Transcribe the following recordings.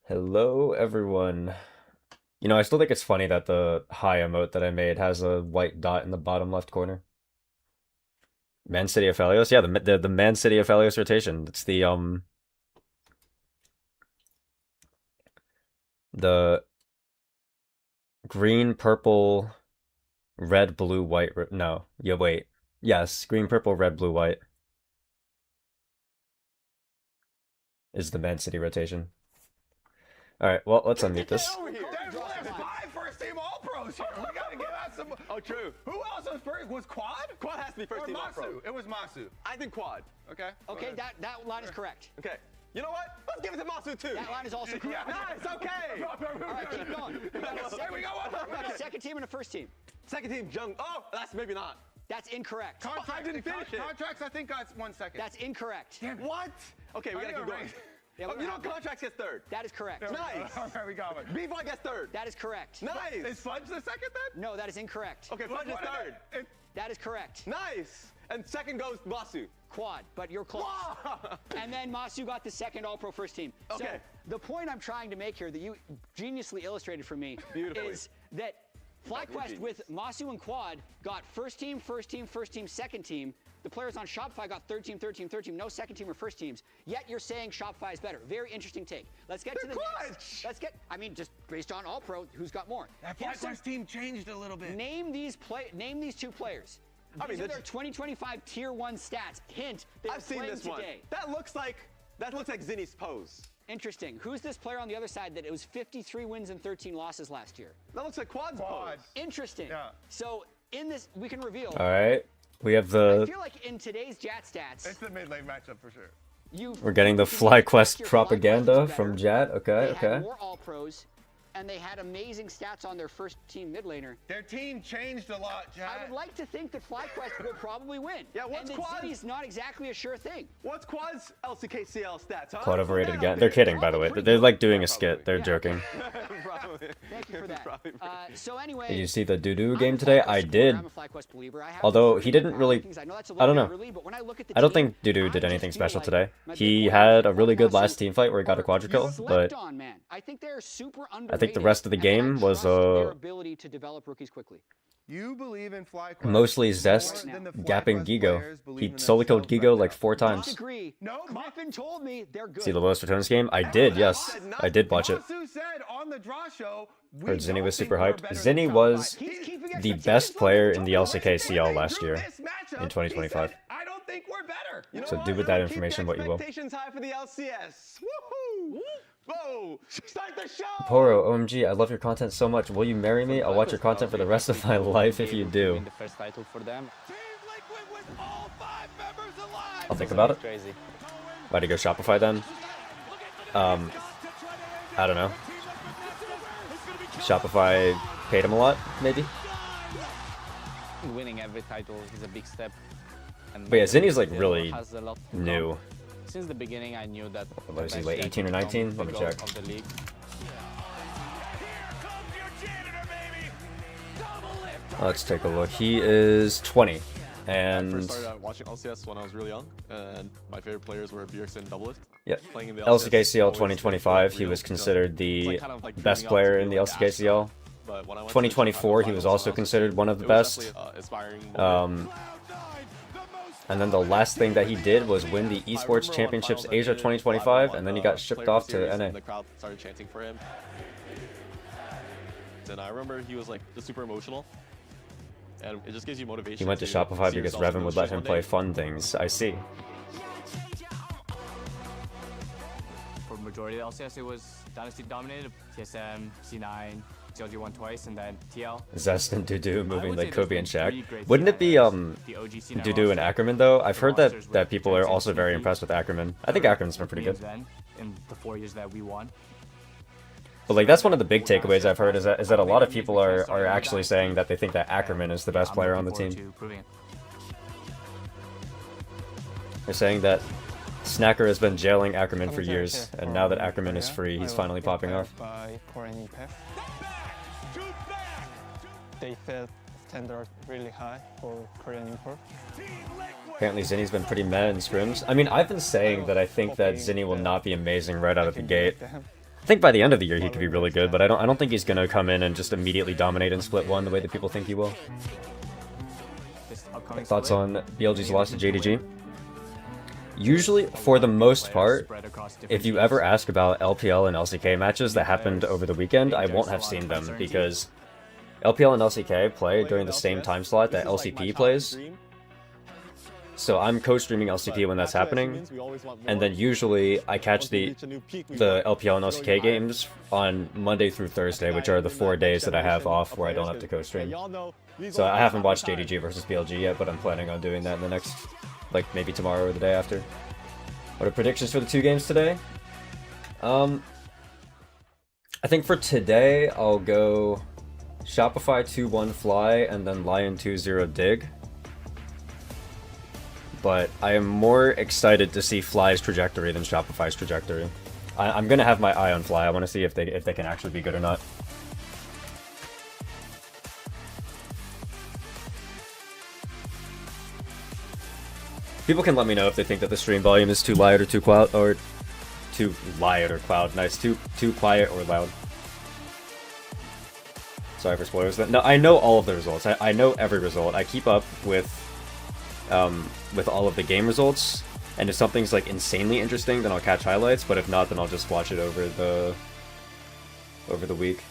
Hello, everyone. I still think it's funny that the hi emote that I made has a white dot in the bottom left corner. Man City of Helios? Yeah, the Man City of Helios rotation. It's the green, purple, red, blue, white. No, yeah, wait. Yes, green, purple, red, blue, white is the Man City rotation. All right, well, let's unmute this. Over here. There's five first-team All-Pros here. We gotta give out some. Oh, true. Who else was first? Was Quad? Quad has to be first Or team Masu? All-Pro. It was Masu. I think Quad. Okay. Okay, that line is correct. Okay. You know what? Let's give it to Masu too. That line is also correct. Nice. Okay. All right, keep going. Here we go. We got a second team and a first team. Second team Jung. Oh, that's maybe not. That's incorrect. Contracts, I didn't finish it. Contracts, I think, got 1 second. That's incorrect. What? Okay, we gotta keep going. Yeah, Oh, you know, contracts gets third. That is correct. Nice. Okay, we got it. B-Boy gets third. That is correct. Nice. Is Fudge the second then? No, that is incorrect. Okay, Fudge is third. That is correct. Nice. And second goes Masu. Quad, but you're close. Wow. And then Masu got the second All-Pro first team. So Okay. the point I'm trying to make here that you geniusly illustrated for me Beautifully. is that FlyQuest with Masu and Quad got first team, second team. The players on Shopify got third team, no second team or first teams. Yet you're saying Shopify is better. Very interesting take. Let's get to the next. Let's get. I mean, just based on All Pro, who's got more? That Here's some- FlyQuest team changed a little bit. Name these two players. I mean, These are their that's- 2025 Tier 1 stats. Hint, they're I've seen playing this one. today. That looks like Zinni's pose. Interesting. Who's this player on the other side that it was 53 wins and 13 losses last year? That looks like Quad's Quad. pose. Interesting. Yeah. So in this, we can reveal. All right, we have I the. feel like in today's Jat stats, It's the mid-lane matchup for sure. you've We're getting the because last FlyQuest year, propaganda FlyQuest was from better. Jat. Okay, They had okay. more All Pros, and they had amazing stats on their first team mid laner. Their team changed a lot, Jack. I would like to think that FlyQuest will probably win. Yeah, what's and that Quad's- City's not exactly a sure thing. What's Quad's LCKCL stats, huh? Quad overrated Put that again. out They're there. kidding, by the way. They're like doing a skit. They're Yeah. joking. Probably. Thank you for that. Probably. So anyway, Did you see the doo-doo I'm game a today? FlyQuest I supporter. did. I'm a FlyQuest believer. I have Although to he agree didn't with really. rankings. I know that's a I don't little know. bit early, but when I look at the I don't team, think Doo-Doo I did just anything feel special like today. my He big had a boys, really good Masu, last team fight where he got a quadra kill, slept but on, man. I think they're super I think the underrated, rest of the and I game was trust their ability to develop rookies quickly. You believe in FlyQuest mostly more Zest than the gapping FlyQuest Gigo. players believe He in solo killed themselves Gigo right like now. 4 times. Disagree. No, Griffin told me they're good. See the Los Ratones game? I did, yes. I did watch it. Masu said on the draw show, we Heard Zinni don't was think super we're hyped. better Zinni than was Shopify. He's keeping the expectations best low. player in the He LCK CL drew last year this matchup. in 2025. He said, I don't think we're better. You know So what? do with that Keep the information what you will. Expectations high for the LCS. Woohoo! Whoa! Start the show! Poro, OMG, I love your content so much. Will you marry me? I'll watch your content for the rest of my life if you do. The first title for them. I'll think about it. Crazy. Why to go Shopify then? I don't know. Shopify paid him a lot, maybe? Winning every title is a big step. And But yeah, Zinni's like still really has a lot to new. come. Since the beginning, I knew that. What is he, eventually like I 18 or could 19? become Let me the check. GOAT of the league. Let's take a look. He is 20. I And first started out watching LCS when I was really young, and my favorite players were Bjergsen and Doublelift. yeah, Playing in the LCKCL always 2025, felt he real, was so considered it's the like kind of like best dreaming out player to in be the like LCKCL. But when I went to the 2024, he Chicago was finals, also I was considered one of the it was best. definitely, inspiring moment. And then the last thing that he did was win the I Esports remember when Championships finals Asia ended, 2025, won and then he the got shipped Player of off the to Series, NA. And the crowd started chanting for him. And I remember he was like just super emotional. And it just gives you motivation. He went to see Shopify because yourself in Revan would those let shoes him one play day. fun things. I see. For majority of the LCS, it was Dynasty dominated. TSM, C9, CLG won twice, and then TL. Zest and Dudu I moving would like say there's Kobe been and three Shaq. great Wouldn't it be C9 the OG C9 Dudu and roster. Ackerman though? I've The heard rosters that with people are Jensen, also very Sneaky, impressed with Ackerman. I think Ackerman's been pretty Williams good. then, in the 4 years that we won. But like that's one of the big takeaways I've heard is that a lot of people are actually saying that they think that Ackerman is the best I'm player on looking the forward team. to proving it. They're saying that Snacker has been jailing Ackerman for years, and now that Ackerman is free, he's finally popping off. By Korean EPF. They set standard really high for Korean import. Apparently Zinni's been pretty mad in scrims. I mean, I've been saying that I think that Zinni will not be amazing right out of the gate. I think by the end of the year he could be really good, but I don't think he's gonna come in and just immediately dominate in Split 1 the way that people think he will. This upcoming Thoughts split, on BLG's loss to JDG? Usually, for the most part, spread across different if you teams. ever ask about LPL and LCK matches that happened over the weekend, I won't have seen them because LPL and LCK play during the same time slot that LCP plays. So I'm co-streaming LCP when that's happening, and then usually I catch the LPL and LCK games on Monday through Thursday, which are the 4 days that I have off where I don't have to co-stream. So I haven't watched JDG versus BLG yet, but I'm planning on doing that in the next, like, maybe tomorrow or the day after. What are predictions for the 2 games today? I think for today, I'll go Shopify 2-1 Fly and then Lion 2-0 Dig. But I am more excited to see Fly's trajectory than Shopify's trajectory. I'm gonna have my eye on Fly. I want to see if they can actually be good or not. People can let me know if they think that the stream volume is too loud or too quiet, or too loud or cloud. Nice, too quiet or loud. Sorry for spoilers. No, I know all of the results. I know every result. I keep up with all of the game results, and if something's like insanely interesting, then I'll catch highlights. But if not, then I'll just watch it over the week.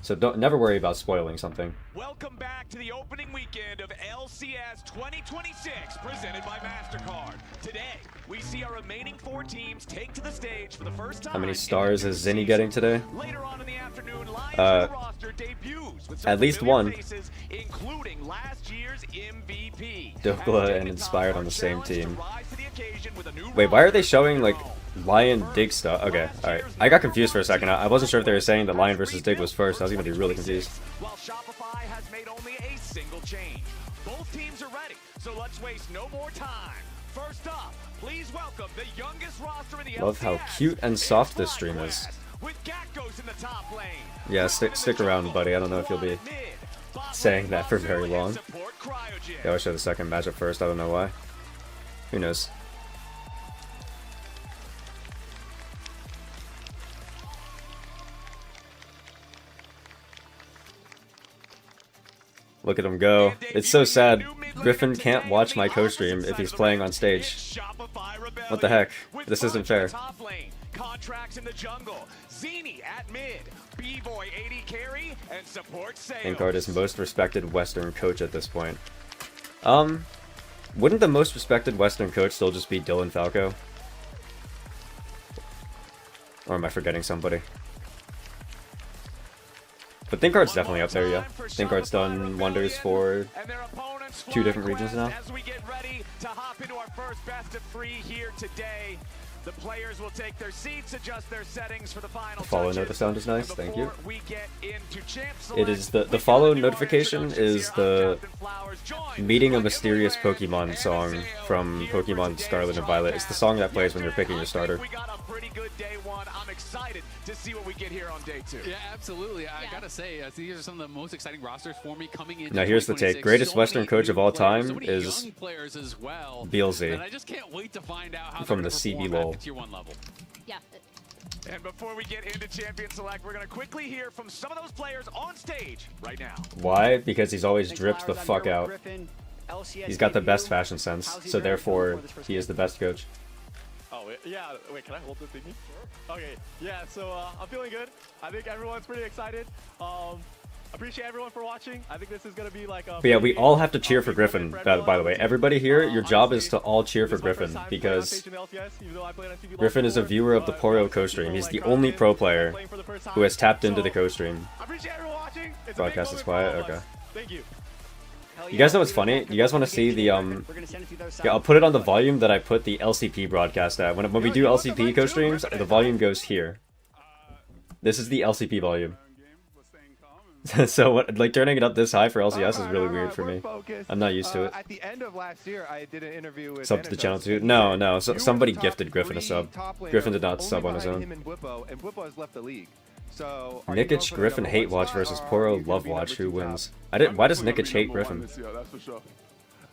So never worry about spoiling something. Welcome back to the opening weekend of LCS 2026, presented by MasterCard. Today, we see our remaining 4 teams take to the stage for the first time. How many stars is Zinni getting today? Later on in the afternoon, Lions roster debuts with some at least familiar one. faces, including last year's MVP. Dokla and Inspired on the same team. Rise to the occasion with a new Wait, why are they roster showing like of Lion Dig stuff? Okay, alright. I got confused for a second. I wasn't sure if they were saying that Lion versus Dig was first. I was gonna be really confused. While Shopify has made only a single change. Both teams are ready, so let's waste no more time. First up, please welcome the youngest roster in the Love how LCS. cute and soft this stream is. With Gakos in the top lane. Yeah, stick around, buddy. I don't know if you'll be saying that for very long. They always show the second matchup first. I don't know why. Who knows? Look at him go. It's so sad. Griffin can't watch my co-stream if he's playing on stage. What the heck? This isn't fair. Contracts in the jungle. Zini at mid. B-boy 80 carry and support sales. Inkard is most respected Western coach at this point. Wouldn't the most respected Western coach still just be Dylan Falco? Or am I forgetting somebody? But Thinkard's definitely up there, yeah. Thinkard's done wonders for 2 different regions now. As we get ready to hop into our first best of 3 here today, the players will take their seats, adjust their settings for the final The follow touches. notice sound is nice, thank you. Before we get into champ It is select, the we follow got a new notification introductions is here. I'm the Captain Flowers, joined meeting a by mysterious Gilbert Pokemon and song Azale from here for Pokemon today's Scarlet and Violet. It's the song that plays when you're picking your starter. We got a pretty good day 1. I'm excited to see what we get here on day 2. Yeah, absolutely. I gotta say, these are some of the most exciting rosters for me coming in. Now here's the take. Greatest Western coach of all time is Beelzy And I just can't wait to find out how from they're the gonna CB perform at LOL. the tier 1 level. Yeah. And before we get into Champion Select, we're going to quickly hear from some of those players on stage right now. Why? Because he's always Thanks, dripped the Flowers. I'm fuck here with out. Griffin. LCS He's got the best debut. fashion sense, How's he so faring therefore before this first he is the best coach. Oh, yeah. Wait, can I hold the thingy? Sure. Okay, yeah, so I'm feeling good. I think everyone's pretty excited. Appreciate everyone for watching. I think this is going to be like a... But yeah, we all have to cheer for Griffin, by the way. Everybody here, your job is to all cheer for Griffin, because Griffin is a viewer of the Poro co-stream. He's the only pro player who has tapped into the co-stream. Appreciate everyone watching. It's a big Broadcast is moment for all quiet? of Okay. us. Thank you. Hell You guys know yeah, what's funny? You guys want to see the, We're gonna send it through the other Yeah, I'll side. put it on the volume that I put the LCP broadcast at. When we do LCP co-streams, the volume goes here. This is the LCP volume. So what, like turning it up this high for LCS is really weird for me. I'm not used to it. At the end of last year, I did an interview with Sub to the channel too? Thanatos. No, so, You were somebody the top gifted Griffin a 3 sub. top laners, Griffin did not only sub on his behind own. him and Bwippo has left the league. So, are you going Nikic for the Griffin number hate 1 watch spot, versus or are Poro you gonna love be watch. number Who 2 top? wins? Why does Nikic hate Griffin? Yeah, that's for sure.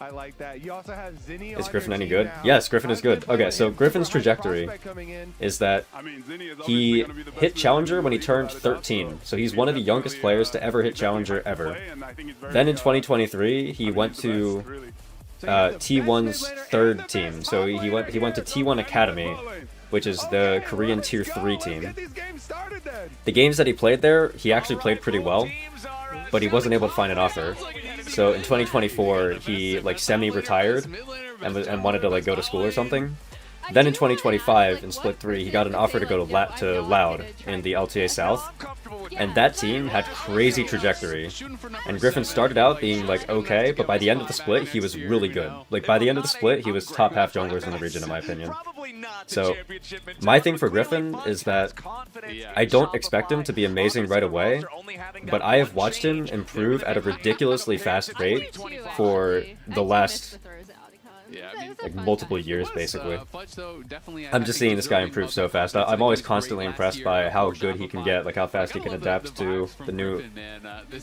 I like that. You also have Zinni Is on Griffin your any team good? now. Yes, Griffin How is do you good. play Okay, with so him? Griffin's Super high trajectory prospect coming in. is that he hit Challenger when he turned 13. So he's one of the youngest players to ever hit Challenger ever. Then in 2023, he went to T1's third team. So he went to T1 Academy, which is the Korean Tier 3 team. The games that he played there, he actually played pretty well, but he wasn't able to find an offer. So in 2024, he like semi-retired and wanted to like go to school or something. Then in 2025, in Split 3, he got an offer to go to Loud in the LTA South, and that team had crazy trajectory. And Griffin started out being like okay, but by the end of the split, he was really good. Like by the end of the split, he was top half junglers in the region, in my opinion. So my thing for Griffin is that I don't expect him to be amazing right away, but I have watched him improve at a ridiculously fast rate for the last like multiple years, basically. I'm just seeing this guy improve so fast. I'm always constantly impressed by how good he can get, like how fast he can adapt to the new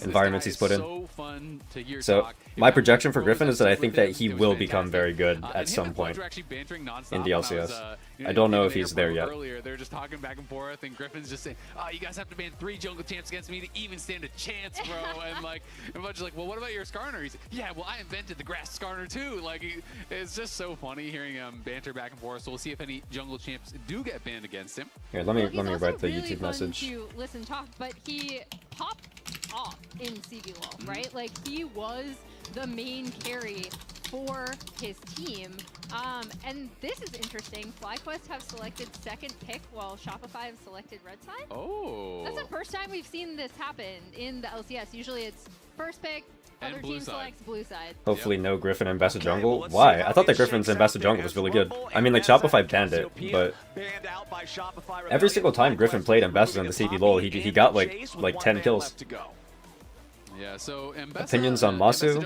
environments he's put in. So my projection for Griffin is that I think that he will become very good at some point in the LCS. I don't know if he's there yet. They're just talking back and forth, and Griffin's just saying, "Oh, you guys have to ban 3 jungle champs against me to even stand a chance, bro." And like, and Budge's like, "Well, what about your Skarner?" He's like, "Yeah, well, I invented the grass Skarner too." Like, it's just so funny hearing him banter back and forth. So we'll see if any jungle champs do get banned against him. Here, let me write the YouTube message. To listen talk, but he popped off in CBLOL, right? Like he was the main carry for his team. And this is interesting. FlyQuest have selected second pick while Shopify have selected red side. Oh. That's the first time we've seen this happen in the LCS. Usually it's first pick, other team selects blue side. Hopefully no Griffin in Best of Jungle. Why? I thought that Griffin's in Best of Jungle was really good. I mean, like, Shopify banned it, but every single time Griffin played in Best in the CBLOL, he got like 10 kills. Yeah, so opinions on Masu?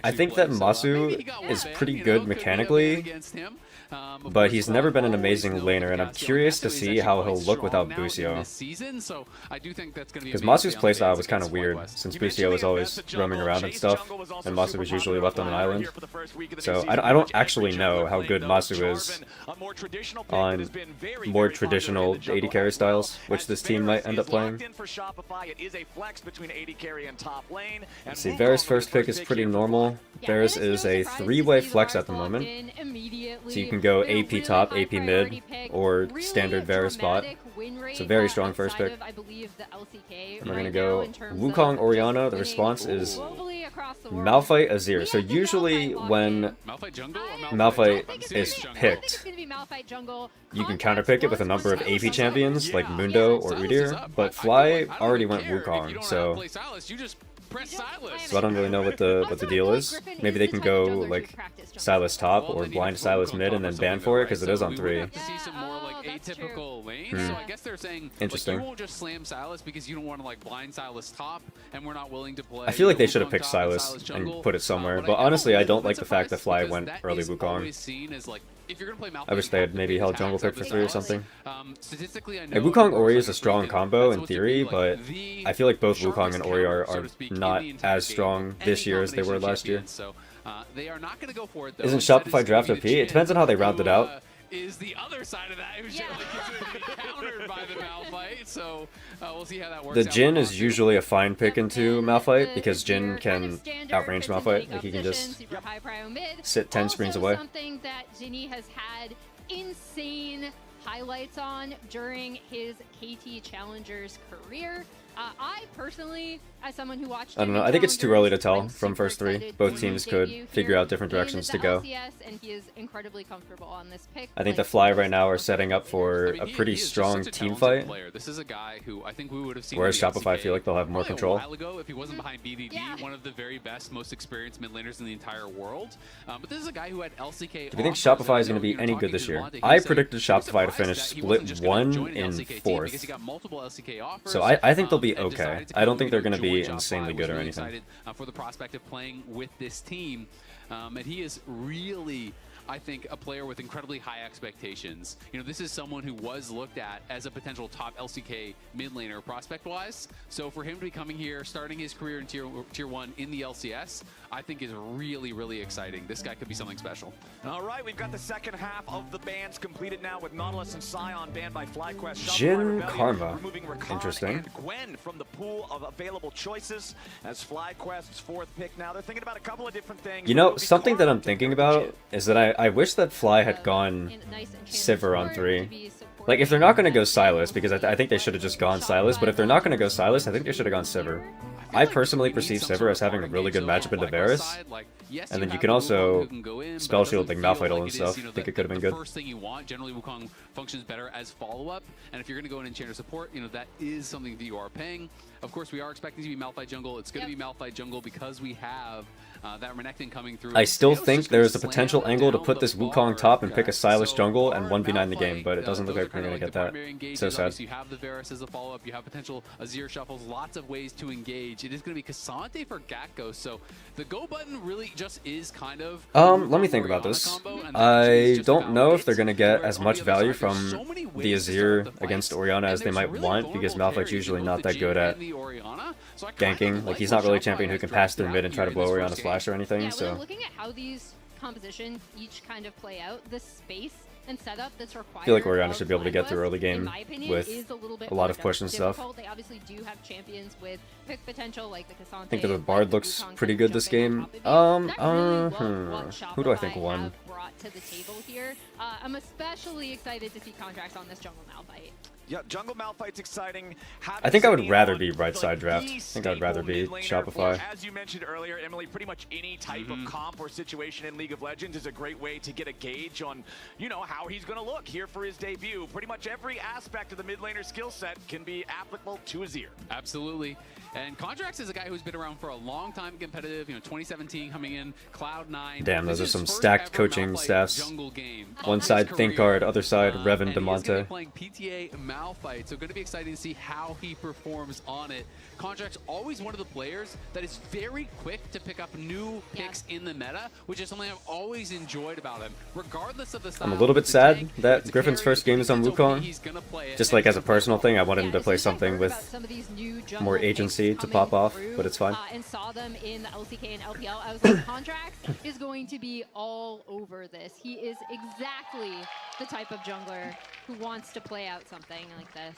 I think that Masu is pretty good mechanically, but he's never been an amazing laner, and I'm curious to see how he'll look without Busio. Because Masu's playstyle was kind of weird, since Busio was always roaming around and stuff, and Masu was usually left on an island. So I don't actually know how good Masu is on more traditional AD carry styles, which this team might end up playing. Let's see, Varus first pick is pretty normal. Varus is a 3-way flex at the moment. So you can go AP top, AP mid, or standard Varus bot. It's a very strong first pick. And we're going to go Wukong Orianna. The response is Malphite Azir. So usually when Malphite is picked, you can counterpick it with a number of AP champions like Mundo or Udyr, but Fly already went Wukong, so I don't really know what the deal is. Maybe they can go like Sylas top or blind Sylas mid and then ban for it because it is on 3. Atypical lane, so I guess they're saying interesting. Like, you won't just slam Sylas because you don't want to like blind Sylas top, and we're not willing to play. I feel like they should have picked Sylas and put it somewhere, but honestly, I don't like the fact that Fly went early Wukong. I wish they had maybe held jungle pick for 3 or something. Hey, Wukong Ori is a strong combo in theory, but I feel like both Wukong and Ori are not as strong this year as they were last year. Isn't Shopify draft OP? It depends on how they round it out. Is the other side of that who's countered by the Malphite, so we'll see how that works. The Jhin is usually a fine pick into Malphite because Jhin can outrange Malphite. Like he can just sit 10 screens away. Something that Zinni has had insane highlights on during his KT Challengers career. I personally, as someone who watched, I don't know. I think it's too early to tell from first 3. Both teams could figure out different directions to go. And he is incredibly comfortable on this pick. I think the Fly right now are setting up for a pretty strong team fight. This is a guy who I think we would have seen. Whereas Shopify feel like they'll have more control. A while ago, if he wasn't behind BDD, one of the very best, most experienced mid laners in the entire world. But this is a guy who had LCK. Do you think Shopify is going to be any good this year? I predicted Shopify to finish split 1 in 4th. So I think they'll be okay. I don't think they're going to be insanely good or anything. For the prospect of playing with this team, and he is really I think, a player with incredibly high expectations. You know, this is someone who was looked at as a potential top LCK mid laner prospect-wise. So for him to be coming here, starting his career in tier 1 in the LCS, I think is really, really exciting. This guy could be something special. All right, we've got the second half of the bans completed now with Nautilus and Scion banned by FlyQuest. Jin Karma. Interesting. And Gwen from the pool of available choices as FlyQuest's fourth pick. Now they're thinking about a couple of different things. You know, something that I'm thinking about is that I wish that Fly had gone Sivir on 3. Like, if they're not going to go Sylas, because I think they should have just gone Sylas, but if they're not going to go Sylas, I think they should have gone Sivir. I personally perceive Sivir as having a really good matchup into Varus, and then you can also spell shield like Malphite and stuff. I think it could have been good. First thing you want, generally Wukong functions better as follow-up, and if you're going to go in Enchanter support, you know, that is something that you are paying. Of course, we are expecting to be Malphite jungle. It's going to be Malphite jungle because we have that Renekton coming through. I still think there's a potential angle to put this Wukong top and pick a Sylas jungle and 1v9 the game, but it doesn't look like we're going to get that. So sad. You have the Varus as a follow-up. You have potential Azir shuffles. Lots of ways to engage. It is going to be Cassante for Gakko. So the go button really just is kind of. Let me think about this. I don't know if they're going to get as much value from the Azir against Orianna as they might want, because Malphite's usually not that good at ganking. Like, he's not really a champion who can pass through mid and try to blow Orianna's flash or anything. So looking at how these compositions each kind of play out, the space and setup that's required. I feel like Orianna should be able to get through early game with a lot of push and stuff. They obviously do have champions with pick potential like the Cassante. I think that the Bard looks pretty good this game. Who do I think won? To the table here. I'm especially excited to see contracts on this jungle Malphite. Yeah, jungle Malphite's exciting. I think I would rather be right side draft. I think I would rather be Shopify. As you mentioned earlier, Emily, pretty much any type of comp or situation in League of Legends is a great way to get a gauge on, you know, how he's going to look here for his debut. Pretty much every aspect of the mid laner skill set can be applicable to Azir. Absolutely. And Contracts is a guy who's been around for a long time competitive, you know, 2017 coming in, Cloud9. Damn, those are some stacked coaching staffs. One side Thinkard, other side Revan DeMonte. Playing PTA Malphite, so going to be exciting to see how he performs on it. Contract's always one of the players that is very quick to pick up new picks in the meta, which is something I've always enjoyed about him. Regardless of the style, I'm a little bit sad that Griffin's first game is on Wukong. Just like as a personal thing, I wanted him to play something with more agency to pop off, but it's fine. And saw them in the LCK and LPL. I was like, Contracts is going to be all over this. He is exactly the type of jungler who wants to play out something like this.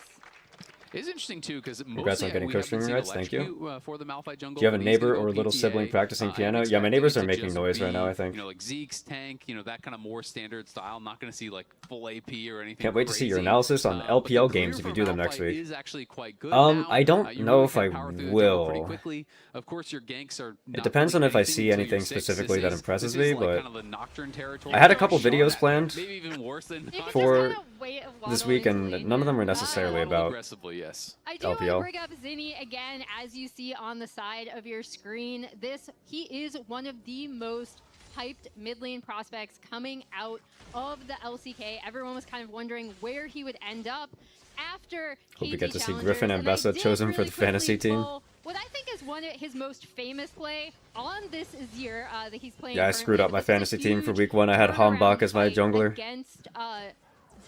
It's interesting too because congrats on getting co-streaming rights. Thank you. For the Malphite jungle. Do you have a neighbor or a little sibling practicing piano? Yeah, my neighbors are making noise right now, I think. You know, like Zeke's tank, you know, that kind of more standard style. I'm not going to see like full AP or anything. Can't wait to see your analysis on LPL games if you do them next week. Is actually quite good I don't know if I will. Of course, your ganks are. It depends on if I see anything specifically that impresses me, but I had a couple videos planned for this week, and none of them were necessarily about I do want to bring up Zinni again, as you see on the side of your screen. He is one of the most hyped mid lane prospects coming out of the LCK. Everyone was kind of wondering where he would end up after Hope we get to see Griffin and Bessa chosen for the fantasy team. What I think is one of his most famous play on this Azir that he's playing. Yeah, I screwed up my fantasy team for week 1. I had Hambach as my jungler.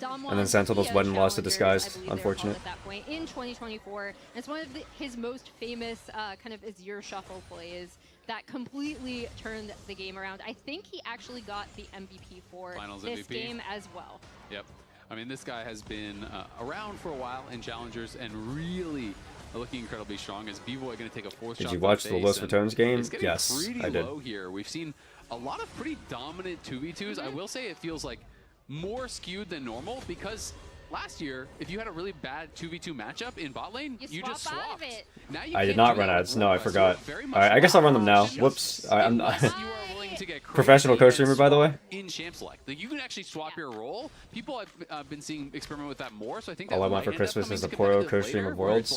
And then Sentinels went and lost to Disguised. Unfortunate. At that point in 2024, it's one of his most famous kind of Azir shuffle plays that completely turned the game around. I think he actually got the MVP for this game as well. Yep. I mean, this guy has been around for a while in Challengers and really looking incredibly strong. Is B-Boy going to take a 4th shot? Did you watch the Los Ratones game? Yes, I did. Here. We've seen a lot of pretty dominant 2v2s. I will say it feels like more skewed than normal because last year, if you had a really bad 2v2 matchup in bot lane, you just swapped. Now you I did not run ads. No, I forgot. Alright, I guess I'll run them now. Whoops. I'm not professional co-streamer, by the way. In champ select, like you can actually swap your role. People have been seeing experiment with that more, so I think all I want for Christmas is the Poro co-stream of Worlds.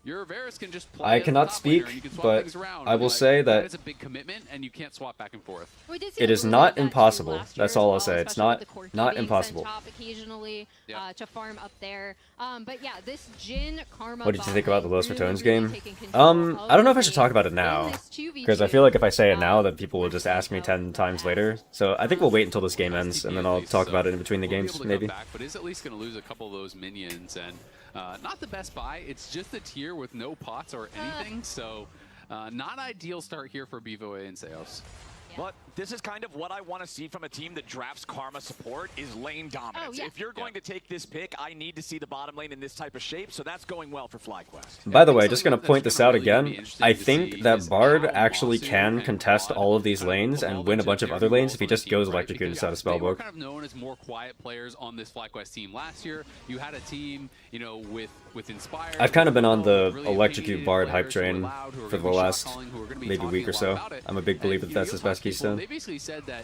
your Varus can just play I as the cannot top speak, laner and you can swap but things around. I will Like, say that it's a big commitment and you can't swap back and forth. We did see it a is little not bit of that too impossible. last year That's as all I'll well, say. It's especially with not the Corki not being impossible. sent top occasionally Yep. to farm up there. But yeah, this Jhin Karma. What did you think about the Los Ratones really game? taking control of I don't know if the I should game talk about it in now, this 2v2. because I feel like if I say it now, then people will just ask me 10 times later. So I think we'll wait until this game ends, and then I'll talk about it in between the We'll be games, able to maybe. come back, but is at least going to lose a couple of those minions, and not the best buy. It's just a tier with no pots or anything, so not ideal start here for Bivoe and Seos. But this is kind of what I want to see from a team that drafts Karma support is lane dominance. Oh, yeah. If you're going to take this pick, I need to see the bottom lane in this type of shape, so that's going well for FlyQuest. By the way, just going to That's point this gonna out really be again, interesting I to see think that is Bard how actually Masu can and contest Quad all of these kind of lanes and evolve win a into bunch of different other lanes roles if he on the just team, goes right? electrocuted Because instead of they were Spellbook. kind of known as more quiet players on this FlyQuest team last year. You had a team, you know, with Inspire. I've kind of been on the really electrocute opinionated Bard hype players who are train loud, who are for gonna the be shot last calling, who are gonna be maybe talking week a or lot so. about it. I'm a big believer that And, that's you his know, best people, keystone. They basically said that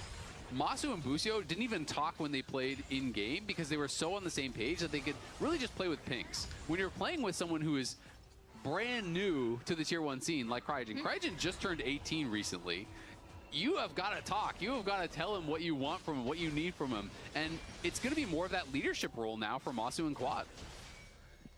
Masu and Busio didn't even talk when they played in-game because they were so on the same page that they could really just play with pinks. When you're playing with someone who is brand new to the Tier 1 scene, like Cryogen. Cryogen just turned 18 recently. You have got to talk. You have got to tell him what you want from him, what you need from him. And it's going to be more of that leadership role now for Masu and Quad.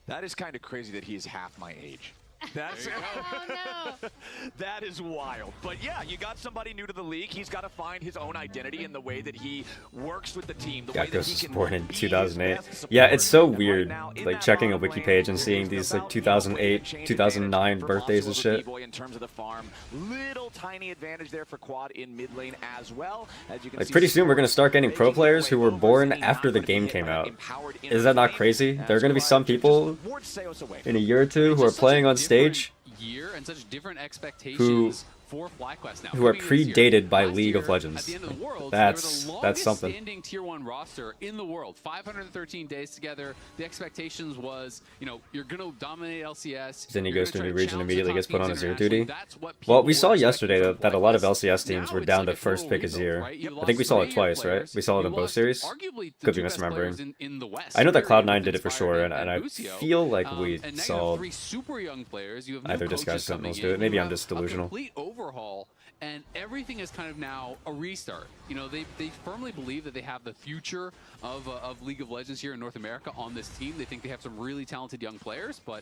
That is kind of crazy that he is half my age. That's Oh, no. that is wild. But yeah, you got somebody new to the league. He's got to find his own identity in the way that he works with the team. The way that Gakos he was can born in be his 2008. best Yeah, it's so support. And weird, right now, in like that checking a bottom wiki lane, page and it's seeing these like about, you know, way to 2008, change 2009 advantage for birthdays Masu and over shit. B-Boy in terms of the farm. Little tiny advantage there for Quad in mid lane as well. As you can Like see, pretty soon we're gonna start getting pro making players their who way were over, born Zinni after not the gonna be game hit came by that out. empowered Is that not interflame, crazy? as There are gonna be Quad some just people wards Seos away. in a year or two It's who are just such a playing on different stage year and such different expectations for FlyQuest now. who are Coming into this year. predated by Last League of year, Legends. At the end of the Worlds, That's they were the longest something. standing Tier 1 roster in the world. 513 days together. The expectations was, you know, you're going to dominate LCS. Then he you're goes to a gonna new try region, challenge immediately the gets top put on teams Azir internationally. duty. That's what Well, people we saw were yesterday expecting that a from lot of FlyQuest. LCS teams Now were it's down like to first total pick rebuild, Azir. right? You I think we lost saw it 3 of your twice, right? players. We saw it You in both lost series. arguably the Could be two best misremembering. players in the West. I know that Fury Cloud9 with did it for Inspire sure, and and I Busio. feel like we And now you saw have 3 super young players. You have new either coaches Disguised coming Sentinels in. do it. Maybe You I'm have just delusional. A complete overhaul, and everything is kind of now a restart. You know, they firmly believe that they have the future of League of Legends here in North America on this team. They think they have some really talented young players, but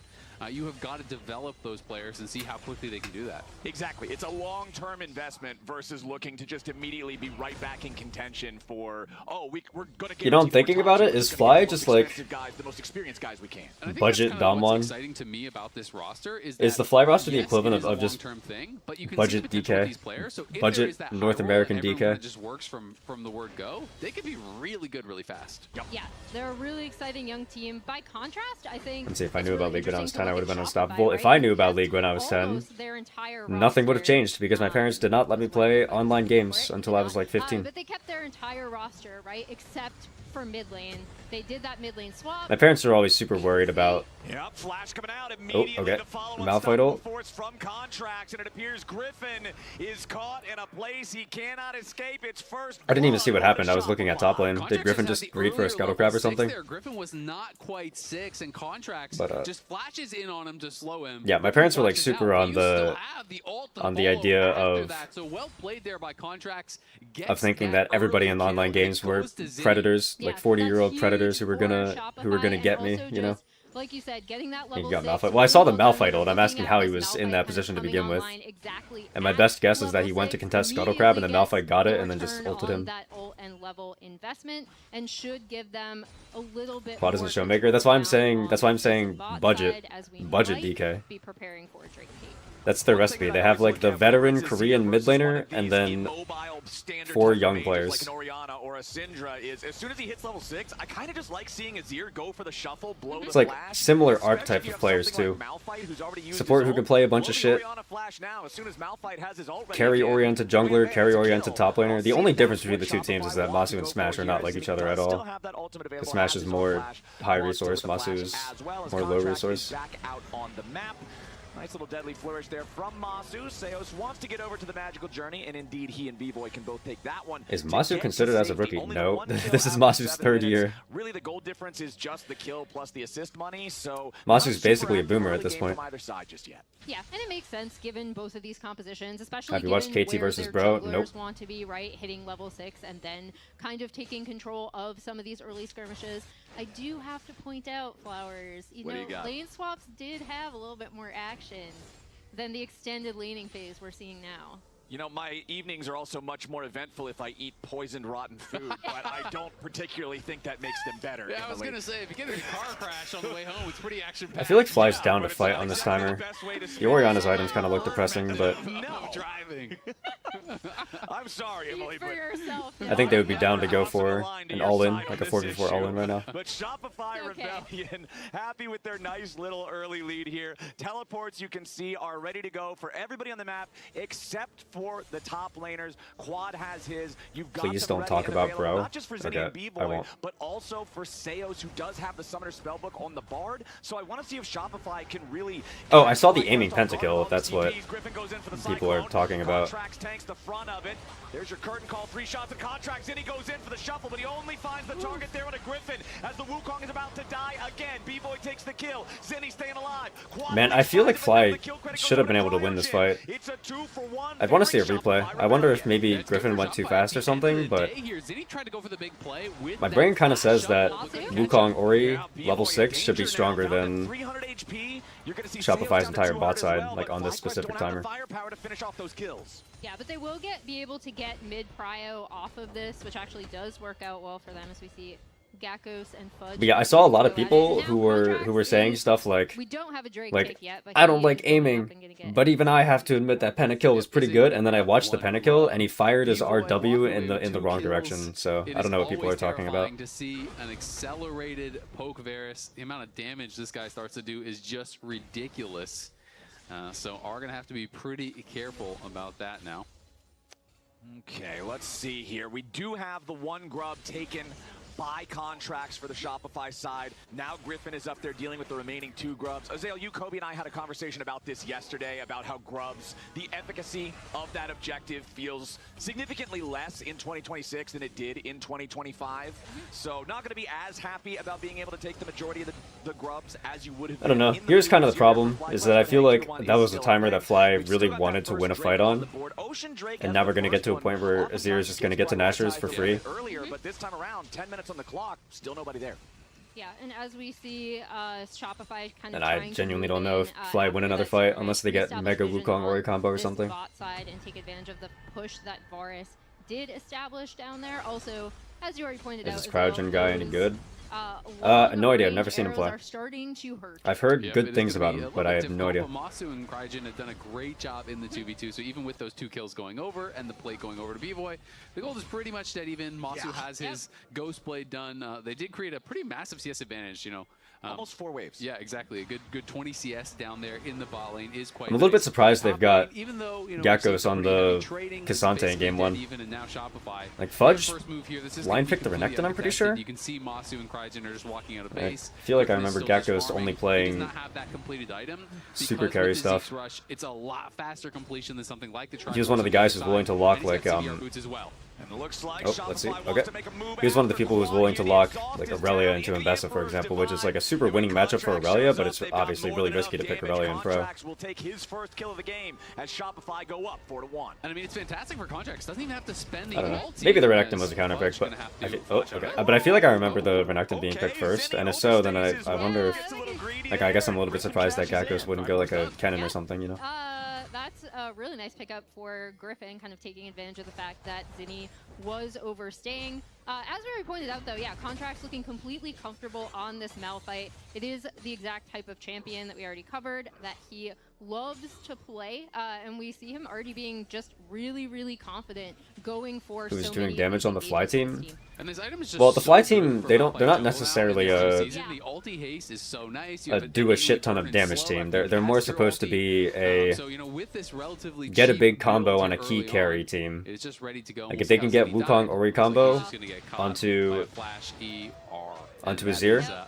you have got to develop those players and see how quickly they can do that. Exactly. It's a long-term investment versus looking to just immediately be right back in contention for, oh, we're going to You know, I'm thinking about it, is Fly just like the most experienced guys we can. And I think budget that's kind of what's Damwon? exciting to me about this roster is the that, Fly roster the yes, equivalent it is of a just long-term thing, but you can budget see the potential with DK? these players. So if there Budget is that North high roll American and everyone DK? kind of just works from the word go, they could be really good really fast. Yeah, they're a really exciting young team. By contrast, I think. Let's see, if I it's knew about really League when I was interesting 10, I to would have look been at unstoppable. Shopify, If I right? knew about They League when I was 10, almost their entire nothing would have roster, changed because my parents did not let me play online games until I was like 15. But they kept their entire roster, right? Except for mid lane. They did that mid lane swap. My parents are always super worried about. Yep, flash coming out immediately okay. to follow Malphite ult. force from Contracts, and it appears Griffin is caught in a place he cannot escape. It's first. I didn't even see what blood on happened. the I was looking at top lane. Did Contracts Griffin has just the read for a earlier scuttle level crab or 6 something? there. Griffin was not quite 6, and Contracts But, just flashes in on him to slow him. Yeah, my parents were like Flashes super out, on but you still the have the ult to on the follow idea after of that. So well played there by Contracts. thinking that everybody in online games were predators, like 40-year-old predators who were gonna get me, you know. Like you said, getting that He level got 6, Malphite. Well, I saw the really well Malphite done. ult. I'm Looking asking at how he this was in Malphite that kind of position to coming begin with. online exactly And my at best guess is that level he went to 6, contest Scuttle Crab and then immediately Malphite got it gets and then just return ulted on him. that ult and level investment and should give them a little bit Quad isn't more Showmaker. control That's why I'm down saying. on That's why I'm the saying bot budget. side as we Budget might DK. be preparing for Drake Peak. That's their recipe. They have like the veteran Korean mid laner and then 4 young players. Like an Orianna or a Syndra is, as soon as he hits level 6, I kind of just like seeing Azir go for the shuffle, blow It's the like flash. similar Especially archetype if you of have players something too. like Malphite, who's already used Support his who can ult. play a bunch Blow of the shit. Orianna flash now. As soon as Malphite has his ult ready Carry again, oriented bring jungler, it carry back, oriented kill. top laner. The See only if difference that's between the two what teams is Shopify that wants Masu to and go Smash for are here, not like as each he other at does still all. have that ultimate available, Smash has is his own more flash, high wants to resource, go for the flash Masu's as well as more low Contract is resource. back out on the map. Nice little deadly flourish there from Masu. Seos wants to get over to the magical journey, and indeed he and B-Boy can both take that one. Is Masu considered as a rookie? No, this is Masu's third year. Really, the goal difference is just the kill plus the assist money, so Masu's basically a boomer at this point. From either side just yet. Yeah, and it makes sense given both of these compositions, especially Have you watched given KT where versus their Bro? junglers Nope. want to be, right, hitting level 6 and then kind of taking control of some of these early skirmishes. I do have to point out, Flowers, you know, lane swaps did have a little bit more action than the extended laning phase we're seeing now. You know, my evenings are also much more eventful if I eat poisoned, rotten food, but I don't particularly think that makes them better. Yeah, I was going to say, if you get in a car crash on the way home, it's pretty action-packed. I feel like Fly's down to fight on this timer. The Oriana's items kind of look depressing, but no driving. I'm sorry, Emily, but I think they would be down to go for an all-in, like a 4v4 all-in right now. But Shopify Rebellion, happy with their nice little early lead here. Teleports, you can see, are ready to go for everybody on the map, except for the top laners. Quad has his. You've got Please them don't ready talk and about available, Bro. not just for Zinni Okay, and B-Boy, I won't. but also for Seos, who does have the Summoner Spellbook on the Bard. So I want to see if Shopify can really... Oh, I saw the aiming pentakill, if that's what people are talking about. Contracts tanks the front of it. There's your curtain call, 3 shots of Contracts. Zinni goes in for the shuffle, but he only finds the target there on a Griffin as the Wukong is about to die again. B-Boy takes the kill. Zinni staying alive. Man, I feel like Fly should have been able to win this fight. I'd want to see a replay. I wonder if maybe Griffin went too fast or something, but my brain kind of says that Wukong Ori level 6 should be stronger than Shopify's entire bot side, like on this specific timer. Yeah, but they will be able to get mid-prio off of this, which actually does work out well for them as we see Gakkos and Fudge. But yeah, I saw a lot of people who were saying stuff like, we don't have a Drake like pick yet, but I don't like aiming, but even I have to admit that pentakill was pretty good. And then I watched the pentakill, and he fired his RW in the wrong direction. So I don't know what people are talking about. To see an accelerated poke Varus, the amount of damage this guy starts to do is just ridiculous. So are gonna have to be pretty careful about that now. Okay, let's see here. We do have the one grub taken by Contracts for the Shopify side. Now Griffin is up there dealing with the remaining 2 grubs. Azale, you, Kobe, and I had a conversation about this yesterday, about how grubs, the efficacy of that objective feels significantly less in 2026 than it did in 2025. So not going to be as happy about being able to take the majority of the grubs as you would have. I don't know. Here's kind of the problem, is that I feel like that was a timer that Fly really wanted to win a fight on. And now we're going to get to a point where Azir is just going to get to Nashers for free. Earlier, but this time around, 10 minutes on the clock, still nobody there. Yeah, and as we see Shopify kind of and I genuinely don't know if Fly win another fight unless they get Mega Wukong Ori combo or something. Bot side and take advantage of the push that Varus did establish down there. Also, as you already pointed out, Is this Cryogen guy any good? No idea. I've never seen him play. I've heard good things about him, but I have no idea. Masu and Cryogen have done a great job in the 2v2, so even with those 2 kills going over and the plate going over to B-Boy, the gold is pretty much dead even. Masu has his Ghost Blade done. They did create a pretty massive CS advantage, you know. Almost 4 waves. Yeah, exactly. A good 20 CS down there in the bot lane is quite I'm a little bit surprised they've got even though, you know, Gakkos on the Cassante in game 1. Like Fudge line picked the Renekton, I'm pretty sure. You can see Masu and Cryogen are just walking out of base. I feel like I remember Gakkos only playing super carry stuff. It's a lot faster completion than something like the He was one of the guys who's willing to lock like And it looks like oh, let's see. Okay. He was one of the people who was willing to lock like Aurelia into Mbessa, for example, which is like a super winning matchup for Aurelia, but it's obviously really risky to pick Aurelia in pro. Will take his first kill of the game as Shopify go up 4-1. And I mean, it's fantastic for Contracts. Doesn't even have to spend the I don't know. Maybe the Renekton was a counter pick, but but I feel like I remember the Renekton being picked first, and if so, then I wonder if, like, I guess I'm a little bit surprised that Gakkos wouldn't go like a Kennen or something, you know. That's a really nice pickup for Griffin, kind of taking advantage of the fact that Zinni was overstaying. As we already pointed out, though, yeah, Contracts looking completely comfortable on this Malphite. It is the exact type of champion that we already covered, that he loves to play, and we see him already being just really, really confident going for Who's so doing many damage on the Fly team? And his item is just well, the Fly team, they're not necessarily the ulti haste is so nice. do a shit ton of damage team. They're more supposed to be a so, you know, with this relatively get a big combo on a key carry team. It's just ready to go. Like if they can get Wukong Ori combo onto Azir,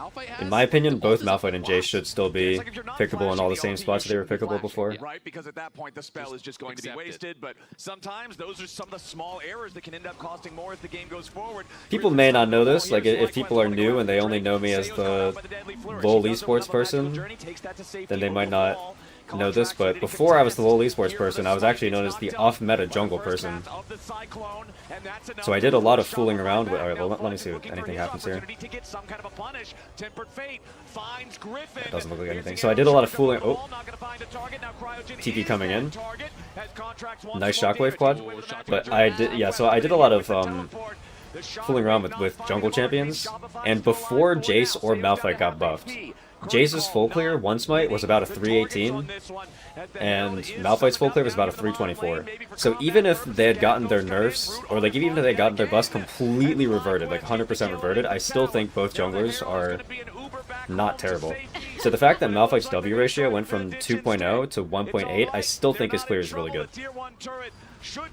Malphite has. In my opinion, the both ult is a Malphite and Jace blast. should still Yeah, be it's like if you're not pickable in all the flashing same ulti, spots you that they were shouldn't be pickable flashing before. it, right? Because at that point, the spell is just going to be accept it. wasted. But sometimes those are some of the small errors that can end up costing more as the game goes forward. People may not know this, like if people are new and they only know me as the LoL esports person, then they might not know this, but before I was the LoL esports person, I was actually known as the off-meta jungle person. So I did a lot of fooling around with... Alright, well, let me see if anything happens here. It doesn't look like anything. So I did a lot of fooling... Oh. TP coming in. Nice shockwave quad. But I did... Yeah, so I did a lot of fooling around with jungle champions. And before Jace or Malphite got buffed, Jace's full clear, one smite, was about a 318, and Malphite's full clear was about a 324. So even if they had gotten their nerfs, or like even if they had gotten their buffs completely reverted, like 100% reverted, I still think both junglers are not terrible. So the fact that Malphite's W ratio went from 2.0 to 1.8, I still think his clear is really good.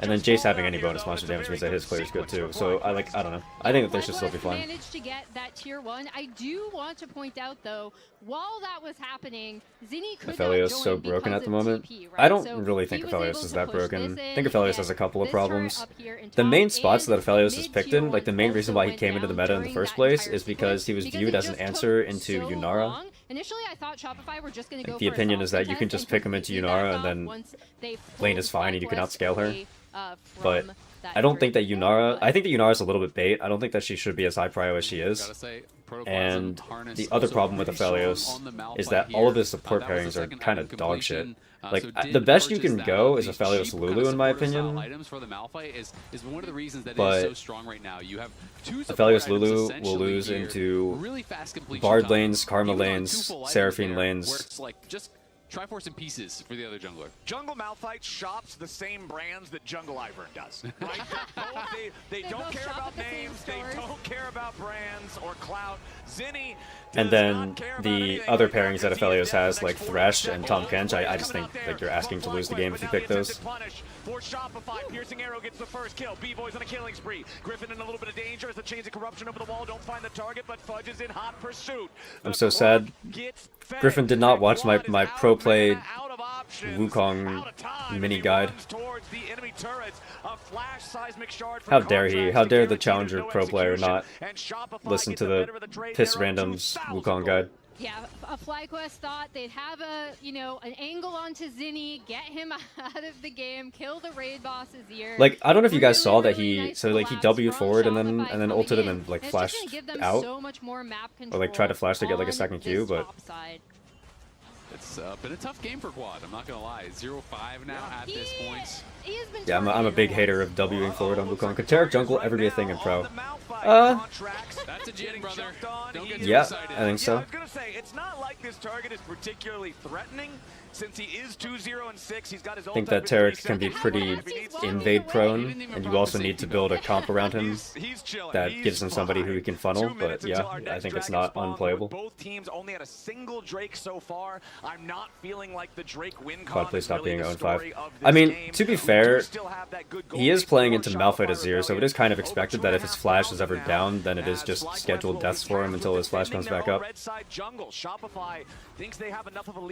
And then Jace having any bonus monster damage means that his clear is good too. So I don't know. I think that they should still be fine. Managed to get that tier 1. I do want to point out though, while that was happening, Zinni could Aphelios so broken at the moment. TP, right? I don't so really think Aphelios is that broken. I think Aphelios has a couple of this turret problems. up here in The top main spots and that Aphelios is picked in, mid-tier like the 1 main reason why he also came into the went meta in the down first during that place entire is because he was split viewed because as it an just answer took into so Yunara. long. Initially, I thought Shopify were just going to go The for a opinion soft is that you can contest just and pick him into completely Yunara back and then off once they lane is pulled fine and you can outscale her. away, But from that I don't think that turret. Yunara... I think that Yunara is a little bit bait. I don't think that she should be as high prio as she is. And the other problem with Aphelios is that all of his support pairings are kind of dog shit. Like, the best you can go is Aphelios Lulu, in my opinion. But Aphelios Lulu will lose into Bard lanes, Karma lanes, Seraphine lanes. Triforce in pieces for the other jungler. Jungle Malphite shops the same brands that Jungle Ivern does. Right? they don't care about names, they don't care about brands or clout. Zinni and then the other pairings that Aphelios has, like Thresh and Tahm Kench, I just think like you're asking to lose the game if you pick those. For Shopify, Piercing Arrow gets the first kill. B-Boy's on a killing spree. Griffin in a little bit of danger as the Chains of Corruption over the wall don't find the target, but Fudge is in hot pursuit. I'm so sad. Griffin did not watch my pro play Wukong mini guide. How dare he? How dare the challenger pro player not listen to the piss randoms Wukong guide? Yeah, a FlyQuest thought they'd have a, an angle onto Zinni, get him out of the game, kill the raid boss's ear. Like, I don't know if you guys saw that Really he, nice so like he collabs W'd from forward and Shopify then coming ulted and in. then like And it's just flashed gonna give them out, so much more map or like tried to flash to get like a on second this Q, but top side. It's been a tough game for Quad, I'm not gonna lie. 0-5 now at this point. yeah, I'm a big hater of Wing forward on Wukong. Could Taric jungle ever be a thing in pro? That's a Jin, brother. Don't get too Yeah, excited. I think so. I was gonna say, it's not like this target is particularly threatening. Since he is 2-0-6, he's got his I think that Taric can be pretty invade prone, and you also need to build a comp around him that gives him somebody who he can funnel, but yeah, I think it's not unplayable. Both teams only had a single Drake so far. I'm not feeling like the Drake win Quad, please stop being 0-5. I mean, to be fair, he is playing into Malphite Azir, so it is kind of expected that if his flash is ever down, then it is just scheduled deaths for him until his flash comes back up.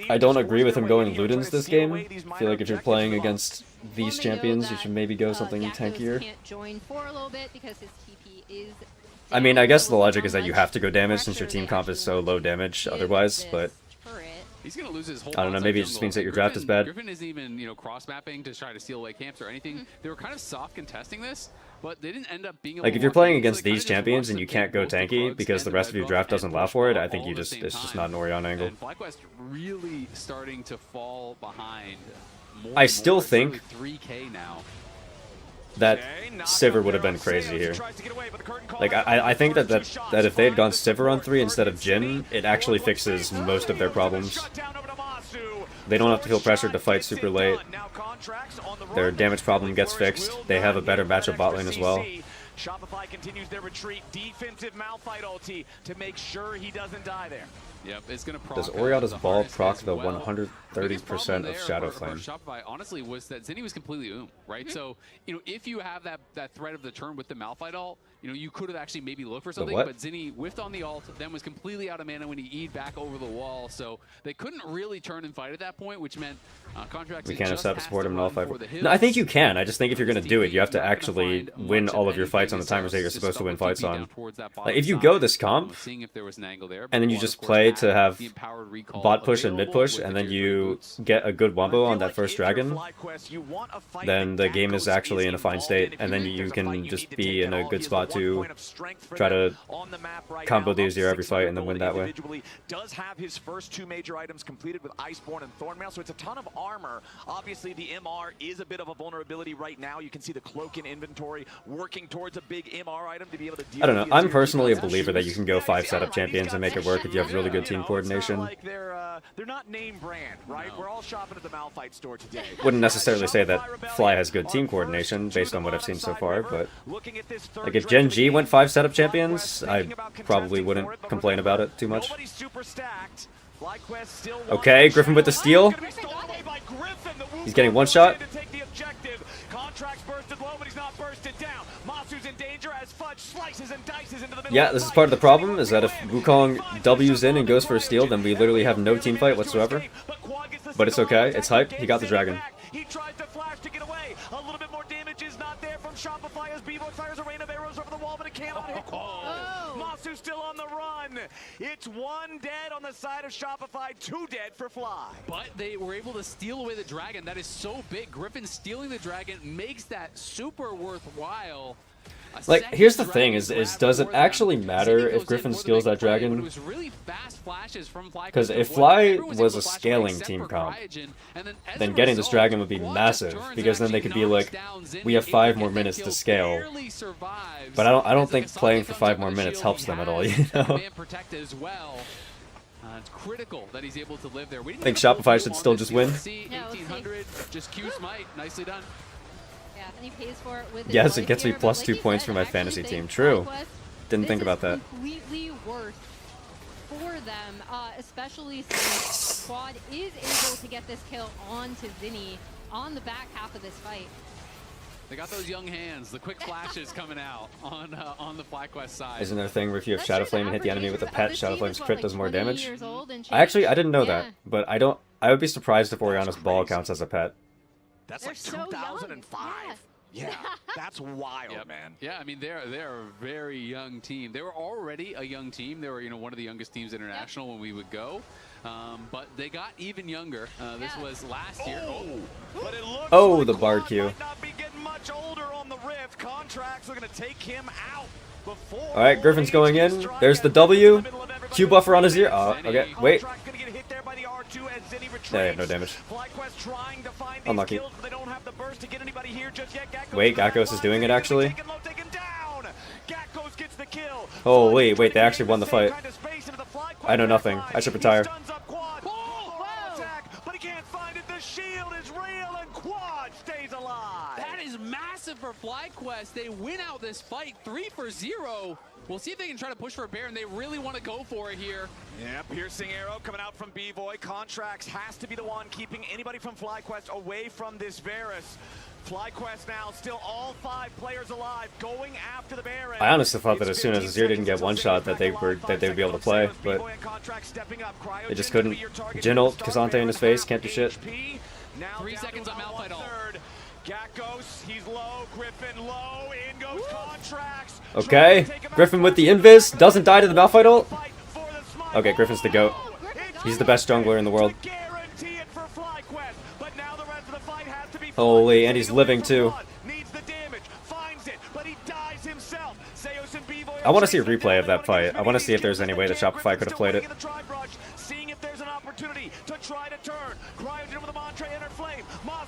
I don't agree with him going Ludens this game. I feel like if you're playing against these champions, you should maybe go something tankier. I mean, I guess the logic is that you have to go damage since your team comp is so low damage otherwise, but he's gonna lose his whole I don't know, maybe it just means that your draft is bad. Griffin isn't even, cross-mapping to try to steal away camps or anything. They were kind of soft contesting this, but they didn't end up being like if you're playing against these champions and you can't go tanky because the rest of your draft doesn't allow for it, I think it's just not an Orion angle. And FlyQuest really starting to fall behind. I still think 3K now. that Sivir would have been crazy here. Like, I think that if they had gone Sivir on 3 instead of Jhin, it actually fixes most of their problems. They don't have to feel pressured to fight super late. Their damage problem gets fixed. They have a better matchup bot lane as well. Shopify continues their retreat. Defensive Malphite ulti to make sure he doesn't die there. Yep, it's gonna proc. Does Oriana's ball proc the 130% of Shadow Flame? Shopify honestly was that Zinni was completely right? So, if you have that threat of the turn with the Malphite ult, you could have actually maybe looked for something, but Zinni whiffed on the ult, then was completely out of mana when he E'd back over the wall, so they couldn't really turn and fight at that point, which meant Contracts. We can't accept support him in all 5. No, I think you can. I just think if you're going to do it, you have to actually win all of your fights on the timers that you're supposed to win fights on. Like, if you go this comp, and then you just play to have the empowered recall bot push and mid available push, with and the then geared you boots. get a good wombo on that first If you're dragon, FlyQuest, you want a fight then that the game is Gackos actually in a fine involved state, If and you then think you there's a fight can you just need to be take in it a all, good he is the spot one to point of strength for try them to on the map right combo now. DZR every 600 fight and then win gold that way. individually. Does have his first 2 major items completed with Iceborne and Thornmail, so it's a ton of armor. Obviously, the MR is a bit of a vulnerability right now. You can see the cloak in inventory working towards a big MR item to be able to deal I don't with know. the I'm Azir personally a defense. believer that you can go 5 setup champions and make it work if you have really good team coordination. It's not like they're not name brand, right? We're all shopping at the Malphite store today. Wouldn't necessarily say that Fly has good team coordination based on what I've seen so far, but like if Gen G went 5 setup champions, I probably wouldn't complain about it too much. Okay, Griffin with the steal. He's getting one shot. Yeah, this is part of the problem, is that if Wukong W's in and goes for a steal, then we literally have no team fight whatsoever. But it's okay, it's hype, he got the dragon. He tries to flash to get away. A little bit more damage is not there from Shopify as B-Boy fires a rain of arrows over the wall, but it cannot hit. Masu's still on the run. It's 1 dead on the side of Shopify, 2 dead for Fly. But they were able to steal away the dragon. That is so big. Griffin stealing the dragon makes that super worthwhile. Like, here's the thing, is does it actually matter if Griffin steals that dragon? Because if Fly was a scaling team comp, then getting this dragon would be massive, because then they could be like, we have 5 more minutes to scale. But I don't think playing for 5 more minutes helps them at all, you know? It's critical that he's able to live there. I think Shopify should still just win. 1800, just Q smite, nicely done. Yeah, and he pays for it with Yes, it gets me plus 2 points for my fantasy team. True. Didn't think about that. Completely worth for them, especially since Quad is able to get this kill onto Zinni on the back half of this fight. They got those young hands, the quick flashes coming out on the FlyQuest side. Isn't there a thing where if you have Shadow Flame and hit the enemy with a pet, Shadow Flame's crit does more damage? I didn't know that, but I would be surprised if Oriana's ball counts as a pet. That's They're like so 2005. young. Yeah, that's wild, man. Yeah, I mean they're a very young team. They were already a young team. They were one of the youngest teams international when we would go, but they got even younger. This was last year. But it looks Oh, like the Bard Quad Q. might not be getting much older on the Rift. Contracts are going to take him out before. All right, Griffin's going in. There's the W. Q buffer on his ear. Oh, okay. Wait. Yeah, I have no damage. Unlucky. Wait, Gackos is doing it actually. Oh wait, they actually won the fight. I know nothing. I should retire. That is massive for FlyQuest. They win out this fight 3-0. We'll see if they can try to push for a Baron. They really want to go for it here. Yeah, piercing arrow coming out from B-Boy. Contracts has to be the one keeping anybody from FlyQuest away from this Varus. FlyQuest now still all 5 players alive, going after the Baron. I honestly thought that as soon as Azir didn't get one shot that they would be able to play, but they just couldn't. Jhin ult, Kazante in his face, can't do shit. 3 seconds on Malphite ult. Gackos, he's low. Griffin low. In goes Contracts. Okay, Griffin with the invis, doesn't die to the Malphite ult. Okay, Griffin's the GOAT. He's the best jungler in the world. Holy, and he's living too. I want to see a replay of that fight. I want to see if there's any way that Shopify could have played it.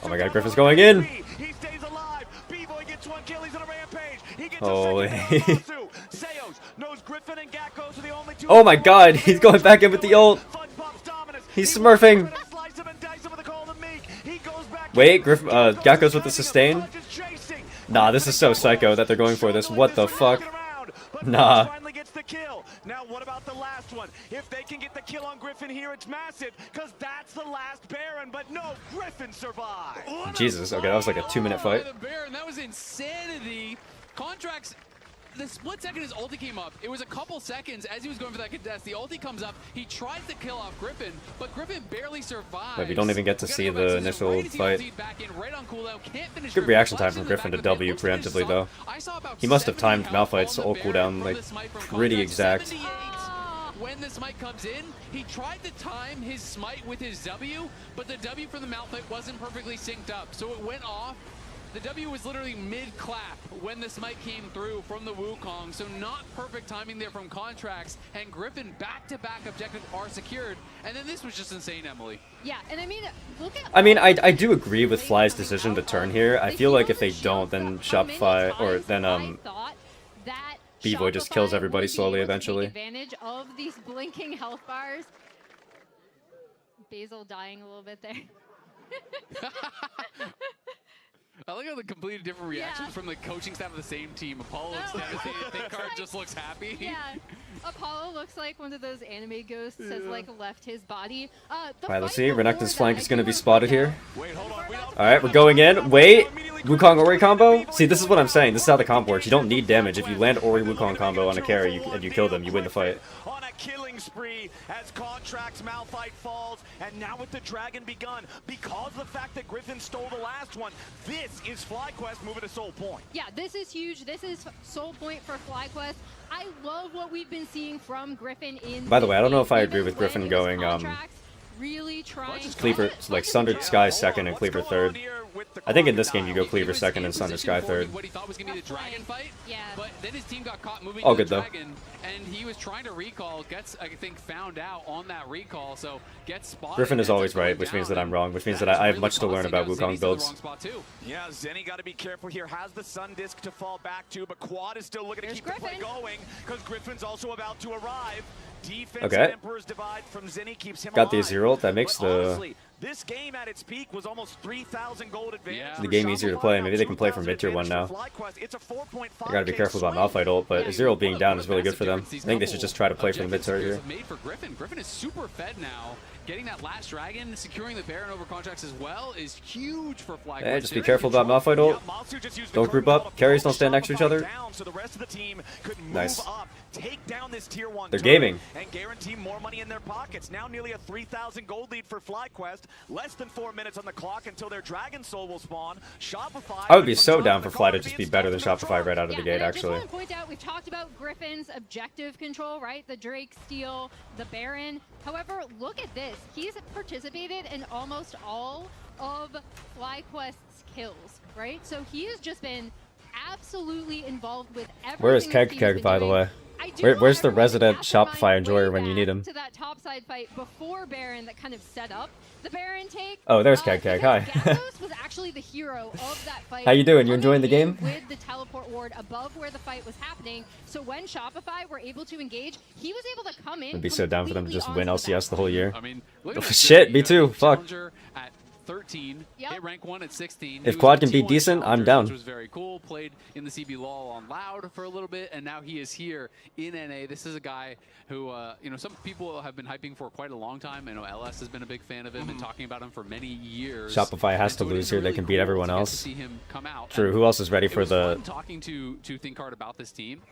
Oh my god, Griffin's going in! Holy. Oh my god, he's going back in with the ult! He's smurfing! Wait, Gackos with the sustain? Nah, this is so psycho that they're going for this. What the fuck? Nah. Now, what about the last one? If they can get the kill on Griffin here, it's massive, because that's the last Baron, but no, Griffin survived. Jesus, okay, that was like a 2-minute fight. The Baron, that was insanity. Contracts, the split second his ulti came up, it was a couple seconds as he was going for that contest. The ulti comes up, he tries to kill off Griffin, but Griffin barely survives. Wait, we don't even get to see the initial fight. Good reaction time from Griffin to W preemptively, though. He must have timed Malphite's ult cooldown like pretty exact. when the smite comes in, he tried to time his smite with his W, but the W from the Malphite wasn't perfectly synced up, so it went off. The W was literally mid-clap when the smite came through from the Wukong, so not perfect timing there from Contracts, and Griffin back-to-back objectives are secured, and then this was just insane, Emily. Yeah, and I mean, look at... I mean, I do agree with Fly's decision to turn here. I feel like if they don't, then Shopify, or then, B-Boy just kills everybody slowly eventually. Advantage of these blinking health bars. Basil dying a little bit there. I like how the completely different reactions from the coaching staff of the same team. Apollo looks devastated. Thinkard just looks happy. Yeah, Apollo looks like one of those anime ghosts has like left his body. Alright, let's see. Renekton's flank is going to be spotted here. Alright, we're going in. Wait! Wukong Ori combo? See, this is what I'm saying. This is how the comp works. You don't need damage. If you land Ori Wukong combo on a carry and you kill them, you win the fight. On a killing spree as Contracts Malphite falls, and now with the Dragon begun, because of the fact that Griffin stole the last one, this is FlyQuest moving to Soul Point. Yeah, this is huge. This is Soul Point for FlyQuest. I love what we've been seeing from Griffin in. By the way, I don't know if I agree with Griffin going really trying Cleaver, like Sunder Sky second and Cleaver third. I think in this game you go Cleaver second and Sunder Sky third. What he thought was going to be the Dragon fight, but then his team got caught moving All to good, the though. Dragon, and he was trying to recall, gets, I think, found out on that recall, so gets spotted. Griffin is always right, which means that I'm wrong, which means that I have much to learn about Wukong builds. Yeah, Zenny got to be careful here. Has the Sun Disc to fall back to, but Quad is still looking to keep the play going because Griffin's also about to arrive. Defense Okay. and Emperor's Divide from Zenny keeps him Got the alive. Zero. That makes But the honestly, this game at its peak was almost 3,000 gold advantage. the game easier to play. Maybe they can play from mid-tier 1 now. I gotta be careful about Malphite ult, but Zero being down is really good for them. I think they should just try to play from the mid-tier here. Made for Griffin. Griffin is super fed now. Getting that last Dragon, securing the Baron over Contracts as well is huge for FlyQuest. Hey, just be careful about Malphite ult. Don't group up. Carries don't stand next to each other. So the rest of the team could move Nice. up, take down this tier 1 They're turret, gaming. and guarantee more money in their pockets. Now nearly a 3,000 gold lead for FlyQuest. Less than 4 minutes on the clock until their Dragon Soul will spawn. Shopify. I would be so down for Fly to just be better than Shopify right out of the gate, and I actually. just want to point out, we've talked about Griffin's objective control, right? The Drake steal, the Baron. However, look at this. He's participated in almost all of FlyQuest's kills, right? So he has just been absolutely involved with everything. Where is this Keg team's Keg, been by the doing. way? I do Where's the wanna resident mastermind Shopify enjoyer way when you need back him? to that topside fight before Baron that kind of set up the Baron take. Oh, there's Keg Keg. Hi. Gatos was actually the hero of that fight. How you doing? You coming enjoying the in game? with the teleport ward above where the fight was happening. So when Shopify were able to engage, he was able to come in. I'd be so down for them to just win completely LCS the whole year. I mean, look Oh, at this shit, journey, me too. Fuck. Challenger at 13, hit rank 1 at 16. If He was Quad a can be T1 decent, I'm challenger, down. Which was very cool. Played in the CB LOL on Loud for a little bit, and now he is here in NA. This is a guy who, you know, some people have been hyping for quite a long time. I know LS has been a big fan of him and talking about him for many years. Shopify has to And so it lose is here. really They can beat cool everyone to get else. to see him come out. True. And Who else is ready it for was the fun talking to Thinkard about this team?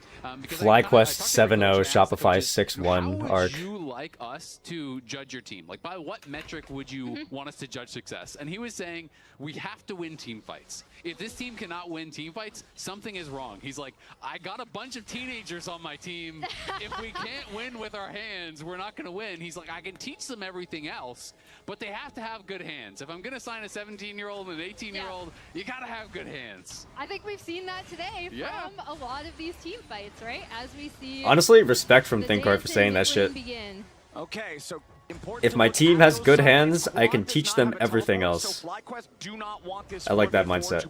Because FlyQuest I talked to every 7-0, coach and asked Shopify coaches, 6-1 how arc? would you like us to judge your team? Like, by what metric would you want us to judge success? And he was saying, we have to win team fights. If this team cannot win team fights, something is wrong. He's like, I got a bunch of teenagers on my team. If we can't win with our hands, we're not going to win. He's like, I can teach them everything else, but they have to have good hands. If I'm going to sign a 17-year-old and an 18-year-old, you got to have good hands. I think we've seen that today from a lot of these team fights, right? As we see. Honestly, respect from the Thinkard for dance saying and that shit. begin. Okay, so If my team has good hands, I can teach them everything else. I like that mindset.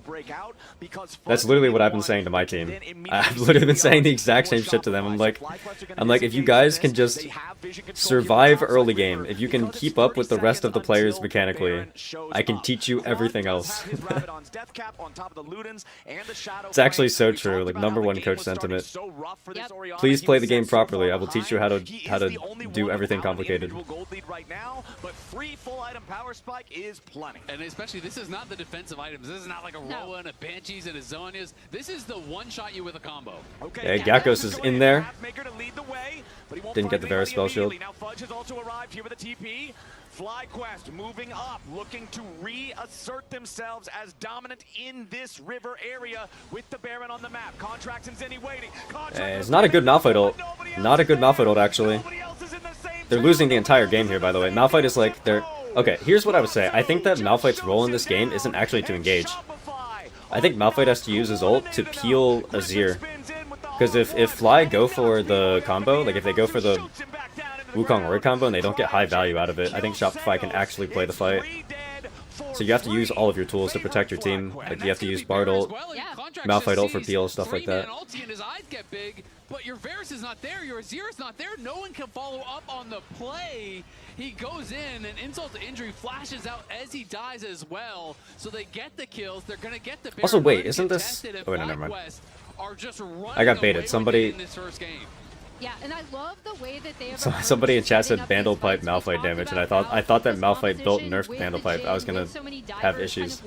That's literally what I've been saying to my team. I've literally been saying the exact same shit to them. I'm like, if you guys can just survive early game, if you can keep up with the rest of the players mechanically, I can teach you everything else. It's actually so true, like #1 coach sentiment. Please play the game properly. I will teach you how to do everything complicated. Lead right now, but 3 full item power spike is plenty. And especially, this is not the defensive items. This is not like a Rowan, a Banshees, and a Zonias. This is the one-shot you with a combo. Okay, Gakkos is in there. Didn't get the Varus spell shield. Now Fudge has also arrived here with a TP. FlyQuest moving up, looking to reassert themselves as dominant in this river area with the Baron on the map. Contracts and Zenny waiting. It's not a good Malphite ult. Not a good Malphite ult, actually. Nobody else is they're losing the entire game here, by the way. Malphite is like, they're... Okay, here's what I would say. I think that Malphite's role in this game isn't actually to engage. I think Malphite has to use his ult to peel Azir. Because if Fly go for the combo, like if they go for the Wukong Ori combo and they don't get high value out of it, I think Shopify can actually play the fight. So you have to use all of your tools to protect your team. Like you have to use Bard ult, Malphite ult for peel, stuff like that. But your Varus is not there, your Azir is not there, no one can follow up on the play. He goes in, and insult to injury flashes out as he dies as well. So they get the kills, they're gonna get the Baron. Also, wait, isn't this... Oh, wait, no, never mind. I got baited. Somebody... Yeah, and I love the way that they have somebody in chat said Bandle Pipe Malphite damage, and I thought that Malphite built nerfed Bandle Pipe. I was gonna have issues.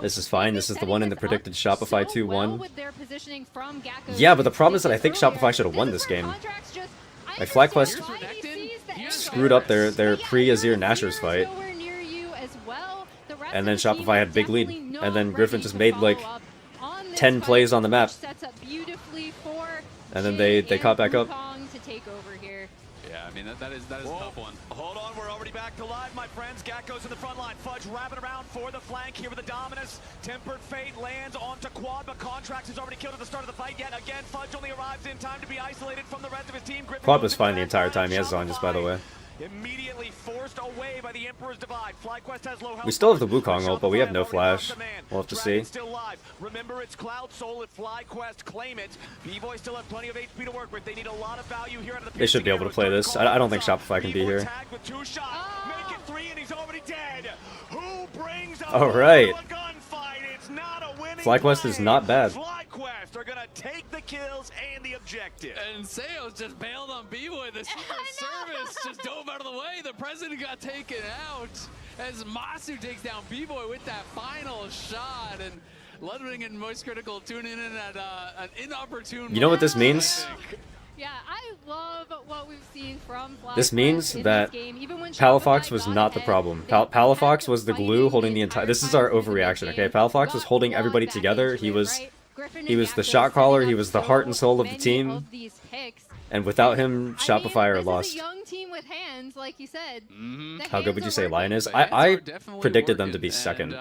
This is fine. This is the one in the predicted Shopify 2-1. Yeah, but the problem is that I think Shopify should have won this game. Like FlyQuest screwed up their pre-Azir Nashor's fight, and then Shopify had big lead, and then Griffin just made like 10 plays on the map. And then they caught back up. Yeah, I mean, that is a tough one. Hold on, we're already back to live, my friends. Gakko's in the front line. Fudge wrapping around for the flank here with the Dominus. Tempered Fate lands onto Quad, but Contracts is already killed at the start of the fight. Yet again, Fudge only arrives in time to be isolated from the rest of his team. Quad was fine the entire time. He has Zonyas, by the way. Immediately forced away by the Emperor's Divide. FlyQuest has low health. We still have the Wukong ult, but we have no flash. We'll have to see. Still live. Remember, it's Cloud Soul at FlyQuest. Claim it. B-Boy still have plenty of HP to work with. They need a lot of value here out of the... They should be able to play this. I don't think Shopify can be here. Make it 3 and he's already dead. Who brings All right. FlyQuest FlyQuest is not bad. FlyQuest are gonna take the kills and the objective. And Seos just bailed on B-Boy. The Secret Service just dove out of the way. The president got taken out as Masu takes down B-Boy with that final shot. And Ludwig and Moist Critical tuning in at an inopportune... You know what this means? Yeah, I love what we've seen from FlyQuest. This means that Palafox was not the problem. Palafox was the glue holding the entire... This is our overreaction, okay? Palafox was holding everybody together. He was the shot caller. He was the heart and soul of the team. And without him, Shopify are lost. Young team with hands, like you said. How good would you say LYON is? I predicted them to be second.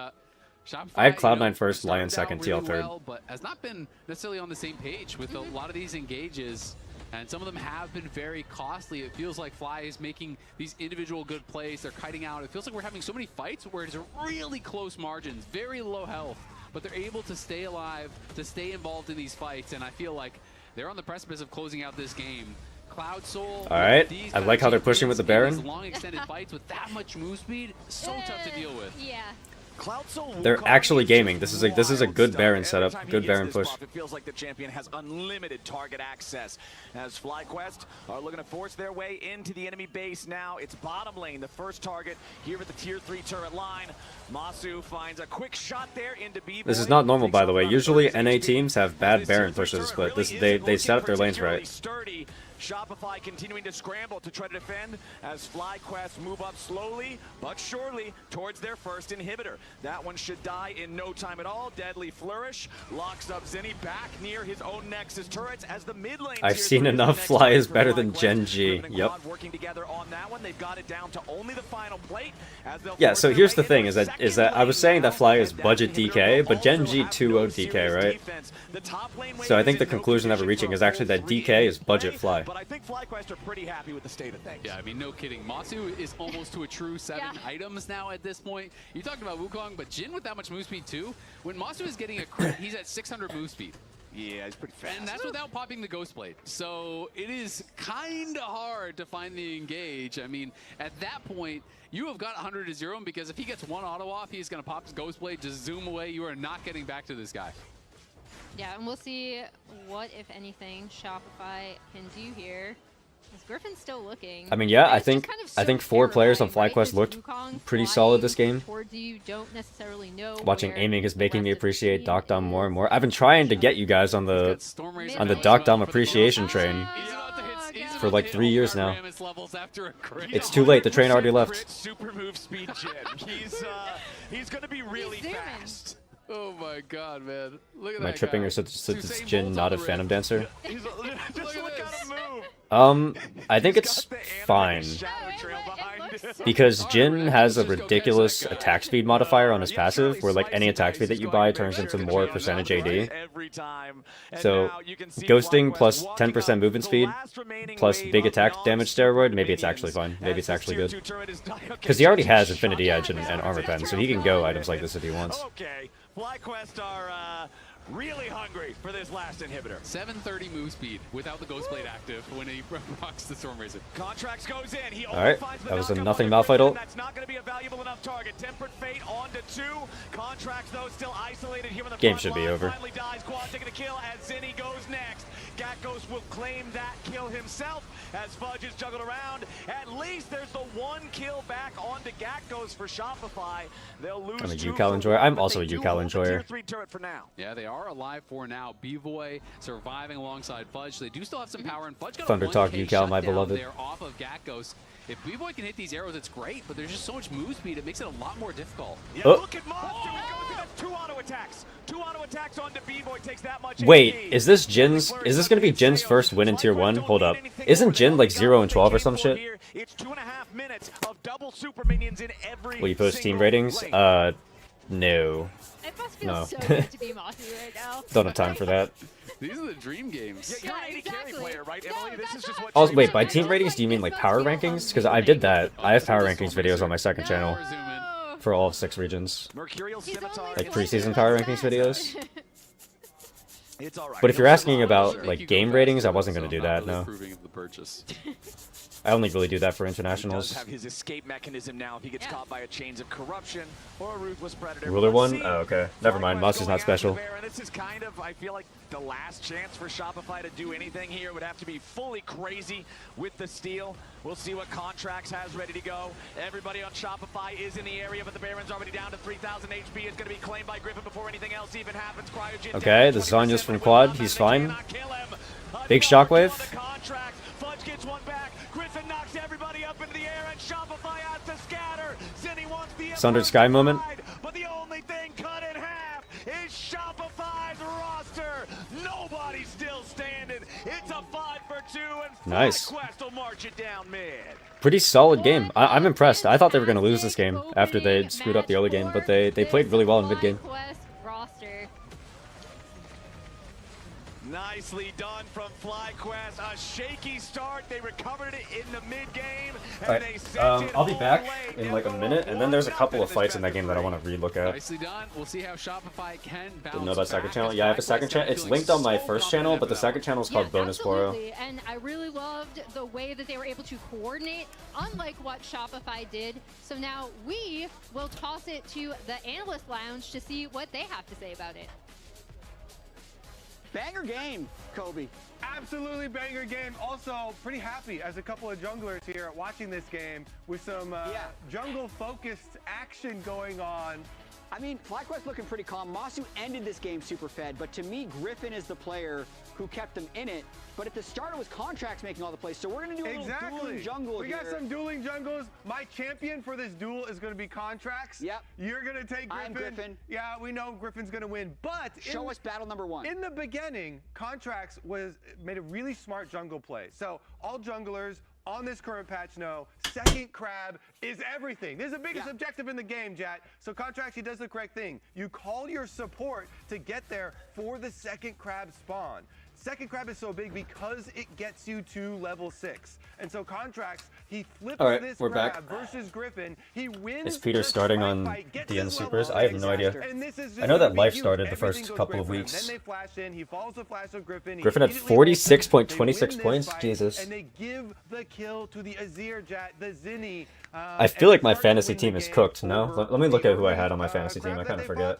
I had Cloud9 first, LYON second, TL third. But has not been necessarily on the same page with a lot of these engages. And some of them have been very costly. It feels like Fly is making these individual good plays. They're kiting out. It feels like we're having so many fights where it's really close margins, very low health, but they're able to stay alive, to stay involved in these fights. And I feel like they're on the precipice of closing out this game. Cloud Soul. All right. I like how they're pushing with the Baron. Long extended fights with that much move speed, so tough to deal with. Yeah. They're actually gaming. This is a good Baron setup, good Baron push. It feels like the champion has unlimited target access as FlyQuest are looking to force their way into the enemy base now. It's bottom lane, the first target here at the tier 3 turret line. Masu finds a quick shot there into B-Boy. This is not normal, by the way. Usually NA teams have bad Baron pushes, but they set up their lanes right. Shopify continuing to scramble to try to defend as FlyQuest move up slowly but surely towards their first inhibitor. That one should die in no time at all. Deadly Flourish locks up Zenny back near his own Nexus turrets as the mid lane. I've seen enough. Fly is better than Gen G. Yep. Working together on that one. They've got it down to only the final plate. Yeah, so here's the thing, is that I was saying that Fly is budget DK, but Gen G 2-0 DK, right? So I think the conclusion that we're reaching is actually that DK is budget Fly. But I think FlyQuest are pretty happy with the state of things. Yeah, I mean, no kidding. Masu is almost to a true 7 items now at this point. You talked about Wukong, but Jin with that much move speed too. When Masu is getting a crit, he's at 600 move speed. Yeah, he's pretty fast. And that's without popping the Ghost Blade. So it is kind of hard to find the engage. I mean, at that point, you have got 100 to 0, because if he gets one auto off, he's going to pop his Ghost Blade, just zoom away. You are not getting back to this guy. Yeah, and we'll see what, if anything, Shopify can do here. Is Griffin still looking? I mean, yeah, I think 4 players on FlyQuest looked pretty solid this game. Watching aiming is making me appreciate Doc Dom more and more. I've been trying to get you guys on the Doc Dom appreciation train for like 3 years now. It's too late. The train already left. Super move speed Jin. He's going to be really fast. Oh my god, man. Look at Am I that tripping guy. or since it's Jin not a Phantom Dancer? Just look at him move. I think it's fine. Because Jin has a ridiculous attack speed modifier on his passive, where like any attack speed that you buy turns into more percentage AD. So, ghosting plus 10% movement speed, plus big attack damage steroid, maybe it's actually fine. Maybe it's actually good. Because he already has Infinity Edge and Armor Pen, so he can go items like this if he wants. Okay, FlyQuest are really hungry for this last inhibitor. 730 move speed without the Ghost Blade active when he rocks the Stormrazor. Contracts goes in. He Alright, finds that was a knockup nothing on the Malphite ult. That's not going to be a valuable enough target. Tempered Fate on to 2. Contracts, though, still isolated here in the Game front should be line. over. Finally dies. Quad taking a kill as Zinni goes next. Gakos will claim that kill himself as Fudge is juggled around. At least there's the 1 kill back onto Gakos for Shopify. They'll lose. I'm a UCal enjoyer. I'm also a UCal enjoyer. Tier 3 turret for now. Yeah, they are alive for now. B-Boy surviving alongside Fudge. They do still have some power, and Fudge got Thunder a 1K Talk UCal, my shutdown beloved. there off of Gakos. If B-Boy can hit these arrows, it's great, but there's just so much move speed, it makes it a lot more difficult. Yeah, Oh. look at Monster. He goes in. That's 2 auto attacks. 2 auto attacks onto B-Boy. Takes that much. Wait, AP. is this gonna be Jin's first win in tier 1? Hold up. Isn't Jin like 0 and 12 or some shit? It's 2.5 minutes of double super minions in every Will you post team single ratings? lane. No. It must feel No. so good to be Mossy right now. Don't have time for that. These are the dream games. You're an AD carry player, right, Emily? This is just what Also, dreams wait, are. by team ratings, do you mean like power rankings? Because I did that. I have power rankings videos on my second channel No. for all of 6 regions. Mercurial He's Scimitar. only Like playing preseason power with rankings that. videos. It's all right. But if you're asking about Make like you go game faster, ratings, I wasn't so gonna do not that, really no. approving of the purchase. I only really do that for He does internationals. have his escape mechanism now if he gets Yeah. caught by a chains of corruption or a ruthless predator. Ruler Let's one? see. Oh, okay. Never mind. FlyQuest Moss is going not after special. the bear, and this is kind of, I feel like, the last chance for Shopify to do anything here. It would have to be fully crazy with the steal. We'll see what Contracts has ready to go. Everybody on Shopify is in the area, but the Baron's already down to 3,000 HP. It's going to be claimed by Griffin before anything else even happens. Cryogen Okay, down the 20%, Zonya's from but quad. with He's they fine. cannot kill him. Big Another kill shockwave. on the Contracts. Fudge gets one back. Griffin knocks everybody up into the air, and Shopify has to scatter. Zinni wants the Sundered Sky moment. but the only thing cut in half is Shopify's roster. Nobody's still standing. It's a 5 for 2, and Nice. FlyQuest will march it down mid. Pretty solid game. I'm impressed. I thought they were going to lose this game after they screwed up the early game, but they played really well in mid game. FlyQuest roster. Nicely done from FlyQuest. A shaky start. They recovered it in the mid game. Alright, I'll be back in like a minute, and then there's a couple of fights in that game that I want to relook at. Nicely done. We'll see how Shopify can bounce Didn't know about second back channel. as Yeah, I have a FlyQuest second channel. are It's feeling linked on my so first channel, but the confident second channel is called Bonus Poro. Absolutely. And I really loved the way that they were able to coordinate, unlike what Shopify did. So now we will toss it to the Analyst Lounge to see what they have to say about it. Banger game, Kobe. Absolutely banger game. Also, pretty happy as a couple of junglers here watching this game with some jungle-focused action going on. I mean, FlyQuest looking pretty calm. Masu ended this game super fed, but to me, Griffin is the player who kept them in it. But at the start, it was Contracts making all the plays. So we're going to do a little dueling jungle We here. got some dueling jungles. My champion for this duel is going to be Contracts. Yep. You're going to take Griffin. I'm Griffin. Yeah, we know Griffin's going to win. But Show us battle number 1. in the beginning, Contracts made a really smart jungle play. So all junglers on this current patch know second crab is everything. This is the biggest objective in the game, Jat. So Contracts, he does the correct thing. You call your support to get there for the second crab spawn. Second crab is so big because it gets you to level 6. And so Contracts, he flips Alright, this we're crab back. versus Griffin. He wins. Is Peter the starting strike on fight, gets the end his supers? level I have six, no idea. and this is I know that just life huge. started the Everything first goes couple great of for him. weeks. Then they flash in. He follows the flash of Griffin. He Griffin had immediately wins it. 46.26 They win points? this fight, Jesus. And they give the kill to the Azir, Jat, the Zinni. I feel like my fantasy team is cooked, no? Let me look at who I had on my fantasy team. I kind of forget.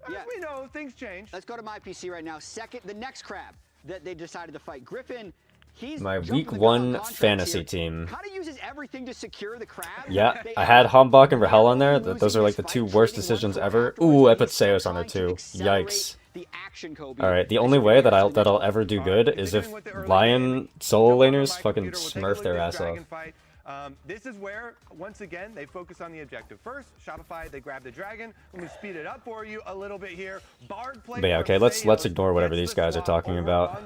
We know things change. Let's go to my PC right now. The next crab that they decided to fight. Griffin, he's My jumping week the gun 1 on Contracts fantasy here. team. Kind of uses everything to secure the crab. Yeah, They I had Hambach and Rahel on there. losing Those are like the this 2 fight, worst trading decisions one ever. afterwards, Ooh, I and put he's Seos on there trying to too. accelerate Yikes. the action, Kobe. Alright, the only way that I'll ever do good is if LYON solo laners fucking smurf their ass off. This is where, once again, they focus on the objective. First, Shopify, they grab the dragon. Let me speed it up for you a little bit here. Bard play. But yeah, okay, let's ignore whatever these guys are talking about.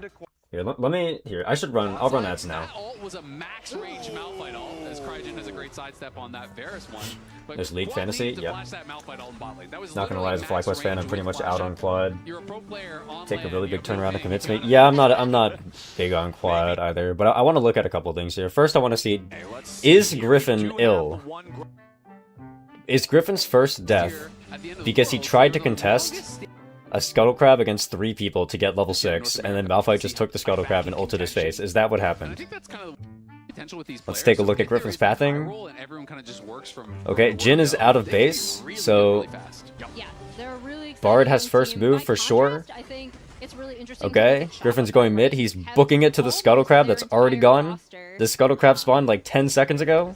Here, let me. Here, I should run. I'll run ads now. That ult was a max range Malphite ult, as Crygen has a great sidestep on that Varus one. But There's League Quad Fantasy, needed to yeah. flash that Malphite ult in bot lane. That was Not gonna lie, as a literally FlyQuest max fan, I'm range pretty with much flash out on quad. You're a pro player on Take a land, really you're big a pro turnaround to player convince in me. game. Yeah, I'm not big on quad either, but I want to look at a couple things here. First, I want to see, is Griffin ill? Is Griffin's first death because he tried to contest a Scuttle Crab against 3 people to get level 6, and then Malphite just took the Scuttle Crab and ulted his face? Is that what And I happened? think that's kind of the potential with these Let's players. take a So look at if there Griffin's is a pathing. viral and everyone kind of just works from Okay, the Jhin is word out of go, they can base, really so really fast. Yeah, they're a really Bard exciting has first team. move By for sure. contrast, I think it's really interesting to Okay, look at Griffin's Shopify, going mid. right? He's Have booking it to the almost Scuttle Crab their that's already entire gone. roster, The Scuttle Crab spawned like 10 seconds ago.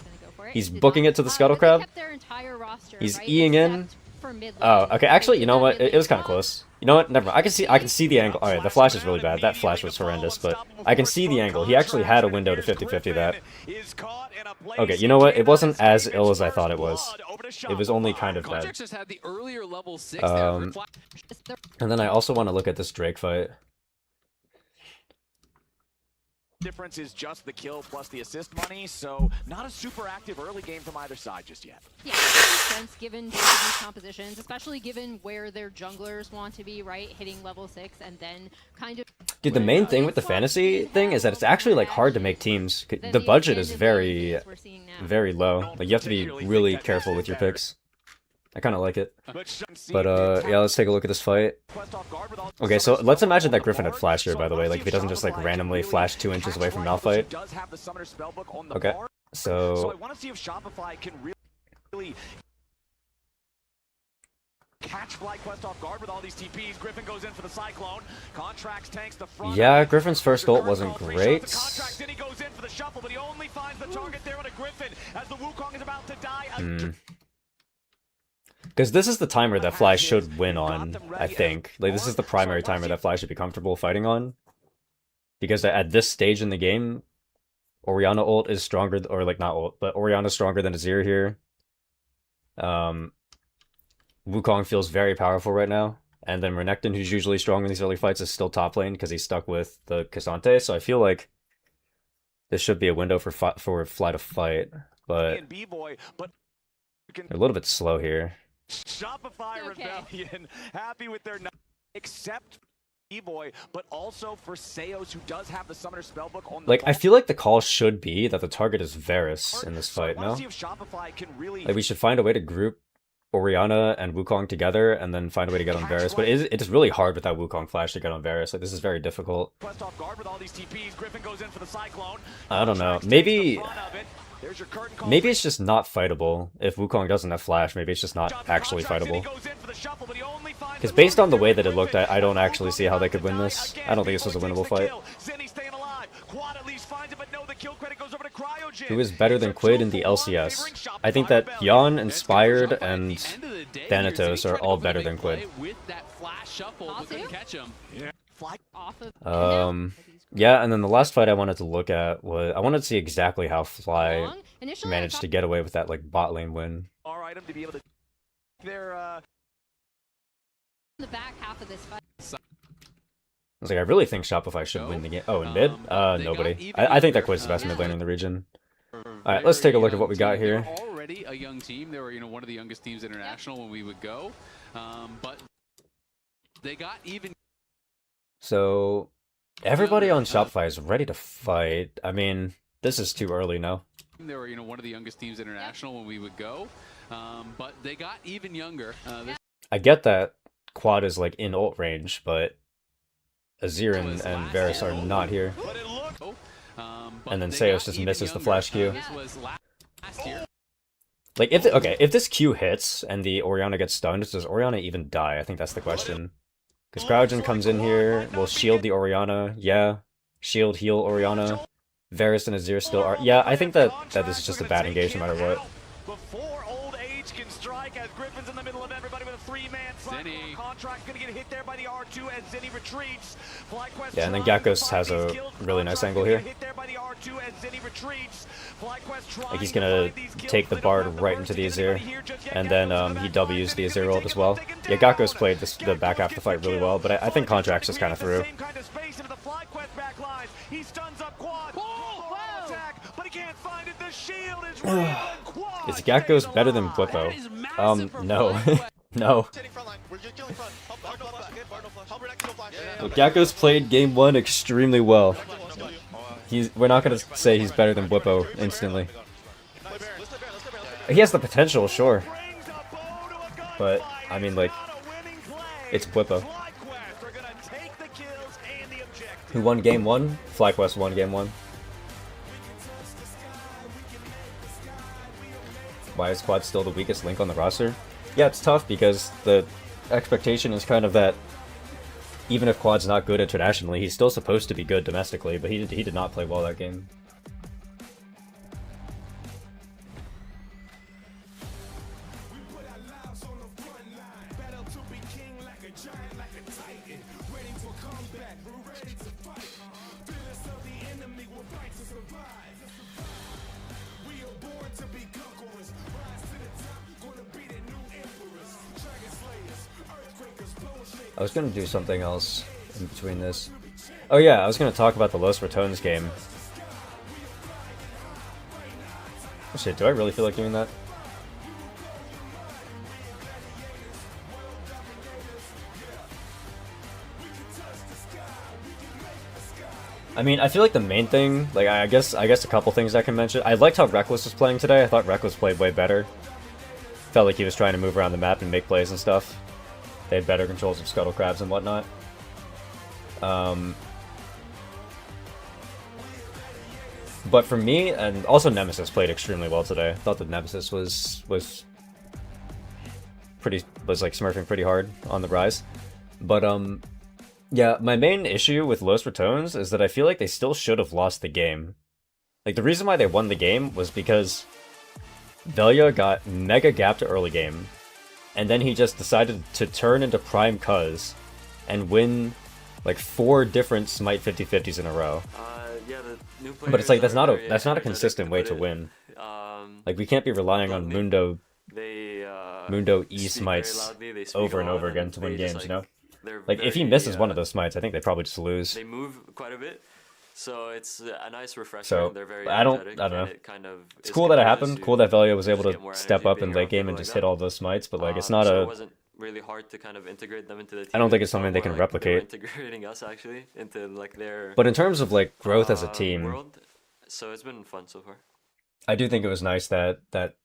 He's booking it to the Scuttle but they Crab. kept their entire roster, He's right, Eing in. except for mid Oh, lane. okay. They Actually, you did know that what? mid It was lane kind of swap. close. You know what? Never mind. I can see the angle. All right, the flash is really bad. That flash was horrendous, but I can see the angle. He actually had a window to 50-50 that. Okay, you know what? It wasn't as ill as I thought it was. It was only kind of bad. Contracts just had the earlier level 6 there. And then I also want to look at this Drake fight. Difference is just the kill plus the assist money, so not a super active early game from either side just yet. Yeah, it makes sense given both of these compositions, especially given where their junglers want to be, right? Hitting level 6 and then kind of... Dude, the main thing with the fantasy thing is that it's actually like hard to make teams. The budget is very, very low. Like you have to be really careful with your picks. I kind of like it. But yeah, let's take a look at this fight. Okay, so let's imagine that Griffin had flash here, by the way. Like if he doesn't just like randomly flash 2 inches away from Malphite. Okay, So I want to see if Shopify can really catch FlyQuest off guard with all these TPs. Griffin goes in for the Cyclone. Contracts tanks the front. Yeah, Griffin's first ult wasn't great. Contracts in, he goes in for the shuffle, but he only finds the target there on a Griffin as the Wukong is about to die. Because this is the timer that Fly should win on, I think. Like, this is the primary timer that Fly should be comfortable fighting on. Because at this stage in the game, Orianna ult is stronger, or like not ult, but Orianna's stronger than Azir here. Wukong feels very powerful right now. And then Renekton, who's usually strong in these early fights, is still top lane because he's stuck with the Cassante. So I feel like this should be a window for Fly to fight. But they're a little bit slow here. Shopify Rebellion happy with their except E-Boy, but also for Seos, who does have the Summoner Spellbook on the like, I feel like the call should be that the target is Varus in this fight, no? Like, we should find a way to group Orianna and Wukong together and then find a way to get on Varus. But it is really hard with that Wukong flash to get on Varus. Like, this is very difficult. I don't know. Maybe it's just not fightable. If Wukong doesn't have flash, maybe it's just not actually fightable. Because based on the way that it looked, I don't actually see how they could win this. I don't think this was a winnable fight. Who is better than Quid in the LCS? I think that LYON, Inspired, and Thanatos are all better than Quid. Yeah, and then the last fight I wanted to look at was, I wanted to see exactly how Fly managed to get away with that like bot lane win. The back half of this fight. I was like, I really think Shopify should win the game. Oh, in mid? Nobody. I think that Quid's the best mid laner in the region. Alright, let's take a look at what we got here. Already a young team. They were, one of the youngest teams international when we would go. But they got even. So, everybody on Shopify is ready to fight. I mean, this is too early now. They were, one of the youngest teams international when we would go. But they got even younger. I get that Quad is like in ult range, but Azir and Varus are not here. And then Seos just misses the flash Q. Like, if this Q hits and the Orianna gets stunned, does Orianna even die? I think that's the question. Because Crygen comes in here, will shield the Orianna, yeah. Shield, heal Orianna. Varus and Azir still are... Yeah, I think that this is just a bad engage no matter what. Before old age can strike, as Griffin's in the middle of everybody with a 3-man Cyclone contract, gonna get hit there by the R2 as Zinni retreats. Yeah, and then Gakkos has a really nice angle here. Like, he's gonna take the Bard right into the Azir, and then he W's the Azir ult as well. Yeah, Gakkos played the back half of the fight really well, but I think Contracts just kind of through. He stuns up Quad. Whoa. Attack, but he can't find it. The shield is real. And Quad Is Gecko's better than Blippo? No. No. Well, Gecko's played game 1 extremely well. We're not gonna say he's better than Blippo instantly. He has the potential, sure. But, I mean, like, it's Blippo. Who won game 1? FlyQuest won game 1. Why is Quad still the weakest link on the roster? Yeah, it's tough because the expectation is kind of that even if Quad's not good internationally, he's still supposed to be good domestically, but he did not play well that game. I was gonna do something else in between this. Oh yeah, I was gonna talk about the Los Ratones game. Oh shit, do I really feel like doing that? I mean, I feel like the main thing, like I guess a couple things I can mention. I liked how Reckless was playing today. I thought Reckless played way better. Felt like he was trying to move around the map and make plays and stuff. They had better controls of Scuttle Crabs and whatnot. But for me, and also Nemesis played extremely well today. I thought that Nemesis was like smurfing pretty hard on the rise. But yeah, my main issue with Los Ratones is that I feel like they still should have lost the game. Like the reason why they won the game was because Velia got mega gapped early game. And then he just decided to turn into Prime Cuz and win like 4 different Smite 50/50s in a row. Yeah, the new but it's like that's not a consistent way to win. Like we can't be relying on Mundo E smites over and over again to win games, you know? Like if he misses one of those smites, I think they probably just lose. They move quite a bit. So it's a nice refresher. So They're very I don't know. It's cool that it happened. Cool that Velia was able to step up in late game and just hit all those smites. But like, it's not so a. It wasn't really hard to kind of integrate them into the team. I don't think it's something they can replicate. They were integrating us actually into like their. But in terms of like growth as a team, world, so it's been fun so far. I do think it was nice that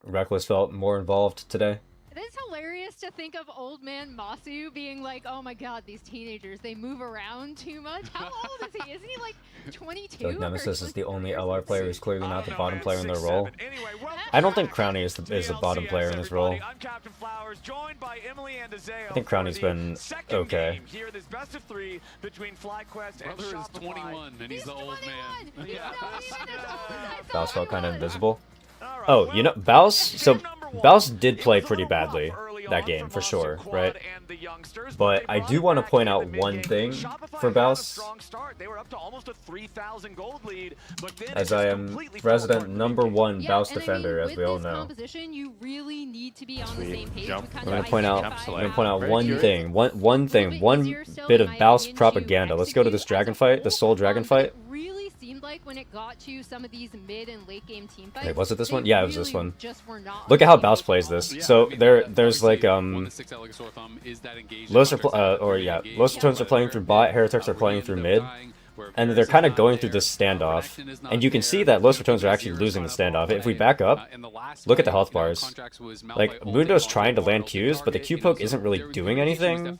Reckless felt more involved today. It is hilarious to think of old man Masu being like, oh my god, these teenagers, they move around too much. How old is he? Isn't he like 22? I feel like Nemesis is the only LR player who's clearly not the bottom player in their role. I don't think Crownie is the bottom player in his role. I think Crownie's been okay. Brother is 21 and he's the old man. Yeah. Baus felt kind of invisible. Oh, you know, Baus did play pretty badly that game, for sure, right? But I do want to point out one thing for Baus, as I am resident #1 Baus defender, as we all know. I'm gonna point out one thing, one bit of Baus propaganda. Let's go to this dragon fight, the Soul dragon fight. Like when it got to some of these mid and late game team fights. Wait, was it this one? Yeah, it was this one. Look at how Baus plays this. So there's like Los Ratones are playing through bot, Heretics are playing through mid, and they're kind of going through this standoff. And you can see that Los Ratones are actually losing the standoff. If we back up, look at the health bars. Like Mundo's trying to land Qs, but the Q poke isn't really doing anything.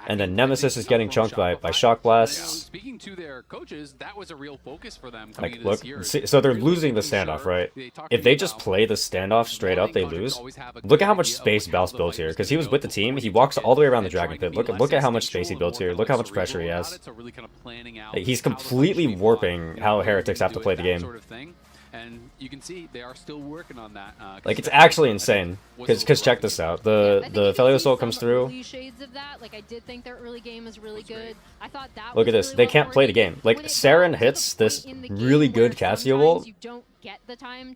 And then Nemesis is getting chunked by shock blasts. Speaking to their coaches, that was a real focus for them. Like, look, so they're losing the standoff, right? If they just play the standoff straight up, they lose. Look at how much space Baus builds here, because he was with the team. He walks all the way around the Dragon Pit. Look at how much space he builds here. Look how much pressure he has. He's completely warping how Heretics have to play the game. and you can see they are still working on that. Like, it's actually insane. Because check this out. The Felios ult comes through. Shades of that. Like, I did think their early game was really good. I thought that Look at this. They can't play the game. Like, Saren hits this really good Cassio ult,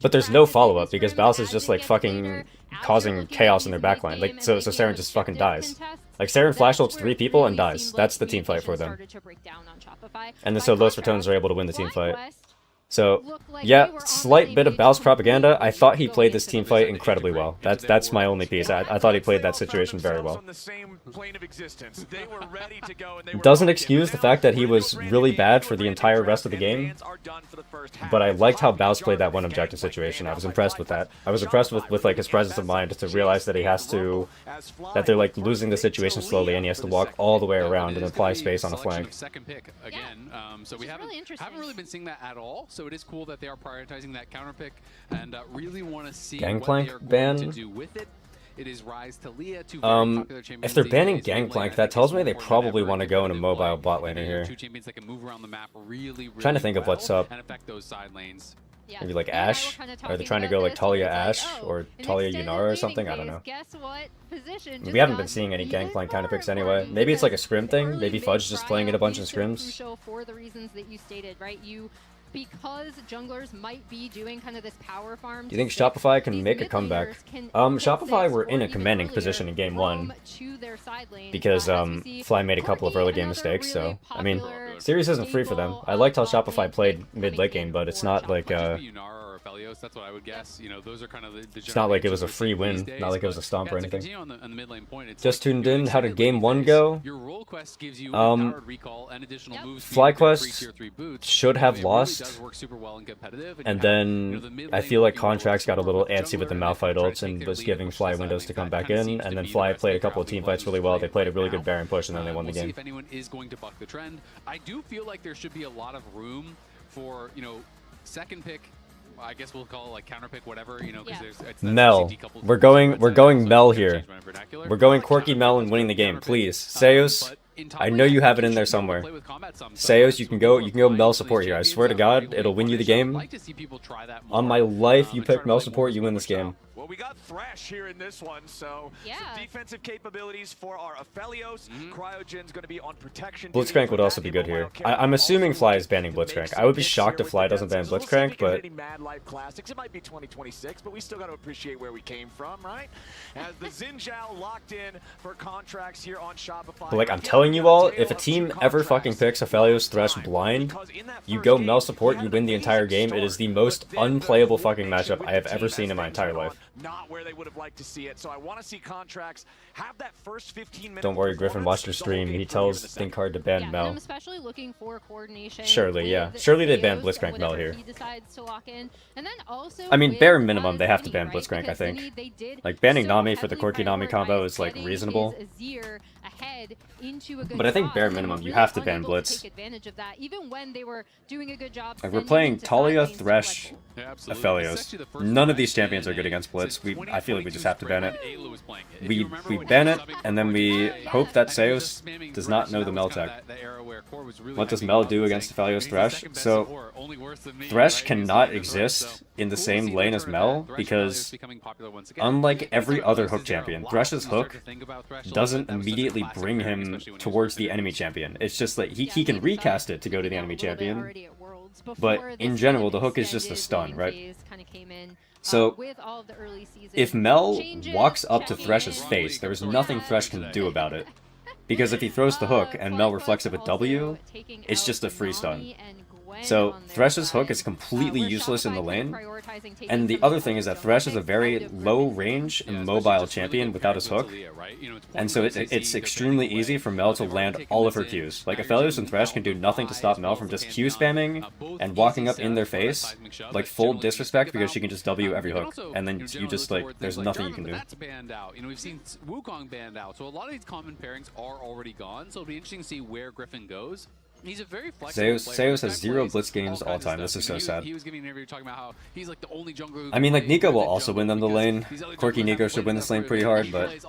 but there's no follow-up because Balas is just, like, fucking causing chaos in their backline. Like, so Saren just fucking dies. Like, Saren flash ults 3 people and dies. That's the team fight for them. And then so Los Ratones are able to win the team fight. So, yeah, slight bit of Bao's propaganda. I thought he played this team fight incredibly well. That's my only piece. I thought he played that situation very well. Doesn't excuse the fact that he was really bad for the entire rest of the game, but I liked how Bao's played that one objective situation. I was impressed with that. I was impressed with like his presence of mind to realize that he has to, that they're like losing the situation slowly and he has to walk all the way around and apply space on a flank. Second pick again, so we haven't really been seeing that at all. So it is cool that they are prioritizing that counter pick and really want to see Gangplank what they are going ban? to do with it. It is Rise to Leah, two very popular champions. If they're banning these days. Gangplank, that tells me they probably want to go in a mobile bot laner here. Two champions that can move around the map really Trying to think of what's up. and affect those side lanes. Maybe like Ashe? Are they trying to go like Talia Ashe or Talia Yunara or something? I don't know. We haven't been seeing any Gangplank counter picks anyway. Maybe it's like a scrim thing. Maybe Fudge just playing it a bunch in scrims. For the reasons that you stated, right? Because junglers might be doing kind of this power farm. Do you think Shopify can make a comeback? Shopify were in a commanding position in game 1 because Fly made a couple of early game mistakes. So I mean, series isn't free for them. I liked how Shopify played mid late game, but it's not like That's what I would guess. You know, those are kind of the it's not like it was a free win, not like it was a stomp or anything. On the mid lane point, Just tuned in. How did game 1 go? Your role quest gives you empowered recall and additional moves. FlyQuest should have lost, and then I feel like Contracts got a little antsy with the Malphite ults and was giving Fly windows to come back in, and then Fly played a couple of team fights really well. They played a really good Baron push, and then they won the game. If anyone is going to buck the trend, I do feel like there should be a lot of room for, you know, second pick. I guess we'll call it like counter pick, whatever, you know, because it's Mel. We're going Mel here. We're going Quirky Mel and winning the game, please. Seos, I know you have it in there somewhere. Seos, you can go Mel support here. I swear to God, it'll win you the game. On my life, you pick Mel support, you win this game. Well, we got Thresh here in this one, so some defensive capabilities for our Aphelios. Cryogen's going to be on protection. Blitzcrank would also be good here. I'm assuming Fly is banning Blitzcrank. I would be shocked if Fly doesn't ban Blitzcrank, but Mad Life Classics. It might be 2026, but we still got to appreciate where we came from, right? As the Xinjiao locked in for contracts here on Shopify. But like I'm telling you all, if a team ever fucking picks Aphelios Thresh blind, you go Mel support, you win the entire game. It is the most unplayable fucking matchup I have ever seen in my entire life. Not where they would have liked to see it. So I want to see contracts have that first 15 minutes. Don't worry, Griffin watched your stream. He tells Thinkard to ban Mel. I'm especially looking for coordination. Surely, yeah. Surely they ban Blitzcrank Mel here. He decides to lock in. And then also I mean, bare minimum, they have to ban Blitzcrank, I think. Like, banning Nami for the Quirky Nami combo is, like, reasonable. But I think bare minimum, you have to ban Blitz. Like, we're playing Talia, Thresh, Aphelios. None of these champions are good against Blitz. I feel like we just have to ban it. We ban it, and then we hope that Seos does not know the Mel tech. What does Mel do against Aphelios Thresh? So, Thresh cannot exist in the same lane as Mel, because unlike every other hook champion, Thresh's hook doesn't immediately bring him towards the enemy champion. It's just like, he can recast it to go to the enemy champion, but in general, the hook is just a stun, right? So, if Mel walks up to Thresh's face, there is nothing Thresh can do about it. Because if he throws the hook and Mel reflects it with W, it's just a free stun. So Thresh's hook is completely useless in the lane, and the other thing is that Thresh is a very low range and mobile champion without his hook, and so it's extremely easy for Mel to land all of her Qs. Like Aphelios and Thresh can do nothing to stop Mel from just Q spamming and walking up in their face, like full disrespect because she can just W every hook, and then you just like, there's nothing you can do. That's banned out. You know, we've seen Wukong banned out, so a lot of these common pairings are already gone, so it'll be interesting to see where Griffin goes. He's a very flexible player. Seos has 0 Blitz games all time. This is so sad. He was giving an interview talking about how he's like the only jungler who I mean, like, Nico will also win them the lane. Quirky Nico should win this lane pretty hard, but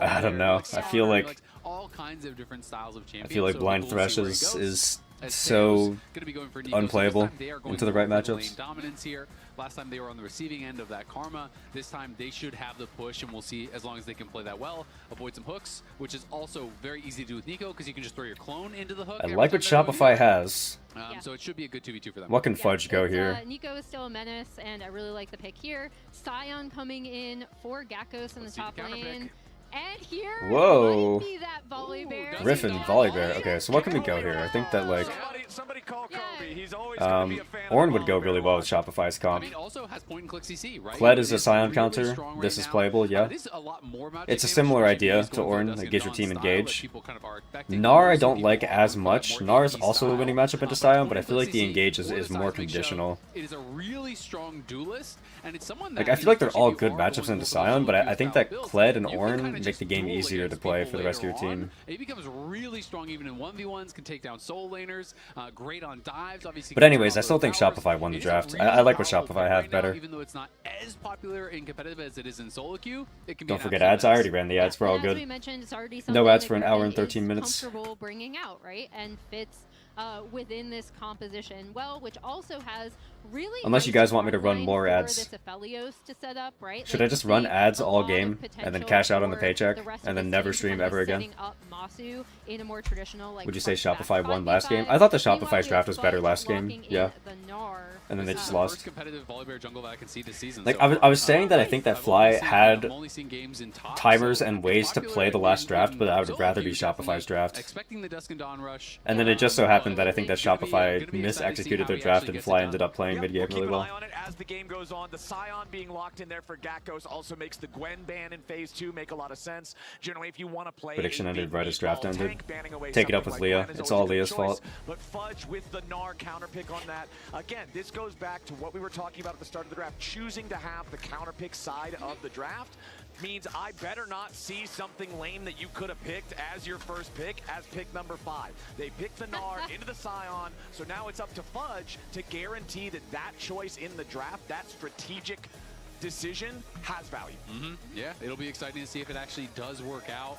I don't know. I feel like all kinds of different styles of champions. Blind Thresh is As so Teo's gonna be going for Nico, unplayable so this time they are going into the for right lane matchups. dominance here. Last time they were on the receiving end of that karma. This time they should have the push, and we'll see as long as they can play that well, avoid some hooks, which is also very easy to do with Nico because you can just throw your clone into the hook. I every like time what they're going Shopify in. has. So it should be a good 2v2 for them. What can Fudge go here? Nico is still a menace, and I really like the pick here. Scion coming in for Gakkos in the top lane. And here Whoa. might be that volley bear. Griffin, volley bear. Okay, so what can we go here? I think that like Somebody call Kobe. He's always gonna be a fan of Ornn would go really well with Shopify's I comp. mean, also has point and click CC, right? Kled is a It's Scion really counter. strong This right is now. playable, yeah. It is a lot more magic It's a damage, similar especially idea if to he's going Ornn. Dusk It and gives your Dawn team style that engaged. people kind of are expecting. Gnar I Most don't people like are as more much. AP Gnar is also a style. winning matchup into But Scion, but I point feel and like the click engage CC is for the more seismic show, conditional. It is a really strong duelist, and it's someone Like that I feel like they're especially all if good you are matchups going into for those Scion, but I solo think style that builds, Kled and you can Ornn kinda make just the game duel easier to against play people for the rest of your later on. team. It becomes really strong even in 1v1s, can take down soul laners, great on dives, obviously. But can turn anyways, off I still those think towers. Shopify won the It is a draft. really I like what powerful Shopify pick have right now, better. even though it's not as popular and competitive as it is in solo queue, it can be Don't an forget absolute ads. I already menace. ran the ads. We're all And as we good. mentioned, it's already No something ads that for an hour and Griffin 13 is minutes. comfortable bringing out, right? And fits within this composition well, which also has really Unless you nice guys want me to run frontline more for ads. this Aphelios to set up, right? Should Like, I just you run see ads a all lot of game and then potential cash out on the for paycheck the rest and of then his never team stream kind of ever again? setting up Masu in a more traditional, like, Would you say front Shopify back won 5v5. last game? I thought the Meanwhile, Shopify's we draft have was better Fudge last game. locking in Yeah. the Gnar. And then they This is just the lost. first competitive volley jungle that I can see this season. Like so I was far. saying that I think that I've Fly only seen- had I'm only seeing games in top, timers so and if ways to popular play the in- last draft, in but I would solo rather queue, be Shopify's definitely draft. Expecting the Dusk and Dawn rush. And then it just so happened that I think that it's gonna be Shopify exciting to see mis-executed how their he draft actually and gets it Fly done. ended up playing Yep, mid game we'll really keep well. an eye on it as the game goes on. The Scion being locked in there for Gakkos also makes the Gwen ban in phase 2 make a lot of sense. Generally, if you want to play Prediction a ended big right as draft meatball ended. tank, banning away Take it up something with like Leah. Gwen is It's always all a good Leah's choice. fault. But Fudge with the Gnar counter pick on that. Again, this goes back to what we were talking about at the start of the draft. Choosing to have the counter pick side of the draft means I better not see something lame that you could have picked as your first pick as pick number 5. They picked the Gnar into the Scion, so now it's up to Fudge to guarantee that that choice in the draft, that strategic decision, has value. Yeah, it'll be exciting to see if it actually does work out.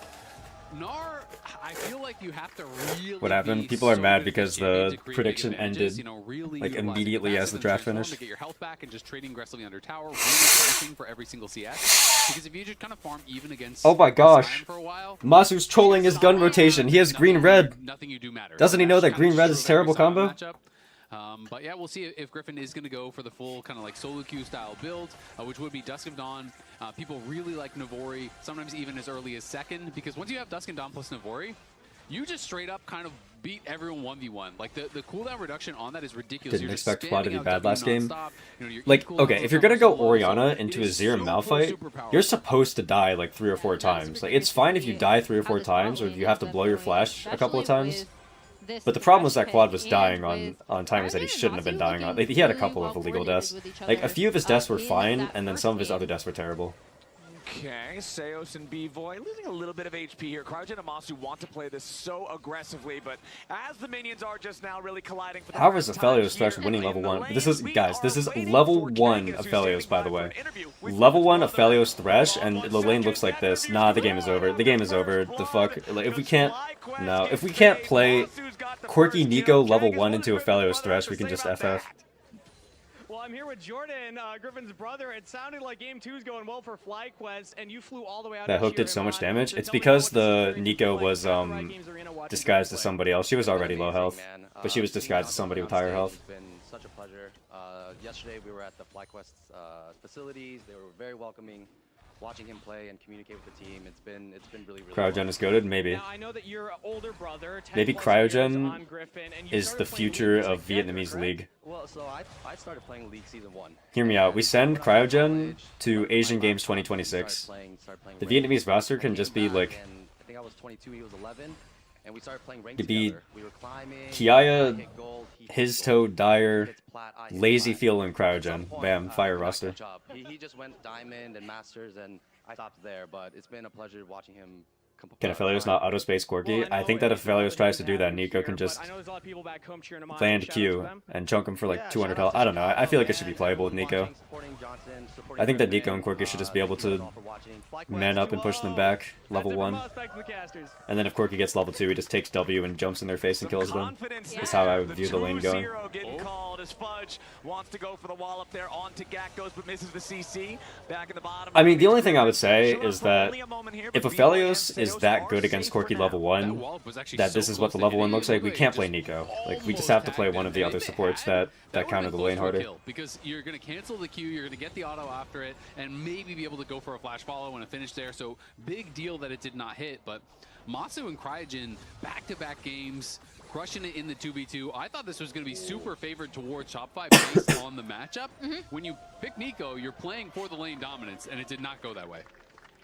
Gnar, I feel like you have to really. What happened? be People are so mad good at because this game the to create big prediction advantages, ended, you know, really like, utilizing immediately as passive the draft and transform finished. To get your health back and just trading aggressively under tower, really punishing for every single CS. Because if you just kind of farm even against Oh my gosh. Sion for a while, Masu's trolling his gun rotation. He has green red. nothing you do matters. Doesn't he know that That's kind green of red true is of terrible every Sion combo? matchup. But yeah, we'll see if Griffin is going to go for the full kind of like solo queue style build, which would be Dusk of Dawn. People really like Navori, sometimes even as early as second, because once you have Dusk and Dawn plus Navori, you just straight up kind of beat everyone 1v1. Like the cooldown reduction on that is ridiculous. Didn't You're just expect Squad to be spamming out bad W last game. nonstop. You know, your Like, E cooldowns okay, are if you're gonna go so low, so Orianna it into a is Zero super, Malphite, super powerful. you're supposed to die like 3 or 4 times. Like, it's fine if you die 3 or 4 times, or if you have to blow your flash a couple of times. But the problem was that Quad was dying on timers that he shouldn't have been dying on. Like, he had a couple of illegal deaths. Like, a few of his deaths were fine, and then some of his other deaths were terrible. Okay, Seos and B-Voy losing a little bit of HP here. Cryogen and Masu want to play this so aggressively, but as the minions are just now really colliding for the How first is time Aphelios Thresh here winning in level the 1? lane, This is, we guys, are this is waiting level for 1 Kangas, who's Aphelios, standing by the by for way. an interview with Level 1 Fudge. Aphelios Thresh, and the lane looks like this. Nah, the game is over. The game is over. The fuck? Like, if we can't... No, if we can't play Quirky Nico level 1 into Aphelios Thresh, we can just FF. Well, I'm here with Jordan, Griffin's brother. It sounded like game 2 is going well for FlyQuest, and you flew all the way out. That hook did so much damage. It's because the Nico was disguised as somebody else. She was already low health, but she was disguised as somebody with higher health. It's been such a pleasure. Yesterday we were at the FlyQuest facilities. They were very welcoming. Watching him play and communicate with the team, it's been really Cryogen is goated, maybe. Now, I know that your older brother, 10 Maybe plus years Cryogen on Griffin, and you is started the playing future League of together, Vietnamese correct? League. Well, so I started playing League Season 1. Hear me out. We send Cryogen to Asian Games 2026. Started playing The ranked. Vietnamese roster can just be Back, like and I think I was 22, he was 11, and we started playing ranked could be together. We were climbing. Kiaya, I hit gold, he hit His gold. Toe, Dyer, Hits plat, I hit Lazy plat. Feel, and At some Cryogen. point, Bam, fire we got roster. catch up. He just went diamond and masters, and I stopped there. But it's been a pleasure watching him Can Aphelios not auto-space Corki? I think that if Aphelios tries to do that, Nico can just land Q and chunk him for like 200 health. I don't know. I feel like it should be playable with Nico. I think that Nico and Corki should just be able to man up and push them back level 1. And then if Corki gets level 2, he just takes W and jumps in their face and kills them. That's how I would view the lane going. Getting called as Fudge wants to go for the wall up there onto Gakkos, but misses the CC. Back in the bottom. I mean, the only thing I would say is that if Aphelios is that good against Corki level 1, that this is what the level 1 looks like, we can't play Nico. Like, we just have to play one of the other supports that counter the lane harder. Because you're going to cancel the Q, you're going to get the auto after it, and maybe be able to go for a flash follow and a finish there. So big deal that it did not hit, but Masu and Cryogen back-to-back games, crushing it in the 2v2. I thought this was going to be super favored towards Shopify based on the matchup. When you pick Nico, you're playing for the lane dominance, and it did not go that way.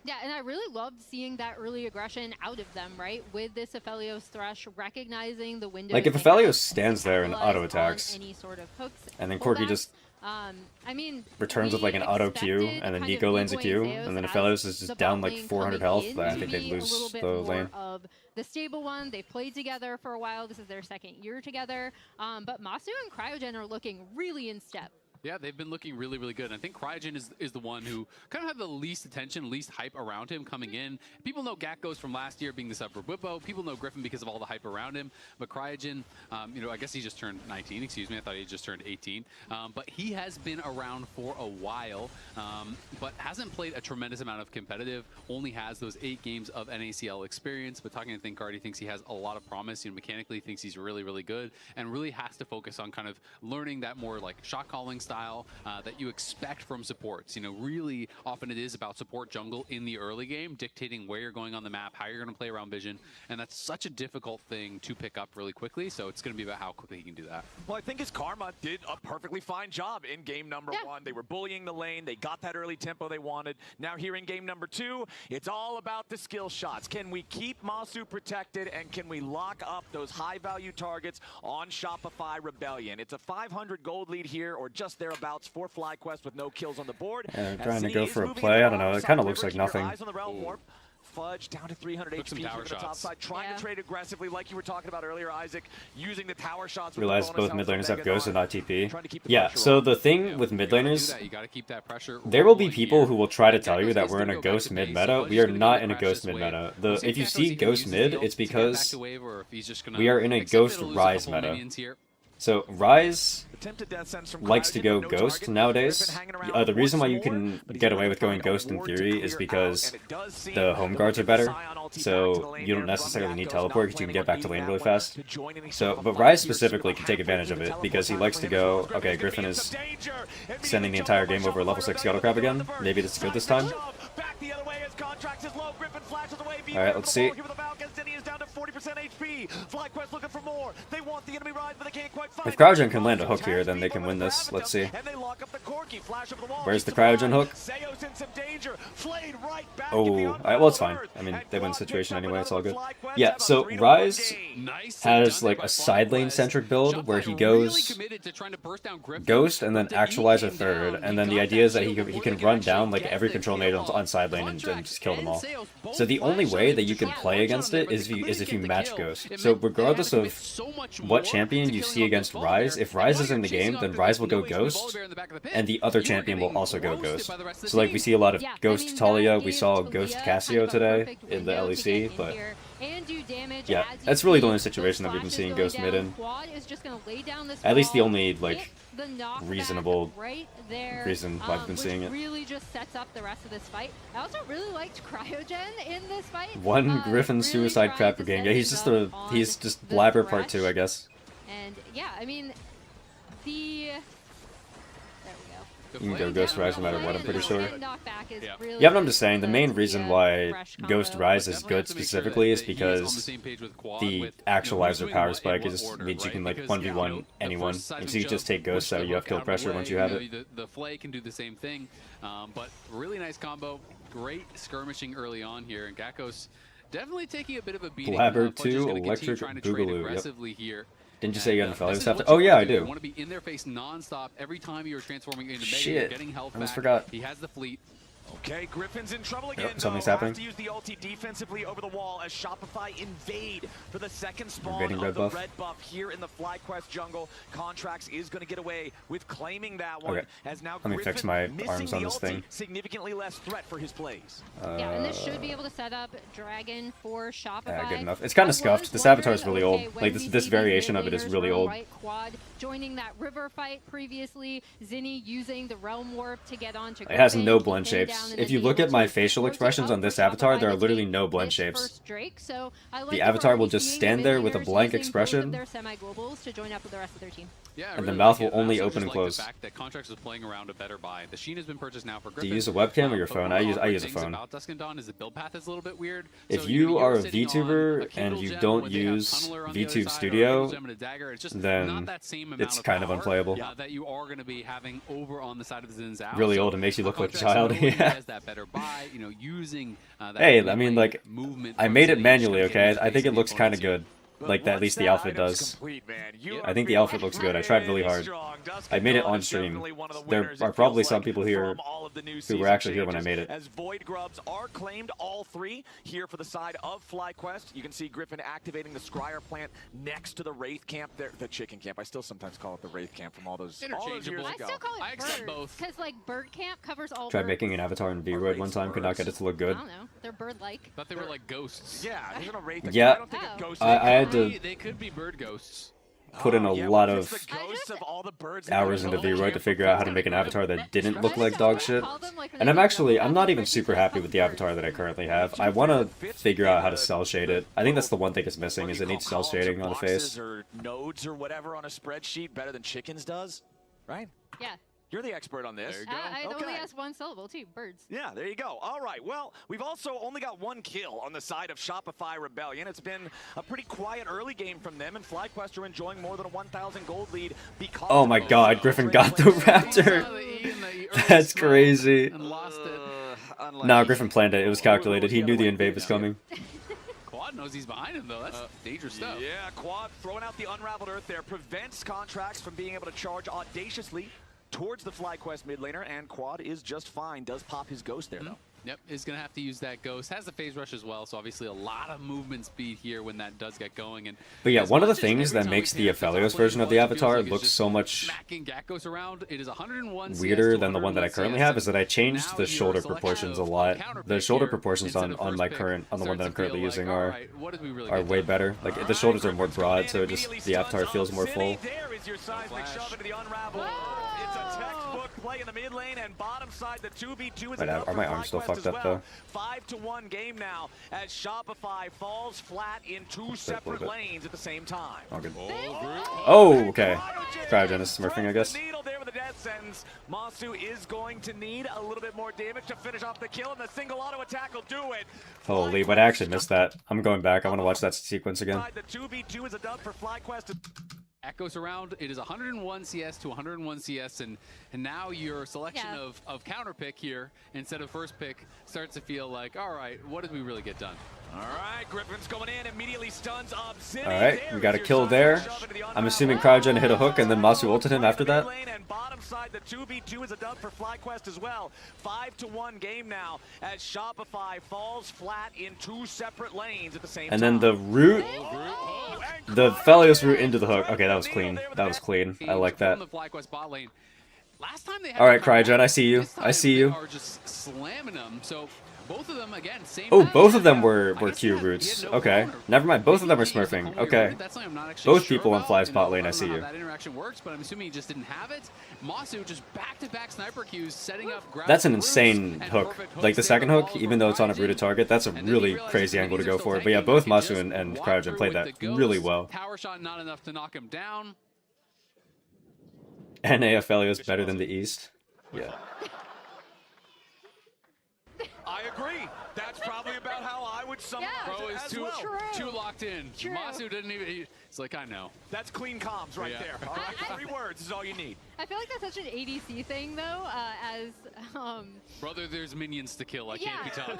Yeah, and I really loved seeing that early aggression out of them, right? With this Aphelios Thresh, recognizing the window. Like, if Aphelios stands there and auto-attacks, any sort of hooks, and then Corki just I mean, returns with like an auto Q, and then Nico lands a Q, and then Aphelios is just down like 400 health, I think they'd lose the lane. Of the stable one, they've played together for a while. This is their second year together. But Masu and Cryogen are looking really in step. Yeah, they've been looking really, really good. And I think Cryogen is the one who kind of had the least attention, least hype around him coming in. People know Gakkos from last year being the sub for Whippo. People know Griffin because of all the hype around him. But Cryogen, you know, I guess he just turned 19, excuse me. I thought he just turned 18. But he has been around for a while, but hasn't played a tremendous amount of competitive, only has those 8 games of NACL experience. But talking to ThinkGuard, he thinks he has a lot of promise. You know, mechanically thinks he's really, really good and really has to focus on kind of learning that more like shot calling style that you expect from supports. You know, really often it is about support jungle in the early game, dictating where you're going on the map, how you're going to play around vision, and that's such a difficult thing to pick up really quickly, so it's going to be about how quickly he can do that. Well, I think his Karma did a perfectly fine job in game number 1. They were bullying the lane, they got that early tempo they wanted. Now here in game number 2, it's all about the skill shots. Can we keep Masu protected, and can we lock up those high-value targets on Shopify Rebellion? It's a 500 gold lead here, or just thereabouts, for FlyQuest with no kills on the board. Trying to go for a play, I don't know, it kind of looks like nothing. Fudge down to 300 HP from the top side, trying to trade aggressively like you were talking about earlier, Isaac, using the tower shots. Realize both mid laners have Ghost and not TP. Yeah, so the thing with mid laners, there will be people who will try to tell you that we're in a Ghost mid meta. We are not in a Ghost mid meta. If you see Ghost mid, it's because we are in a Ghost Rise meta. So Rise likes to go Ghost nowadays. The reason why you can get away with going Ghost in theory is because the home guards are better. So you don't necessarily need teleport because you can get back to lane really fast. So, but Rise specifically can take advantage of it because he likes to go, okay, Griffin is sending the entire game over a level 6 Scuttle Crab again. Maybe this is good this time. Alright, let's see. If Cryogen can land a hook here, then they can win this. Let's see. Where's the Cryogen hook? Oh, alright, well, it's fine. I mean, they win the situation anyway, it's all good. Yeah, so Rise has like a side lane centric build where he goes Ghost and then Actualizer third, and then the idea is that he can run down like every control nade on side lane and just kill them all. So the only way that you can play against it is if you match Ghost. So regardless of what champion you see against Rise, if Rise is in the game, then Rise will go Ghost, and the other champion will also go Ghost. So like we see a lot of Ghost Talia, we saw Ghost Cassio today in the LEC, but yeah, that's really the only situation that we've been seeing Ghost mid in. At least the only like reasonable reason why I've been seeing it. Really just sets up the rest of this fight. I also really liked Cryogen in this fight. One Griffin suicide crap per game. Yeah, he's just Blabber part 2, I guess. And yeah, I mean, you can go Ghost Rise no matter what, I'm pretty sure. Yeah, but I'm just saying, the main reason why Ghost Rise is good specifically is because the Actualizer power spike just means you can like 1v1 anyone. And so you just take Ghost, so you have kill pressure once you have it. The Flay can do the same thing, but really nice combo. Great skirmishing early on here, and Gakkos definitely taking a bit of a beating. Blabber 2, Electric Boogaloo, yep. Didn't you say you had an Aphelios after? Oh yeah, I do. You want to be in their face non-stop every time you're transforming into Mega. You're getting health I almost back. forgot. He has the fleet. Okay, Griffin's in trouble again. Something's though. happening. Has to use the ulti defensively over the wall as Shopify invade for the second spawn Invading of red the buff. red buff here in the FlyQuest jungle. Contracts is going to get away with claiming that one. Okay. As now Let me Griffin fix my missing arms on the this ulti, thing. significantly less threat for his plays. Yeah, and this should be able to set up Dragon for Shopify. Yeah, good enough. It's kind of scuffed. The Avatar is really old. Like this variation of it is really old. Right, Quad joining that river fight previously. Zinni using the Realm Warp to get onto It has Griffin, no keep blend him shapes. down, and If then you be look able at my to facial rotate expressions up on this for avatar, Shopify there are to literally take no blend this shapes. first Drake. So I like The that avatar we're will already just seeing stand the there with a mid-laners blank using both of expression. their semi-globals to join up with the rest of their team. Yeah, I And the really mouth like will it. only I also open just and like close. The fact that Contracts was playing around a better buy. The Sheen has been purchased now for Do Griffin. you use a webcam or your But phone? one I of the use a awkward things phone. About Dusk and Dawn is the build path is a little bit weird. If So, you you're are a sitting on VTuber a and Kindle you gem don't where they have use Tunneler on the other VTube side, or a Studio, Kindle gem and a dagger. It's just not then that same amount it's of kind of power, unplayable. that you are going to be having over on the side of the Zin's out. Really So, old. It makes you look like a Contracts child. knowing he Yeah. has that better buy, you know, using that Hey, I mid-lane mean, like, movement I from made it Zinni, manually, just getting okay? I think it the looks kind opponents of here. good. Like, at least the outfit does. I think the outfit looks good. I tried really hard. I made it on stream. There are probably some people here who were actually here when I made it. As Void Grubs are claimed, all three here for the side of FlyQuest. You can see Griffin activating the Scryer plant next to the Wraith camp there. The chicken camp. I still sometimes call it the Wraith camp from all those years Interchangeable. ago. I still call it I accept bird, both. because like bird camp covers all Tried birds. making an avatar in V-Roid one time, could not get it to look good. I don't know. They're bird-like. Thought they were like ghosts. Yeah, there's no Wraith. Yeah. I don't think a ghost. I had to They could be bird ghosts. put in a Yeah, lot well, of it's the ghosts of all the birds hours into V-Roid to figure out how to make an avatar that didn't look like dog shit. Call them, like, when And they I'm do actually, double I'm not tap, even they super just happy call with them the birds. avatar that I currently have. I want to figure out how to cell shade it. I think that's the one thing it's missing, is it needs cell shading on the face. Or nodes or whatever on a spreadsheet better than chickens does, right? Yeah. You're the expert on this. There you go. I only Okay. asked one syllable too. Birds. Yeah, there you go. All right, well, we've also only got one kill on the side of Shopify Rebellion. It's been a pretty quiet early game from them, and FlyQuest are enjoying more than a 1,000 gold lead because Oh my of god, Griffin got the raptor. That's crazy. And lost it. No, Griffin planned it. It was calculated. He knew the invade was coming. Quad knows he's behind him though. That's dangerous stuff. Yeah, Quad throwing out the Unraveled Earth there prevents Contracts from being able to charge audaciously towards the FlyQuest mid laner, and Quad is just fine. Does pop his ghost there, though. Yep, is going to have to use that ghost. Has the phase rush as well, so obviously a lot of movement speed here when that does get going. And But yeah, as one of the much as things every that time makes we the pan up Aphelios top version of the lane, it feels avatar like it's look just so much smacking Gakkos around. It is 101 CS weirder to than the one that I 101 currently CS, have is that I changed now the your shoulder selection proportions a of lot. counter The pick shoulder here proportions instead on of on first my pick current on the one that I'm starts to currently feel like, using all are right, what did we really are get way done? better. Like the shoulders are more broad, so it just the avatar feels more full. There is your seismic shove into the Unravel. It's a textbook play in the mid lane, and bottom side the 2v2 is Wait, enough are my for arms still FlyQuest fucked as up, well. though? 5-1 game now as Shopify falls flat in two separate bit. lanes at the same time. All good. Oh, okay. Cryogenesis smurfing, I guess. Needle there with the death sentence. Masu is going to need a little bit more damage to finish off the kill, and the single auto attack will do it. Holy, but I actually missed that. I'm going back. I want to watch that sequence again. The 2v2 is a dub for FlyQuest. Echoes around. It is 101 CS to 101 CS, and now your selection of counter pick here instead of first pick starts to feel like, all right, what did we really get done? All right, Griffin's going in, immediately stuns up. All right, we got a kill there. I'm assuming Cryogen hit a hook and then Masu ulted him after that. And bottom side, the 2v2 is a dub for FlyQuest as well. 5-1 game now as Shopify falls flat in two separate lanes at the same time. And then the root, the Aphelios root into the hook. Okay, that was clean. That was clean. I like that. From the FlyQuest bot lane. Last time they had All right, to come back, Cryogen, I see you. this I time see they you. are just slamming them. So both of them again, same. Oh, match. both of them were I guess Q he roots. had no Okay, counter. never mind. Both of them are Maybe he used the smurfing. Conway Okay. root. That's something I'm not actually Both sure people on about. Fly's You bot know, lane, I don't see know you. how that interaction works, but I'm assuming he just didn't have it. Masu just back-to-back sniper Qs, setting up. That's an roots insane and hook. perfect Like the hooks second there. hook, even though it's on a rooted target, that's a really crazy angle to go for. But yeah, both Masu and Cryogen played that really well. Tower shot not enough to knock him down. NA Aphelios better than the East. Yeah. I agree. That's probably about how I would summarize Bro it is as too, well. too locked in. True. Masu didn't even. It's like, I know. That's clean comms right Yeah. there. All right, 3 words is all you need. I feel like that's such an ADC thing, though, as Brother, there's minions to kill. I can't be talking.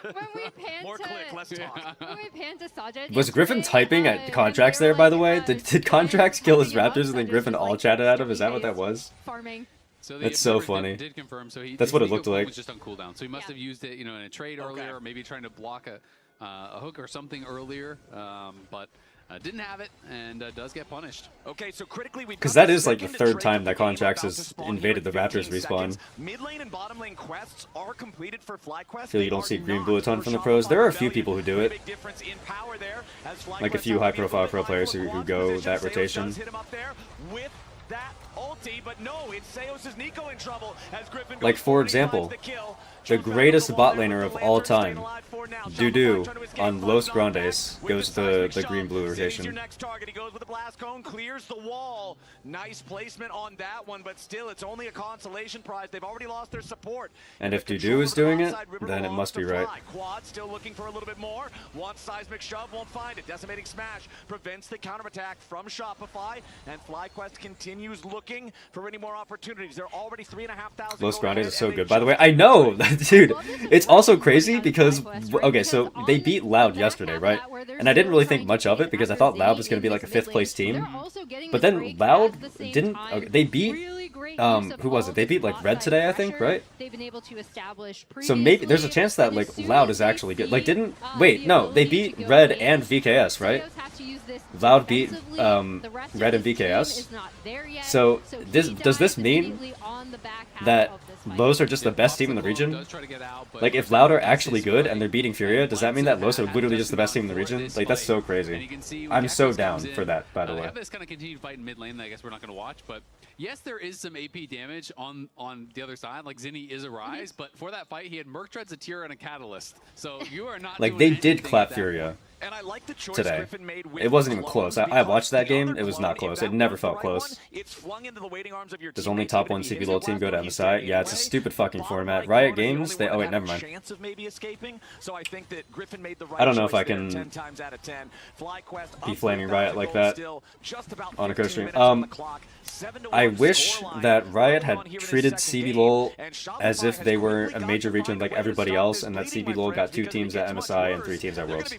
when we pan More to click, less talk. when we pan to Sajid Was Griffin yesterday, typing and at they Contracts were there, by the like, way? Did Contracts kill his helping him Raptors up, and then Sajid Griffin was all like, chatted at him? Is that "Stupid what that days was? Farming. So That's so funny. Did confirm. So That's what it looked Nico like. was just on cooldown. So he must have used it, you know, in a trade earlier, or maybe trying to block a hook or something earlier. But didn't have it and does get punished. Okay, so critically, because that is like the third time that Contracts has invaded the Raptors respawn. Mid lane and bottom lane quests are completed for FlyQuest. Feel you don't see green blue a ton from the pros. There are a few people who do it, like a few high-profile pro players who go that rotation. That ulti, but no, it's Seos' Nico in trouble as Griffin Like, for example, the greatest bot laner of all time, Dudu on Los Grandes, goes the green-blue rotation. Next target, he goes with the blast cone, clears the wall. Nice placement on that one, but still, it's only a consolation prize. They've already lost their support. And if Dudu is doing it, then it must be right. Quad still looking for a little bit more. Wants seismic shove, won't find it. Decimating smash prevents the counterattack from Shopify, and FlyQuest continues looking for any more opportunities. They're already 3,500. Los Grandes is so good. By the way, I know, dude. It's also crazy because, okay, so they beat Loud yesterday, right? And I didn't really think much of it because I thought Loud was going to be like a 5th place team. But then Loud didn't. Okay, they beat. Who was it? They beat like Red today, I think, right? So maybe there's a chance that like Loud is actually good. Like, didn't wait? No, they beat Red and VKS, right? Loud beat Red and VKS. So does this mean that Los are just the best team in the region? Like, if Loud are actually good and they're beating Furia, does that mean that Los are literally just the best team in the region? Like, that's so crazy. I'm so down for that, by the way. Have this kind of continued fight in mid lane that I guess we're not going to watch, but yes, there is some AP damage on the other side. Like, Zinni is a rise, but for that fight, he had Merc Treads, a Tier, and a Catalyst. So you are not like, they did clap Furia today. It wasn't even close. I watched that game. It was not close. It never felt close. Does only top 1 CBLOL team go to MSI? Yeah, it's a stupid fucking format. Riot Games, they... Oh, wait, never mind. I don't know if I can be flaming Riot like that on a co-stream. I wish that Riot had treated CBLOL as if they were a major region like everybody else, and that CBLOL got 2 teams at MSI and 3 teams at Worlds.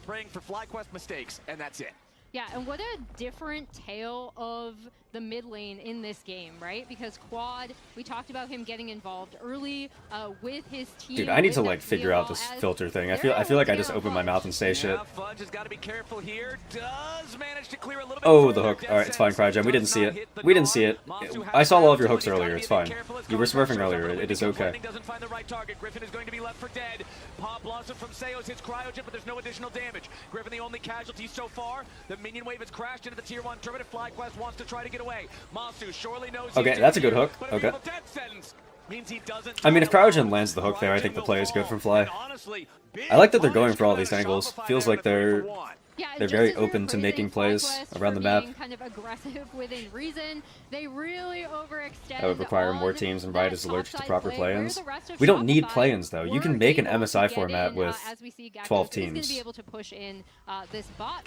FlyQuest mistakes, and that's it. Yeah, and what a different tale of the mid lane in this game, right? Because Quad, we talked about him getting involved early with his team. Dude, I need to like figure out this filter thing. I feel like I just open my mouth and say shit. Fudge has got to be careful here. Does manage to clear a little bit. Oh, the hook. All right, it's fine, CryGem. We didn't see it. We didn't see it. I saw all of your hooks earlier. It's fine. You were smurfing earlier. It is okay. Doesn't find the right target. Griffin is going to be left for dead. Pop Blossom from Seos hits Cryogen, but there's no additional damage. Griffin the only casualty so far. The minion wave has crashed into the tier 1 turret. FlyQuest wants to try to get away. Masu surely knows. Okay, that's a good hook. Okay. I mean, if Cryogen lands the hook there, I think the play is good from Fly. I like that they're going for all these angles. Feels like they're very open to making plays around the map. Kind of aggressive within reason. They really overextend. That would require more teams, and Riot is allergic to proper play-ins. We don't need play-ins, though. You can make an MSI format with 12 teams.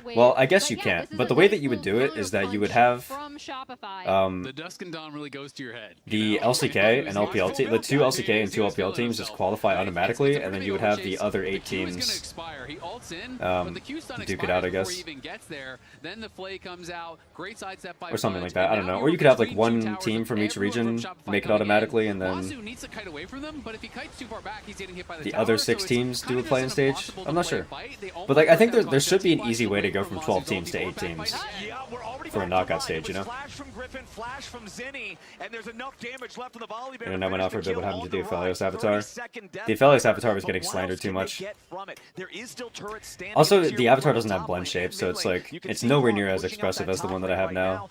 Well, I guess you can't, but the way that you would do it is that you would have the Dusk and Dawn really goes to your head. The LCK and LPL team, the 2 LCK and 2 LPL teams just qualify automatically, and then you would have the other 8 teams duke it out, I guess. Or something like that, I don't know. Or you could have like 1 team from each region make it automatically, and then the other 6 teams do a play-in stage? I'm not sure. But like, I think there should be an easy way to go from 12 teams to 8 teams for a knockout stage, you know? I don't know, went out for a bit. What happened to the Aphelios Avatar? The Aphelios Avatar was getting slandered too much. Also, the Avatar doesn't have blend shape, so it's like, it's nowhere near as expressive as the one that I have now.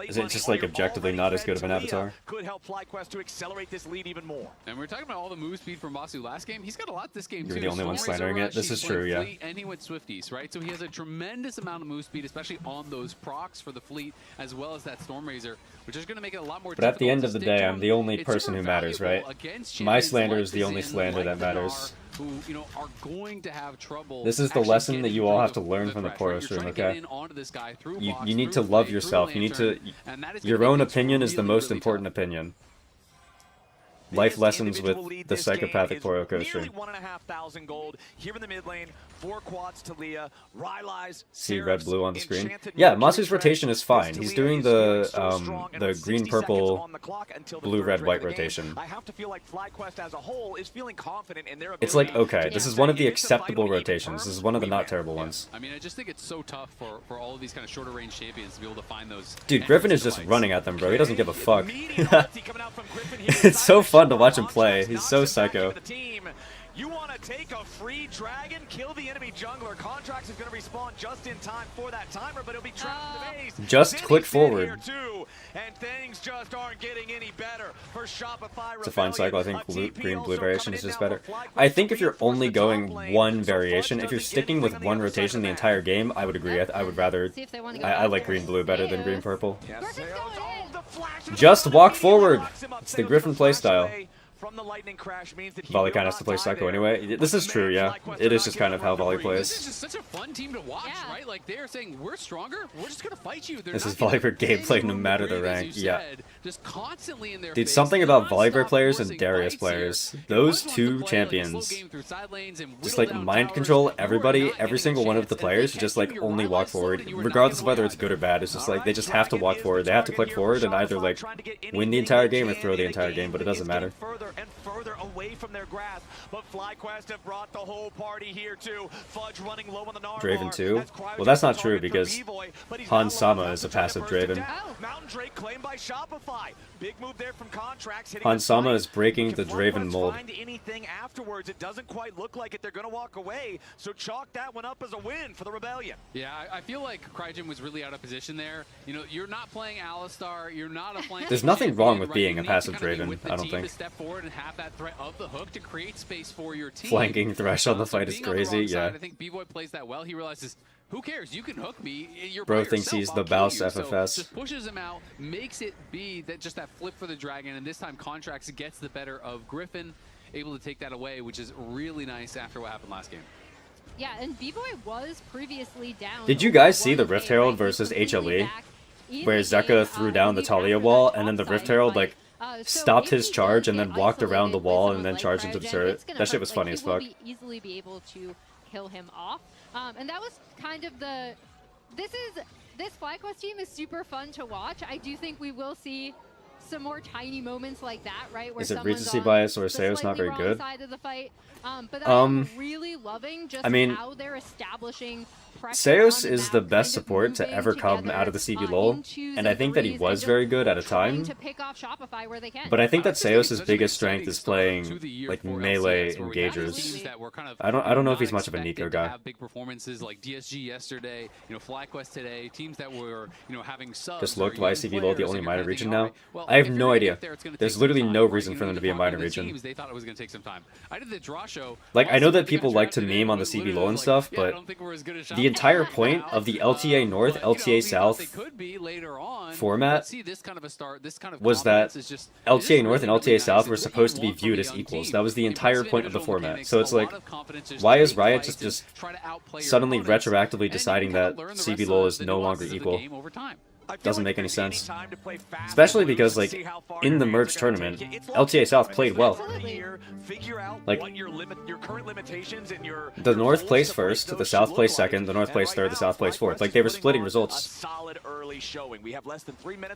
Is it just like objectively not as good of an Avatar? Could help FlyQuest to accelerate this lead even more. And we're talking about all the move speed from Masu last game. He's got a lot this game too. You're the only one slandering it. This is true, yeah. And he went Swifties, right? So he has a tremendous amount of move speed, especially on those procs for the fleet, as well as that Stormrazor, which is going to make it a lot more. But at the end of the day, I'm the only person who matters, right? My slander is the only slander that matters. Who, you know, are going to have trouble. This is the lesson that you all have to learn from the Poro stream, okay? You need to love yourself. You need to... Your own opinion is the most important opinion. Life This lessons individual with lead the this game Psychopathic is Poro nearly Co-Stream. 1,500 gold here in the mid lane. 4 quads to Leah, Rylai's, See red blue on the screen. Enchanted Yeah, Mercury Masu's Trek. rotation is fine. This He's Talia doing is feeling the so strong, and with 60 green seconds purple on the clock until the blue third red trade white of the game, rotation. I have to feel like FlyQuest as a whole is feeling confident in their ability. It's like, okay, to this is say one of the if it's a fight acceptable on even rotations. This is terms, one of the we not win. terrible ones. I mean, I just think it's so tough for all of these kind of shorter range champions to be able to find those. Dude, Griffin is just running at them, bro. He doesn't give a fuck. It's so fun to watch him play. He's so psycho. You want to take a free dragon, kill the enemy jungler. Contracts is going to respawn just in time for that timer, but it'll be trapped in the base. Just Vinny's click in forward. here too, and things just aren't getting any better for Shopify. To find cycle, I think Rebellion. green blue TP variation also is just coming in better. now for FlyQuest I think if you're to reinforce only the going top lane. one So variation, if you're doesn't sticking get with anything on one the other side rotation of the the entire map. game, I would agree. I would rather. See if they want to go I like after green blue better than Zeus. green purple. Yes, Just walk forward. It's the Griffin playstyle. From the lightning crash means that Volley kind of has to play Psycho anyway. This is true, yeah. It is just kind of how Volley This plays. is just such a fun team to watch, right? Like they're saying, we're stronger, we're just gonna fight you. They're This not is giving Volibear any gameplay no room to matter the breathe, as rank, you yeah. said. Just constantly in their Dude, face, something about non-stop Volibear players and forcing Darius fights here. players. He Those wants to two play, like, a slow champions. game through side lanes and Just whittle like down mind towers. control You are everybody, not every getting single a one of chance, the and players, they just can't like keep your only Rylai walk slowed, forward, and you are not regardless of getting whether one it's good or bad. It's just like they just Dragon have to walk is forward. the They have to click target forward here and for either Shopify, like trying to get win the anything entire they game or can throw the in a entire game, but it that doesn't is matter. getting further and further away from their grasp. But FlyQuest have brought the whole party here too. Fudge running low on the Narvar. Draven too? As Cryo Well, that's takes the not true target for because B-Boy, but he's Han not Sama long is a enough to try to passive burst it Draven. down. Mountain Drake claimed by Shopify. Big move there from Contracts. hitting Han the Sama side. is breaking the Can Draven FlyQuest mold. find anything afterwards? It doesn't quite look like it. They're going to walk away. So chalk that one up as a win for the Rebellion. Yeah, I feel like Crygen was really out of position there. You know, you're not playing Alistar, you're not a playing. There's nothing wrong with right? being You a need to passive kind of be Draven, with the I don't team think. To step forward and have that threat of the hook to create space for your team. Flanking Thresh on the fight is being on the crazy, wrong yeah. side, I think B-Boy plays that well. He realizes, who cares? You can hook me. You're Bro by thinks yourself. he's I'll the kill Baus you. So FFS. just pushes him out, makes it be that just that flip for the dragon, and this time Contracts gets the better of Griffin, able to take that away, which is really nice after what happened last game. Yeah, and B-Boy was previously down. Did you guys see the Rift Herald versus HLE? Where Zeka threw down the Talia wall and then the Rift Herald like stopped his charge and then walked around the wall and then charged into the turret. That shit was funny as fuck. Easily be able to kill him off, and that was kind of the. This FlyQuest team is super fun to watch. I do think we will see some more tiny moments like that, right? Where Is it someone's recency on bias or the Seo's not slightly very wrong good? side of the fight. But I'm really loving just I mean, how they're establishing pressure Seos on the is map, the best kind of support to moving ever come together, out of the CB LoL, into and I think that he threes was and very just good at a trying time. to pick off Shopify where they can. But I think that just think it's Seos' such an biggest exciting strength is start playing to the year like for melee LCS, where we have engagers. teams that were kind of I don't know if he's not much of a expected Nico to guy. have big performances like DSG yesterday, FlyQuest today, teams that were, having subs. Just or looked, why is young CB LoL the players, only and you're minor kinda region thinking, all now? right, well, I have if you're no gonna idea. get there, it's gonna There's take literally some no time, reason right? for them to be a The minor top region. teams, they thought it was going to take some time. I did the draw show. Like, I know that Honestly, people I think I like to tried today, meme on the but CB literally LoL and was stuff, like, yeah, I but don't think we're as good as the entire point now. of the LTA North, But, LTA South they could be later on, format but see this kind of a start, this kind of was that confidence is just, LTA North and really, LTA really South nice. were It's what supposed you to be want from viewed a as young equals. team. That was the You entire bring point of the individual format. mechanics, So it's a like, lot of confidence, just why is take Riot fights just and try to outplay your suddenly opponents, retroactively and you deciding kinda that learn the CB rest LoL of is the no longer nuances of the equal? game over time. Doesn't make any sense. Especially because, like, in the merge tournament, LTA South played well. Like, the North placed first, the South placed second, the North placed third, the South placed fourth. Like, they were splitting results.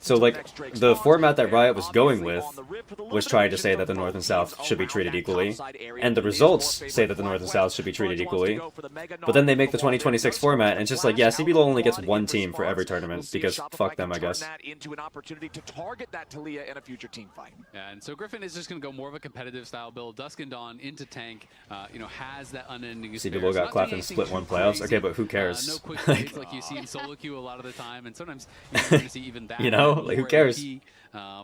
So, like, the format that Riot was going with was trying to say that the North and South should be treated equally, and the results say that the North and South should be treated equally. But then they make the 2026 format, and it's just like, yeah, CB LoL only gets one team for every tournament, because fuck them, I guess. Into an opportunity to target that Talia in a future team fight. Yeah, and so Griffin is just going to go more of a competitive style build. Dusk and Dawn into tank, has that unending CB despair. LoL So got not clapped doing in anything split too one playoffs. crazy. Okay, but who No cares? quick trades like you see in solo queue a lot of the time, and sometimes you're going to see even that. You know, like, who more cares? AP,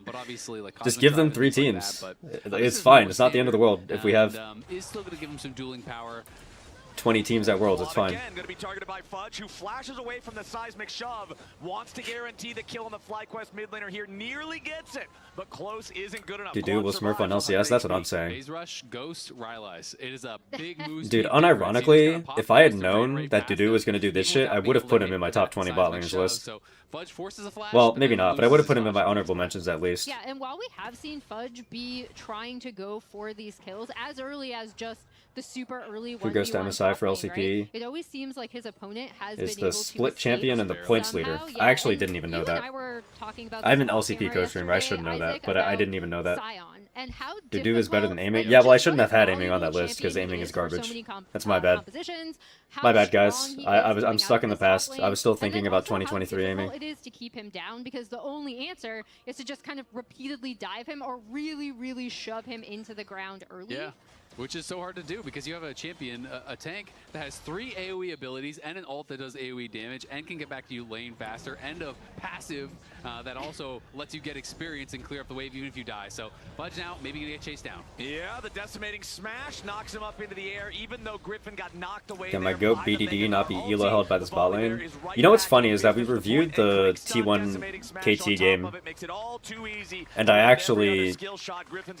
but obviously, like, Just Cosmic give them Drive 3 and things teams. like that, but It's this is fine. more It's not the end of the world if we have... and, is still going to give him some dueling power. 20 teams at Worlds. It's fine. Again, going to be targeted by Fudge, who flashes away from the seismic shove, wants to guarantee the kill on the FlyQuest mid laner here, nearly gets it, but close isn't good enough. Dude will smurf on LCS. That's what I'm saying. Phase Rush, Ghost, Rylai's. It is a big move. Dude, unironically, if I had known that Dudu was going to do this shit, I would have put him in my top 20 bot laners list. Well, maybe not, but I would have put him in my honorable mentions at least. Yeah, and while we have seen Fudge be trying to go for these kills as early as just the super early 1v1 Who goes to MSI for top lane, LCP? right? It always seems like his opponent has Is been the able split to champion and the points leader. somehow. Yeah, I actually and didn't even know you that. And I were talking about I'm an this off LCP camera co-streamer. I should yesterday, know that, Isaac, but I about didn't even know that. Sion and how Dudu is better than difficult aiming. and Yeah, well, I just shouldn't what have a had aiming on that valuable list because champion aiming he is for so garbage. many That's my bad. compositions, how My bad, guys. strong he I'm is coming stuck out in the of this top past. lane, I was still and thinking then about also how 2023 aiming. difficult it is to keep him down because the only answer is to just kind of repeatedly dive him or really, really shove him into the ground early. Yeah, which is so hard to do because you have a champion, a tank that has 3 AoE abilities and an ult that does AoE damage and can get back to you lane faster, and a passive that also lets you get experience and clear up the wave even if you die. So Fudge now maybe gonna get chased down. Yeah, the decimating smash knocks him up into the air, even though Griffin got knocked away. Can my GOAT BDD not be ELO held by this bot lane? You know what's funny is that we reviewed the T1 KT game, and I actually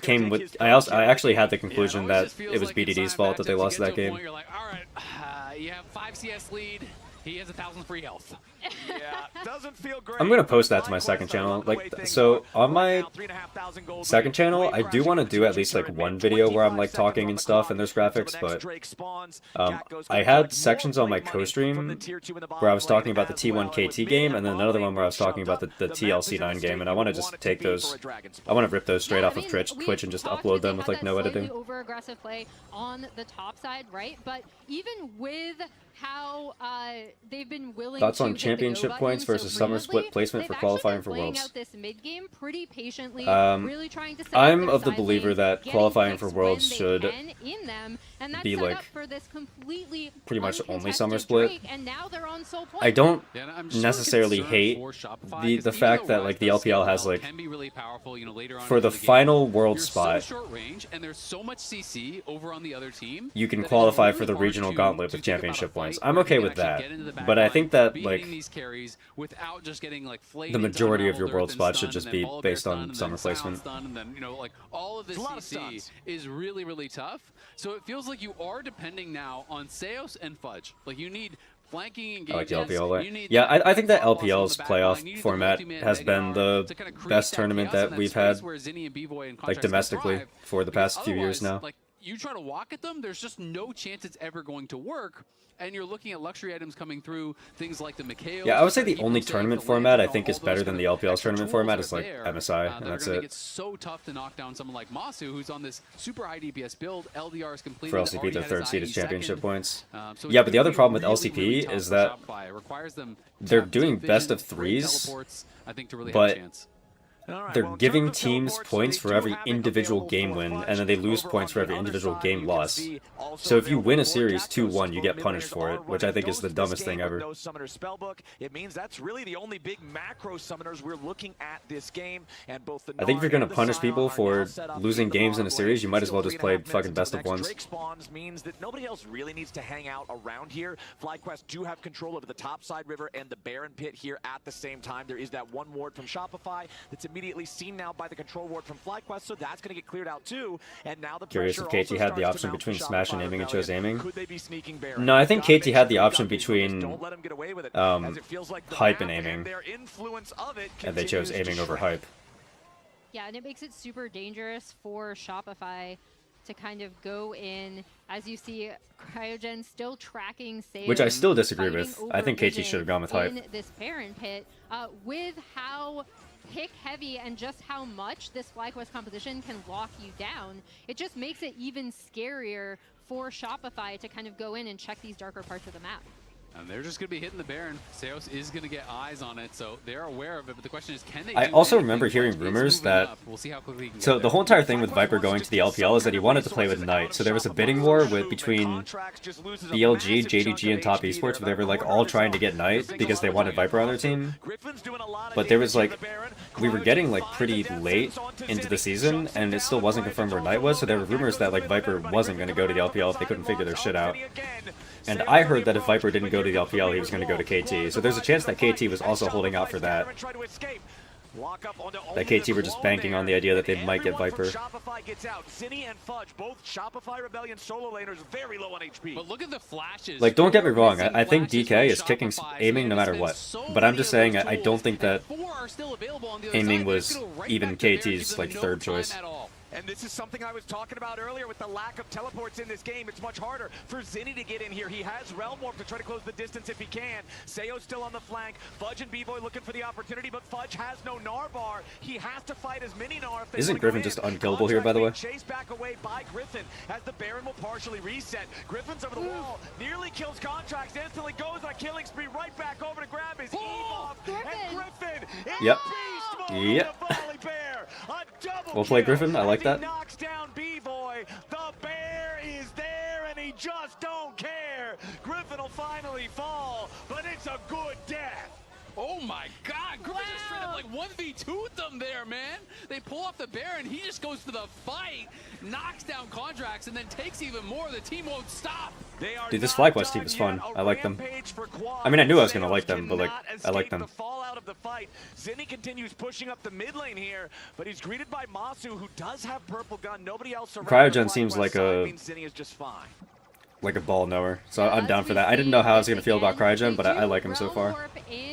came with I actually had the conclusion that it was BDD's fault that they lost that game. You're like, all right, you have 5 CS lead. He has 1,000 free health. Yeah, doesn't feel great. I'm gonna post that to my second channel. Like, so on my second channel, I do want to do at least like one video where I'm like talking and stuff and there's graphics, but I had sections on my co-stream where I was talking about the T1 KT game and then another one where I was talking about the TLC9 game, and I want to just take those, I want to rip those straight off of Twitch and just upload them with like no editing. Over aggressive play on the top side, right? But even with how they've been willing Thoughts to on hit the championship go points button versus so summer split readily, placement for they've qualifying actually for been playing Worlds? out this mid game pretty patiently, Um, really trying to set I'm up their of the side believer lanes, that getting qualifying picks for when Worlds they should can in them, and that's be set like up for this completely pretty much only uncontested summer split. Drake, and now they're on sole point. I don't Yeah, I'm so necessarily concerned hate for Shopify, the 'cause fact even that though like the Rise LPL does has scale like can be really powerful, later on for in the game, final world you're spot. so short range, and there's so much CC over on the other team. You can that it's qualify really for the hard regional to gauntlet with think about a championship fight points. where I'm you okay can with actually that, get into the back but I line, think that beating like these carries without just getting like flayed the into majority of your Unraveled world Earth and spots should stunned, just and be then Ball of based Air on stun, and summer then Silence placement. stun, and then like all of this It's a lot of CC stuns. is really tough. So it feels like you are depending now on Seos and Fudge. Like you need flanking I like engagements. the LPL You way. need Yeah, that I think that front boss on LPL's the back line. You playoff need the format multi-man has Mega been R the to kinda create best that tournament chaos in that that we've space had, where Zinni and B-Boy and like Contracts can domestically, thrive, for the because past few years otherwise, now. like, you try to walk at them, there's just no chance it's ever going to work. And you're looking at luxury items coming through, things like the Mikhail. Yeah, I would say the only tournament format I think is better than the LPL's tournament format is like MSI, and that are that's going to it. make it so tough to knock down someone like Masu, who's on this super high DPS build. LDR is completed. For LCP, already their had his third seed is IE championship second. points. So Yeah, it's but the other gonna be problem with really, really LCP tough is for that Shopify. It requires them to they're have doing deep best vision, of great threes, teleports, I think, to really but have a chance. they're giving teams points for every individual game win, and then they lose points for every individual game loss. So if you win a series 2-1, you get punished for it, which I think is the dumbest thing ever. No summoner spellbook. It means that's really the only big macro summoners we're looking at this game, and both the I think if you're gonna punish people for losing games in a series, you might as well just play fucking best of ones. Drake spawns means that nobody else really needs to hang out around here. FlyQuest do have control over the topside river and the Baron pit here at the same time. There is that one ward from Shopify that's immediately seen now by the control ward from FlyQuest, so that's going to get cleared out too. And now the Curious if pressure KT had the also option starts to mount between for smash and Shopify aiming and Rebellion. chose aiming. Could they be sneaking Baron? No, I think Gotta KT make had sure the they've option got these between don't let 'em get away with it, hype as it feels like the and map aiming, their influence of it and they chose continues to aiming over shrink. hype. Yeah, and it makes it super dangerous for Shopify to kind of go in, as you see, Cryogen still tracking Sales, Which I still disagree fighting with. over I think KT vision should have gone with hype. in this Baron pit, with how pick heavy and just how much this FlyQuest composition can lock you down. It just makes it even scarier for Shopify to kind of go in and check these darker parts of the map. And they're just going to be hitting the Baron. Seos is going to get eyes on it, so they're aware of it. But the question is, can they I do also anything? remember hearing Fudge is rumors moving that... up. We'll see how quickly he can So get the whole there. entire thing with Viper going to the LPL is that he wanted to play with Knight. So there was a bidding war between BLG, JDG, and Top Esports, where they were like all trying to get Knight because they wanted Viper on their team. But there was like, we were getting like pretty late into the season, and it still wasn't confirmed where Knight was. So there were rumors that like Viper wasn't going to go to the LPL if they couldn't figure their shit out. And I heard that if Viper didn't go to the LPL, he was going to go to KT. So there's a chance that KT was also holding out for that. That KT were just banking on the idea that they might get Viper. Shopify gets out. Zinni and Fudge, both Shopify Rebellion solo laners, very low on HP. But look at the flashes. Like, don't get me wrong, I think DK is kicking, aiming no matter what. But I'm just saying, I don't think that aiming was even KT's like third choice. And this is something I was talking about earlier with the lack of teleports in this game. It's much harder for Zinni to get in here. He has Realm Warp to try to close the distance if he can. Seo's still on the flank. Fudge and B-Boy looking for the opportunity, but Fudge has no Gnar bar. He has to fight as many Gnar if they Isn't want to Griffin go just in. unkillable here, by the way? Chased back away by Griffin as the Baron will partially reset. Griffin's over the wall, nearly kills Contracts, instantly goes on a killing spree, right back over to grab his Eve off. And Griffin Yep. beast mode Yep. with the volley bear. A double We'll play kill Griffin, I like as he that. knocks down B-Boy. The bear is there and he just don't care. Griffin will finally fall, but it's a good death. Oh my god, Griffin just straight up like 1v2'd them there, man. They pull off the Baron, he just goes to the fight, knocks down Contracts, and then takes even more. The team won't stop. Dude, this FlyQuest team is fun. I like them. I mean, I knew I was going to like them, but like, I like them. The fallout of the fight. Zinni continues pushing up the mid lane here, but he's greeted by Masu, who does have purple gun. Nobody else around. Cryogen seems like Zinni is just fine. like a ball knower, so I'm down for that. I didn't know how I was going to feel about Cryogen, but I like him so far.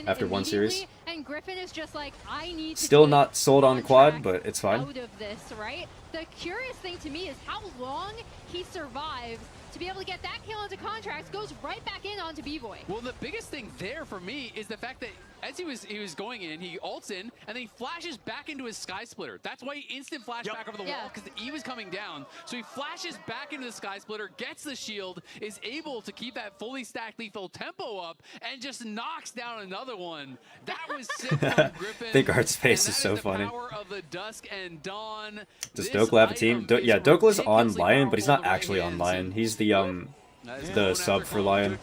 After one series. And Griffin is just like, I need to Still not sold on Quad, but it's fine. out of this, right? The curious thing to me is how long he survives to be able to get that kill into Contracts, goes right back in onto B-Boy. Well, the biggest thing there for me is the fact that as he was going in, he ults in, and then he flashes back into his Sky Splitter. That's why he instant flashed back over the wall, because the E was coming down. So he flashes back into the Sky Splitter, gets the shield, is able to keep that fully stacked lethal tempo up, and just knocks down another one. That was sick from Griffin. Big Art's face is so funny. Power of the Dusk and Dawn. Does Dokla have a team? Yeah, Dokla's on LYON, but he's not actually on LYON. He's the sub for LYON,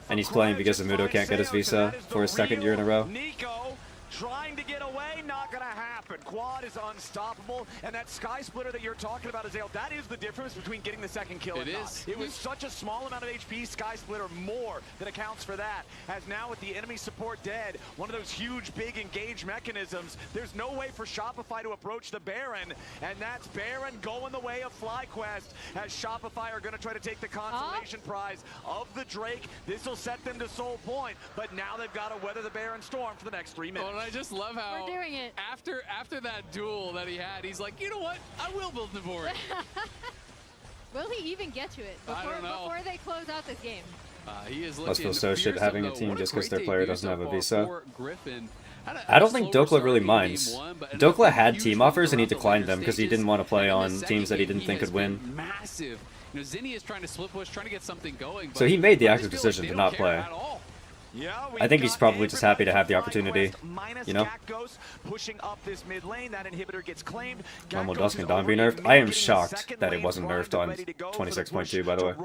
and he's playing because Amudo can't get his visa for his second year in a row. Nico trying to get away, not gonna happen. Quad is unstoppable, and that Sky Splitter that you're talking about, Azale, that is the difference between getting the second kill and not. It was such a small amount of HP, Sky Splitter more than accounts for that. As now with the enemy support dead, one of those huge, big engage mechanisms, there's no way for Shopify to approach the Baron, and that's Baron going the way of FlyQuest, as Shopify are gonna try to take the consolation prize of the Drake. This will set them to Soul Point, but now they've got to weather the Baron storm for the next 3 minutes. Oh, and I just love how We're doing it. after that duel that he had, he's like, you know what? I will build Navori. Will he even get to it before they close out this game? He is Must feel so shit having a team just because their player doesn't have a visa. Griffin. I don't think Dokla really minds. Dokla had team offers and he declined them because he didn't want to play on teams that he didn't think could win. Massive. You know, Zinni is trying to split push, trying to get something going. So he made the active decision to not play. I think he's probably just happy to have the opportunity, you know? Pushing up this mid lane, that inhibitor gets claimed. Will Dusk and Dawn be nerfed? I am shocked that it wasn't nerfed on 26.2, by the way.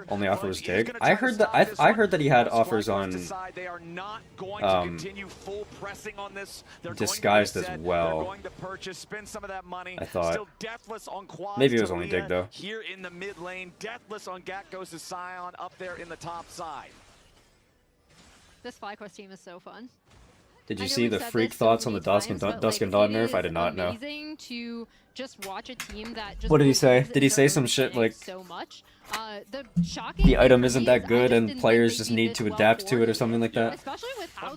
Only offer was Dig. I heard that he had offers on Disguised as well. I thought. Maybe it was only Dig though. Here in the mid lane, Deathless on Gatghost' Scion up there in the top side. This FlyQuest team is so fun. Did you see the freak thoughts on the Dusk and Dawn nerf? I did not know. Amazing to just watch a team that just what did he say? Did he say some shit like so much? The item isn't that good and players just need to adapt to it or something like that? Especially with how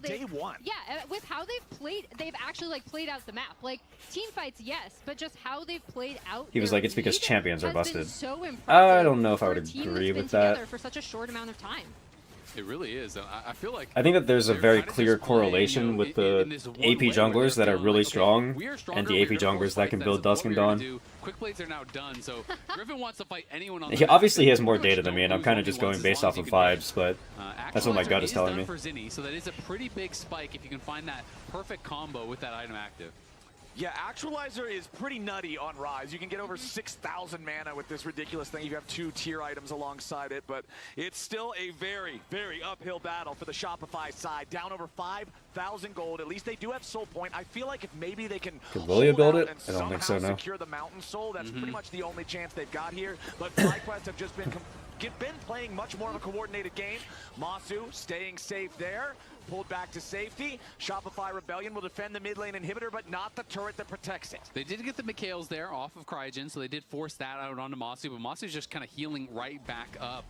with how they've actually like played out the map. Like team fights, yes, but just how they've played out. He was like, it's because champions are busted. So I don't know if I would agree with that. For such a short amount of time. It really is. I feel like I think that there's a they're very kinda clear just playing, correlation you know, with in the this one AP way where junglers they're that are feeling really like, okay, strong we are and stronger, the we're AP gonna junglers force that fight can them, build so what Dusk and we're gonna Dawn. do- Quick plays are now done, so Griffin wants to fight anyone on the He, map. obviously, he has more Pretty much data than me, and don't I'm kind lose of just only going once, based as long off as of you can win. vibes, but that's what my Actualizer gut is telling done me. for Zinni, so that is a pretty big spike if you can find that perfect combo with that item active. Yeah, Actualizer is pretty nutty on Rise. You can get over 6,000 mana with this ridiculous thing. You have 2 tier items alongside it, but it's still a very, very uphill battle for the Shopify side. Down over 5,000 gold. At least they do have Soul Point. I feel like if maybe they can Could Lilia hold build out it? and I don't think so, somehow no. secure the Mountain Soul, that's pretty much the only chance they've got here. But FlyQuest have just been playing much more of a coordinated game. Masu staying safe there. Pulled back to safety. Shopify Rebellion will defend the mid lane inhibitor, but not the turret that protects it. They did get the Mikhails there off of Cryogen, so they did force that out onto Masu, but Masu's just kind of healing right back up.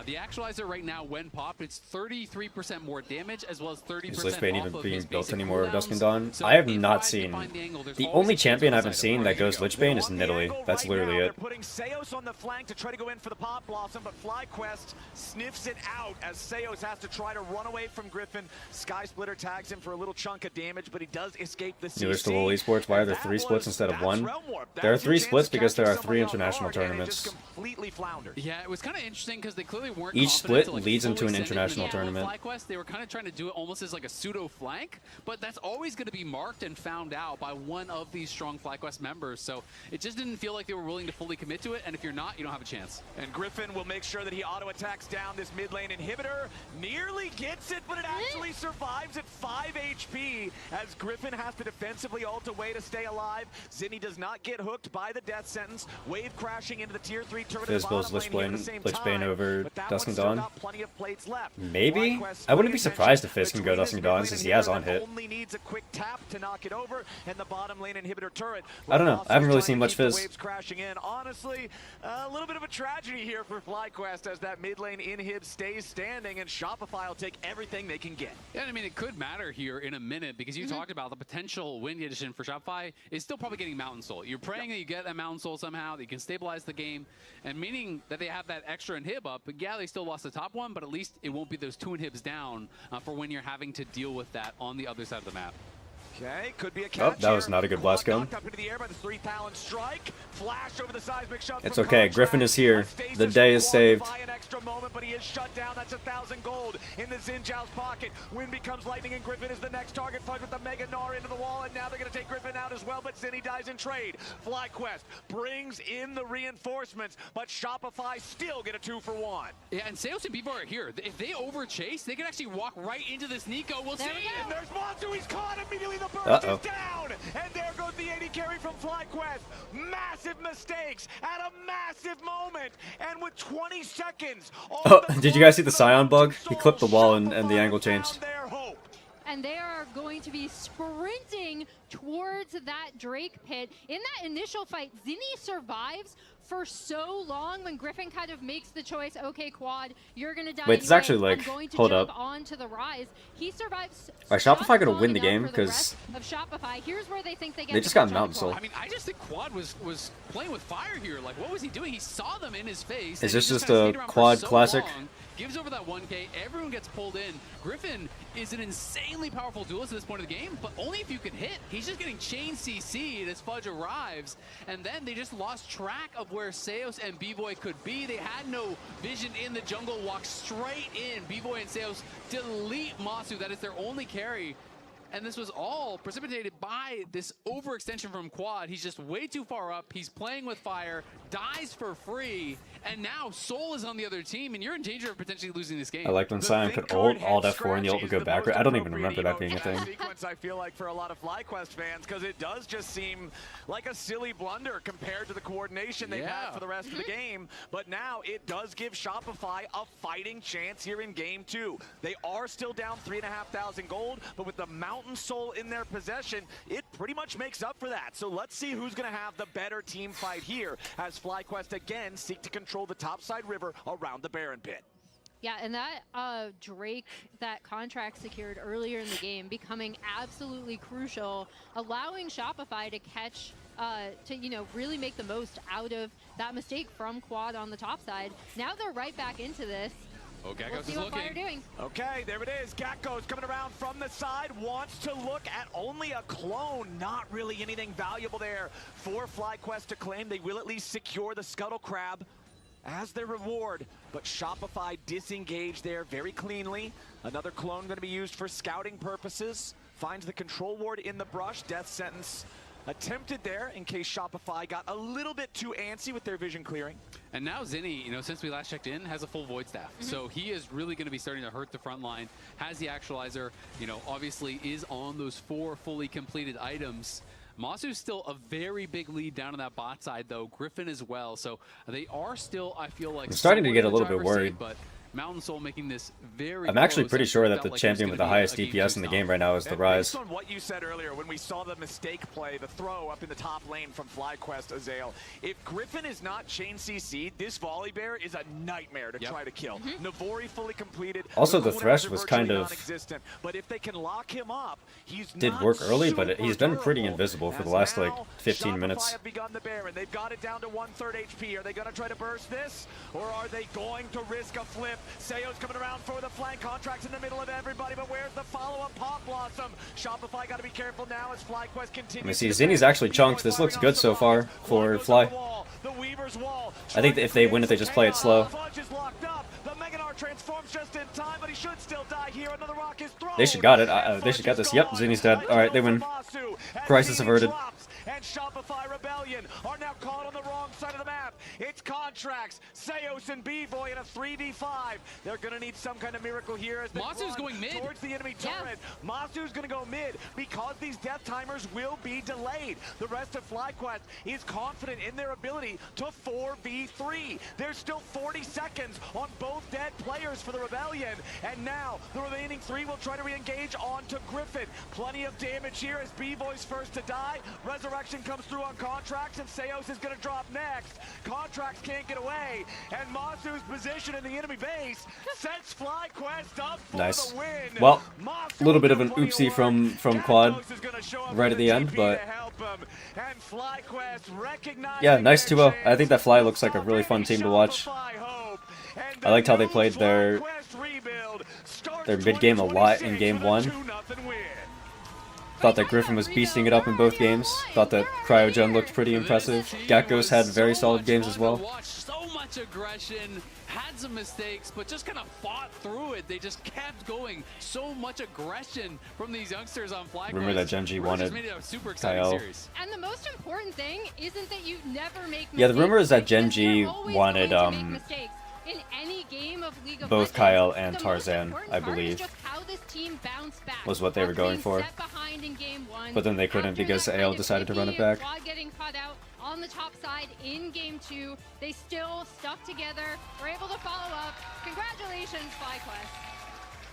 The Actualizer right now, when popped, it's 33% more damage, as well as 30% Is Lich Bane off even of being his built basic anymore of Dusk and cooldowns. Dawn? So I have if not Rise seen. can find the angle, there's The always only a chance champion for I haven't side seen up. that goes Lich Bane is On the Nidalee. angle That's right literally now, it. They're putting Seos on the flank to try to go in for the Pop Blossom, but FlyQuest sniffs it out as Seos has to try to run away from Griffin. Sky Splitter tags him for a little chunk of damage, but he does escape the CC. Newer to LoL Esports, why are there 3 splits instead of 1? There are 3 splits because there are 3 international tournaments. Completely floundered. Yeah, it was kind of interesting because they clearly weren't Each confident split to, like, leads into fully an send it international in the middle of tournament. FlyQuest. They were kind of trying to do it almost as like a pseudo flank, but that's always going to be marked and found out by one of these strong FlyQuest members. So it just didn't feel like they were willing to fully commit to it, and if you're not, you don't have a chance. And Griffin will make sure that he auto-attacks down this mid lane inhibitor. Nearly gets it, but it actually survives at 5 HP as Griffin has to defensively ult away to stay alive. Zinni does not get hooked by the death sentence. Wave crashing into the tier 3 turret. Fizz pulls Lich Bane over Dusk and Dawn. Plenty of plates left. Maybe? I wouldn't be surprised if Fizz can go Dusk and Dawn since he has on hit. Only needs a quick tap to knock it over, and the bottom lane inhibitor turret. I don't know. I haven't really seen much Fizz. Waves crashing in. Honestly, a little bit of a tragedy here for FlyQuest as that mid lane inhib stays standing, and Shopify will take everything they can get. Yeah, I mean, it could matter here in a minute because you talked about the potential win condition for Shopify is still probably getting Mountain Soul. You're praying that you get that Mountain Soul somehow, that you can stabilize the game, and meaning that they have that extra inhib up. But yeah, they still lost the top one, but at least it won't be those 2 inhibs down for when you're having to deal with that on the other side of the map. Okay, could be a catch. Oh, that was not a good blast cone. Knocked up into the air by the 3,000 strike. Flash over the seismic shot. It's okay. Griffin is here. The day is saved. An extra moment, but he is shut down. That's 1,000 gold in the Xin Zhao's pocket. Wind becomes lightning, and Griffin is the next target. Fight with the Mega Gnar into the wall, and now they're going to take Griffin out as well, but Zinni dies in trade. FlyQuest brings in the reinforcements, but Shopify still get a 2-for-1. Yeah, and Seos and Bevo are here. If they overchase, they can actually walk right into this Nico. We'll see. And there's Montu. He's caught immediately. The burst is down. And there goes the 80 carry from FlyQuest. Massive mistakes at a massive moment. And with 20 seconds. Oh, did you guys see the Scion bug? He clipped the wall and the angle changed. And they are going to be sprinting towards that Drake pit. In that initial fight, Zinni survives for so long when Griffin kind of makes the choice, okay, Quad, you're going to die. Wait, it's anyway. actually like, I'm going to hold jump up. onto the Rise. He survives. Are Shopify going to win the game? Because of Shopify. Here's where they think they get they just got Mountain Soul. I mean, I just think Quad was playing with fire here. Like, what was he doing? He saw them in his face. Is and this he just kinda a stayed around for Quad so classic? long, gives over that 1K. Everyone gets pulled in. Griffin is an insanely powerful duelist at this point of the game, but only if you can hit. He's just getting chain CC'd as Fudge arrives, and then they just lost track of where Seos and B-Boy could be. They had no vision in the jungle, walk straight in. B-Boy and Seos delete Masu. That is their only carry. And this was all precipitated by this overextension from Quad. He's just way too far up. He's playing with fire, dies for free, and now Soul is on the other team, and you're in danger of potentially losing this game. I like when Scion could ult F4 and the ult would go backward. I don't even remember that being a thing. Sequence, I feel like, for a lot of FlyQuest fans, because it does just seem like a silly blunder compared to the coordination they've had for the rest of the game. But now it does give Shopify a fighting chance here in game 2. They are still down 3,500 gold, but with the Mountain Soul in their possession, it pretty much makes up for that. So let's see who's going to have the better team fight here as FlyQuest again seek to control the topside river around the Baron pit. Yeah, and that Drake, that contract secured earlier in the game, becoming absolutely crucial, allowing Shopify to catch, really make the most out of that mistake from Quad on the top side. Now they're right back into this. Oh, Gakkos We'll see is what Fire looking. doing. Okay, there it is. Gakko's coming around from the side, wants to look at only a clone. Not really anything valuable there for FlyQuest to claim. They will at least secure the Scuttle Crab as their reward. But Shopify disengaged there very cleanly. Another clone going to be used for scouting purposes. Finds the control ward in the brush. Death sentence attempted there in case Shopify got a little bit too antsy with their vision clearing. And now Zinni, you know, since we last checked in, has a full void staff. So he is really going to be starting to hurt the front line. Has the actualizer, you know, obviously is on those 4 fully completed items. Masu's still a very big lead down on that bot side, though. Griffin as well. So they are still, I feel like, I'm starting to somewhat get a in the little bit driver's worried. seat, but Mountain Soul making this very I'm actually close. pretty It sure that felt the like it was champion with the gonna be highest a game DPS in the game right now is the And Rise. based on what you said earlier, when we saw the mistake play, the throw up in the top lane from FlyQuest Azael, if Griffin is not chain CC'd, this volley bear is a nightmare to try to kill. Navori fully completed. Also, the Lacunas thresh are was kind virtually of- non-existent, but if they can lock him up, he's Did not work early, but super he's been pretty durable. invisible for the As last like now, 15 Shopify minutes. have begun the bear, and they've got it down to 1/3 HP. Are they going to try to burst this, or are they going to risk a flip? Seo's coming around for the flank. Contracts in the middle of everybody, but where's the follow-up Pop Blossom? Shopify got to be careful now as FlyQuest continues. Let me see. Zinni's actually chunked. This looks good so far for Fly. The Weaver's wall. I think that if they win it, they just play it slow. Fudge is locked up. The Meganar transforms just in time, but he should still die here. Another rock is thrown. They should got it. They should got this. Yep, Zinni's dead. All right, they win. Crisis averted. And Shopify Rebellion are now caught on the wrong side of the map. It's Contracts, Seos, and B-Boy in a 3v5. They're going to need some kind of miracle here as they Masu's run going mid. towards the enemy turret. Masu's going to go mid because these death timers will be delayed. The rest of FlyQuest is confident in their ability to 4v3. There's still 40 seconds on both dead players for the Rebellion. And now the remaining 3 will try to re-engage onto Griffin. Plenty of damage here as B-Boy's first to die. Resurrection comes through on Contracts, and Seos is going to drop next. Contracts can't get away, and Masu's position in the enemy base sets FlyQuest up for Nice. the win. Well, Masu a little bit of with an plenty oopsie work. from Quad Gakos is gonna show up right with at the end, TP but to help him. And FlyQuest recognizing yeah, nice their 2-0. I chance. think that Fly looks like a really fun team to watch. Shopify hope. And I liked how they the played their FlyQuest rebuild starts mid-game a lot in 2026 game with a 1. 2-0 win. Thought that Griffin was beasting it up in both games. Thought that Cryogen looked pretty impressive. Gakkos had very solid games as well. So much aggression, had some mistakes, but just kind of fought through it. They just kept going. So much aggression from these youngsters on FlyQuest. Rumor that Gen G wanted made it a super exciting Kyle. series. And the most important thing isn't that you never make mistakes. Yeah, the rumor is that Gen because G you're always wanted going to make mistakes. In any game of League of both Legends, Kyle and the most Tarzan, important I part is believe, just how this team bounced back. was what they were After going being for. set behind in game 1, But then they couldn't after because that AL kind of decided to run it iffy back. Quad getting caught out on the top side in game 2, they still stuck together, were able to follow up. Congratulations, FlyQuest.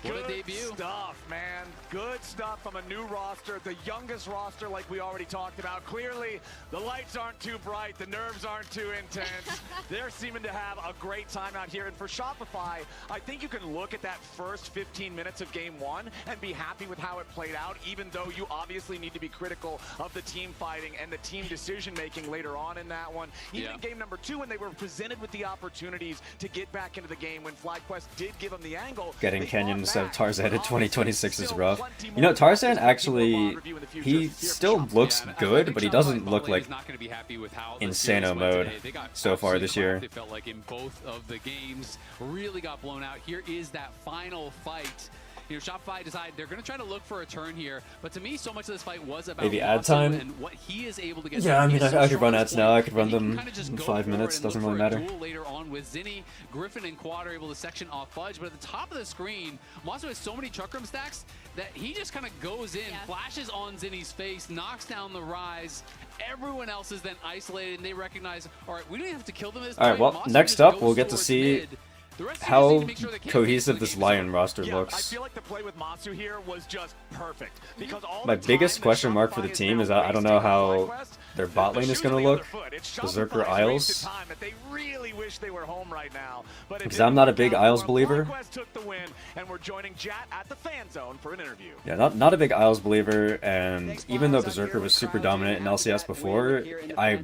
What a Good debut. stuff, man. Good stuff from a new roster, the youngest roster like we already talked about. Clearly, the lights aren't too bright, the nerves aren't too intense. They're seeming to have a great time out here. And for Shopify, I think you can look at that first 15 minutes of game 1 and be happy with how it played out, even though you obviously need to be critical of the team fighting and the team decision-making later on in that one. Even in game number 2, when they were presented with the opportunities to get back into the game, when FlyQuest did give them the angle, Getting they Kenyon fought instead of back. Tarzan in But 2026 is still rough. plenty You know, more Tarzan practice to keep actually, up on review in the future he here for still Shopify. looks Yeah, and I good, think but he Shopify doesn't look probably like is not going to be happy with how the in series Sano went mode today. They got so far absolutely this year. clapped. It felt like in both of the games, really got blown out. Here is that final fight. You know, Shopify decided they're going to try to look for a turn here, but to me, so much of this fight was about maybe ad Masu time. and what he is able to get. Yeah, I mean, He's so I could strong run at ads this now. point, I could run and he can them kinda just in go 5 for it minutes. and Doesn't look really for a matter. duel later on with Zinni. Griffin and Quad are able to section off Fudge, but at the top of the screen, Masu has so many chakram stacks that he just kind of goes in, flashes on Zinni's face, knocks down the Rise. Everyone else is then isolated, and they recognize, all right, we don't even have to kill them this All right, time. well, Masu next just up, goes we'll get to towards see mid. The rest of you just need how to make sure they can't cohesive face this the game Lion start. roster Yeah, I looks. feel like the play with Masu here was just perfect because all My the biggest time that question mark for Shopify the is team now is I don't know wasting on how FlyQuest, their bot the lane is shoe's going on to the look. other foot. It's Berserker Shopify's Isles. wasted time that they really wish they were home right now, but it Because didn't I'm not a work big out Isles for 'em. believer. FlyQuest took the win, and we're joining Jat at the fan zone for an interview. Yeah, not a big Isles believer, and even though Berserker was super dominant in LCS before, I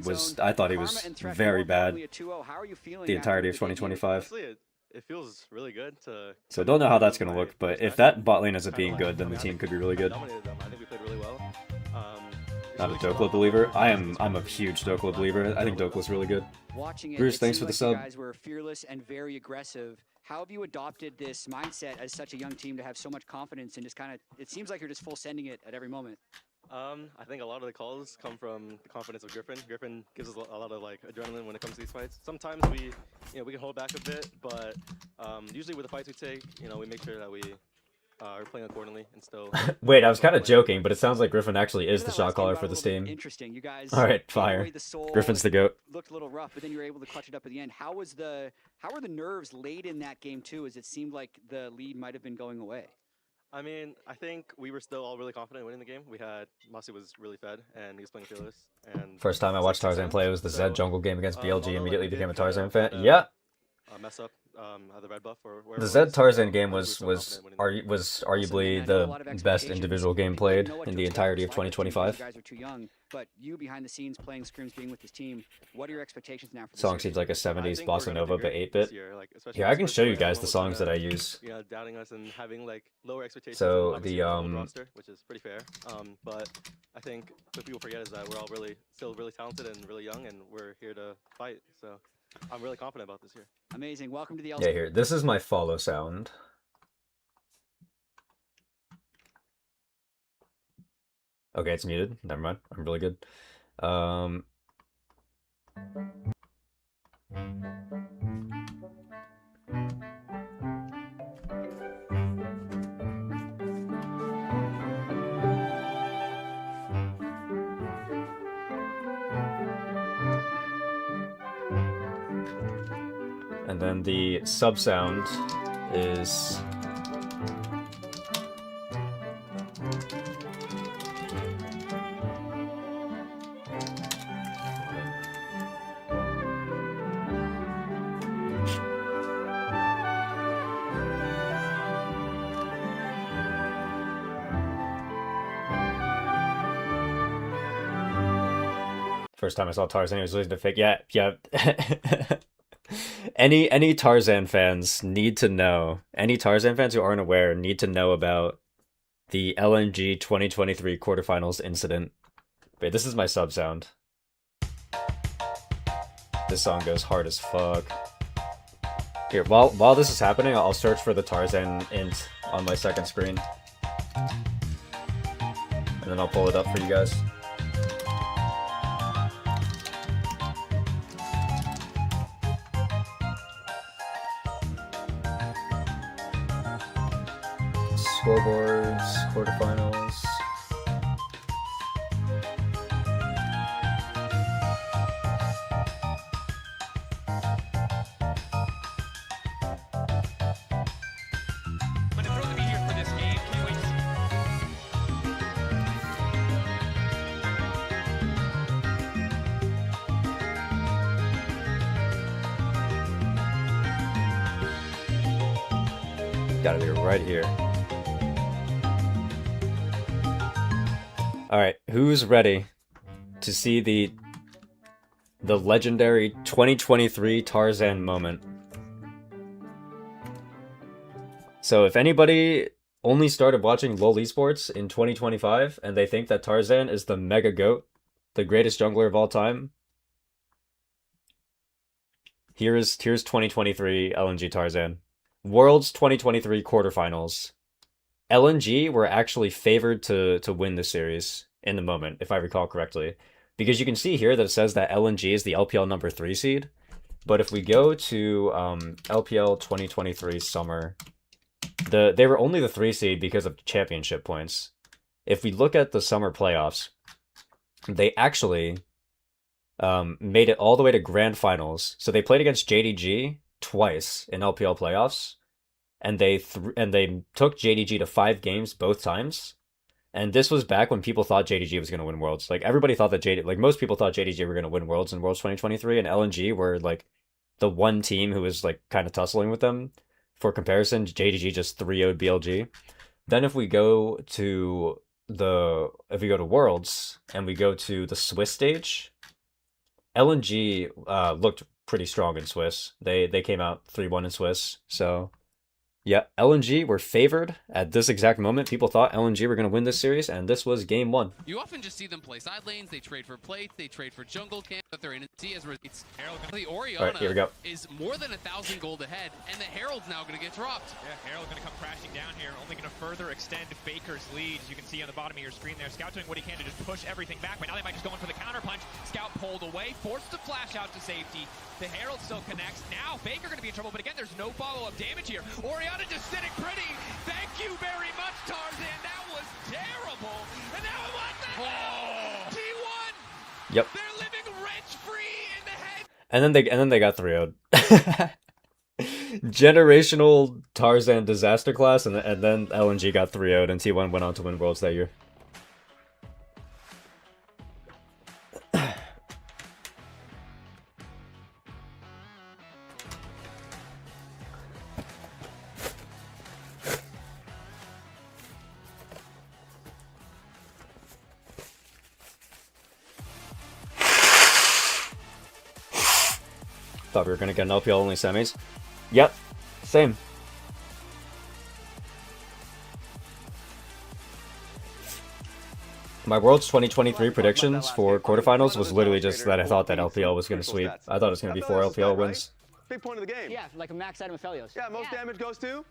thought he was very bad the entirety of 2025. Honestly, it feels really good to. So don't know how that's gonna look, but if that bot lane ends up being good, then the team could be really good. Dominated them. I think we played really well. Not a Dokla believer. I'm a huge Dokla believer. I think Dokla's really good. Watching it, Bruce, it thanks seemed for the like sub. You guys were fearless and very aggressive. How have you adopted this mindset as such a young team to have so much confidence and just kind of? It seems like you're just full sending it at every moment. I think a lot of the calls come from the confidence of Griffin. Griffin gives us a lot of like adrenaline when it comes to these fights. Sometimes we can hold back a bit, but usually with the fights we take, we make sure that we are playing accordingly and still. Wait, I was kind of joking, but it sounds like Griffin actually is the shot caller for this team. Interesting, you guys. All right, fire. Griffin's the GOAT. Looked a little rough, but then you were able to clutch it up at the end. How were the nerves late in that game too? As it seemed like the lead might have been going away. I mean, I think we were still all really confident in winning the game. Masi was really fed, and he was playing fearless. And First time I watched Tarzan play was the Zed jungle game against BLG. Immediately became a Tarzan fan. Yeah. Mess up the red buff or The Zed Tarzan game was arguably the best individual game played in the entirety of 2025. You guys are too young, but you behind the scenes playing scrims, being with this team. What are your expectations now for this Song year? seems like a 70s bossa nova, but 8-bit. Here, I can show you guys the songs that I use. Doubting us and having like lower expectations. So the roster, which is pretty fair. But I think what people forget is that we're all still really talented and really young, and we're here to fight. So I'm really confident about this year. Amazing. Welcome to the LCS. Yeah, here. This is my follow sound. Okay, it's muted. Never mind. I'm really good. And then the sub sound is first time I saw Tarzan, he was listening to fake. Yeah. Any Tarzan fans need to know. Any Tarzan fans who aren't aware need to know about the LNG 2023 quarterfinals incident. Wait, this is my sub sound. This song goes hard as fuck. Here, while this is happening, I'll search for the Tarzan int on my second screen. And then I'll pull it up for you guys. Scoreboards, quarterfinals. But to throw the meat here for this game, can you wait to Gotta be right here. Alright, who's ready to see the legendary 2023 Tarzan moment? So if anybody only started watching LoL Esports in 2025 and they think that Tarzan is the mega GOAT, the greatest jungler of all time, here's 2023 LNG Tarzan. Worlds 2023 quarterfinals. LNG were actually favored to win the series in the moment, if I recall correctly. Because you can see here that it says that LNG is the LPL number 3 seed. But if we go to LPL 2023 Summer, they were only the 3 seed because of championship points. If we look at the Summer playoffs, they actually made it all the way to grand finals. So they played against JDG twice in LPL playoffs, and they took JDG to 5 games both times. And this was back when people thought JDG was going to win Worlds. Like everybody thought that most people thought JDG were going to win Worlds in Worlds 2023, and LNG were like the one team who was like kind of tussling with them. For comparison, JDG just 3-0'd BLG. Then if we go to Worlds and we go to the Swiss stage, LNG looked pretty strong in Swiss. They came out 3-1 in Swiss. So yeah, LNG were favored at this exact moment. People thought LNG were going to win this series, and this was game 1. You often just see them play side lanes. They trade for plates. They trade for jungle camp that they're in. See as it's the Orianna All right, here we go. is more than 1,000 gold ahead, and the Herald's now going to get dropped. Yeah, Herald's going to come crashing down here, only going to further extend Faker's lead. As you can see on the bottom of your screen there, Scout doing what he can to just push everything back, but now they might just go in for the counter punch. Scout pulled away, forced to flash out to safety. The Herald still connects. Now Faker going to be in trouble, but again, there's no follow-up damage here. Orianna just sitting pretty. Thank you very much, Tarzan. That was terrible. And now what the hell? T1. Yep. They're living rent-free in the head. And then they got 3-0'd. Generational Tarzan disaster class, and then LNG got 3-0'd, and T1 went on to win Worlds that year. Thought we were gonna get an LPL only semis. Yep, same. My Worlds 2023 predictions for quarterfinals was literally just that I thought that LPL was gonna sweep. I thought it was gonna be 4 LPL wins. Big point of the game. Yeah, like a max out of Aphelios. Yeah, most damage goes to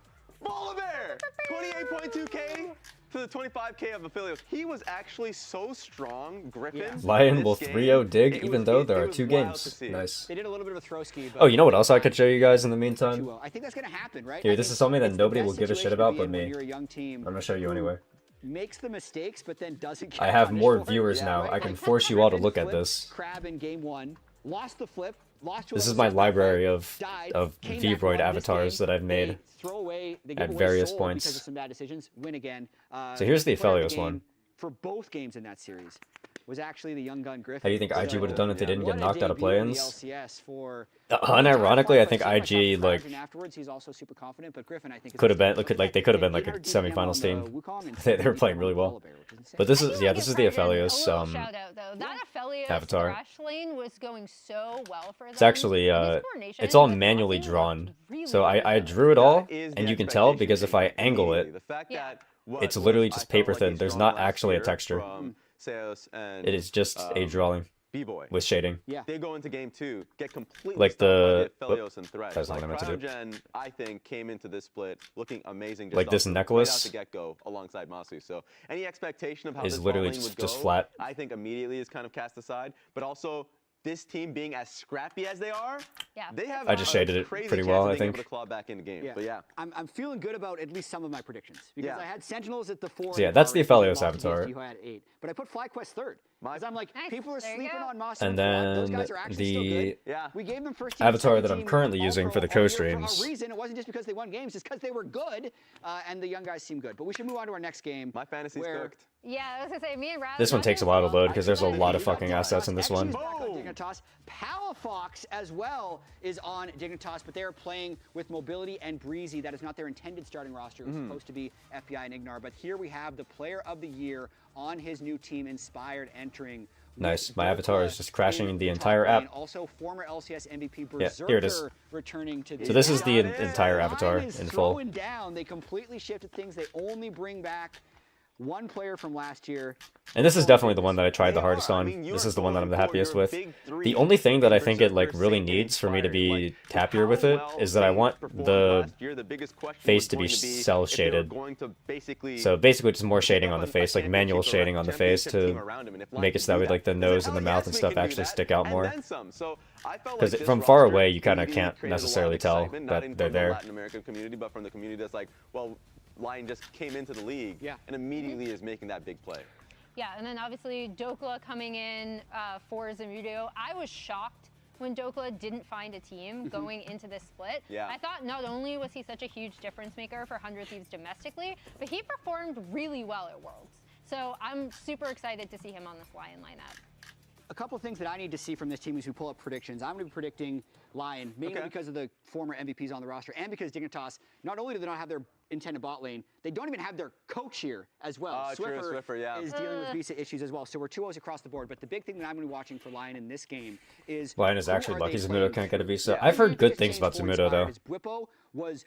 Bolivar. 28.2k to the 25k of Aphelios. He was actually so strong, Griffin. LYON will 3-0 dig, even though there are 2 games. Nice. They did a little bit of a throw ski. Oh, you know what else I could show you guys in the meantime? I think that's going to happen, right? Here, this is something that nobody will give a shit about but me. You're a young team. I'm gonna show you anyway. Makes the mistakes, but then doesn't get I have more punished for it. viewers now. I can force you all to look at this. Crab in game 1, lost the flip, lost to This a is my library of came back Vroid well in this avatars game. that I've made They give at away various Soul points. because of some bad decisions. Win again. So here's the player of Aphelios game one. For both games in that series was actually the young gun Griffin. How do you think IG would have done if they didn't get What a knocked out of debut in the play-ins? LCS for Unironically, I think IG like afterwards he's also super confident, but Griffin I think could have been they could have been like a semifinals team. They were playing really well. But this is this is the Aphelios shout out though. That Aphelios avatar. Thrash lane was going so well for them. It's actually it's all manually drawn. So I drew it all, and you can tell because if I angle it, it's literally just paper thin. There's not actually a texture. It is just a drawing with shading. Yeah. They go into game 2, get completely like the Aphelios and Thresh. that's not what I meant to do. Cryogen, I think, came into this split looking amazing. Like this necklace right out the get-go alongside Masu. So any expectation of how is this literally bot lane would just go, flat. I think immediately is kind of cast aside. But also this team being as scrappy as they are, they have I just shaded it crazy pretty chance well, of I being think. able to claw back into game. Yeah. But yeah. I'm feeling good about at least some of my predictions because I had Sentinels at the 4. So yeah, that's the Aphelios avatar. You had 8, but I put FlyQuest 3rd. Because I'm like, people are sleeping on Masu. And Those then guys are actually still the good. Yeah. We gave them first team, avatar second that I'm team, currently all using for the pro all year co-streams. For a reason. It wasn't just because they won games, it's because they were good, and the young guys seem good. But we should move on to our next game. My fantasy's cooked. Yeah, I was gonna say me and Raz. This one takes a while to load because there's a lot of fucking assets in this one. Dignitas. Palafox as well is on Dignitas, but they are playing with Mobility and Breezy. That is not their intended starting roster. It was supposed to be FBI and Ignar. But here we have the player of the year on his new team, Inspired, entering. Nice. My avatar is just crashing the entire app. Also, former LCS MVP Yeah, here it is. returning to. So this is the entire avatar in full. Throwing down. They completely shifted things. They only bring back one player from last year. And this is definitely the one that I tried the hardest on. This is the one that I'm the happiest with. The only thing that I think it like really needs for me to be happier with it is that I want the face to be cell shaded. So basically just more shading on the face, like manual shading on the face to make it so that way like the nose and the mouth and stuff actually stick out more. Because from far away you kind of can't necessarily tell that they're there. Latin American community, but from the community that's like, well, LYON just came into the league and immediately is making that big play. Yeah, and then obviously Dokla coming in for Zamudio. I was shocked when Dokla didn't find a team going into this split. Yeah. I thought not only was he such a huge difference maker for 100 Thieves domestically, but he performed really well at Worlds. So I'm super excited to see him on this LYON lineup. A couple of things that I need to see from this team as we pull up predictions. I'm going to be predicting LYON, mainly because of the former MVPs on the roster and because Dignitas, not only do they not have their intended bot lane. They don't even have their coach here as well. True, Swiffer, yeah. is dealing with visa issues as well. So we're 2-0s across the board. But the big thing that I'm going to be watching for LYON in this game is LYON is actually who are lucky they Zamudo playing can't get a through? visa. Yeah. I've heard good Biggest things change about for Zamudo though. Inspired is Bwipo was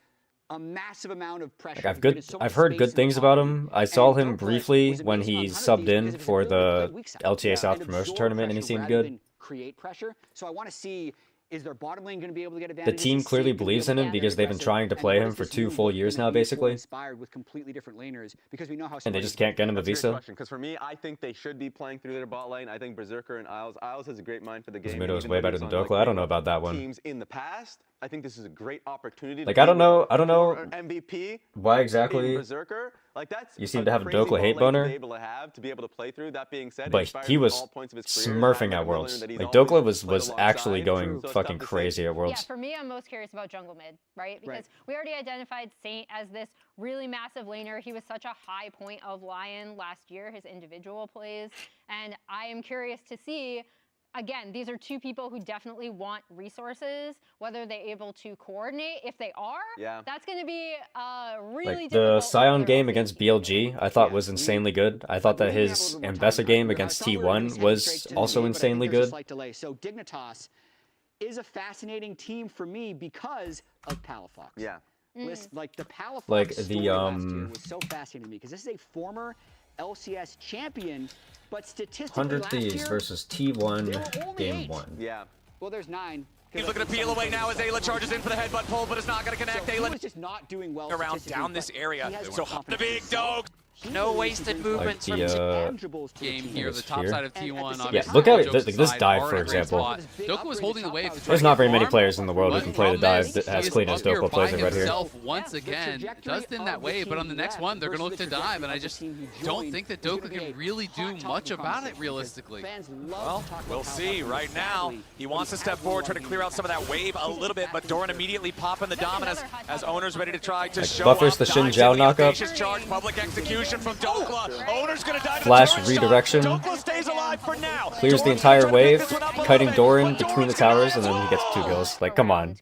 a massive amount of pressure. Like He created so much I've heard space good in the things top about lane. him. I And saw him Dope Life briefly was when based he on subbed in because it was for really good the weak side. LTA South And Promotion absorb tournament, and he pressure seemed rather good. than create pressure. So I want to see, is their bottom lane going to be able to get The advantage? team clearly believes in him because they've been trying to play him for 2 full years now, basically. Inspired with completely different laners because we know how And they just can't get him a visa. Because for me, I think they should be playing through their bot lane. I think Berserker and Isles has a great mind for the game. Zamudo is Even way though better he's than on, like, Dokla. I don't know about that one. teams in the past, I think this is a great opportunity. Like to I don't be know for MVP. why in exactly. Berserker. Like that's You seem to have a crazy Dokla bot hate lane boner. to be able to play through. That being said, But Inspired he at was all points of his career smurfing having a at Worlds. winner that he's Like always Dokla was played actually alongside. going So it's fucking tough to say. crazy at Yeah, Worlds. for me, I'm most curious about jungle mid, right? Because Right. we already identified Saint as this really massive laner. He was such a high point of LYON last year, his individual plays. And I am curious to see, again, these are two people who definitely want resources, whether they're able to coordinate. If they are, that's going to be really Like difficult. the Scion game against BLG, I thought was insanely good. I thought that his Ambessa game against T1 was also insanely good. So Dignitas is a fascinating team for me because of Palafox. Yeah. Like the Palafox Like the, story last year was so fascinating to me because this is a former LCS champion, but statistically 100 last Thieves year, versus there were T1 only game 8. 1. Yeah. Well, there's 9. He's looking to peel away now as Ayla charges in for the headbutt pull, but it's not going to connect. He Ayla was just not doing well around statistically, down this but area. he has So more the big confidence. dog. No wasted movements Like from the, game here. The Here. top side of T1. Yeah, Obviously, look how Jokes this aside, dive, are for in a great example. spot. Dokla was holding the wave. to try There's to not get very many farm, players in the world who but can play the problem dive is, as he is clean as up here Dokla plays by it right here. himself once again. Does in that way, but on the next one, they're going to look to dive, and I just don't think that Dokla can really do much about it realistically. Well, we'll see. Right now, he wants to step forward, try to clear out some of that wave a little bit, but Doran immediately popping the Dominus as Owner's ready to try to show buffers up. the Xin Dives Zhao into the knockup. audacious charge, public execution from Dokla. Owner's going to dive into the Flash charge redirection. shot. Dokla stays alive for now. Clears the Doran's entire gonna pick wave, this one up a cutting little bit, Doran but between the Doran's gonna towers, have and then he gets 2 kills. Like, come on.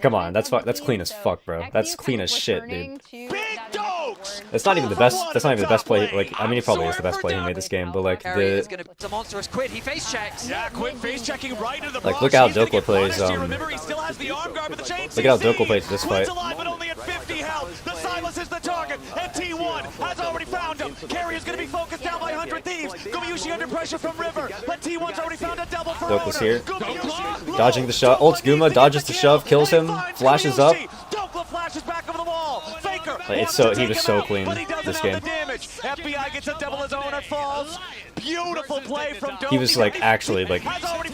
Come on, that's clean as fuck, bro. That's clean as shit, dude. Big dogs! That's not even the best. That's not even the best play. Like, I mean, he probably is the best play he made this game, but like Harry is the gonna it's a monstrous quit. He face checks. Yeah, quit face checking right into the like, box. look how He's gonna Dokla get plays. punished here. Remember, he still has the arm guard, but the chain Look at how CC. Dokla plays this Quid's fight. alive, but only at 50 health. The Silas is the target, and T1 has already found him. Carry is gonna be focused down by 100 Thieves. Gumayushi under pressure from River, but T1's already found a double for Dokla's Owner. here, Gumayushi, dodging the shot. Ults Guma, dodges the shove, kills him, flashes up. Dokla flashes back over the wall. Faker Like, wants it's to he take was him so out, clean but he doesn't this have game. the damage. FBI gets a double as Owner falls. Beautiful play from Dokla. He was like actually like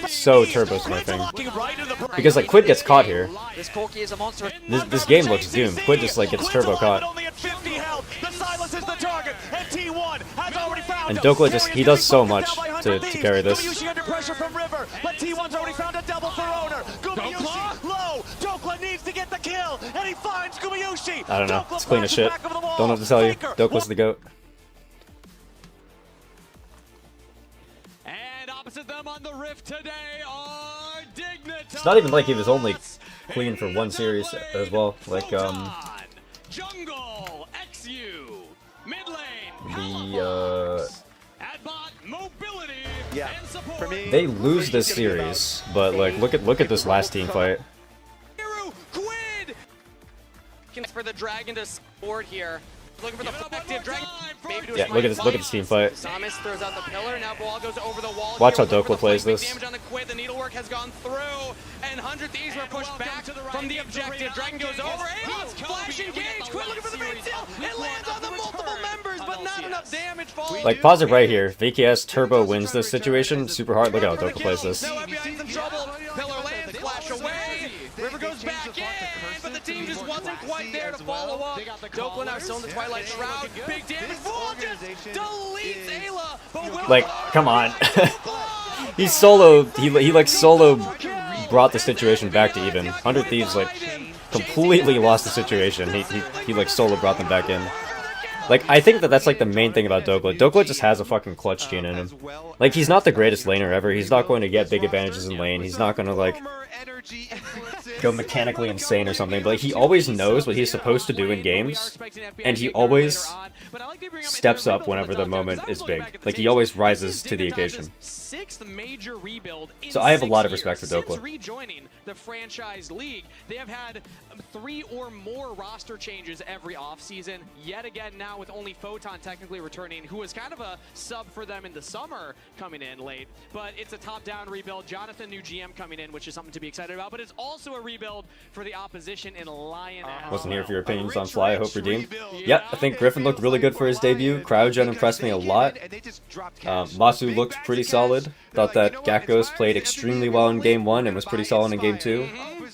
so turbo smurfing because like Quid gets caught here. This Corki is a monster. This game looks doomed. Quid just like gets turbo caught. And Dokla just he does so much to carry this. Gumayushi under pressure from River, but T1's already found a double for Owner. Gumayushi low. Dokla needs to get the kill, and he finds Gumayushi. I don't know. It's clean as shit. Don't know what to tell you. Dokla's the GOAT. And opposite them on the rift today are Dignitas. It's not even like he was only clean for one series as well. Like Jungle, XU, mid lane, the mobility, yeah. For me, they lose this series, but like look at this last team fight. Quid for the dragon to sport here. Looking for the effective dragon. Yeah, look at this team fight. Samus throws out the pillar. Now ball goes over the wall. Watch how Dokla plays this. Damage on the Quid. The needlework has gone through, and 100 Thieves were pushed back from the objective. Dragon goes over. Flash engage. Quid looking for the bait seal. It lands on the multiple members, but not enough damage falling. Like pause it right here. VKS Turbo wins this situation super hard. Look at how Dokla plays this. No, FBI's in trouble. Pillar lands. Flash away. River goes back in, but the team just wasn't quite there to follow up. Dokla now still in the Twilight Shroud. Big damage. Wall just deletes Ayla, but will Like, come on. He like solo brought the situation back to even. 100 Thieves like completely lost the situation. He like solo brought them back in. Like, I think that's like the main thing about Dokla. Dokla just has a fucking clutch gene in him. Like, he's not the greatest laner ever. He's not going to get big advantages in lane. He's not going to like go mechanically insane or something, but like, he always knows what he's supposed to do in games, and he always steps up whenever the moment is big. Like, he always rises to the occasion. Sixth major rebuild in So I have a lot of 6 respect for years. Dokla. Since rejoining the franchise league, they have had 3 or more roster changes every offseason. Yet again now with only Photon technically returning, who was kind of a sub for them in the summer coming in late. But it's a top-down rebuild. Jonathan, new GM coming in, which is something to be excited about. But it's also a rebuild for the opposition in LYON. Wasn't here for your opinions on Fly, I hope redeemed. Yep, I think Griffin looked really good for his debut. Cryogen impressed me a lot. Masu looked pretty solid. Thought that Gakos played extremely well in Game 1 and was pretty solid in Game 2.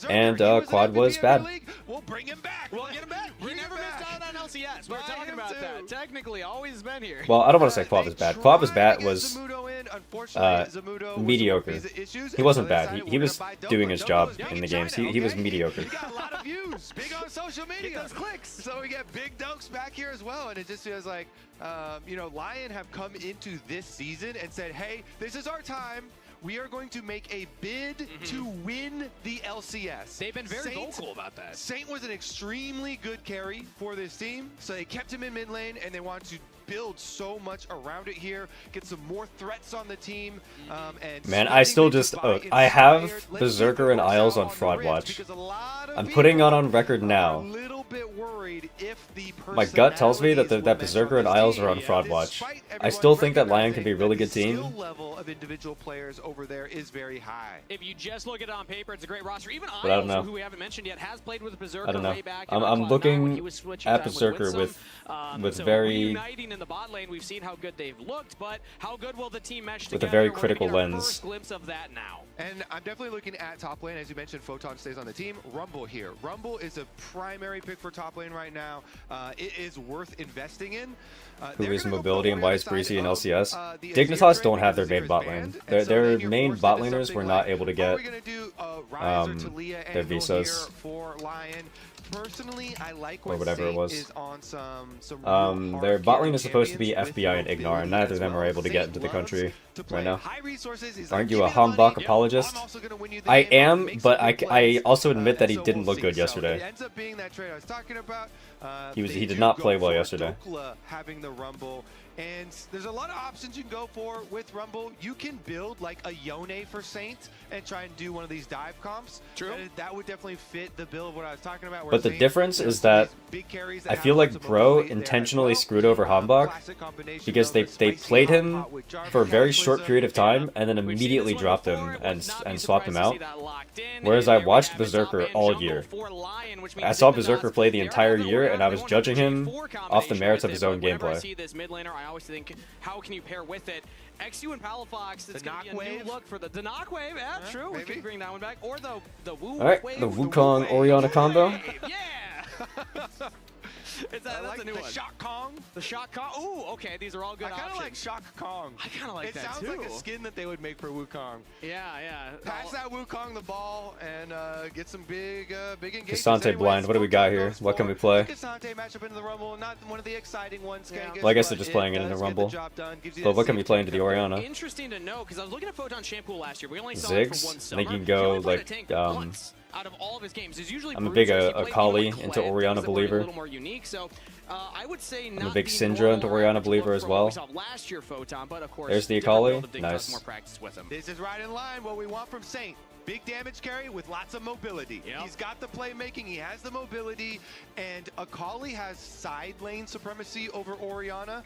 And Quad was bad. We'll bring him back. We'll get him back. He never missed out on LCS. We're talking about that. Technically, always been here. Well, I don't want to say Quad was bad. Quad was bad was mediocre. He wasn't bad. He was doing his job in the games. He was mediocre. We got a lot of views, big on social media. Get those clicks. So we get big dunks back here as well, and it just feels like, you know, LYON have come into this season and said, hey, this is our time. We are going to make a bid to win the LCS. They've been very vocal about that. Saint was an extremely good carry for this team, so they kept him in mid lane, and they want to build so much around it here, get some more threats on the team. And man, I still just I have Berserker and Isles on Fraud Watch. I'm putting on record now. My gut tells me that that Berserker and Isles are on Fraud Watch. I still think that LYON can be a really good team. Level of individual players over there is very high. If you just look at it on paper, it's a great roster. Even But I don't know. who we haven't mentioned yet, has played with Berserker I don't know. way back. I'm looking at Berserker with so very reuniting in the bot lane. We've seen how good they've looked, but how good will the team mesh with together? a very We're gonna critical get our lens. first glimpse of that now. And I'm definitely looking at top lane. As you mentioned, Photon stays on the team. Rumble here. Rumble is a primary pick for top lane right now. It is worth investing in. Who is mobility and why is Breezy and LCS? Dignitas don't have their main bot lane. Their main bot laners were not able to get their visas. Personally, I like or whatever it was. is on some their bot lane is supposed to be FBI and Ignar, and neither of them are able to get into the country right now. Aren't you a Hambach apologist? I am, but I also admit that he didn't look good yesterday. He did not play well yesterday. Having the Rumble, and there's a lot of options you can go for with Rumble. You can build like a Yone for Saint and try and do one of these dive comps. True. That would definitely fit the bill of what I was talking about. But the difference is that I feel like Bro intentionally screwed over Hambach because they played him for a very short period of time and then immediately dropped him and swapped him out. Whereas I watched Berserker all year. I saw Berserker play the entire year and I was judging him off the merits of his own gameplay. I always think, how can you pair with it? XU and Palafox, it's going to be a new look for the Knock Wave. Yeah, true. We could bring that one back. Or the Wu Alright, Wave. the Wukong Orianna combo. Yeah! That's a new one. The Shock Kong. The Shock Kong. Ooh, okay. These are all good options. I kind of like Shock Kong. I kind of like that too. It sounds like a skin that they would make for Wukong. Yeah, yeah. Pass that Wukong the ball and get some big engagements. Cassante blind. What do we got here? What can we play? Cassante matchup into the Rumble. Not one of the exciting ones. Yeah. Well, I guess they're just playing it in the Rumble. But what can we play into the Orianna? Interesting to know because I was looking at Photon Shampoo last year. We only saw Ziggs? it for one I summer. think you can go like out of all of his games, is usually I'm a big Akali into Orianna believer. A little more unique, so I would say I'm a big Syndra into Orianna believer as well. Last year, Photon, but of course, there's the Akali. Nice. More practice with him. This is right in line what we want from Saint. Big damage carry with lots of mobility. Yep. He's got the playmaking, he has the mobility, and Akali has side lane supremacy over Orianna.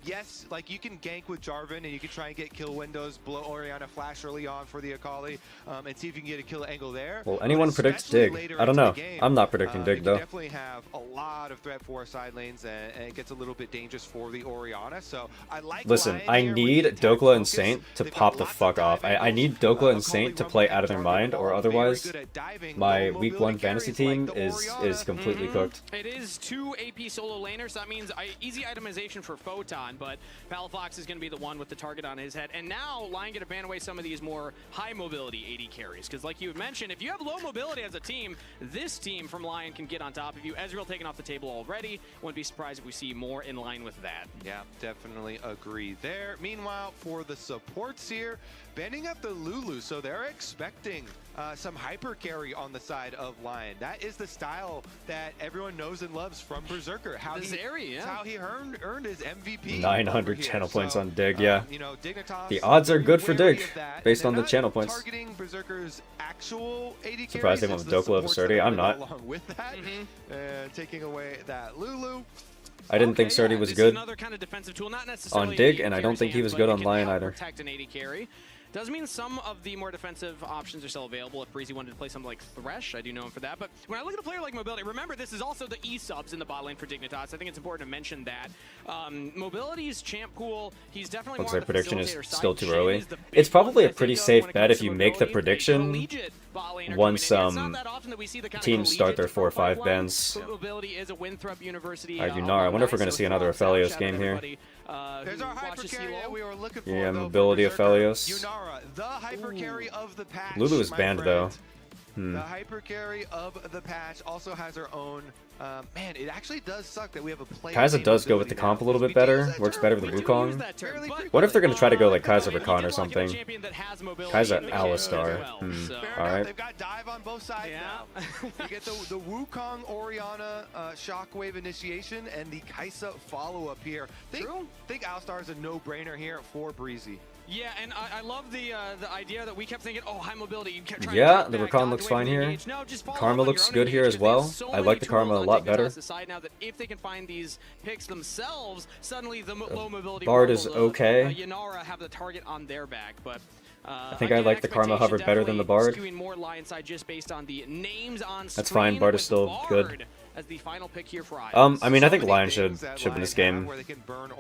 Yes, like you can gank with Jarvan and you can try and get kill windows, blow Orianna flash early on for the Akali, and see if you can get a kill angle there. Well, anyone predicts Dig? I don't know. I'm not predicting Dig though. Definitely have a lot of threat for side lanes, and it gets a little bit dangerous for the Orianna. So I like. Listen, I need Dokla and Saint to pop the fuck off. I need Dokla and Saint to play out of their mind, or otherwise, my week 1 fantasy team is completely cooked. It is 2 AP solo laners. That means easy itemization for Photon. Photon, but Palafox is going to be the one with the target on his head. And now LYON going to ban away some of these more high mobility AD carries, because like you had mentioned, if you have low mobility as a team, this team from LYON can get on top of you. Ezreal taken off the table already. Wouldn't be surprised if we see more in line with that. Yeah, definitely agree there. Meanwhile, for the supports here, banning up the Lulu, so they're expecting some hyper carry on the side of LYON. That is the style that everyone knows and loves from Berserker. How he earned his MVP. 900 channel points on Dig, yeah. You know, Dignitas, the odds are good for Dig, based on the channel points. Targeting Berserker's actual AD Surprised they went with Doklo of Surdy. I'm not. Along with that, taking away that Lulu. I didn't think Surdy was good Kind of defensive tool, not necessarily on Dig, and I don't think he was good on LYON either. Protect an AD carry. Does mean some of the more defensive options are still available. If Breezy wanted to play something like Thresh, I do know him for that. But when I look at a player like Mobility, remember this is also the E-subs in the bot lane for Dignitas. I think it's important to mention that. Mobility's champ pool, he's definitely Looks more like prediction is facilitator side. still too early. It's probably a pretty safe bet if you make the prediction once teams start their 4 or 5 bans. Mobility is a Winthrop University. Yunara, I wonder if we're going to see another Aphelios game here. There's our hyper carry that we were looking for. Yeah, mobility Aphelios. Yunara, the hyper carry of the patch. Lulu is banned though. The hyper carry of the patch also has her own. Man, it actually does suck that we have a player. Kai'Sa does go with the comp a little bit better. Works better with the Wukong. What if they're going to try to go like Kai'Sa Rakan or something? Kai'Sa Alistar. Alright. They've got dive on both sides now. You get the Wukong Orianna Shockwave initiation and the Kai'Sa follow-up here. Think Alistar is a no-brainer here for Breezy. Yeah, and I love the idea that we kept thinking, oh, high mobility. You kept trying Yeah, to the back, Rakan looks fine here. No, just Karma looks good here as well. I like the Karma a lot better. Decide now that if they can find these picks themselves, suddenly the low mobility Bard is okay. Yunara have the target on their back, but I think I like the Karma hover better than the Bard. More LYON side just based on the names on That's fine. Bard is still good. As the final pick here for Isles. I mean, I think LYON should win this game.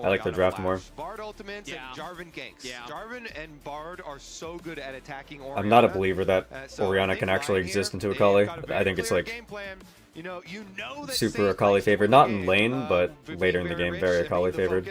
I like their draft more. Bard ultimates and Jarvan ganks. Jarvan and Bard are so good at attacking Orianna. I'm not a believer that Orianna can actually exist into Akali. I think it's like super Akali favored. Not in lane, but later in the game, very Akali favored.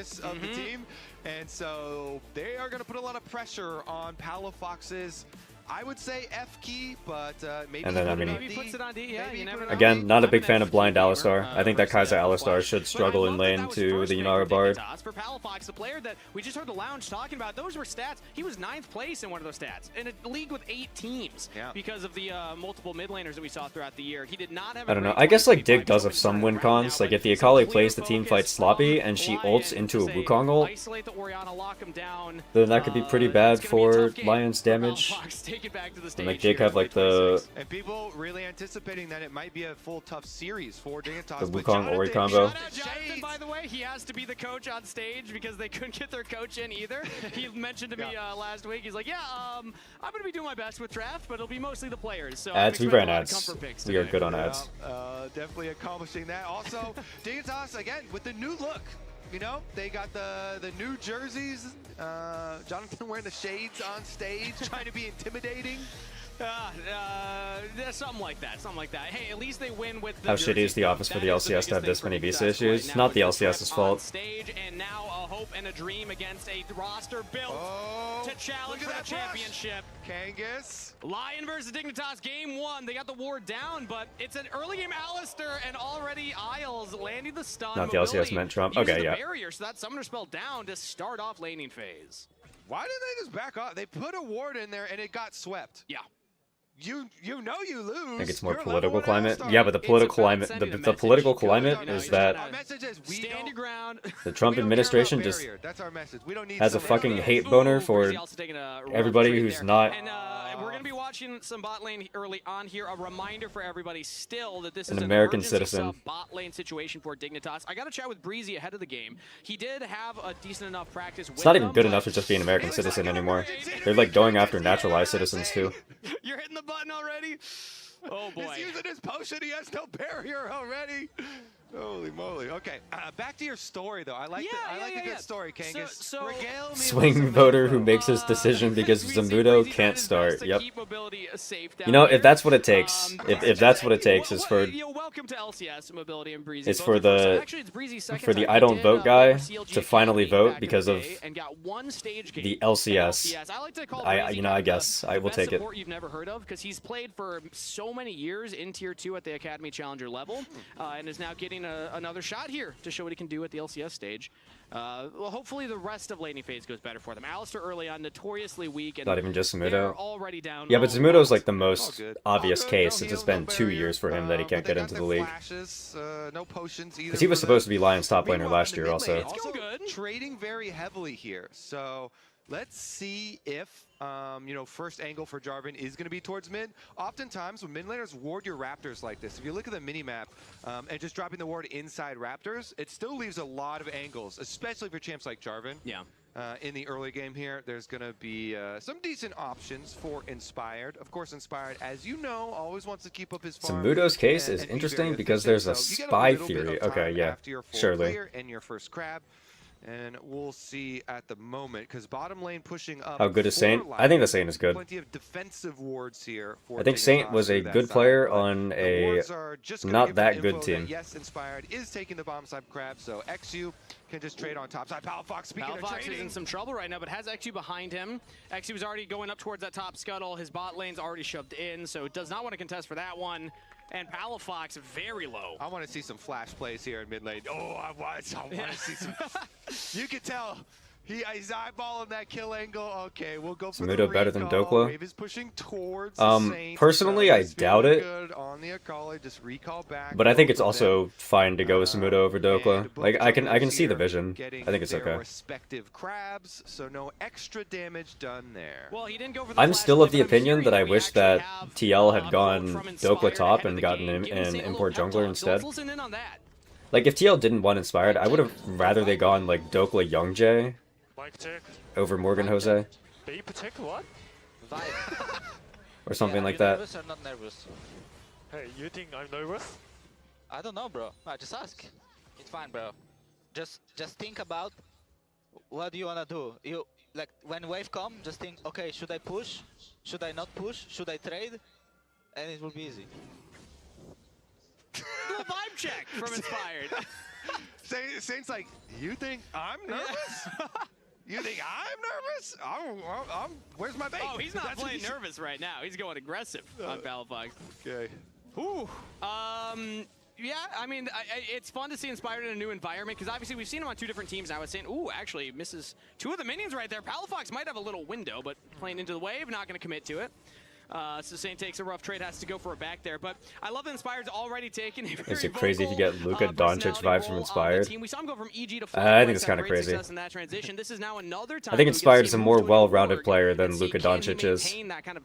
And so they are going to put a lot of pressure on Palafox's, I would say F key, but maybe. And then I mean, maybe puts it on D. Yeah, you never know. Again, not a big fan of blind Alistar. I think that Kai'Sa Alistar should struggle in lane to the Yunara Bard. For Palafox, the player that we just heard the lounge talking about, those were stats. He was 9th place in one of those stats in a league with 8 teams because of the multiple mid laners that we saw throughout the year. He did not have. I don't know. I guess like Dig does have some win cons. Like if the Akali plays the team fight sloppy and she ults into a Wukong ult, isolate the Orianna, lock him down. Then that could be pretty bad for LYON's damage. Take it back to the stage. And like Dig have like the. And people really anticipating that it might be a full tough series for Dignitas. The Wukong Ori combo. Jonathan, by the way, he has to be the coach on stage because they couldn't get their coach in either. He mentioned to me last week, he's like, yeah, I'm going to be doing my best with draft, but it'll be mostly the players. So ads, we ran ads. We are good on ads. Definitely accomplishing that. Also, Dignitas, again, with the new look. You know, they got the new jerseys. Jonathan wearing the shades on stage, trying to be intimidating. Something like that. Something like that. Hey, at least they win with the How shitty is the office for the LCS to have this many visa issues? Not the LCS's fault. Stage, and now a hope and a dream against a roster built to challenge for the championship. Kangas. LYON versus Dignitas, game 1. They got the ward down, but it's an early game Alistar, and already Isles landing the stun. Not the LCS meant Trump. Okay, yeah. Barrier, so that summoner spell down to start off laning phase. Why did they just back off? They put a ward in there, and it got swept. Yeah. You know you lose. I think it's more political climate. Yeah, but the political climate, the political climate is that stand your ground. The Trump administration just has a fucking hate boner for everybody who's not. And we're going to be watching some bot lane early on here. A reminder for everybody still that this is an American citizen. Bot lane situation for Dignitas. I got to chat with Breezy ahead of the game. He did have a decent enough practice with It's not even good enough to just be an American citizen anymore. They're like going after naturalized citizens too. You're hitting the button already? Oh boy. He's using his potion. He has no barrier already. Holy moly. Okay, back to your story, though. I like a good story, Kangas. Regale me Swing voter who makes his decision because Zamudo can't start. Yep. You know, if that's what it takes, if that's what it takes, is for welcome to LCS Mobility and Breezy. it's for the I don't vote guy to finally vote because of the LCS. I guess I will take it. Support you've never heard of because he's played for so many years in Tier 2 at the Academy Challenger level, and is now getting another shot here to show what he can do at the LCS stage. Well, hopefully the rest of laning phase goes better for them. Alistair early on, notoriously weak. And not even just they're Zamudo. Already down. Yeah, but Zamudo's like the most obvious case since it's been 2 years for him that he can't get into the league. No potions either. Because he was supposed to be Lion's top laner last year also. Trading very heavily here. So let's see if first angle for Jarvan is going to be towards mid. Oftentimes, when mid laners ward your Raptors like this, if you look at the mini-map and just dropping the ward inside Raptors, it still leaves a lot of angles, especially for champs like Jarvan. Yeah. In the early game here, there's going to be some decent options for Inspired. Of course, Inspired, as you know, always wants to keep up his farm. Zamudo's case is interesting because there's a spy theory. Okay, yeah, surely. And your first crab. And we'll see at the moment, because bottom lane pushing up. How good is Saint? I think the Saint is good. Plenty of defensive wards here for I think Saint was a good player on a not that good team. Yes, Inspired is taking the bottom side crab, so XU can just trade on top side. Palafox, speaking of trading, is in some trouble right now, but has XU behind him. XU was already going up towards that top scuttle. His bot lane's already shoved in, so does not want to contest for that one. And Palafox very low. I want to see some flash plays here in mid lane. Oh, I want to see some. You can tell he's eyeballing that kill angle. Okay, we'll go for Zamudo better than Dokla. Wave is pushing towards personally, I doubt it. On the Akali, just recall back. But I think it's also fine to go with Zamudo over Dokla. Like I can see the vision. I think it's okay. Respective crabs, so no extra damage done there. Well, he didn't go for the I'm still of the opinion that I wish that TL had gone Dokla top and gotten an import jungler instead. Like if TL didn't want Inspired, I would have rather they gone like Dokla Youngjae over Morgan Jose. What? Or something like that. Nervous or not nervous? Hey, you think I'm nervous? I don't know, bro. Just ask. It's fine, bro. Just think about what do you wanna do. You like when wave come, just think, okay, should I push? Should I not push? Should I trade? And it will be easy. Do a vibe check from Inspired. Saint's like, you think I'm nervous? You think I'm nervous? Where's my bait? Oh, he's not playing nervous right now. He's going aggressive on Palafox. Okay. Ooh. Yeah, I mean, it's fun to see Inspired in a new environment, because obviously we've seen him on 2 different teams now. I was saying, ooh, actually misses 2 of the minions right there. Palafox might have a little window, but playing into the wave, not going to commit to it. So Saint takes a rough trade, has to go for it back there. But I love that Inspired's already taken a very Is it crazy if you get Luka Doncic vibes from Inspired? We saw him go from EG to I think it's kind of crazy. In that transition. This is now another time I think Inspired is a more well-rounded player than Luka Doncic is. That kind of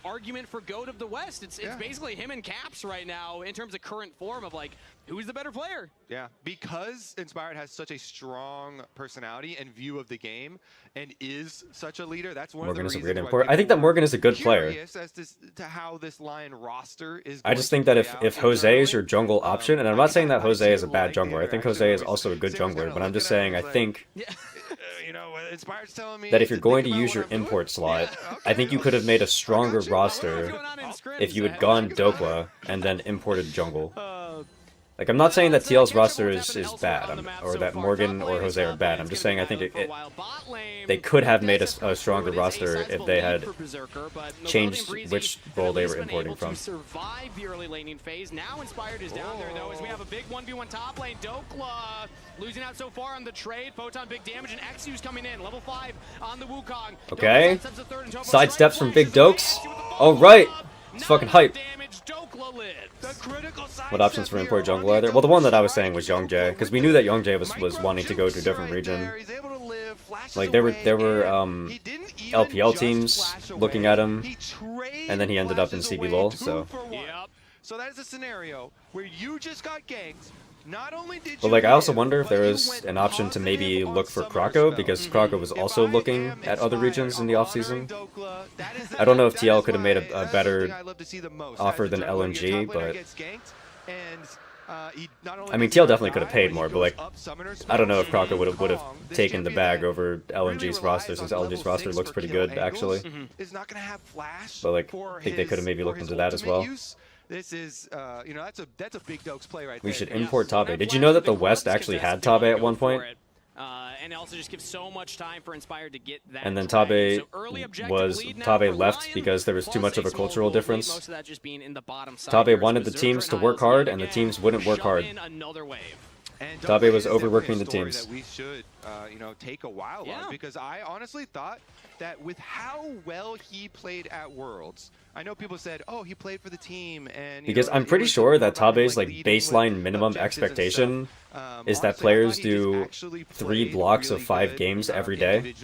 argument for GOAT of the West. It's basically him and Caps right now in terms of current form of like who's the better player. Yeah, because Inspired has such a strong personality and view of the game and is such a leader. That's one Morgan of the is a great reasons import. I think that Morgan is a good player. As to how this Lion roster is. I just think that if Jose is your jungle option, and I'm not saying that Jose is a bad jungler. I think Jose is also a good jungler, but I'm just saying I think Inspired's telling me that if you're going to use your import slot, I think you could have made a stronger roster if you had gone Dokla and then imported jungle. Like, I'm not saying that TL's roster is bad, or that Morgan or Jose are bad. I'm just saying I think they could have made a stronger roster if they had changed which role they were importing from. Survive the early laning phase. Now Inspired is down there, though, as we have a big 1v1 top lane. Dokla losing out so far on the trade. Photon, big damage, and XU's coming in. Level 5 on the Wukong. Okay. Sidesteps from Big Dokes. All right. It's fucking hype. What options for import jungle are there? Well, the one that I was saying was Youngjae, because we knew that Youngjae was wanting to go to a different region. Like there were LPL teams looking at him, and then he ended up in CB LOL. So. So that is a scenario where you just got ganked. Not only did but like, I also wonder if there is an option to maybe look for Krako, because Krako was also looking at other regions in the offseason. I don't know if TL could have made a better offer than LNG, but I mean, TL definitely could have paid more, but like, I don't know if Kraka would have taken the bag over LNG's roster, since LNG's roster looks pretty good actually. Is not going to have flash. But like, I think they could have maybe looked into that as well. This is, you know, that's a big Dokes play right there. We should import Tabe. Did you know that the West actually had Tabe at one point? And it also just gives so much time for Inspired to get that. And then Tabe left because there was too much of a cultural difference. Tabe wanted the teams to work hard, and the teams wouldn't work hard. Tabe was overworking the teams. That we should, you know, take a while on, because I honestly thought that with how well he played at Worlds, I know people said, "Oh, he played for the team," and because I'm pretty sure that Tabe's like baseline minimum expectation is that players do 3 blocks of 5 games every day,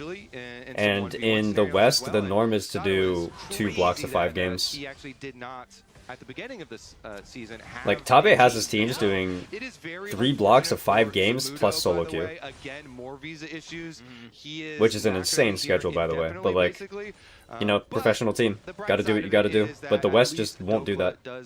and in the West, the norm is to do 2 blocks of 5 games. He actually did not. At the beginning of this season, like Tabe has his teams doing 3 blocks of 5 games plus solo queue, which is an insane schedule, by the way. But like, you know, professional team, got to do what you got to do. But the West just won't do that. I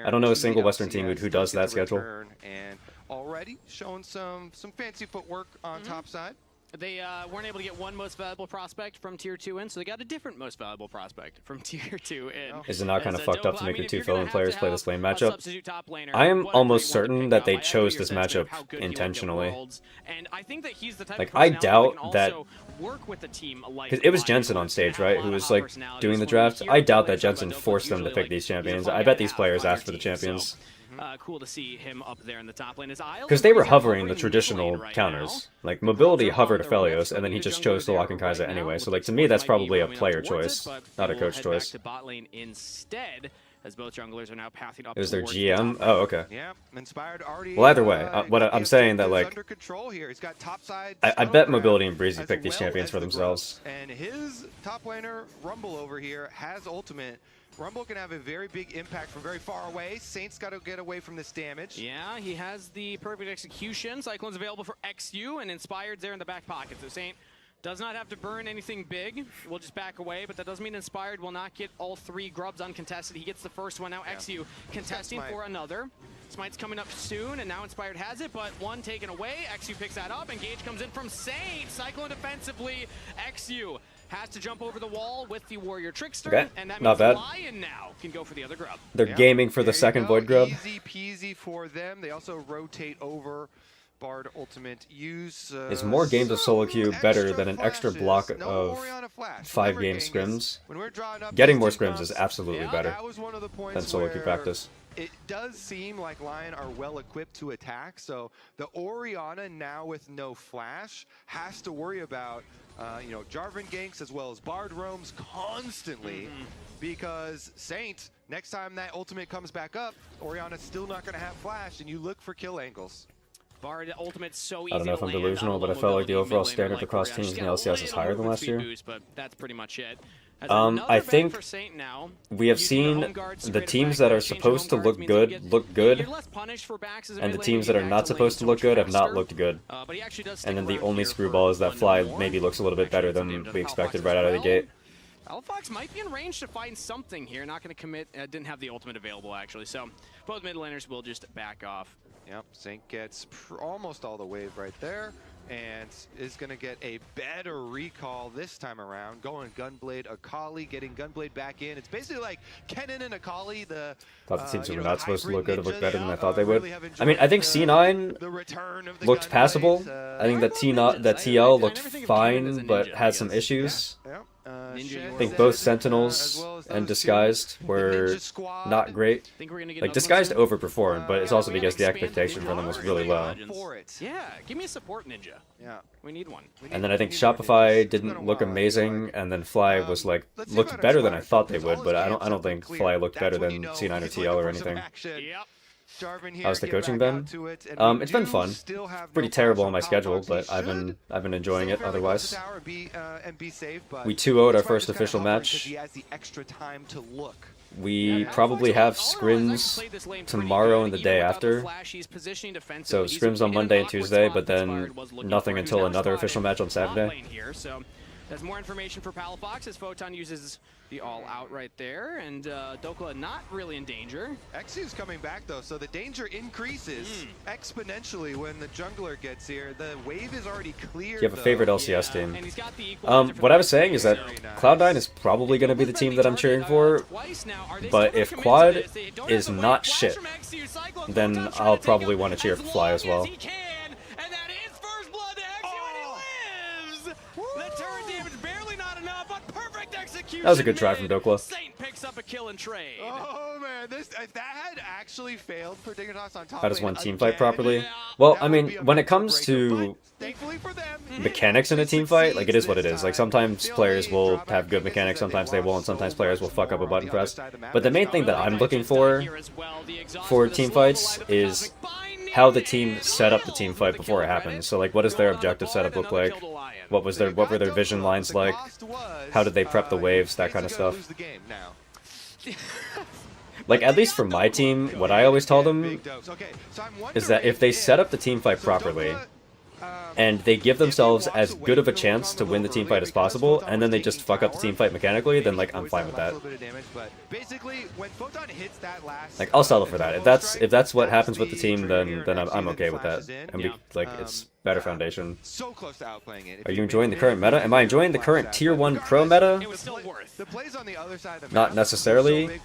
don't know a single Western team who does that schedule. And already showing some fancy footwork on top side. They weren't able to get one most valuable prospect from Tier 2 in, so they got a different most valuable prospect from Tier 2 in. Is it not kind of fucked up to make your 2 fill-in players play this lane matchup? I am almost certain that they chose this matchup intentionally. Like, I doubt that... Because it was Jensen on stage, right, who was like doing the draft. I doubt that Jensen forced them to pick these champions. I bet these players asked for the champions. Cool to see him up there in the top lane. Because they were hovering the traditional counters. Like, Mobility hovered Aphelios, and then he just chose to lock in Kai'Sa anyway. So, like, to me, that's probably a player choice, not a coach choice. To bot lane instead, as both junglers are now pathing up. Is there GM? Oh, okay. Yeah, Inspired already. Well, either way, what I'm saying that, like, I bet Mobility and Breezy pick these champions for themselves. And his top laner, Rumble over here, has ultimate. Rumble can have a very big impact from very far away. Saint's got to get away from this damage. Yeah, he has the perfect execution. Cyclone's available for XU, and Inspired's there in the back pocket. So Saint does not have to burn anything big. We'll just back away, but that doesn't mean Inspired will not get all 3 grubs uncontested. He gets the first one. Now XU contesting for another. Smite's coming up soon, and now Inspired has it, but one taken away. XU picks that up. Engage comes in from Saint. Cyclone defensively. XU has to jump over the wall with the Warrior Trickster, and that means LYON now can go for the other grub. They're gaming for the second Void grub. Easy peasy for them. They also rotate over. Bard ultimate use. Is more games of solo queue better than an extra block of 5 game scrims? Getting more scrims is absolutely better than solo queue practice. It does seem like LYON are well equipped to attack, so the Orianna now with no flash has to worry about you know, Jarvan ganks as well as Bard roams constantly, because Saint, next time that ultimate comes back up, Orianna's still not going to have flash, and you look for kill angles. Bard ultimate so easy. I don't know if I'm delusional, but I felt like the overall standard for cross teams in the LCS is higher than last year. But that's pretty much it. I think we have seen the teams that are supposed to look good, and the teams that are not supposed to look good have not looked good. And then the only screwball is that Fly maybe looks a little bit better than we expected right out of the gate. Alphafox might be in range to find something here. Not going to commit. Didn't have the ultimate available, actually. So both mid laners will just back off. Yep, Saint gets almost all the wave right there, and is going to get a better recall this time around. Going Gunblade, Akali, getting Gunblade back in. It's basically like Kennen and Akali. The thought the teams were not supposed to look good, look better than I thought they would. I mean, I think C9 looked passable. I think that TL looked fine, but had some issues. I think both Sentinels and Disguised were not great. Like, Disguised overperformed, but it's also because the expectation for them was really low. Yeah, give me a support ninja. Yeah, we need one. And then I think Shopify didn't look amazing, and then Fly was like looked better than I thought they would, but I don't think Fly looked better than C9 or TL or anything. How's the coaching been? It's been fun. Pretty terrible on my schedule, but I've been enjoying it otherwise. We 2-0'd our first official match. We probably have scrims tomorrow and the day after. So scrims on Monday and Tuesday, but then nothing until another official match on Saturday. There's more information for Palafox as Photon uses the all-out right there, and Dokla not really in danger. Xyu's coming back though, so the danger increases exponentially when the jungler gets here. The wave is already cleared. You have a favorite LCS team. And he's got the What I was saying is that Cloud9 is probably going to be the team that I'm cheering for, but if Quad is not shit, then I'll probably want to cheer for Fly as well. That was a good try from Dokla. Saint picks up a kill and trade. Oh man, if that had actually failed for Dignitas on top. How does one team fight properly? Well, I mean, when it comes to mechanics in a team fight, like, it is what it is. Like, sometimes players will have good mechanics, sometimes they won't, sometimes players will fuck up a button press. But the main thing that I'm looking for team fights is how the team set up the team fight before it happens. So, like, what does their objective setup look like? What were their vision lines like? How did they prep the waves? That kind of stuff. Like, at least for my team, what I always tell them is that if they set up the team fight properly, and they give themselves as good of a chance to win the team fight as possible, and then they just fuck up the team fight mechanically, then, like, I'm fine with that. Like, I'll settle for that. If that's what happens with the team, then I'm okay with that. And it's better foundation. Are you enjoying the current meta? Am I enjoying the current Tier 1 Pro meta? Not necessarily,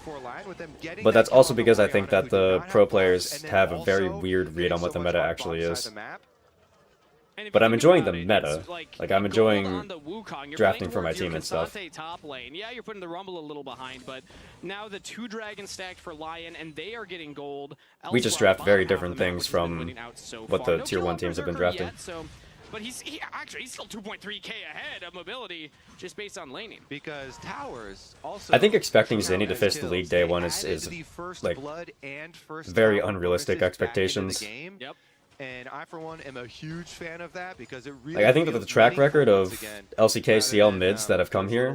but that's also because I think that the pro players have a very weird read on what the meta actually is. But I'm enjoying the meta. Like, I'm enjoying drafting for my team and stuff. Top lane. Yeah, you're putting the Rumble a little behind, but now the 2 dragons stacked for Lion, and they are getting gold. We just draft very different things from what the Tier 1 teams have been drafting. But he's still 2.3k ahead of mobility just based on laning. Because towers also. I think expecting Zinni to fist the league day one is like very unrealistic expectations. Yep. And I, for one, am a huge fan of that because it really. Like, I think that the track record of LCK CL mids that have come here,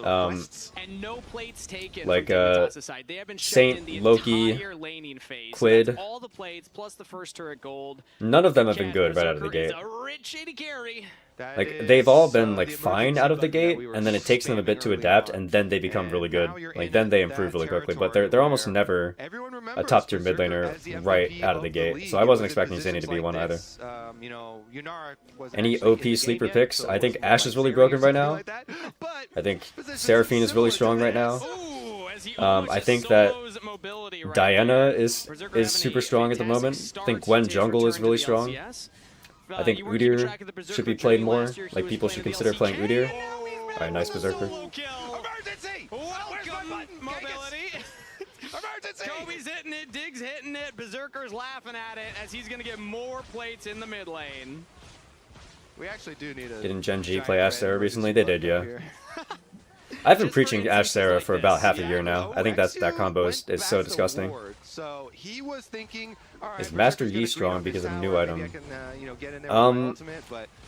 and no plates taken like they have been Saint, in the Loki, laning phase. Quid, So all the plates plus the first turret gold. none of them have been good right out of the gate. A rich shady carry. Like, they've all been, like, fine out of the gate, and then it takes them a bit to adapt, and then they become really good. Like, then they improve really quickly, but they're almost never a top-tier mid laner right out of the gate, so I wasn't expecting Zinni to be one either. Any OP sleeper picks? I think Ashe is really broken right now. I think Seraphine is really strong right now. I think that Diana is super strong at the moment. I think Gwen Jungle is really strong. I think Udyr should be played more. Like, people should consider playing Udyr. Alright, nice Berserker. Emergency! Welcome, mobility! Emergency! Kobe's hitting it, Diggs hitting it, Berserker's laughing at it as he's gonna get more plates in the mid lane. We actually do need a. Didn't Gen G play Ashe Sarah recently? They did, yeah. I've been preaching Ashe Sarah for about half a year now. I think that combo is so disgusting. So he was thinking, is Master Yi strong because of new item?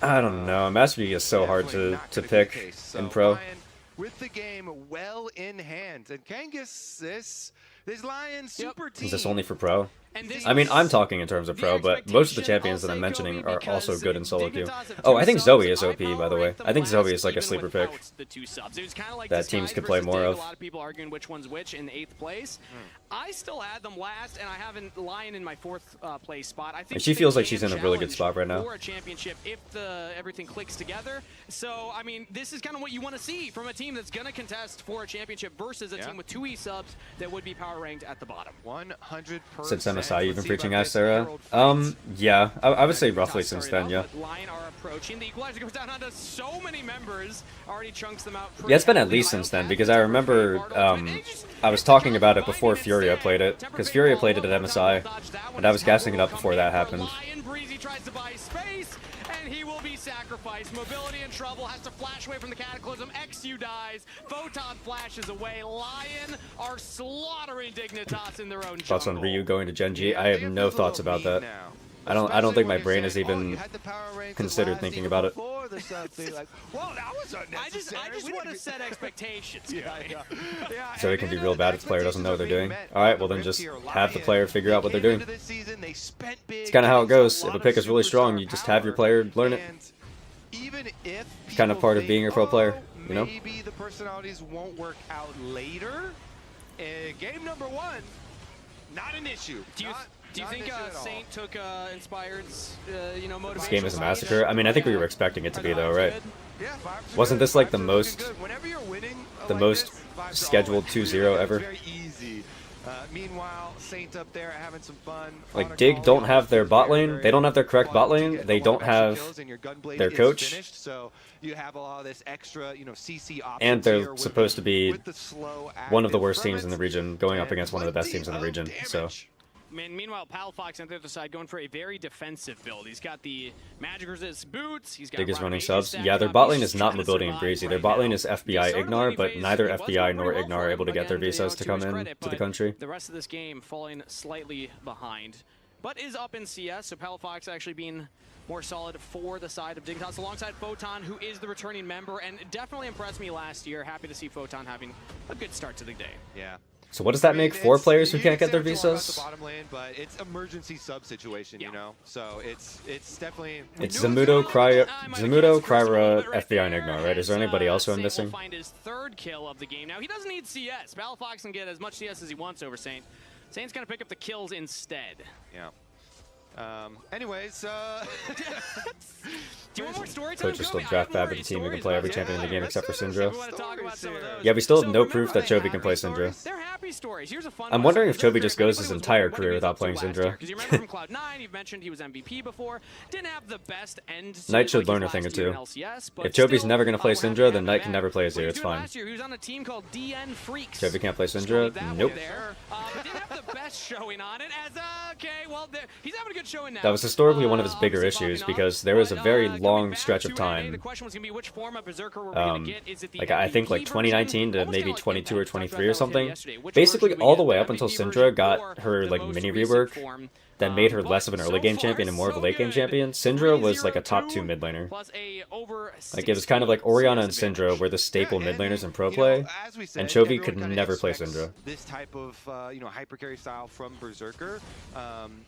I don't know. Master Yi is so hard to pick in pro. With the game well in hand, and Kangas, this Lion super team. Is this only for pro? I mean, I'm talking in terms of pro, but most of the champions that I'm mentioning are also good in solo queue. Oh, I think Zoe is OP, by the way. I think Zoe is like a sleeper pick that teams could play more of. A lot of people arguing which one's which in 8th place. I still had them last, and I haven't Lion in my 4th place spot. I think and she feels like she's in a really good spot right now. For a championship, if everything clicks together. So, I mean, this is kind of what you want to see from a team that's going to contest for a championship versus a team with 2 E-subs that would be power ranked at the bottom. 100%. Since MSI, you've been preaching Ashe Sarah? Yeah, I would say roughly since then, yeah. Lion are approaching. The equalizer goes down onto so many members, already chunks them out. Yeah, it's been at least since then, because I remember I was talking about it before Furia played it, because Furia played it at MSI, and I was gassing it up before that happened. Lion Breezy tries to buy space, and he will be sacrificed. Mobility in trouble, has to flash away from the Cataclysm. XU dies, Photon flashes away. Lion are slaughtering Dignitas in their own jungle. Thoughts on Ryu going to Gen G? I have no thoughts about that. I don't think my brain has even considered thinking about it. I just want to set expectations. So it can be real bad if the player doesn't know what they're doing. Alright, well then just have the player figure out what they're doing. It's kind of how it goes. If a pick is really strong, you just have your player learn it. even if It's kind of part of being a pro player, you know? maybe the personalities won't work out later. Game number 1, not an issue. Do you think Saint took Inspired's, motivation? This game is a massacre. I mean, I think we were expecting it to be though, right? Wasn't this like the most scheduled 2-0 ever? Meanwhile, Saint up there having some fun. Like Dig don't have their bot lane. They don't have their correct bot lane. They don't have their coach. So you have a lot of this extra, CC options. And they're supposed to be one of the worst teams in the region, going up against one of the best teams in the region. So. Meanwhile, Palafox on the other side going for a very defensive build. He's got the magic resist boots. He's got Dig is running subs. Yeah, their bot lane is not mobility and breezy. Their bot lane is FBI Ignar, but neither FBI nor Ignar are able to get their visas to come in to the country. The rest of this game falling slightly behind, but is up in CS. So Palafox actually being more solid for the side of Dignitas alongside Photon, who is the returning member and definitely impressed me last year. Happy to see Photon having a good start to the day. Yeah. So what does that make? 4 players who can't get their visas? The bottom lane, but it's emergency sub situation, you know. So it's definitely. It's Zamudo, Kryra, FBI, and Ignar, right? Is there anybody else who I'm missing? Will find his 3rd kill of the game. Now he doesn't need CS. Palafox can get as much CS as he wants over Saint. Saint's gonna pick up the kills instead. Yeah. Anyways, do you want more story time? Coach is still draft bad with the team who can play every champion in the game except for Syndra. Talk about some of those. Yeah, we still have no proof that Chovy can play Syndra. They're happy stories. Here's a fun I'm wondering if Chovy just goes his entire career without playing Syndra. Because you remember from Cloud9, you've mentioned he was MVP before. Didn't have the best end. Knight should learn a thing or two. If Chovy's never going to play Syndra, then Knight can never play Azir. It's fine. He was on a team called DN Freaks. Chovy can't play Syndra? Nope. Didn't have the best showing on it. He's having a good showing now. That was historically one of his bigger issues because there was a very long stretch of time, like I think like 2019 to maybe 22 or 23 or something, basically all the way up until Syndra got her like mini rework that made her less of an early game champion and more of a late game champion. Syndra was like a top 2 mid laner. Like it was kind of like Orianna and Syndra were the staple mid laners in pro play, and Chovy could never play Syndra. This type of hyper carry style from Berserker.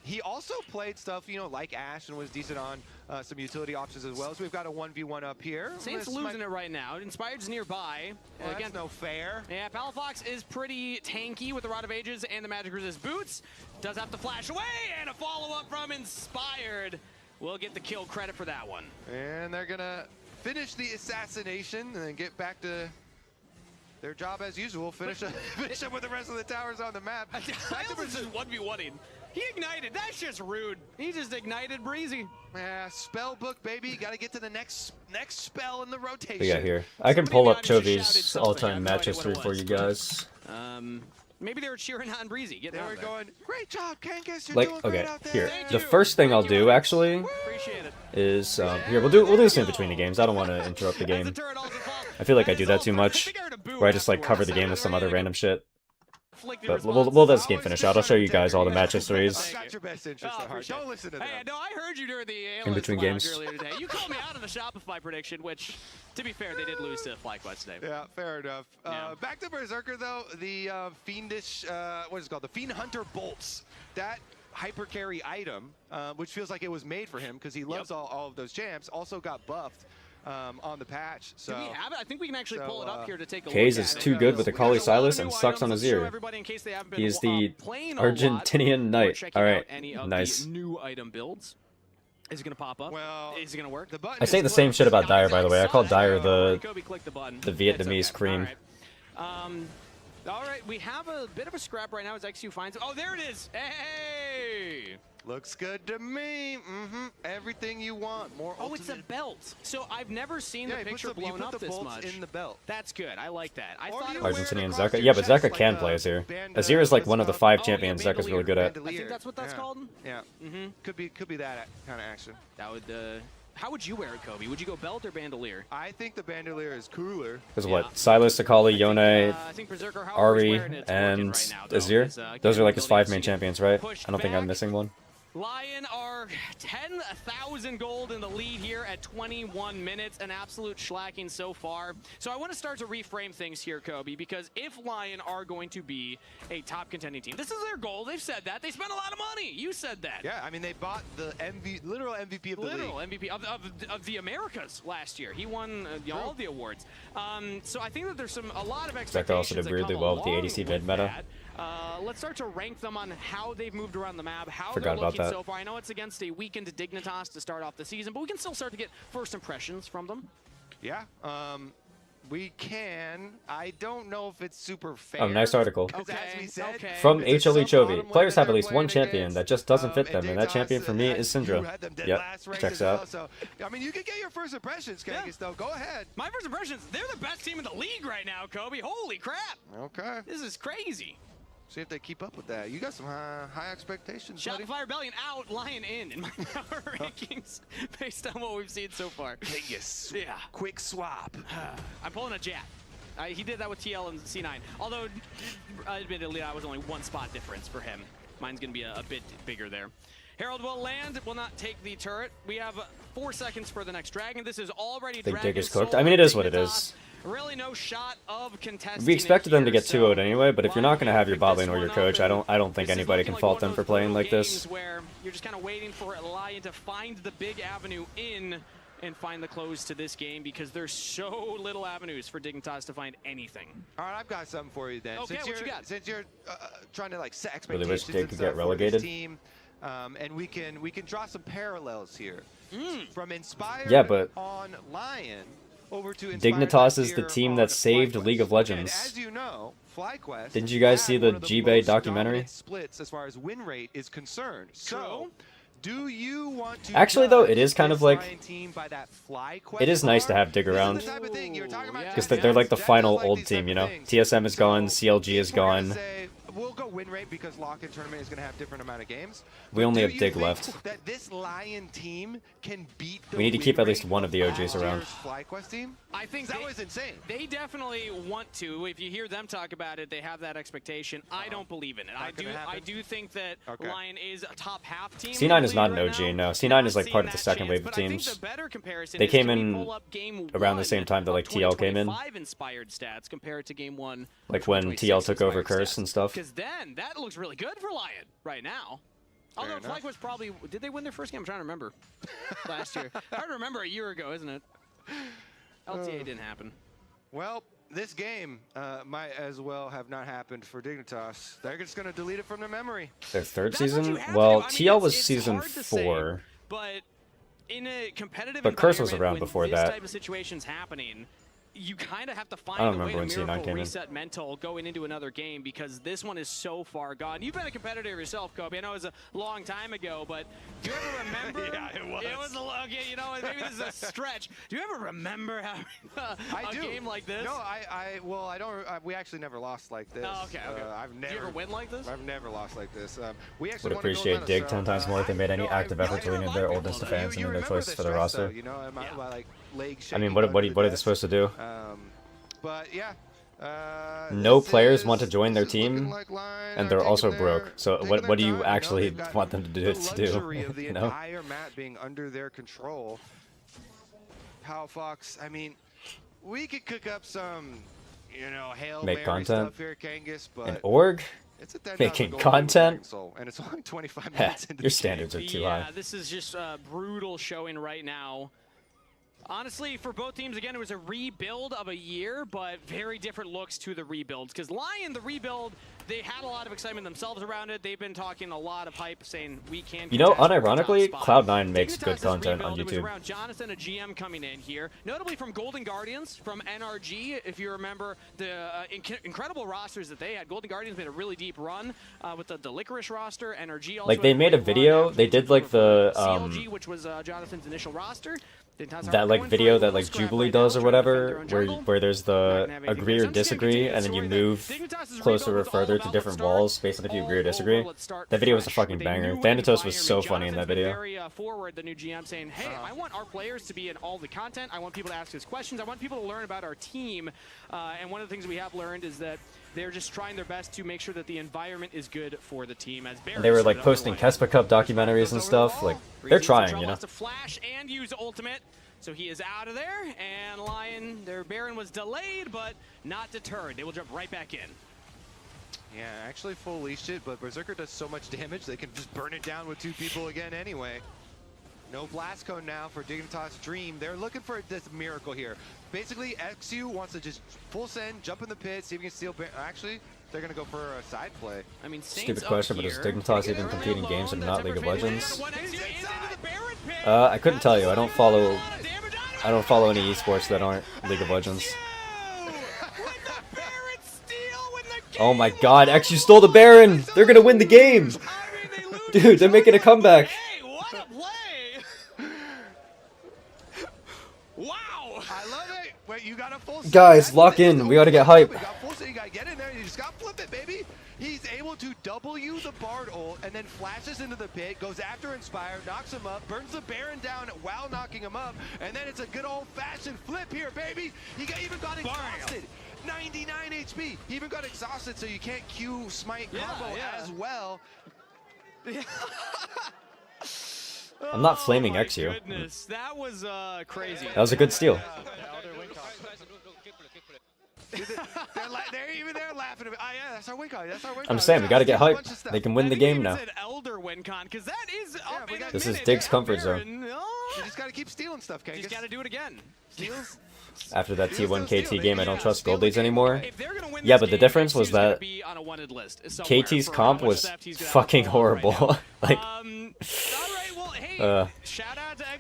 He also played stuff like Ashe and was decent on some utility options as well. So we've got a 1v1 up here. Saints losing it right now. Inspired's nearby. Well, again, no fair. Yeah, Palafox is pretty tanky with the Rod of Ages and the magic resist boots. Does have to flash away, and a follow-up from Inspired. We'll get the kill credit for that one. And they're gonna finish the assassination and then get back to their job as usual. Finish up with the rest of the towers on the map. Hylos is 1v1ing. He ignited. That's just rude. He just ignited Breezy. Yeah, spell book, baby. Got to get to the next spell in the rotation. We got here. I can pull up Chovy's all-time match history for you guys. Maybe they were cheering on Breezy. They were going, great job, Kangas. You're like, doing okay, great out there. here. The first thing I'll do actually is here. We'll do this in between the games. I don't want to interrupt the game. I feel like I do that too much, where I just like cover the game with some other random shit. But we'll let this game finish out. I'll show you guys all the match histories. Got your best interest at heart. Don't listen to them. Hey, no, I heard you during the in between games. earlier today. You called me out on the Shopify prediction, which, to be fair, they did lose to FlyQuest today. Yeah, fair enough. Back to Berserker though, the fiendish, what is it called? The Fiend Hunter Bolts. That hyper carry item, which feels like it was made for him because he loves all of those champs, also got buffed. On the patch. So do we have it? I think we can actually pull it up here to take a Kaze look is at too it. good with Akali Silas and sucks on Azir. He's the Argentinian Knight. Alright, nice. New item builds. Is it going to pop up? Well, is it going to work? I say the same shit about Dyer, by the way. I call Dyer the Vietnamese cream. All right, we have a bit of a scrap right now as XU finds it. Oh, there it is. Hey! Looks good to me. Everything you want. More. Oh, it's a belt. So I've never seen the picture blown up this much. In the belt. That's good. I like that. I thought Argentinian Zeka. Yeah, but Zeka can play Azir. Azir is like one of the 5 champions Zeka's really good at. I think that's what that's called. Yeah. Could be that kind of action. That would. How would you wear it, Kobe? Would you go belt or bandolier? I think the bandolier is cooler. Because what? Silas, Akali, Yone, Ari, and Azir? Those are like his 5 main champions, right? I don't think I'm missing one. LYON are 10,000 gold in the lead here at 21 minutes. An absolute shellacking so far. So I want to start to reframe things here, Kobe, because if LYON are going to be a top contending team, this is their goal. They've said that. They spent a lot of money. You said that. Yeah, I mean, they bought the literal MVP of the league. Literal MVP of the Americas last year. He won all of the awards. So I think that there's a lot of expectations. Zach also did really well with the ADC mid meta. Let's start to rank them on how they've moved around the map, how Forgot they're looking about that. so far. I know it's against a weakened Dignitas to start off the season, but we can still start to get first impressions from them. Yeah, we can. I don't know if it's super fair. Oh, nice article. Okay, as we said, From HLE Chovy. Players have at least one champion that just doesn't fit them, and that champion for me is Syndra. Yep, checks out. So, I mean, you can get your first impressions, Kangas, though. Go ahead. My first impressions, they're the best team in the league right now, Kobe. Holy crap. Okay. This is crazy. See if they keep up with that. You got some high expectations, buddy. Shopify Rebellion out, LYON in my power rankings based on what we've seen so far. Kangas. Yeah. Quick swap. I'm pulling a Jat. He did that with TL and C9. Although, admittedly, that was only one spot difference for him. Mine's going to be a bit bigger there. Herald will land, will not take the turret. We have 4 seconds for the next dragon. This is already I think Dragon Dig is cooked. Soul I mean, it is what it is. Really no shot of contesting. We expected them to get so 2-0'd anyway, but if you're not going to have your bot lane or your coach, I don't think anybody can fault them for playing like this. Where you're just kind of waiting for LYON to find the big avenue in and find the close to this game, because there's so little avenues for Dignitas to find anything. All right, I've got something for you then. Okay, what you got? Since you're trying to like set Really expectations wish Dig and could stuff get for relegated. this team, and we can draw some parallels here from Inspired Yeah, but on LYON over to Inspired Dignitas is the team that saved League of Legends. And as you know, FlyQuest Didn't you guys see the one of G-Bay most documentary? dominant splits as far as win rate is concerned. So, do you want to Actually, though, it is kind this of like LYON team by that FlyQuest it is nice to bar? have Dig This is around the type of thing you're talking about, because they're like the final old team, you know. TSM is gone, CLG is gone. We'll go win rate because lock-in tournament is going to have different amount of games. We only Do have you Dig think left. That this LYON team can beat the We need to win keep at least rate one of the of OGs last around. year's FlyQuest team? I think that was insane. They definitely want to. If you hear them talk about it, they have that expectation. I don't believe in it. I do think that LYON is a top half team. C9 is not an OG, no. C9 is like part of the second wave of teams. They came in around the same time that like TL came in. Inspired stats compared to game 1. Like when TL took over Curse and stuff. Because then that looks really good for LYON right now. Although Flyke was probably, did they win their first game? I'm trying to remember. Last year. Hard to remember a year ago, isn't it? LTA didn't happen. Well, this game might as well have not happened for Dignitas. They're just going to delete it from their memory. Their third season? Well, TL was season 4. But in a competitive But Curse was environment, around before when this that. type of situation's happening, you kind of have to find I don't a way remember to when C9 miracle came in. reset mental going into another game, because this one is so far gone. You've been a competitor yourself, Kobe. I know it was a long time ago, but do you ever remember? Yeah, it was. It was okay, you know, maybe this is a stretch. Do you ever remember having a game like this? No, well, I don't. We actually never lost like this. Oh, okay. I've never. Do you ever win like this? I've never lost like this. We actually Would appreciate Dig 10 times more if they made any active effort to lean into their oldest fans and their choices for the roster. You know, like leg I mean, shaking what under are the they desk. supposed to do? But yeah. No players want to join their team, and they're also broke. So what do you actually want them to do? Luxury of the You know? entire map being under their control. How Fox? I mean, we could cook up some, you know, Hail Make Mary content. stuff here, Kangas, but An org? it's a 10,000 Making gold content? Soul, and it's only 25 Heh, minutes into your the standards game. are too Yeah, high. this is just a brutal showing right now. Honestly, for both teams, again, it was a rebuild of a year, but very different looks to the rebuilds. Because LYON, the rebuild, they had a lot of excitement themselves around it. They've been talking a lot of hype, saying we can. You know, contest for the top unironically, spot. Cloud9 makes good Dignitas' content on rebuild, It YouTube. was around Jonathan, a GM, coming in here, notably from Golden Guardians, from NRG. If you remember the incredible rosters that they had, Golden Guardians made a really deep run with the Licorice roster. NRG also Like they had made a great run video. after They did like the CLG, which was Jonathan's initial roster. that like video that like Jubilee does or whatever, where there's the agree or disagree, and then you move closer or further to different walls based on if you agree or disagree. That video was a fucking banger. Thanatos was so funny in that video. Very forward, the new GM, saying, hey, I want our players to be in all the content. I want people to ask us questions. I want people to learn about our team. And one of the things we have learned is that they're just trying their best to make sure that the environment is good for the team. As And they were like posting Kespa Cup documentaries and stuff. Like, they're trying, you know. To flash and use ultimate, so he is out of there. And LYON, their Baron was delayed, but not deterred. They will jump right back in. Yeah, actually full leashed it, but Berserker does so much damage they can just burn it down with 2 people again anyway. No blast cone now for Dignitas Dream. They're looking for this miracle here. Basically, XU wants to just full send, jump in the pit, see if he can steal. Actually, they're going to go for a side play. I mean, stupid question, but does Dignitas even compete in games that are not League of Legends? I couldn't tell you. I don't follow any esports that aren't League of Legends. Oh my god, XU stole the Baron! They're gonna win the game! Dude, they're making a comeback! Wow! I love it! Wait, you got a full Guys, lock in. We gotta get hype. You got full set, you gotta get in there, you just gotta flip it, baby! He's able to W the Bard ult and then flashes into the pit, goes after Inspire, knocks him up, burns the Baron down while knocking him up, and then it's a good old-fashioned flip here, baby! He even got exhausted! 99 HP! He even got exhausted, so you can't Q smite combo as well. I'm not flaming XU. Goodness, that was crazy. That was a good steal. They're even there laughing at me. Oh yeah, that's our win con. That's our win con. I'm saying, we gotta get hype. They can win the game now. Elder win con, because that is up in a This is minute. Dig's comfort zone. You just gotta keep stealing stuff, Kangas. You just gotta do it again. Steals. After that T1 KT game, I don't trust gold leads anymore. Yeah, but the difference was that KT's comp was fucking horrible. Like, I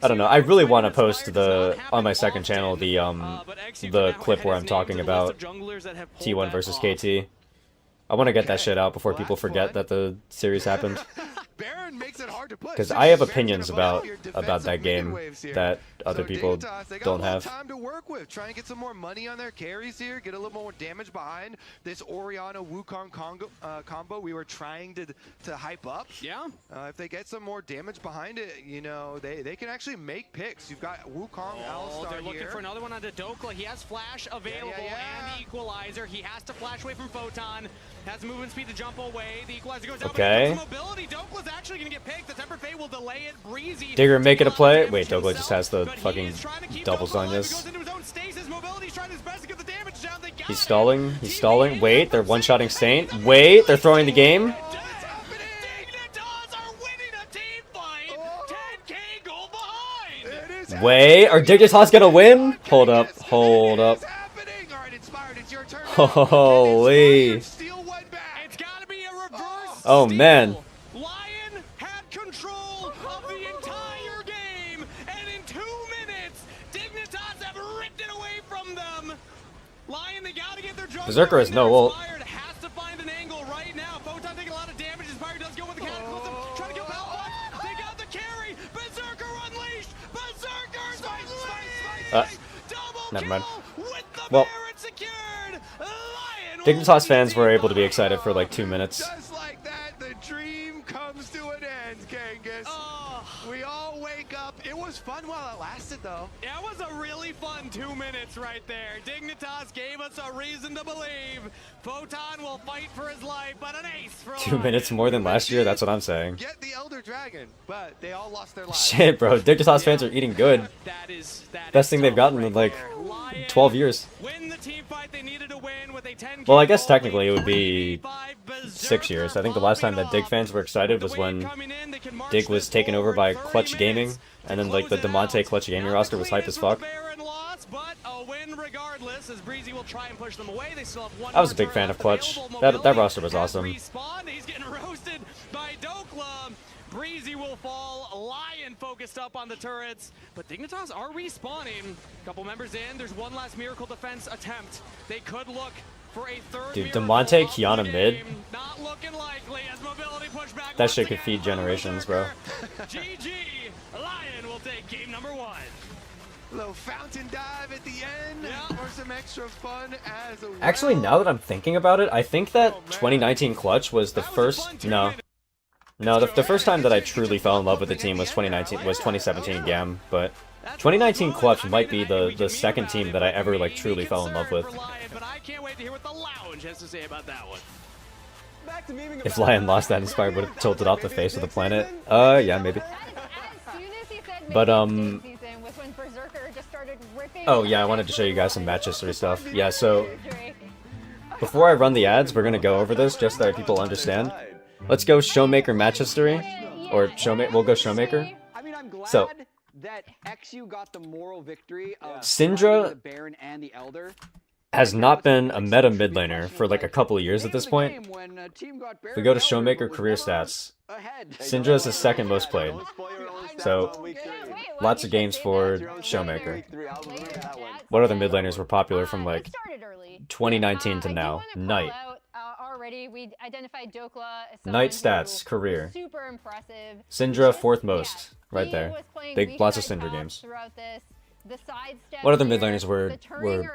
don't know. I really want to post on my second channel the clip where I'm talking about T1 versus KT. I want to get that shit out before people forget that the series happened. Because I have opinions about that game that other people don't have. Time to work with. Try and get some more money on their carries here. Get a little more damage behind this Orianna Wukong combo we were trying to hype up. Yeah. If they get some more damage behind it, you know, they can actually make picks. You've got Wukong, Alistar they're looking here. for another one onto Dokla. He has flash available and the equalizer. He has to flash away from Photon. Has movement speed to jump away. The equalizer goes down. Okay. Mobility. Dokla's actually going to get picked. The Temper Fate will delay it. Breezy. Digger making a play. Wait, Dokla just has the fucking double Zonias. He's stalling. He's stalling. Wait, they're one-shotting Saint. Wait, they're throwing the game. Wait, are Dignitas gonna win? Hold up, hold up. Holy. Oh man. LYON had control of the entire game, and in 2 minutes, Dignitas have ripped it away from them. LYON, they gotta get their jungler. Berserker has no ult. Has to find an angle right now. Photon taking a lot of damage. Inspire does go with the cataclysm. Trying to kill Palpatine. They got the carry. Berserker unleashed. Berserker's unleashed. Never mind. Well, Dignitas fans were able to be excited for like 2 minutes. Just like that, the dream comes to an end, Kangas. We all wake up. It was fun while it lasted, though. That was a really fun 2 minutes right there. Dignitas gave us a reason to believe Photon will fight for his life, but an ace for 2 minutes more than last year, that's what I'm saying. Get the Elder Dragon, but they all lost their lives. Shit, bro. Dignitas fans are eating good. Best thing they've gotten in like 12 years. Well, I guess technically it would be 6 years. I think the last time that Dig fans were excited was when Dig was taken over by Clutch Gaming, and then like the Demonte Clutch Gaming roster was hype as fuck. I was a big fan of Clutch. That roster was awesome. He's getting roasted by Dokla. Breezy will fall. LYON focused up on the turrets, but Dignitas are respawning. Couple members in. There's one last miracle defense attempt. They could look for a third. Dude, Demonte Kiana mid. Not looking likely as mobility push back. That shit could feed generations, bro. GG. LYON will take game number 1. Little fountain dive at the end for some extra fun as well. Actually, now that I'm thinking about it, I think that 2019 Clutch was the first. No, the first time that I truly fell in love with the team was 2017 GAM, but 2019 Clutch might be the second team that I ever like truly fell in love with. But I can't wait to hear what the Lounge has to say about that one. If LYON lost that inspired would have tilted off the face of the planet. Yeah, maybe. But oh yeah, I wanted to show you guys some match history stuff. Yeah, so before I run the ads, we're gonna go over this just so that people understand. Let's go Showmaker match history, or Showmaker. We'll go Showmaker. I mean, I'm glad So that XU got the moral victory of Syndra the Baron and the Elder. has not been a meta mid laner for like a couple of years at this point. If we go to Showmaker career stats, Syndra is the second most played. So lots of games for Showmaker. What other mid laners were popular from like 2019 to now? Knight. Already, we identified Dokla as Knight stats, career. super impressive. Syndra, fourth most, right there. Big, lots of Syndra games. What other mid laners were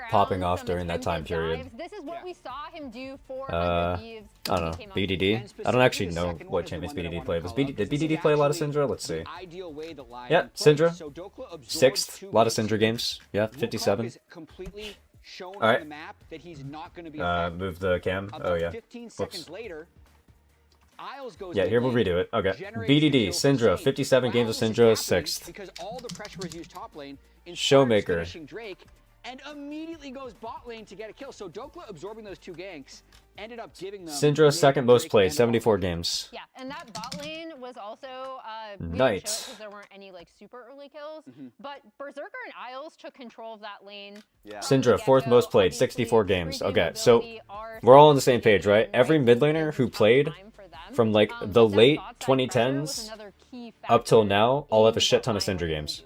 popping off during that time period? This is what we saw him do for I don't know. BDD? I don't actually know what champions BDD played. Did BDD play a lot of Syndra? Let's see. Yeah, Syndra. Sixth. A lot of Syndra games. Yeah, 57. Alright. Move the cam. Oh, yeah. Whoops. Yeah, here we'll redo it. Okay. BDD, Syndra, 57 games of Syndra, 6th. Showmaker. And immediately goes bot lane to get a kill. So Dokla absorbing those 2 ganks ended up giving them Syndra, second most played, 74 games. Yeah, and that bot lane was also Knight. because there weren't any like super early kills. But Berserker and Isles took control of that lane. Syndra, fourth most played, 64 games. Okay, so we're all on the same page, right? Every mid laner who played from like the late 2010s up till now all have a shit ton of Syndra games.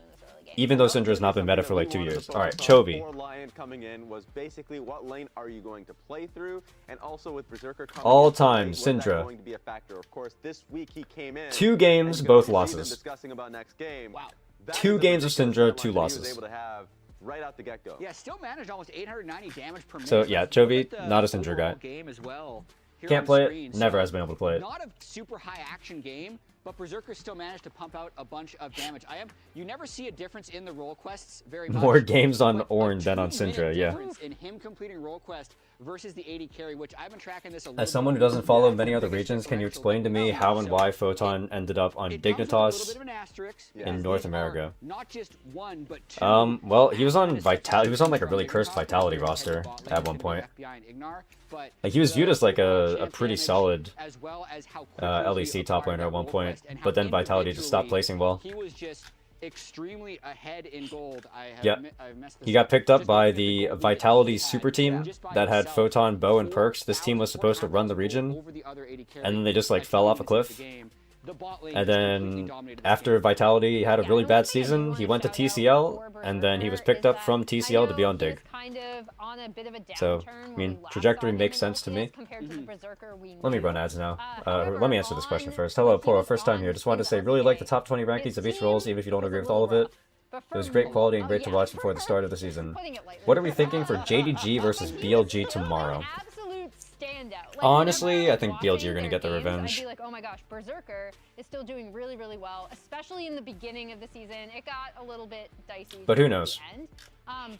Even though Syndra has not been meta for like 2 years. Alright, Chovy. LYON coming in was basically what lane are you going to play through, and also with Berserker coming All in, time, was that Syndra. going to be a factor? Of course, this week he came in 2 games, and both we see them losses. discussing about next game. Wow. 2 games of Syndra, 2 He was losses. able to have right out the get-go. Yeah, still managed almost 890 damage per minute. So yeah, Chovy, not a Syndra guy. Game as well. Here Can't on play screen. it, never So, has been able to play it. Not a super high action game, but Berserker still managed to pump out a bunch of damage. You never see a difference in the role quests very much. More games on Ornn than on Syndra, yeah. Difference in him completing role quest versus the AD carry, which I've been tracking this a little As someone who doesn't follow many other regions, can you explain to me how and why Photon ended up on Dignitas in North America? Not just 1, but 2. Well, he was on Vitality. He was on like a really cursed Vitality roster at one point. Like he was viewed as like a pretty solid LEC top laner at one point, but then Vitality just stopped placing well. He was just extremely ahead in gold. He got picked up by the Vitality super team that had Photon, Bow, and Perks. This team was supposed to run the region, and then they just like fell off a cliff. And then after Vitality had a really bad season, he went to TCL, and then he was picked up from TCL to be on Dig. So, I mean, trajectory makes sense to me. Let me run ads now. Let me answer this question first. Hello, Poro, first time here. Just wanted to say, really like the top 20 rankings of each roles, even if you don't agree with all of it. It was great quality and great to watch before the start of the season. What are we thinking for JDG versus BLG tomorrow? Honestly, I think BLG are going to get the revenge. I'd be like, oh my gosh, Berserker is still doing really, really well, especially in the beginning of the season. It got a little bit dicey. But who knows?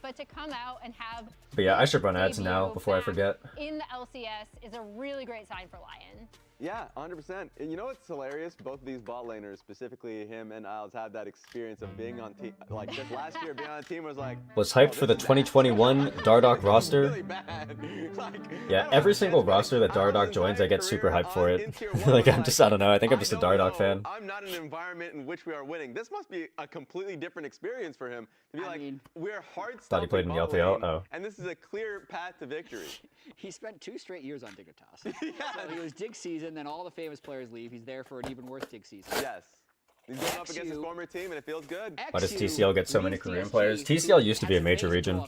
But to come out and have... But yeah, I should run ads now before I forget. ...in the LCS is a really great sign for LYON. Yeah, 100%. And you know what's hilarious? Both of these bot laners, specifically him and Isles, had that experience of being on team. Like just last year, being on a team was like. Was hyped for the 2021 Dardoch roster. Really bad. Like, yeah, every single roster that Dardoch joins, I get super hyped for it. Like I don't know. I think I'm just a Dardoch fan. I'm not in an environment in which we are winning. This must be a completely different experience for him to be we're hard. Thought he played in the LPL. Oh. And this is a clear path to victory. He spent 2 straight years on Dignitas. Yeah. So he was Dig season, then all the famous players leave. He's there for an even worse Dig season. Yes. He's going up against his former team, and it feels good. Why does TCL get so many Korean players? TCL used to be a major region.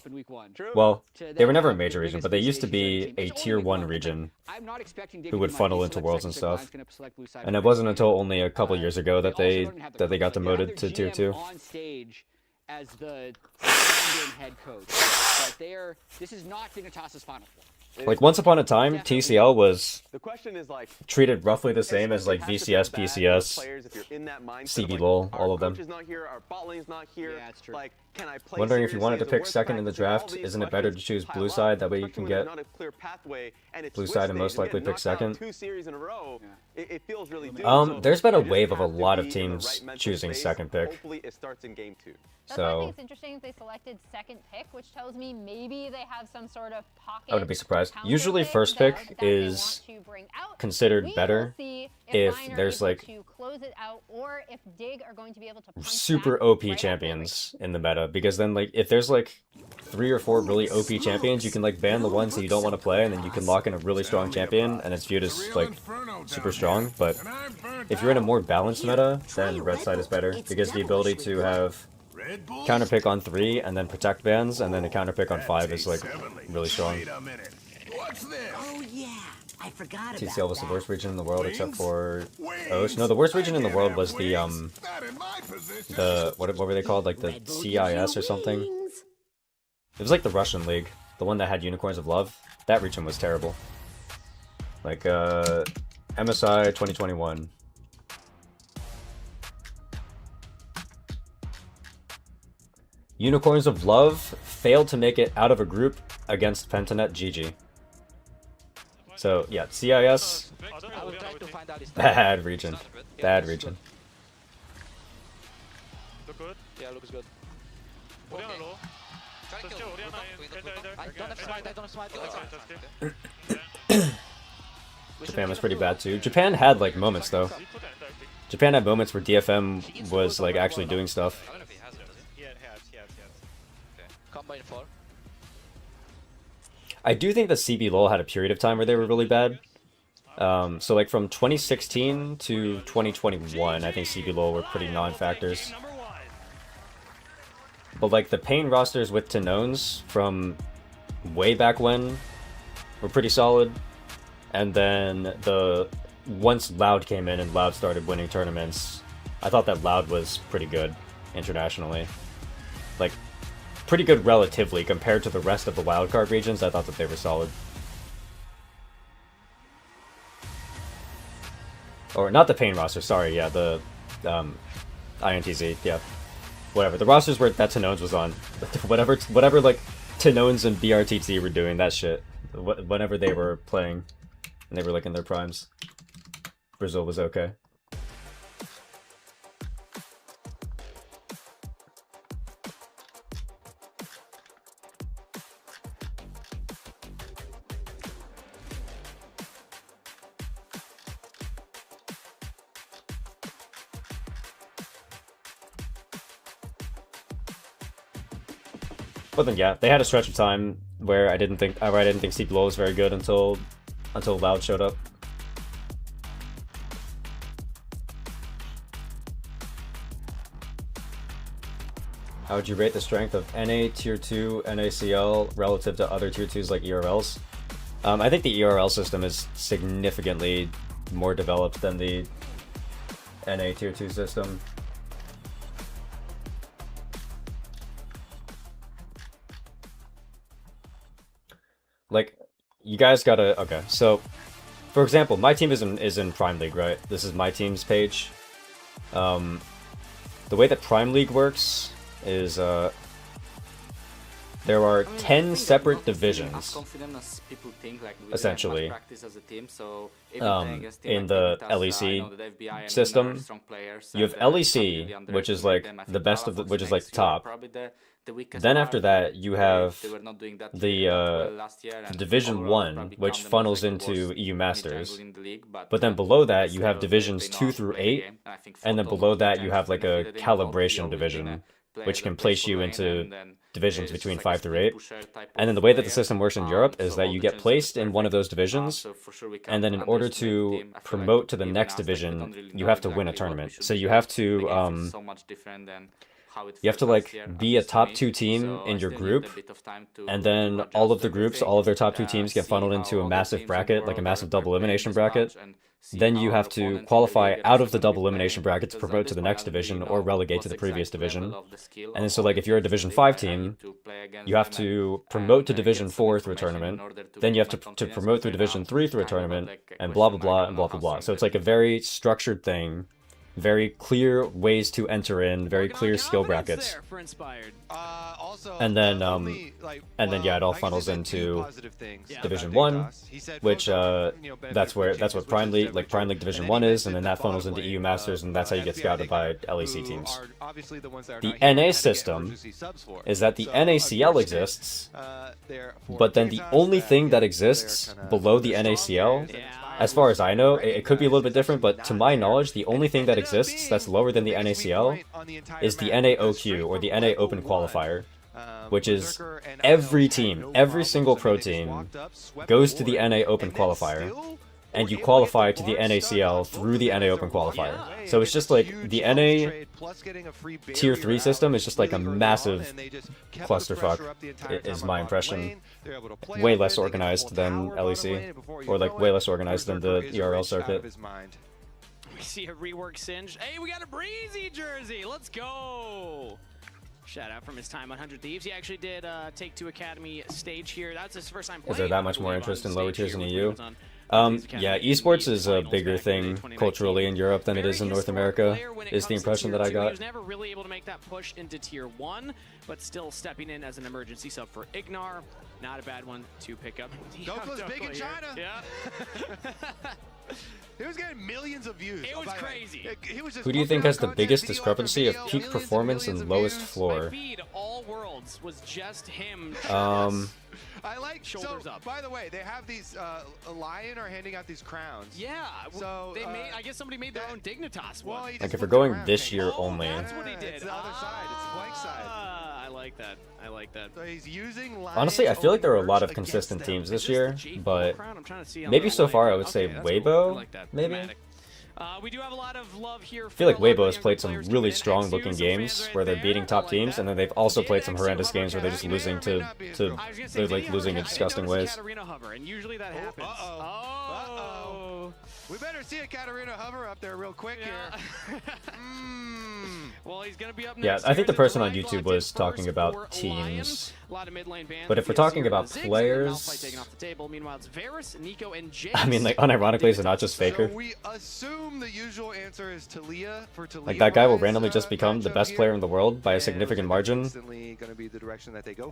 Well, they were never a major region, but they used to be a tier 1 region who would funnel into Worlds and stuff. And it wasn't until only a couple years ago that they got demoted to tier 2. As the head coach, but this is not Dignitas' final form. Like once upon a time, TCL was The question is like treated roughly the same as like VCS, PCS, players if you're in that mindset CB of, LOL, like, all of them. Our coach is not here, our bot lane's not here. Yeah, it's true. Like, can I play Wondering if you seriously? wanted to Is it pick worth second in the practicing all draft, these isn't it better to questions choose pile blue up, side? That way you especially can when there's get not a clear pathway and it's blue Swiss side and stage most likely getting pick knocked out second. 2 series in a row. It feels really doomed. So There's been a you just wave of a have to lot of be in the teams right mental choosing space. second pick. Hopefully it starts in game 2. That's why I So think it's interesting if they selected second pick, which tells me maybe they have some sort of pocket. I wouldn't be surprised. counter Usually pick first that pick they is want to bring out. considered We will better see if Lion are there's able like to close it out, or if Dig are going to be able to punch super back OP right champions in the meta, because then like if there's like 3 or 4 really OP champions, you can like ban the ones that you don't want to play, and then you can lock in a really strong champion, and it's viewed as like super strong. But if you're in a more balanced meta, then red side is better, because the ability to have counter pick on 3 and then protect bans, and then a counter pick on 5 is like really strong. Oh yeah, I forgot about TCL was the worst region in the world except for Osh. No, the worst region in the world was the what were they called? Like the CIS or something? It was like the Russian league, the one that had Unicorns of Love. That region was terrible. Like MSI 2021. Unicorns of Love failed to make it out of a group against Pentanet GG. So yeah, CIS, bad region, bad region. Look good? Yeah, looks good. Oriana low. Just kill Oriana in. I don't have smite, I don't have smite. Japan was pretty bad too. Japan had like moments though. Japan had moments where DFM was like actually doing stuff. Combine 4. I do think that CB LOL had a period of time where they were really bad. So like from 2016 to 2021, I think CB LOL were pretty non-factors. But like the Pain rosters with Tanones from way back when were pretty solid. And then once Loud came in and Loud started winning tournaments, I thought that Loud was pretty good internationally. Like pretty good relatively compared to the rest of the wildcard regions. I thought that they were solid. Or not the Pain roster, sorry, yeah, the INTZ, yeah. Whatever. The rosters where that Tanones was on. whatever like Tanones and BRTT were doing, that shit. Whenever they were playing and they were like in their primes. Brazil was okay. But then yeah, they had a stretch of time where I didn't think CB LOL was very good until Loud showed up. How would you rate the strength of NA Tier 2 NACL relative to other Tier 2s like ERLs? I think the ERL system is significantly more developed than the NA Tier 2 system. Like, you guys gotta... Okay, so, for example, my team is in Prime League, right? This is my team's page. The way that Prime League works is, there are 10 separate divisions, essentially, in the LEC system. You have LEC, which is like the best of the, which is like the top. Then after that, you have the Division 1, which funnels into EU Masters. But then below that, you have Divisions 2 through 8, and then below that, you have like a calibration division, which can place you into divisions between 5 through 8. And then the way that the system works in Europe is that you get placed in one of those divisions, and then in order to promote to the next division, you have to win a tournament. So you have to you have to like be a top 2 team in your group, and then all of the groups, all of their top 2 teams get funneled into a massive bracket, like a massive double elimination bracket. Then you have to qualify out of the double elimination bracket to promote to the next division or relegate to the previous division. And then so like if you're a Division 5 team, you have to promote to Division 4 through a tournament. Then you have to promote through Division 3 through a tournament, and blah blah blah and blah blah blah. So it's like a very structured thing. Very clear ways to enter in, very clear skill brackets. And then yeah, it all funnels into Division 1, which that's what Prime League Division 1 is, and then that funnels into EU Masters, and that's how you get scouted by LEC teams. The NA system is that the NACL exists, but then the only thing that exists below the NACL, as far as I know, it could be a little bit different, but to my knowledge, the only thing that exists that's lower than the NACL is the NAOQ, or the NA Open Qualifier, which is every team, every single pro team goes to the NA Open Qualifier, and you qualify to the NACL through the NA Open Qualifier. So it's just like the NA Tier 3 system is just like a massive clusterfuck, is my impression. Way less organized than LEC, or like way less organized than the ERL circuit. We see a rework Singe. Hey, we got a Breezy jersey. Let's go. Shout out from his time on 100 Thieves. He actually did Take Two Academy stage here. That's his first time playing. Is there that much more interest in lower tiers in EU? Yeah, esports is a bigger thing culturally in Europe than it is in North America, is the impression that I got. He was never really able to make that push into Tier 1, but still stepping in as an emergency sub for Ignar. Not a bad one to pick up. Dokla's big in China. Yeah. He was getting millions of views. It was crazy. Who do you think has the biggest discrepancy of peak performance and lowest floor? All Worlds was just him. I like shoulders up. By the way, they have these LYON are handing out these crowns. Yeah. So they made. I guess somebody made their own Dignitas one. Like if we're going this year only. That's what he did. It's the other side. It's Flank side. I like that. I like that. So he's using Honestly, I feel like there are a lot of consistent teams this year, but maybe so far I would say Weibo, maybe? We do have a lot of love here. I feel like Weibo has played some really strong looking games where they're beating top teams, and then they've also played some horrendous games where they're just losing they're like losing in disgusting ways. And usually that happens. Uh-oh. We better see a Katarina hover up there real quick here. Well, he's gonna be up next. Yeah, I think the person on YouTube was talking about teams. But if we're talking about players, I mean, like, unironically, is it not just Faker? So we assume the usual answer is Talia for Talia. Like, that guy will randomly just become the best player in the world by a significant margin.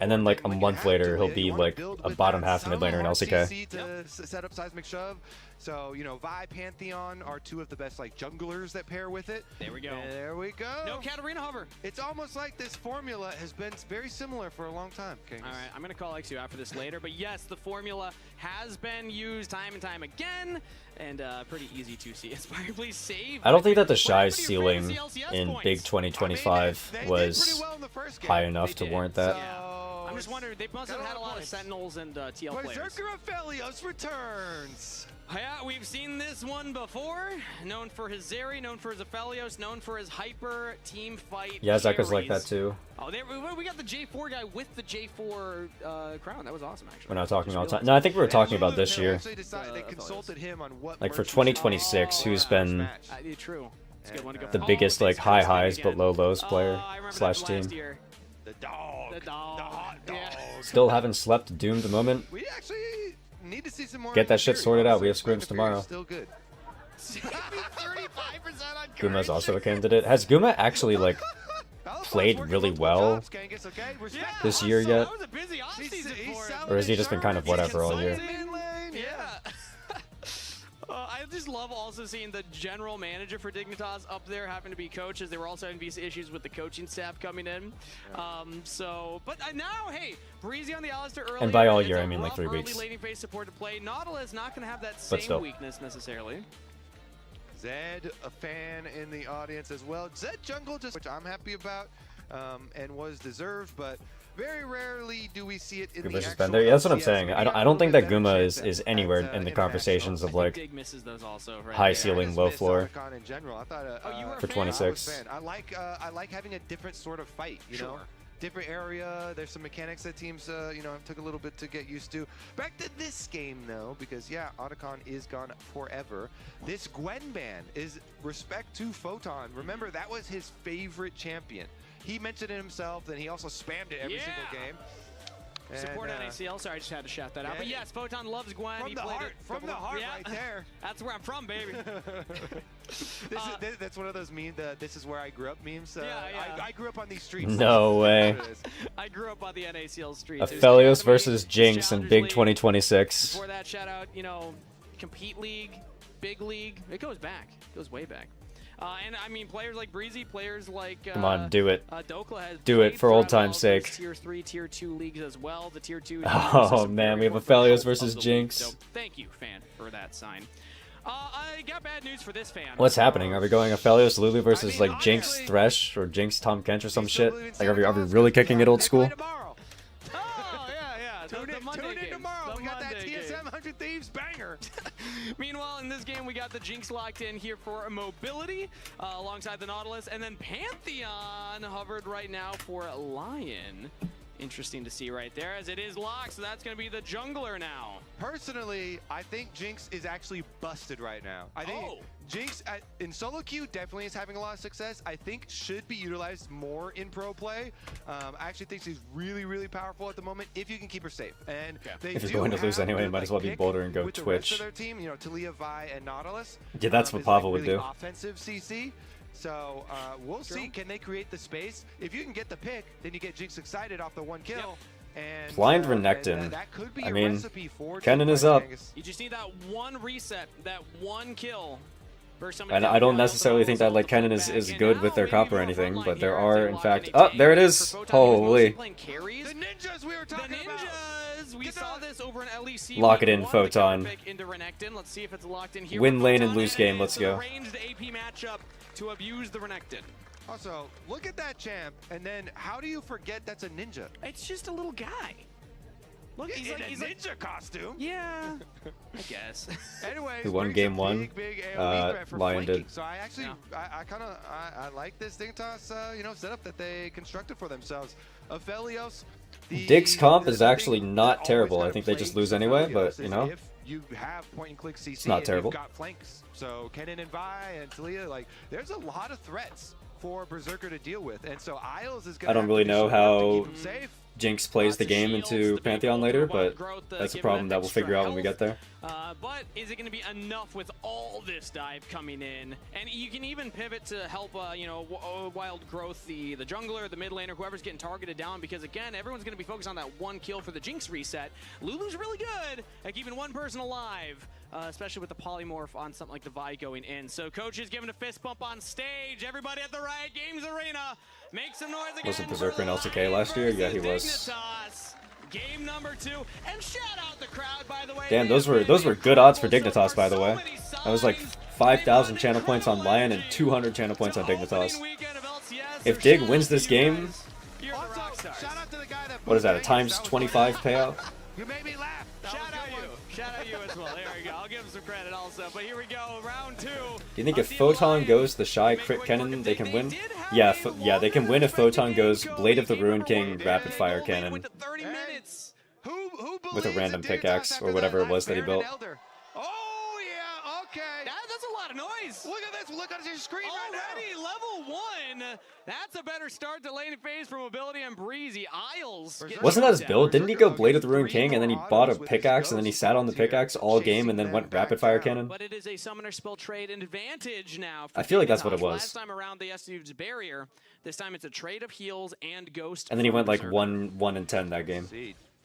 And then, like, a month later, he'll be, like, a bottom half mid laner in LCK. To set up Seismic Shove. So, you know, Vi, Pantheon are two of the best, like, junglers that pair with it. There we go. There we go. No Katarina hover. It's almost like this formula has been very similar for a long time. All right, I'm going to call XU out for this later. But yes, the formula has been used time and time again. And pretty easy to see. Inspire, please save. I don't think that the Shy's ceiling in Big 2025 was high enough to warrant that. I'm just wondering, they must have had a lot of Sentinels and TL players. Berserker Aphelios returns! Yeah, we've seen this one before. Known for his Zeri, known for his Aphelios, known for his hyper team fight. Yeah, Zeka's like that too. Oh, we got the J4 guy with the J4 crown. That was awesome, actually. We're not talking all the time. No, I think we were talking about this year. Like for 2026, who's been the biggest like high highs but low lows player slash team. The dog. The hot dog. Still haven't slept, doomed moment. We actually need to see some more. Get that shit sorted out. We have scrims tomorrow. Still good. Guma's also a candidate. Has Guma actually like played really well this year yet? Or has he just been kind of whatever all year? I just love also seeing the general manager for Dignitas up there having to be coaches. They were also having issues with the coaching staff coming in. But now, hey, Breezy on the Alistair early. And by all year, I mean like 3 weeks. Laning phase support to play. Nautilus not going to have that same weakness necessarily. Zed, a fan in the audience as well. Zed jungle, which I'm happy about and was deserved, but Very rarely do we see it in Guma the versus actual Bender. Yeah, that's what I'm LCS. saying. I don't think that Guma is anywhere in the conversations of like Dig misses those also, right high there. ceiling, low floor. In general, I thought, you were a for fan? 26. I like having a different sort of fight, you know? Different area. There's some mechanics that teams, you know, took a little bit to get used to. Back to this game, though, because, yeah, Otacon is gone forever. This Gwen ban is respect to Photon. Remember, that was his favorite champion. He mentioned it himself, then he also spammed it every single game. Support NACL. Sorry, I just had to shout that out. But yes, Photon loves Gwen. From He the played heart, it from the heart right there. That's where I'm from, baby. That's one of those memes, this is where I grew up memes. Yeah. I grew up on these streets. No way. I grew up on the NACL streets. Aphelios versus Jinx in Big 2026. Before that, shout out, you know, Compete League, Big League. It goes back. It goes way back. And I mean, players like Breezy, players like Come on, do it. Dokla has Do it for old throughout times' all those sake. Tier 3, Tier 2 leagues as well. The Tier 2. Oh man, we have Aphelios versus Jinx. So thank you, fan, for that sign. I got bad news for this fan. What's happening? Are we going Aphelios Lulu versus like Jinx Thresh or Jinx Tom Kench or some shit? Like, are we really kicking it old school? Tune in tomorrow. We got that TSM 100 Thieves banger. Meanwhile, in this game, we got the Jinx locked in here for mobility alongside the Nautilus, and then Pantheon hovered right now for LYON. Interesting to see right there, as it is locked, so that's going to be the jungler now. Personally, I think Jinx is actually busted right now. I think Jinx in solo queue definitely is having a lot of success. I think should be utilized more in pro play. I actually think she's really, really powerful at the moment if you can keep her safe. And If he's going to lose anyway, might as well be Boulder and go with the rest of Twitch. their team, you know, Talia, Vi, and Nautilus. Yeah, that's what is Pavel like would really do. Offensive CC. So we'll see. Can they create the space? If you can get the pick, then you get Jinx excited off the one kill. And Blind Renekton. that could be I a mean, recipe for Kennen is up. You just need that one reset, that one kill. And I don't necessarily think that like Kennen is good with their comp or anything, but there are in fact. Oh, there it is! Holy! The ninjas we were talking about. We saw this over in LEC. Lock it in, Photon. Into Renekton. Let's see if it's locked in here. Win lane and lose game. Let's go. Ranged AP matchup to abuse the Renekton. Also, look at that champ, and then how do you forget that's a ninja? It's just a little guy. Look, he's like ninja costume. Yeah, I guess. Anyways, Who won game one? Big AoE threat for LYON flanking. did. So I actually, I like this Dignitas, you know, setup that they constructed for themselves. Aphelios. Dig's comp is actually not terrible. I think they just lose anyway, but you know, If you have point and click CC, it's not and terrible. You've got flanks. So Kennen and Vi and Talia, like, there's a lot of threats for Berserker to deal with, and so Isles is going I don't really know how Jinx plays the game into Pantheon later, but that's a problem that we'll figure out when we get there. But is it going to be enough with all this dive coming in? And you can even pivot to help, you know, Wild Growth, the jungler, the mid laner, whoever's getting targeted down, because again, everyone's going to be focused on that one kill for the Jinx reset. Lulu's really good at keeping one person alive, especially with the polymorph on something like the Vi going in. So coach is giving a fist bump on stage. Everybody at the Riot Games Arena, make some noise again. Was it Berserker in LCK last year? Yeah, he was. Dignitas. Game number 2, and shout out the crowd, by the way. Damn, those were good odds for Dignitas, by the way. That was like 5,000 channel points on LYON and 200 channel points on Dignitas. If Dig wins this game, what is that, a times 25 payout? You made me laugh. Shout out you as well. There we go. I'll give him some credit also. But here we go, round 2. Do you think if Photon goes the Shy Crit Cannon, they can win? Yeah, yeah, they can win if Photon goes Blade of the Ruined King Rapid Fire Cannon with a random pickaxe or whatever it was that he built. Oh yeah, okay. That's a lot of noise. Look at this. Look at your screen already. Level 1. That's a better start to lane phase for mobility and Breezy. Isles. Wasn't that his build? Didn't he go Blade of the Ruined King and then he bought a pickaxe and then he sat on the pickaxe all game and then went Rapid Fire Cannon? But it is a summoner spell trade advantage now. I feel like that's what it was. Last time around they used barrier. This time it's a trade of heals and ghost. And then he went like 1-10 that game.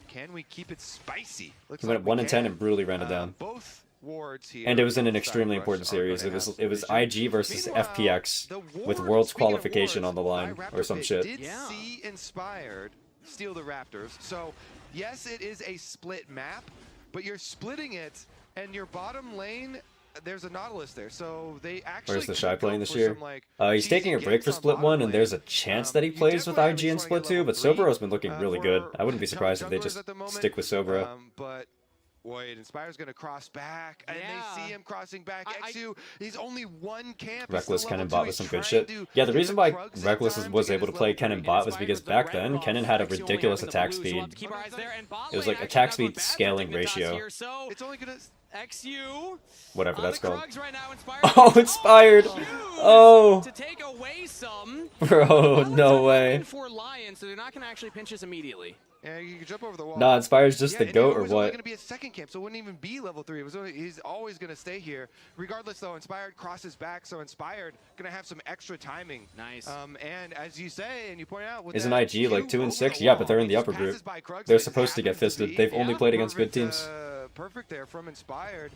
Can we keep it spicy? He went 1-10 and brutally ran it down. Both wards here. And it was in an extremely important series. It was IG versus FPX with Worlds qualification on the line or some shit. Did see Inspired steal the Raptors. So yes, it is a split map, but you're splitting it, and your bottom lane there's a Nautilus there, so they actually. Where's the Shy playing this for year? some, like, He's taking a break for games on Split bottom 1, and lane. there's a chance that he plays with IG in Split 2, but Sobero's been looking really good. I wouldn't be surprised if they just stick with Sobero. But wait, Inspire's gonna cross back, and they see him crossing back. XU, he's only one camp. Reckless Kennen bot with some good shit. Yeah, the reason why Reckless was able to play Kennen bot was because back then Kennen had a ridiculous attack speed. It was like attack speed scaling ratio. It's only gonna. XU. Whatever that's called. Right now, Oh, Inspired! Oh! To take away some. Bro, no way. For LYON, so they're not going to actually pinch this immediately. Yeah, you can jump over the wall. Nah, Inspired's just the GOAT or It was what? going to be a second camp, so it wouldn't even be level 3. It was he's always going to stay here. Regardless, though, Inspired crosses back, so Inspired going to have some extra timing. Nice. And as you say, and you point out, with Isn't that IG like 2 and 6? Yeah, but they're in the upper group. They're supposed to get fisted. They've only played against good teams. Perfect there from Inspired.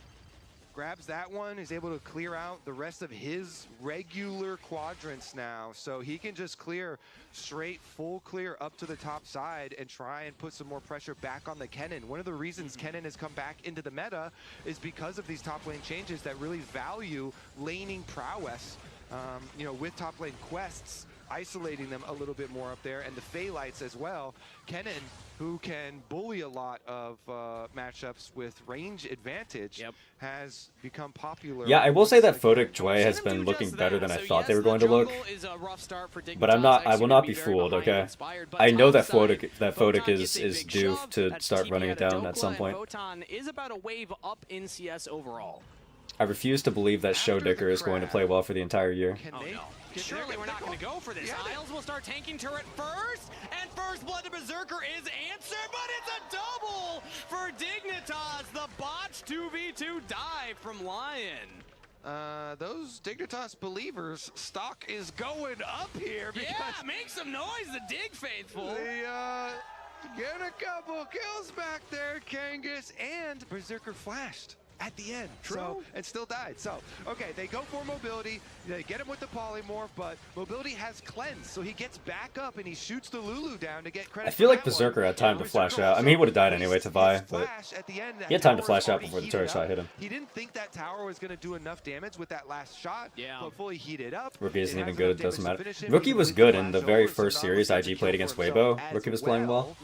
Grabs that one, is able to clear out the rest of his regular quadrants now. So he can just clear straight, full clear up to the top side and try and put some more pressure back on the Kennen. One of the reasons Kennen has come back into the meta is because of these top lane changes that really value laning prowess, you know, with top lane quests, isolating them a little bit more up there, and the Phaelites as well. Kennen, who can bully a lot of matchups with range advantage, has become popular. Yeah, I will say that Photic Joy has been looking better than I thought they were going to look. But I will not be fooled, okay? I know that Photic is due to start running it down at some point. Photon is about a wave up in CS overall. I refuse to believe that Showdicker is going to play well for the entire year. Oh no. Surely we're not going to go for this. Isles will start tanking turret first, and first blood to Berserker is answered, but it's a double for Dignitas. The botched 2v2 dive from LYON. Those Dignitas believers, stock is going up here. Because make some noise, the Dig faithful. They get a couple kills back there, Kangas, and Berserker flashed at the end. So, and still died. So, okay, they go for mobility. They get him with the polymorph, but mobility has cleanse, so he gets back up and he shoots the Lulu down to get credit. I feel like Berserker had time to flash out. I mean, he would have died anyway to Vi, but he had time to flash out before the turret shot hit him. He didn't think that tower was going to do enough damage with that last shot, but fully heated up. Rookie isn't even good, it doesn't matter. Rookie was good in the very first series IG played against Weibo. Rookie was playing well.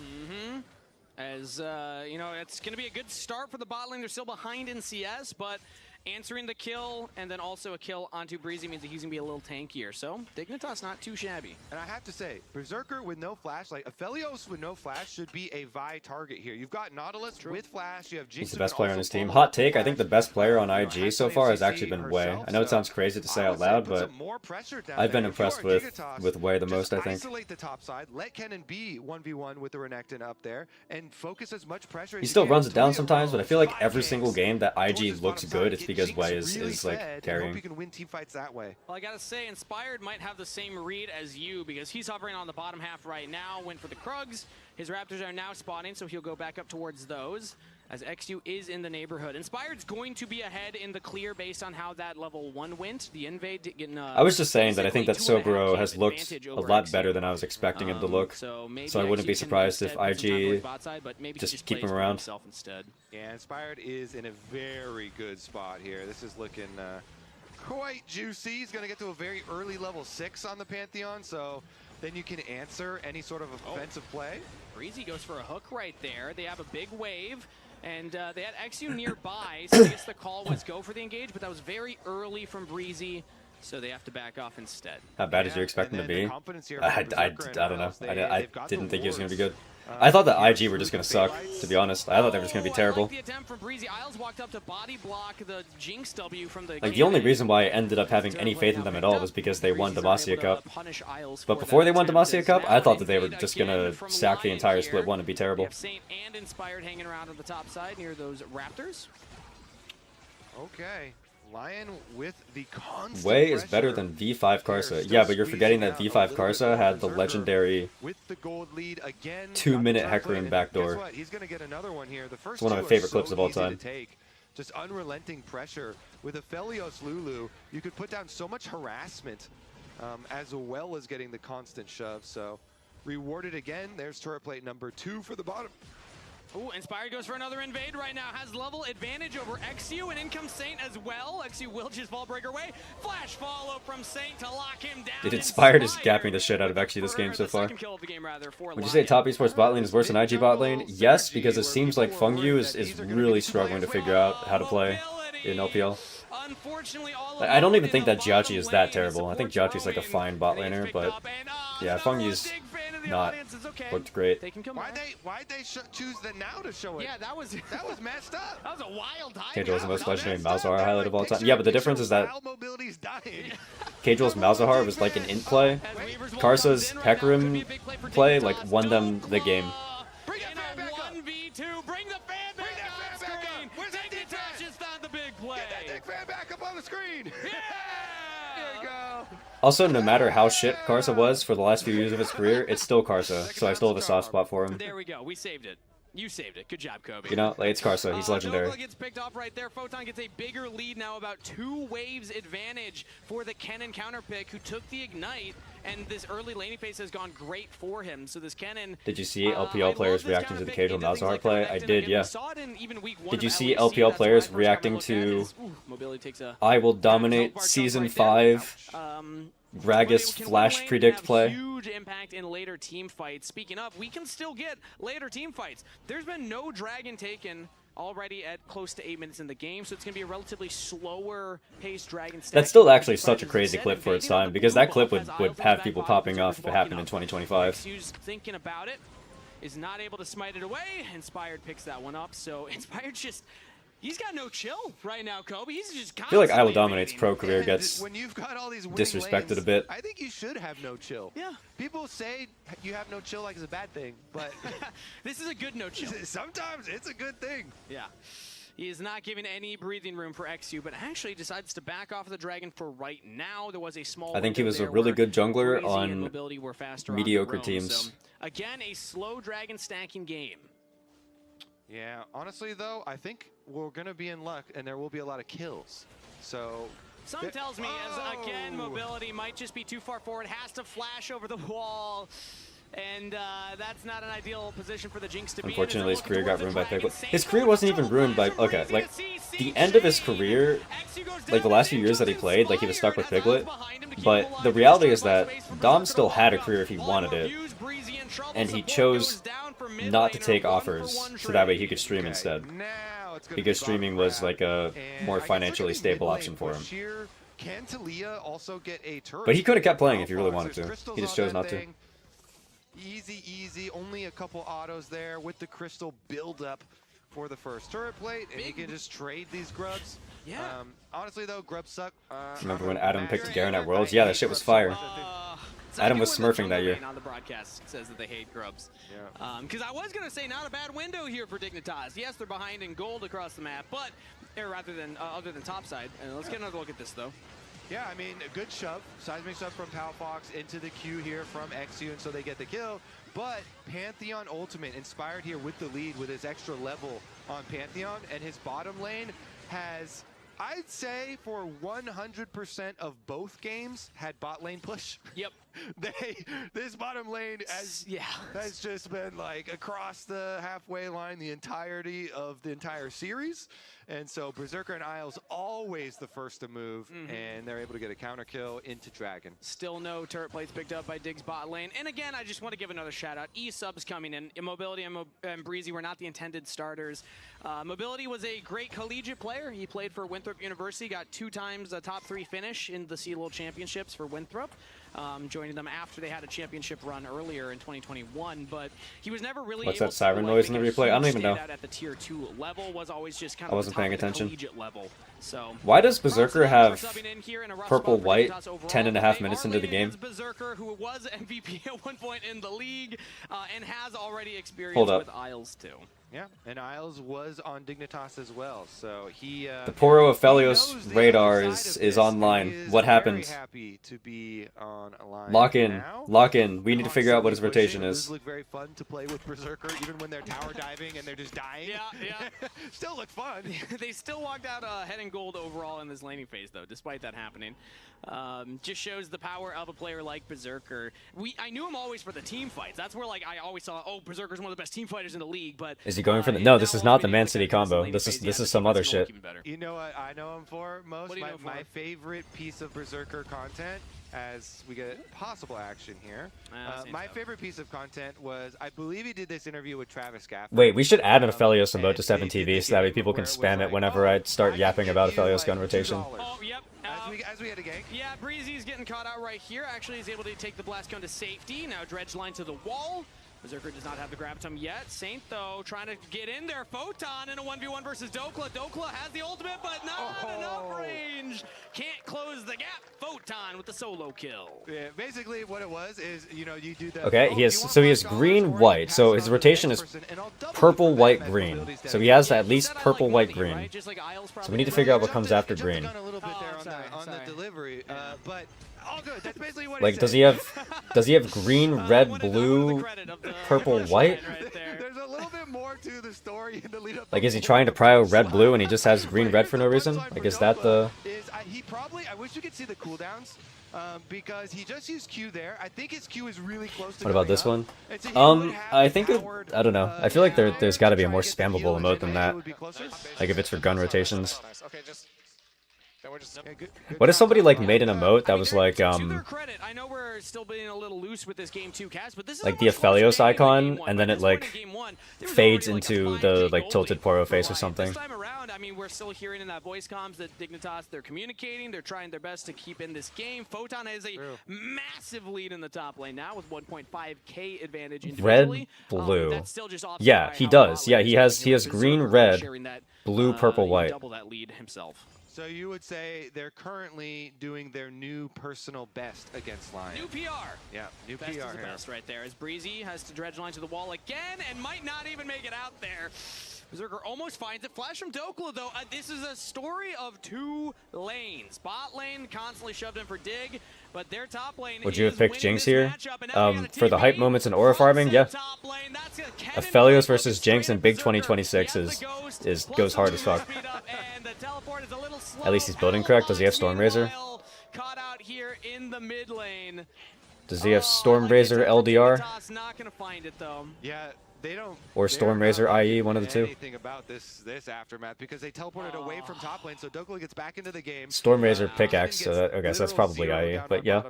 As, you know, it's going to be a good start for the bot lane. They're still behind in CS, but answering the kill and then also a kill onto Breezy means that he's going to be a little tankier. So, Dignitas not too shabby. And I have to say, Berserker with no flash, like Aphelios with no flash should be a Vi target here. You've got Nautilus with flash, you have Jinx. He's the best player on his team. Hot take, I think the best player on IG so far has actually been Wei. I know it sounds crazy to say out loud, but I've been impressed with Wei the most, I think. Isolate the top side, let Kennen be 1v1 with the Renekton up there, and focus as much pressure as he still runs it down sometimes, but I feel like every single game that IG looks good, it's because Wei is like carrying. You can win team fights that way. Well, I gotta say, Inspired might have the same read as you because he's hovering on the bottom half right now. Went for the Krugs. His Raptors are now spawning, so he'll go back up towards those as XU is in the neighborhood. Inspired's going to be ahead in the clear based on how that level 1 went. The invade getting. I was just saying that I think that Sobero has looked a lot better than I was expecting him to look. So I wouldn't be surprised if IG just keep him around. Yeah, Inspired is in a very good spot here. This is looking quite juicy. He's going to get to a very early level 6 on the Pantheon, so then you can answer any sort of offensive play. Breezy goes for a hook right there. They have a big wave. And they had XU nearby, so I guess the call was go for the engage, but that was very early from Breezy, so they have to back off instead. How bad did you expect him to be? I don't know. I didn't think he was going to be good. I thought that IG were just going to suck, to be honest. I thought they were just going to be terrible. The attempt from Breezy. Isles walked up to body block the Jinx W from the Like, the only reason why I ended up having any faith in them at all was because they won Demacia Cup. But before they won Demacia Cup, I thought that they were just going to sack the entire split 1 and be terrible. Saint and Inspired hanging around on the top side near those Raptors. Okay. LYON with the constant Wei is better than V5 Karsa. Yeah, but you're forgetting that V5 Karsa had the legendary 2-minute Hecarim backdoor. He's going to get another one here. The first it's one of my favorite clips of all time. Just unrelenting pressure. With Aphelios Lulu, you could put down so much harassment as well as getting the constant shove. So rewarded again. There's turret plate number 2 for the bottom. Ooh, Inspired goes for another invade right now. Has level advantage over XU, and in comes Saint as well. XU will just fall break away. Flash follow from Saint to lock him down. Dude, Inspired is gapping the shit out of XU this game so far. Would you say top esports bot lane is worse than IG bot lane? Yes, because it seems like Fungu is really struggling to figure out how to play in LPL. I don't even think that Jiachi is that terrible. I think Jiachi's like a fine bot laner, but yeah, Fungu's not looked great. Why'd they choose the now to show it? Yeah, that was messed up. That was a wild highlight. Casual's the most legendary Malzahar highlight of all time. Yeah, but the difference is that Casual's Malzahar was like an int play. Karsa's Hecarim play like won them the game. Bring the fan back on screen. Dignitas just found the big play. Get that fan back up on the screen. Yeah. There you go. Also, no matter how shit Karsa was for the last few years of his career, it's still Karsa, so I still have a soft spot for him. There we go. We saved it. You saved it. Good job, Kobe. You know, like, it's Karsa. He's legendary. Nova gets picked off right there. Photon gets a bigger lead now, about 2 waves advantage for the Kennen counter pick, who took the Ignite, and this early laning phase has gone great for him. So this Kennen... Did you see LPL players reacting to the Casual Malzahar play? I did, yeah. Did you see LPL players reacting to I will dominate Season 5 Gragas Flash Predict play? Huge impact in later team fights. Speaking of, we can still get later team fights. There's been no dragon taken already at close to 8 minutes in the game, so it's going to be a relatively slower paced dragon stack. That's still actually such a crazy clip for its time, because that clip would have people popping off if it happened in 2025. XU's thinking about it, is not able to smite it away. Inspired picks that one up, so Inspired just... He's got no chill right now, Kobe. He's just I feel like I Will Dominate's pro career gets when you've got all these disrespected lanes, a bit. I think you should have no chill. Yeah. People say you have no chill like it's a bad thing, but this is a good no chill. Sometimes it's a good thing. Yeah. He is not giving any breathing room for XU, but actually decides to back off the Dragon for right now. There was a small... I think he was a really good jungler on mediocre teams. So, again, a slow Dragon stacking game. Yeah, honestly though, I think we're gonna be in luck, and there will be a lot of kills. So some tells me as again mobility might just be too far forward, has to flash over the wall, and that's not an ideal position for the Jinx to be in. Unfortunately, his career got ruined by Piglet. His career wasn't even ruined by like the end of his career, like the last few years that he played, like he was stuck with Piglet. But the reality is that Dom still had a career if he wanted it, and he chose not to take offers so that way he could stream instead, because streaming was like a more financially stable option for him. But he could have kept playing if he really wanted to. He just chose not to. Easy, only a couple autos there with the crystal build up for the first turret plate, and you can just trade these grubs. Yeah. Honestly though, grubs suck. Remember when Adam picked Garen at Worlds? Yeah, that shit was fire. Adam was smurfing that year. On the broadcast says that they hate grubs. Yeah. Because I was gonna say not a bad window here for Dignitas. Yes, they're behind in gold across the map, but rather than other than topside. And let's get another look at this though. Yeah, I mean, a good shove, seismic shove from Palfox into the Q here from XU, and so they get the kill. But Pantheon Ultimate inspired here with the lead with his extra level on Pantheon, and his bottom lane has, I'd say, for 100% of both games, had bot lane push. Yep. This bottom lane has just been like across the halfway line the entirety of the entire series. And so Berserker and Isles always the first to move, and they're able to get a counter kill into Dragon. Still no turret plates picked up by Diggs bot lane. And again, I just want to give another shout out. E-subs coming in. Immobility and Breezy were not the intended starters. Mobility was a great collegiate player. He played for Winthrop University, got 2 times a top 3 finish in the CLOL Championships for Winthrop. Joining them after they had a championship run earlier in 2021, but he was never really What's able that siren to, noise in the replay? I don't even know. At the tier 2 level was always just kind of I wasn't paying attention. Level. So why does Berserker have purple white 10.5 minutes into the game? Berserker, who was MVP at one point in the league and has already experienced Hold up. with Isles too. Yeah, and Isles was on Dignitas as well, so he... the Poro of Felios radar is online. What happened? Happy to be on a line Lock in. now. Lock in. We need to figure out what his rotation is. Look very fun to play with Berserker, even when they're tower diving and they're just dying. Yeah. Still look fun. They still walked out head and gold overall in this laning phase, though, despite that happening. Just shows the power of a player like Berserker. I knew him always for the team fights. That's where, like, I always saw, oh, Berserker's one of the best team fighters in the league, but... Is he he going for the? No, this is not the Man City combo. This is some other shit. You know what I know him for most? What do you know My favorite piece of Berserker content, as we get possible action here. My favorite piece of content was, I believe he did this interview with Travis Gaff. Wait, we should add an Aphelios emote to 7TV so that way people can spam it whenever I start yapping about Aphelios gun rotation. Oh, yep. As we had a gank. Yeah, Breezy's getting caught out right here. Actually, he's able to take the blast cone to safety. Now dredge line to the wall. Berserker does not have the grab time yet. Saint, though, trying to get in there. Photon in a 1v1 versus Dokla. Dokla has the ultimate, but not enough range. Can't close the gap. Photon with the solo kill. Yeah, basically what it was is, you know, you do the... Okay, he has green, white. So his rotation is purple, white, green. So he has at least purple, white, green. So we need to figure out what comes after green. On the delivery, but all good. That's basically what Like, does he have green, red, blue, purple, white? There's a little bit more to the story in the lead up. Like, is he trying to prio red, blue, and he just has green, red for no reason? Like, is that the... I wish you could see the cooldowns, because he just used Q there. I think his Q is really close to... What about this one? I think I don't know. I feel like there's got to be a more spammable emote than that. Like, if it's for gun rotations. What if somebody like made an emote that was like I know we're still being a little loose with this game 2 cast, but this is like the Aphelios icon, and then it like fades into the like tilted Poro face or something. This time around, I mean, we're still hearing in that voice comms that Dignitas, they're communicating, they're trying their best to keep in this game. Photon has a massive lead in the top lane now with 1.5k advantage individually. Red, blue. That's still just offset Yeah, by he how does. hot Yeah, lane he is has with green, Berserker red, sharing that, blue, purple, white. double that lead himself. So you would say they're currently doing their new personal best against Lion. New PR. Yeah, new Best PR is the here. best right there. As Breezy has to dredge line to the wall again and might not even make it out there. Berserker almost finds it. Flash from Dokla, though. This is a story of 2 lanes. Bot lane constantly shoved in for Dig, but their top lane Would you have picked Jinx here? matchup, For the hype moments in aura farming, yeah. Aphelios versus Jinx in Big 2026 goes hard as fuck. At least he's building correct. Does he have Stormrazor? Caught out here in the mid lane. Does he have Stormrazor LDR? Not gonna find it though. Yeah, they don't. Or Stormrazor IE, one of the two. Anything about this aftermath because they teleported away from top lane, so Dokla gets back into the game. Stormrazor pickaxe. So okay, so that's probably IE, but yeah.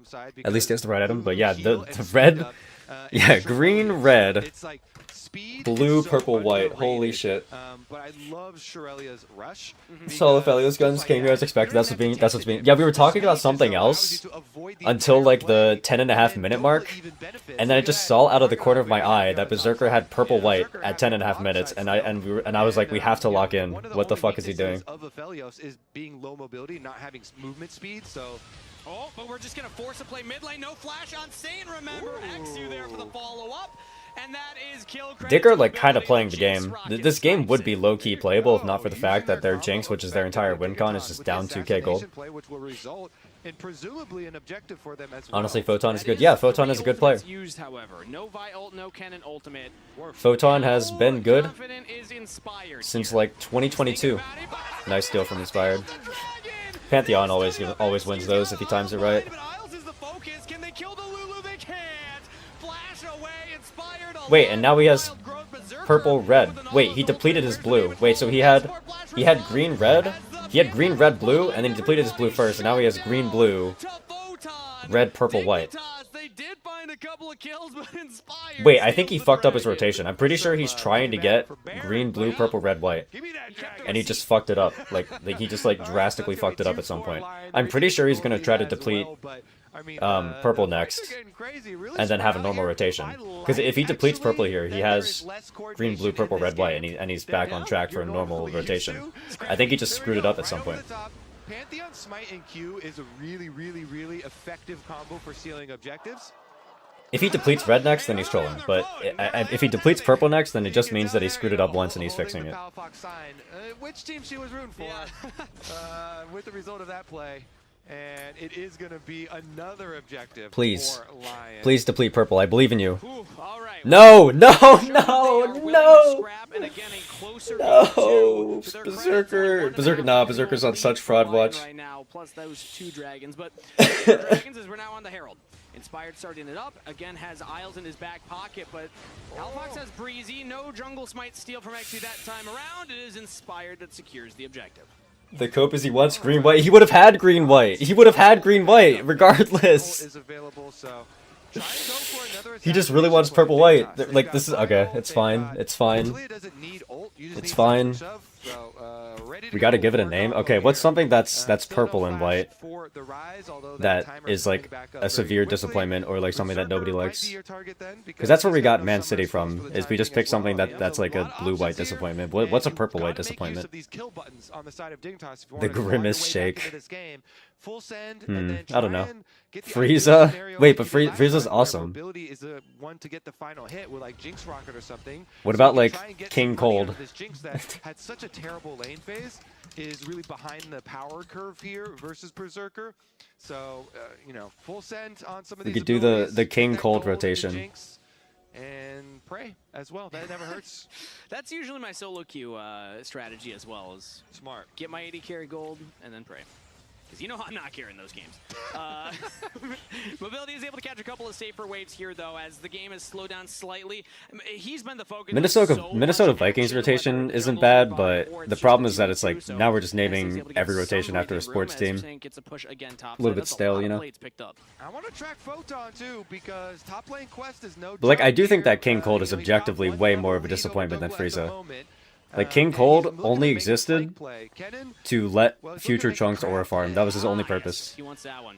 At least he has the right item. But yeah, the red. Yeah, green, red. It's like speed, blue, purple, white. Holy shit. But I love Shirelia's rush. So Aphelios guns came here as expected. That's what's being. Yeah, we were talking about something else until like the 10.5 minute mark, and then I just saw out of the corner of my eye that Berserker had purple white at 10.5 minutes, and I was like, we have to lock in. What the fuck is he doing? Of Aphelios is being low mobility, not having movement speed. So. Oh, but we're just gonna force a play mid lane. No flash on Saint. Remember, XU there for the follow up. And that is kill. Dicker like kind of playing the game. This game would be low-key playable if not for the fact that their Jinx, which is their entire win con, is just down 2k gold. Honestly, Photon is good. Yeah, Photon is a good player. Used, however, no Vi ult, no Cannon ultimate. Photon has been good since like 2022. Nice steal from Inspired. Pantheon always wins those if he times it right. Wait, and now he has purple red. Wait, he depleted his blue. Wait, so he had green red? He had green red blue and then he depleted his blue first, and now he has green blue, red purple white. Wait, I think he fucked up his rotation. I'm pretty sure he's trying to get green, blue, purple, red, white. And he just fucked it up. Like he just like drastically fucked it up at some point. I'm pretty sure he's gonna try to deplete purple next and then have a normal rotation. Because if he depletes purple here, he has green, blue, purple, red, white, and he's back on track for a normal rotation. I think he just screwed it up at some point. Pantheon Smite and Q is a really effective combo for sealing objectives. If he depletes red next, then he's trolling. But if he depletes purple next, then it just means that he screwed it up once and he's fixing it. Which team she was rooting for with the result of that play. And it is going to be another objective. Please. For Lion. Please deplete purple. I believe in you. No, no, no, no. No. Berserker. Nah, Berserker's on such fraud watch. Right now, plus those 2 dragons. But the dragons is we're now on the Herald. Inspired starting it up. Again, has Isles in his back pocket, but Palafox has Breezy. No jungle smite steal from XU that time around. It is Inspired that secures the objective. The cope is he wants green-white. He would have had green-white. He would have had green-white, regardless. Is available, so try and go for another He just really wants purple-white. Like, this is... Okay, it's fine. It's fine. It's fine. We gotta give it a name. Okay, what's something that's purple and white that is like a severe disappointment or like something that nobody likes? Because that's where we got Man City from. Is we just pick something that's like a blue-white disappointment. What's a purple-white disappointment? The Grimace Shake. I don't know. Frieza? Wait, but Frieza's awesome. What about like King Cold? Had such a terrible lane phase, is really behind the power curve here versus Berserker. So, you know, full send on some of these. We could do the King Cold rotation. And pray as well. That never hurts. That's usually my solo queue strategy as well. Is smart. Get my 80 carry gold and then pray. Because you know I'm not carrying those games. Mobility is able to catch a couple of safer waves here, though, as the game has slowed down slightly. He's been the focus. Minnesota Vikings rotation isn't bad, but the problem is that it's like now we're just naming every rotation after a sports team. A little bit stale, you know. I want to track Photon too because top lane quest is no. But like I do think that King Cold is objectively way more of a disappointment than Frieza. Like, King Cold only existed to let future Trunks aura farm. That was his only purpose. He wants that one.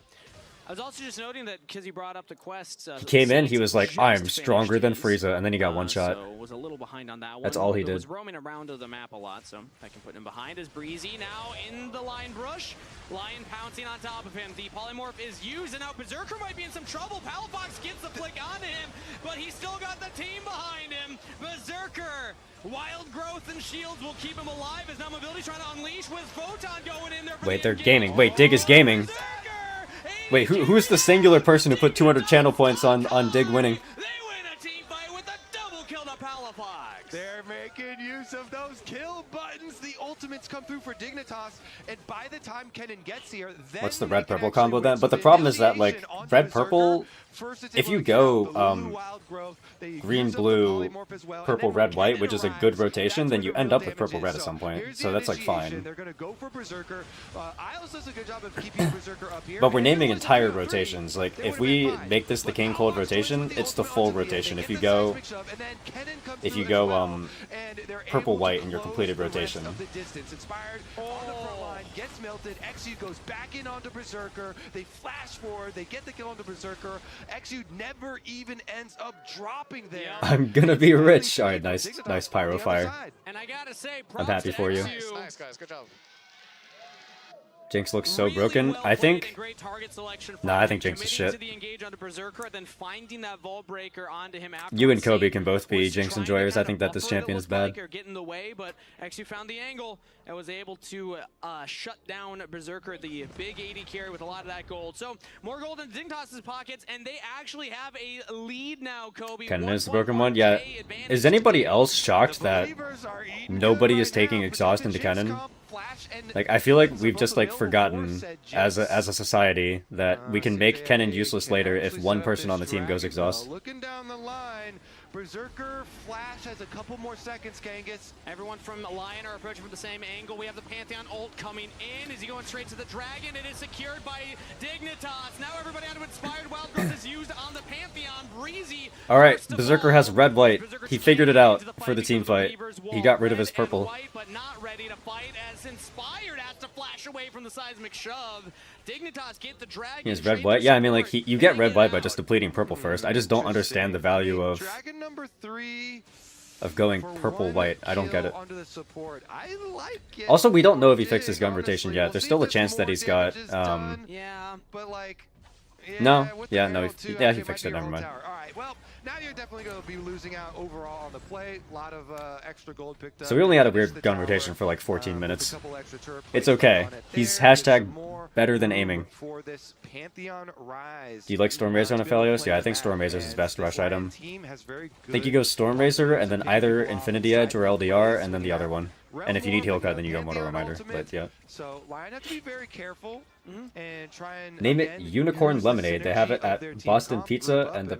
I was also just noting that because he brought up the quests. He came in, he was like, I'm stronger than Frieza, and then he got one shot. So was a little behind on that one. That's all he did. Was roaming around the map a lot, so I can put him behind as Breezy now in the Lion Brush. Lion pouncing on top of him. The polymorph is used, and now Berserker might be in some trouble. Palafox gets the flick onto him, but he's still got the team behind him. Berserker. Wild growth and shields will keep him alive as now Mobility trying to unleash with Photon going in there. Wait, they're gaming. Wait, Dig is gaming. Wait, who's the singular person who put 200 channel points on Dig winning? They're making use of those kill buttons. The ultimates come through for Dignitas, and by the time Kennen gets here, then What's the red-purple combo then? But the problem is that, like, red-purple, if you go green-blue, purple-red-white, which is a good rotation, then you end up with purple-red at some point. So that's, like, fine. They're going to go for Berserker. Isles does a good job of keeping Berserker up here. But we're naming entire rotations. Like, if we make this the King Cold rotation, it's the full rotation. If you go purple-white in your completed rotation. Inspired on the front line, gets melted. XU goes back in onto Berserker. They flash forward. They get the kill onto Berserker. XU never even ends up dropping there. I'm gonna be rich. All right, nice pyro fire. And I gotta say, I'm happy for you. Nice guys, good job. Jinx looks so broken. I think... Nah, I think Jinx is shit. You and Kobe can both be Jinx enjoyers. I think that this champion is bad. Get in the way, but actually found the angle and was able to shut down Berserker, the big 80 carry with a lot of that gold. So more gold in Dignitas' pockets, and they actually have a lead now, Kobe. Kennen is the broken one? Yeah. Is anybody else shocked that nobody is taking exhaust into Kennen? Like, I feel like we've just, like, forgotten as a society that we can make Kennen useless later if one person on the team goes exhaust. Looking down the line, Berserker Flash has a couple more seconds, Kangas. Everyone from the Lion are approaching from the same angle. We have the Pantheon ult coming in. Is he going straight to the Dragon? It is secured by Dignitas. Now everybody onto Inspired. Wild Growth is used on the Pantheon. Breezy. Alright, Berserker has red-white. He figured it out for the team fight. He got rid of his purple. But not ready to fight as Inspired has to flash away from the seismic shove. Dignitas get the Dragon. He has red-white? Yeah, I mean, like, you get red-white by just depleting purple first. I just don't understand the value of going purple-white. I don't get it. Also, we don't know if he fixed his gun rotation yet. There's still a chance that he's got, Yeah, but like... No, he fixed it, never mind. Alright, well, now you're definitely going to be losing out overall on the play. A lot of extra gold picked up. So we only had a weird gun rotation for like 14 minutes. It's okay. He's hashtag better than aiming. Do you like Stormrazor on Aphelios? Yeah, I think Stormrazor is his best rush item. I think he goes Stormrazor and then either Infinity Edge or LDR and then the other one. And if you need heal cut, then you go Moto Reminder. But yeah. So Lion have to be very careful and try and Name it Unicorn Lemonade. They have it at Boston Pizza, and the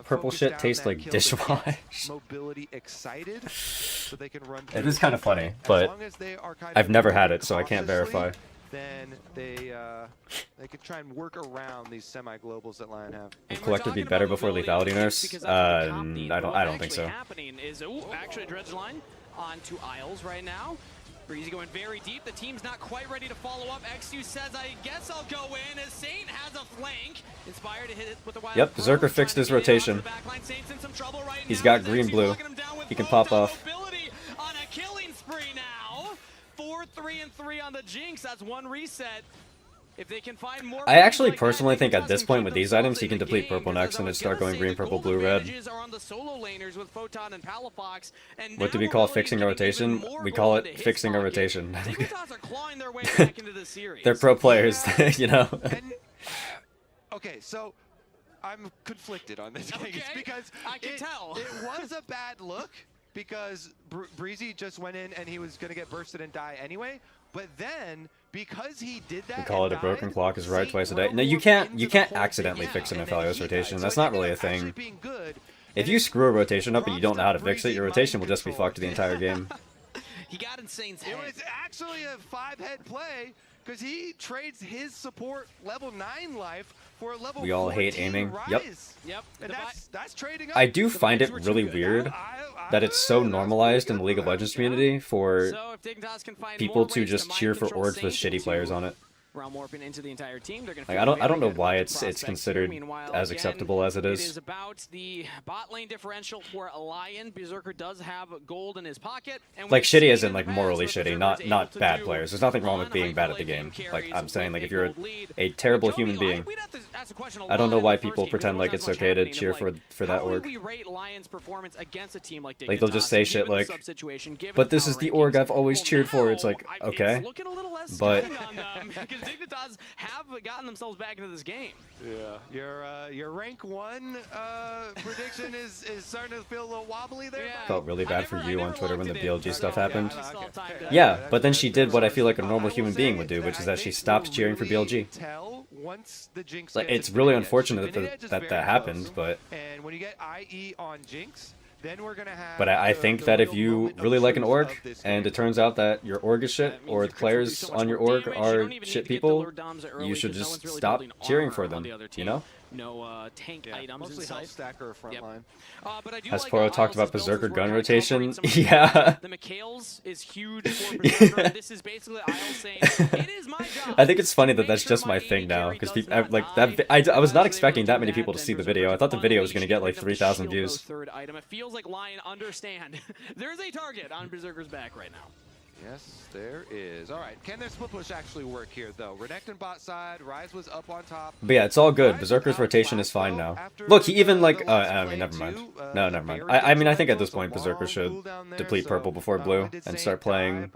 purple shit tastes like dishwash. Mobility excited, so they can run. It is kind of funny, but I've never had it, so I can't verify. Then they can try and work around these semi-globals that Lion have. Would Collector be better before lethality nurse? I don't think so. Happening is actually Dredge line onto Isles right now. Breezy going very deep. The team's not quite ready to follow up. XU says, I guess I'll go in, as Saint has a flank. Inspired to hit it with a wild. Yep, Berserker fixed his rotation. He's got green-blue. He can pop off. On a killing spree now. 4-3-3 on the Jinx. That's one reset. If they can find more, I actually personally think at this point with these items, he can deplete purple next and then start going green, purple, blue, red. What do we call fixing a rotation? We call it fixing a rotation. They're pro players, you know? Okay, so I'm conflicted on this game because I can tell. It was a bad look because Breezy just went in and he was going to get bursted and die anyway. But then, because he did that, We call it a broken clock is right twice a day. No, you can't accidentally fix an Aphelios rotation. That's not really a thing. If you screw a rotation up and you don't know how to fix it, your rotation will just be fucked the entire game. He got Insane's head. It was actually a 5-head play because he trades his support level 9 life for a level We all hate aiming. Yep. Yep. And that's trading up. I do find it really weird that it's so normalized in the League of Legends community for people to just cheer for orgs with shitty players on it. Realm warping into the entire team. They're gonna Like, I don't know why it's considered as acceptable as it It is. is about the bot lane differential for LYON. Berserker does have gold in his pocket. And Like shitty as in like morally shitty, not bad players. There's nothing wrong with being bad at the game. Like I'm saying, like if you're a terrible human being, I don't know why people pretend like it's okay to cheer for that org. we rate LYON's performance against a team like Like they'll just say shit like, "But this is the org I've always cheered for." It's like, okay, but Dignitas have gotten themselves back into this game. Yeah, your rank 1 prediction is starting to feel a little wobbly there. felt really bad for you on Twitter when the BLG stuff happened. Yeah, but then she did what I feel like a normal human being would do, which is that she stopped cheering for BLG. Like, it's really unfortunate that happened, but And when you get IE on Jinx, then we're gonna have. but I think that if you really like an org, and it turns out that your org is shit, or the players on your org are shit people, you should just stop cheering for them, you know? No tank items mostly in sight. health stacker front line. But I do Has like Poro how talked about Isles' builds Berserker were gun trying to rotation? incorporate some of the Yeah. The Mikhail's is huge for Berserker. This is basically Isles saying, it is my job. I think it's funny that that's just my thing now, because people like that. I was not expecting that many people to see the video. I thought the video was gonna get like 3,000 views. Third item. It feels like Lion understand. There's a target on Berserker's back right now. Yes, there is. All right, can their split push actually work here, though? Renekton bot side, Ryze was up on top. But yeah, it's all good. Berserker's rotation is fine now. Look, he even like, I mean, never mind. No, never mind. I mean, I think at this point Berserker should deplete purple before blue and start playing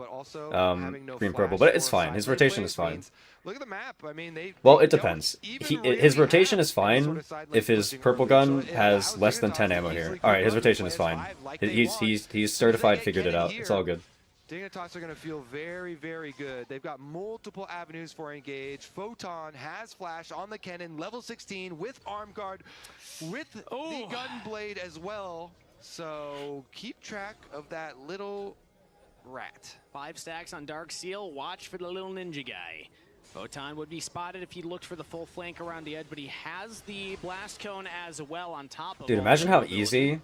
green purple. But it's fine. His rotation is fine. Look at the map. I mean, Well, it depends. His rotation is fine if his purple gun has less than 10 ammo here. All right, his rotation is fine. He's certified, figured it out. It's all good. Dignitas are going to feel very, very good. They've got multiple avenues for engage. Photon has flash on the cannon, level 16 with arm guard, with the gunblade as well. So keep track of that little rat. 5 stacks on Dark Seal. Watch for the little ninja guy. Photon would be spotted if he looked for the full flank around the edge, but he has the blast cone as well on top of Dude, all imagine the how ability. easy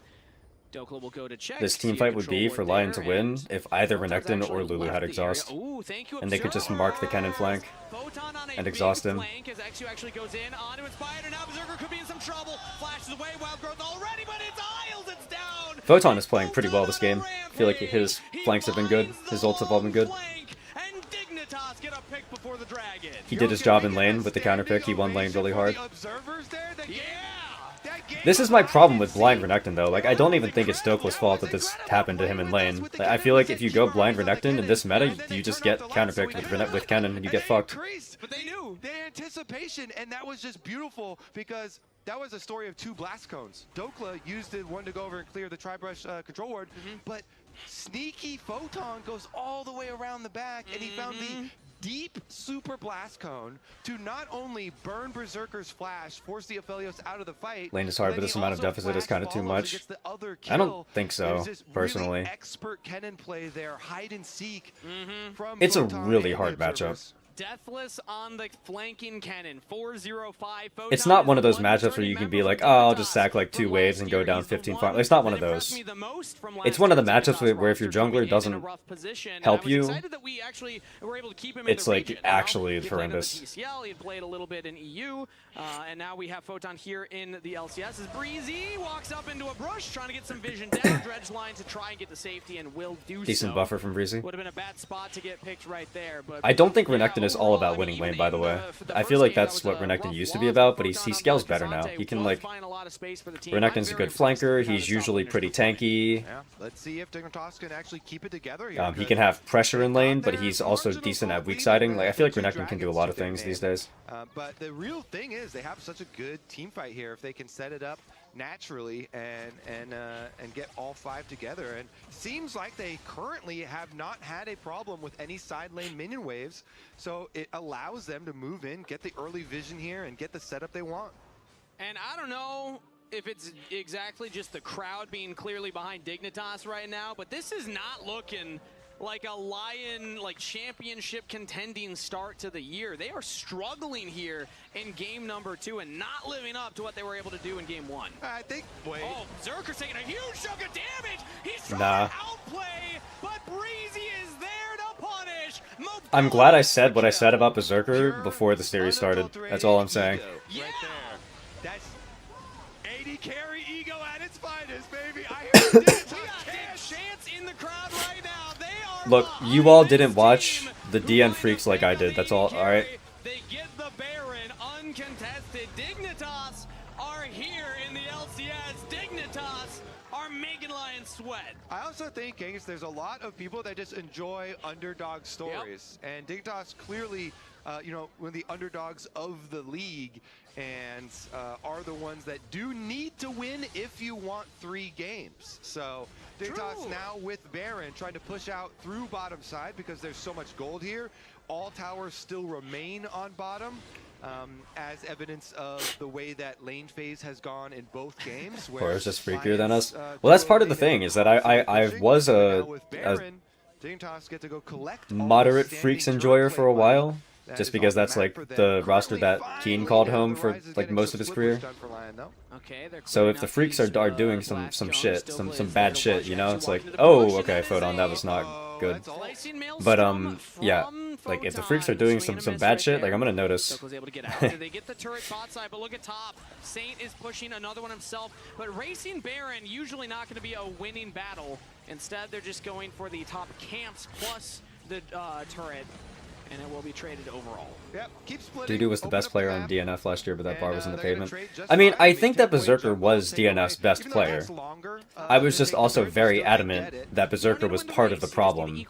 Dokla will go to check. this team fight would be for Lion to win if either Renekton or Lulu had exhaust. And they could just mark the cannon flank and exhaust him. As XU actually goes in onto Inspired, and now Berserker could be in some trouble. Flashes away, wild growth already, but it's Isles, it's down. Photon is playing pretty well this game. I feel like his flanks have been good. His ults have all been good. Dignitas get a pick before the dragon. He did his job in lane with the counter pick. He won lane really hard. This is my problem with blind Renekton though. Like, I don't even think it's Dokla's fault that this happened to him in lane. Like, I feel like if you go blind Renekton in this meta, you just get counterpicked with cannon and you get fucked. But they knew. They had anticipation, and that was just beautiful because that was a story of 2 blast cones. Dokla used one to go over and clear the Tri-Brush control ward, but sneaky Photon goes all the way around the back, and he found the deep super blast cone to not only burn Berserker's flash, force the Aphelios out of the fight. Lane is hard, but this amount of deficit is kind of too much. I don't think so, personally. Really expert Kennen play there, hide and seek. From It's a Photon really and hard Observers. matchup. Deathless on the flanking cannon. 405. It's not one of those matchups where you can be like, oh, I'll just sack like 2 waves and go down 15 farm. It's not one of those. It's one of the matchups where if your jungler doesn't help you, it's like actually horrendous. TCL, he had played a little bit in EU, and now we have Photon here in the LCS. As Breezy walks up into a brush, trying to get some vision down, dredge line to try and get to safety, and will do so. Decent buffer from Breezy. Would have been a bad spot to get picked right there, but I don't think Renekton is all about winning lane, by the way. I feel like that's what Renekton used to be about, but he scales better now. He can, like... Renekton's a good flanker, he's usually pretty tanky. Yeah, let's see if Dignitas can actually keep it together He here. can have pressure in lane, but he's also decent at weak siding. Like, I feel like Renekton can do a lot of things these days. But the real thing is they have such a good team fight here if they can set it up naturally and get all 5 together. And seems like they currently have not had a problem with any side lane minion waves, so it allows them to move in, get the early vision here, and get the setup they want. And I don't know if it's exactly just the crowd being clearly behind Dignitas right now, but this is not looking like a LYON championship contending start to the year. They are struggling here in game number 2 and not living up to what they were able to do in game 1. I think, wait. Oh, Zerker's taking a huge chunk of damage. He's trying Nah. to outplay, but Breezy is there to punish. I'm glad I said what I said about Berserker before the series started. That's all I'm saying. Yeah. Right there. That's AD carry ego at its finest, baby. I hear chance in the crowd right now. They are Look, you all didn't watch the DN Freaks like I did. That's all. Alright? They get the Baron uncontested. Dignitas are here in the LCS. Dignitas are making LYON sweat. I also think, Genghis, there's a lot of people that just enjoy underdog stories. And Dignitas clearly, you know, one of the underdogs of the league and are the ones that do need to win if you want 3 games. So Dignitas now with Baron trying to push out through bottom side because there's so much gold here. All towers still remain on bottom. As evidence of the way that lane phase has gone in both games. Poro's just freakier than us. Well, that's part of the thing, is that I was a moderate Freaks enjoyer for a while, just because that's like the roster that Keen called home for like most of his career. So if the Freaks are doing some shit, some bad shit, you know, it's like, oh, okay, Photon, that was not good. But yeah, like if the Freaks are doing some bad shit, like I'm gonna notice. They get the turret bot side, but look at top. Saint is pushing another one himself, but racing Baron usually not going to be a winning battle. Instead, they're just going for the top camps plus the turret, and it will be traded overall. Yep, keep splitting. Dudu was the best player on DNF last year, but that bar was in the pavement. I mean, I think that Berserker was DNF's best player. I was just also very adamant that Berserker was part of the problem.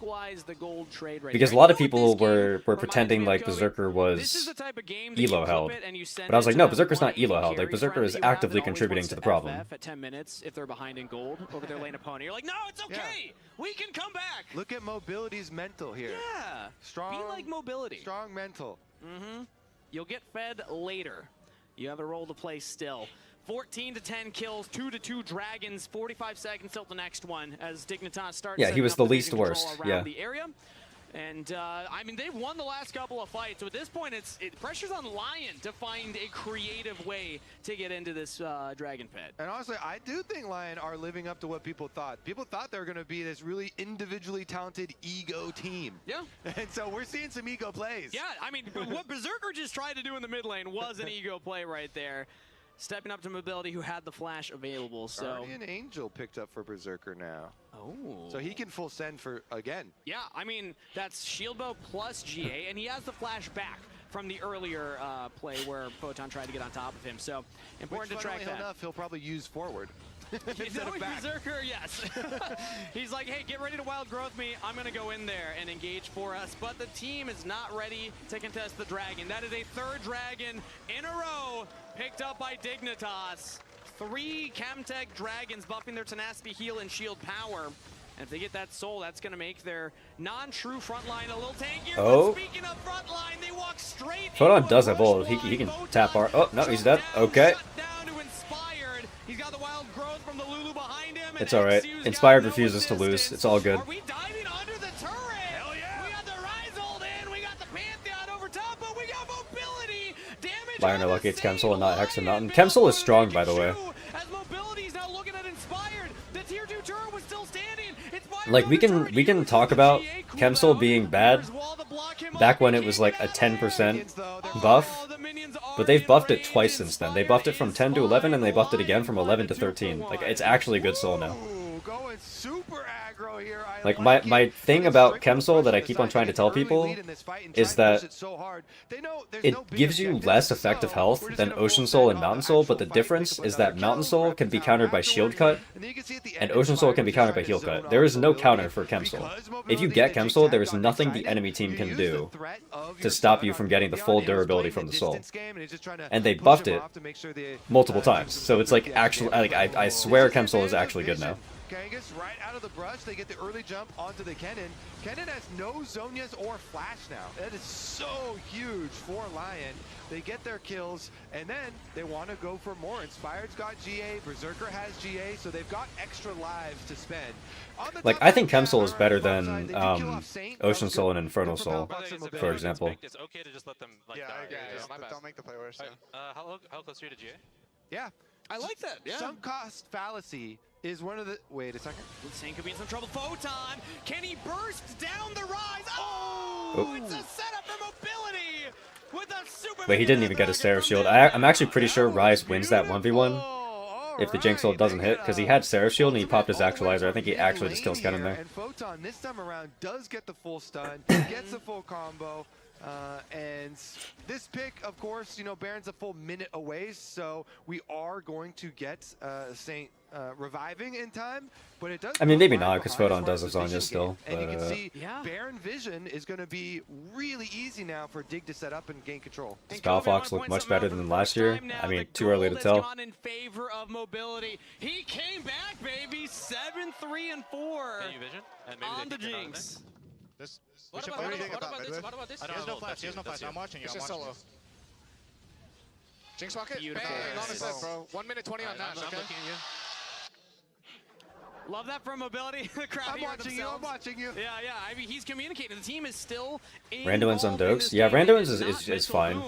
Because a lot of people were pretending like Berserker was elo held. But I was like, no, Berserker's not elo held. Like, Berserker is actively contributing to the problem. At 10 minutes if they're behind in gold over their lane opponent. You're like, no, it's okay. We can come back. Look at Mobility's mental here. Yeah. Strong. Be like Mobility. Strong mental. You'll get fed later. You have a role to play still. 14 to 10 kills, 2 to 2 dragons, 45 seconds till the next one as Dignitas starts. Yeah, he was the least worst. Yeah. The area. And, I mean, they've won the last couple of fights, so at this point, pressure's on LYON to find a creative way to get into this Dragon Pit. And honestly, I do think LYON are living up to what people thought. People thought they were going to be this really individually talented ego team. Yeah. And so we're seeing some ego plays. Yeah, I mean, what Berserker just tried to do in the mid lane was an ego play right there. Stepping up to Mobility, who had the flash available. So Guardian Angel picked up for Berserker now. Oh. So he can full send for, again. Yeah, I mean, that's Shield Bow plus GA, and he has the flash back from the earlier play where Photon tried to get on top of him. So important to track that. Enough, he'll probably use forward. Berserker, yes. He's like, hey, get ready to wild growth me. I'm going to go in there and engage for us. But the team is not ready to contest the dragon. That is a 3rd dragon in a row picked up by Dignitas. 3 Chemtech dragons buffing their tenacity, heal, and shield power. And if they get that soul, that's going to make their non-true front line a little tankier. Oh. But speaking of front line, they walk straight Photon does have ult. He can tap our. Oh no, he's dead. Okay. He's got the wild growth from the Lulu behind him. It's alright. Inspired refuses to lose. It's all good. Are we diving under the turret? Hell yeah. We got the Rise ult in. We got the Pantheon over top, but we got mobility. Damage. LYON are lucky it's Chemsol and not Hex or Mountain. Chemsol is strong, by the way. As mobility's now looking at Inspired. The tier 2 turret was still standing. Like we can talk about Chemsol being bad back when it was like a 10% buff, but they've buffed it twice since then. They buffed it from 10 to 11 and they buffed it again from 11 to 13. Like it's actually good soul now. Going super aggro here. Like my thing about Chemsol that I keep on trying to tell people is that it gives you less effective health than Ocean Soul and Mountain Soul, but the difference is that Mountain Soul can be countered by Shield Cut, and Ocean Soul can be countered by Heal Cut. There is no counter for Chemsol. If you get Chemsol, there is nothing the enemy team can do to stop you from getting the full durability from the soul. And they buffed it multiple times, so it's like actually, like I swear Chemsol is actually good now. Kangas right out of the brush. They get the early jump onto the Kennen. Kennen has no Zonias or Flash now. That is so huge for LYON. They get their kills, and then they want to go for more. Inspired's got GA, Berserker has GA, so they've got extra lives to spend. Like, I think Chemsol is better than Ocean Soul and Infernal Soul, for example. It's okay to just let them, like, Don't make the play worse. How close are you to GA? Yeah. I like that, yeah. Sunk cost fallacy is one of the... Wait a second. Insane could be in some trouble. Photon, can he burst down the Rise? Oh! It's a setup for mobility with a super... Wait, he didn't even get a Sarah Shield. I'm actually pretty sure Rise wins that 1v1 if the Jinx ult doesn't hit, because he had Sarah Shield and he popped his Actualizer. I think he actually just kills Kennen there. And Photon this time around does get the full stun, gets the full combo. And this pick, of course, you know, Baron's a full minute away, so we are going to get Saint reviving in time, but it does... I mean, maybe not, because Photon does his Zonya still. And you can see Baron Vision is going to be really easy now for Dig to set up and gain control. Does Balfox look much better than last year? I mean, too early to tell. In favor of mobility. He came back, baby. 7-3-4 on the Jinx. What about this? He has no flash. He has no flash. I'm watching you. It's just solo. Jinx rocket? Beautiful. Bang! On his head, bro. 1 minute 20 on that. I'm looking at you. Love that from mobility. The crowd I'm watching you. I'm watching you. Yeah, yeah. I mean, he's communicating. The team is still. Randuin's on Dokes. Yeah, Randuin's is fine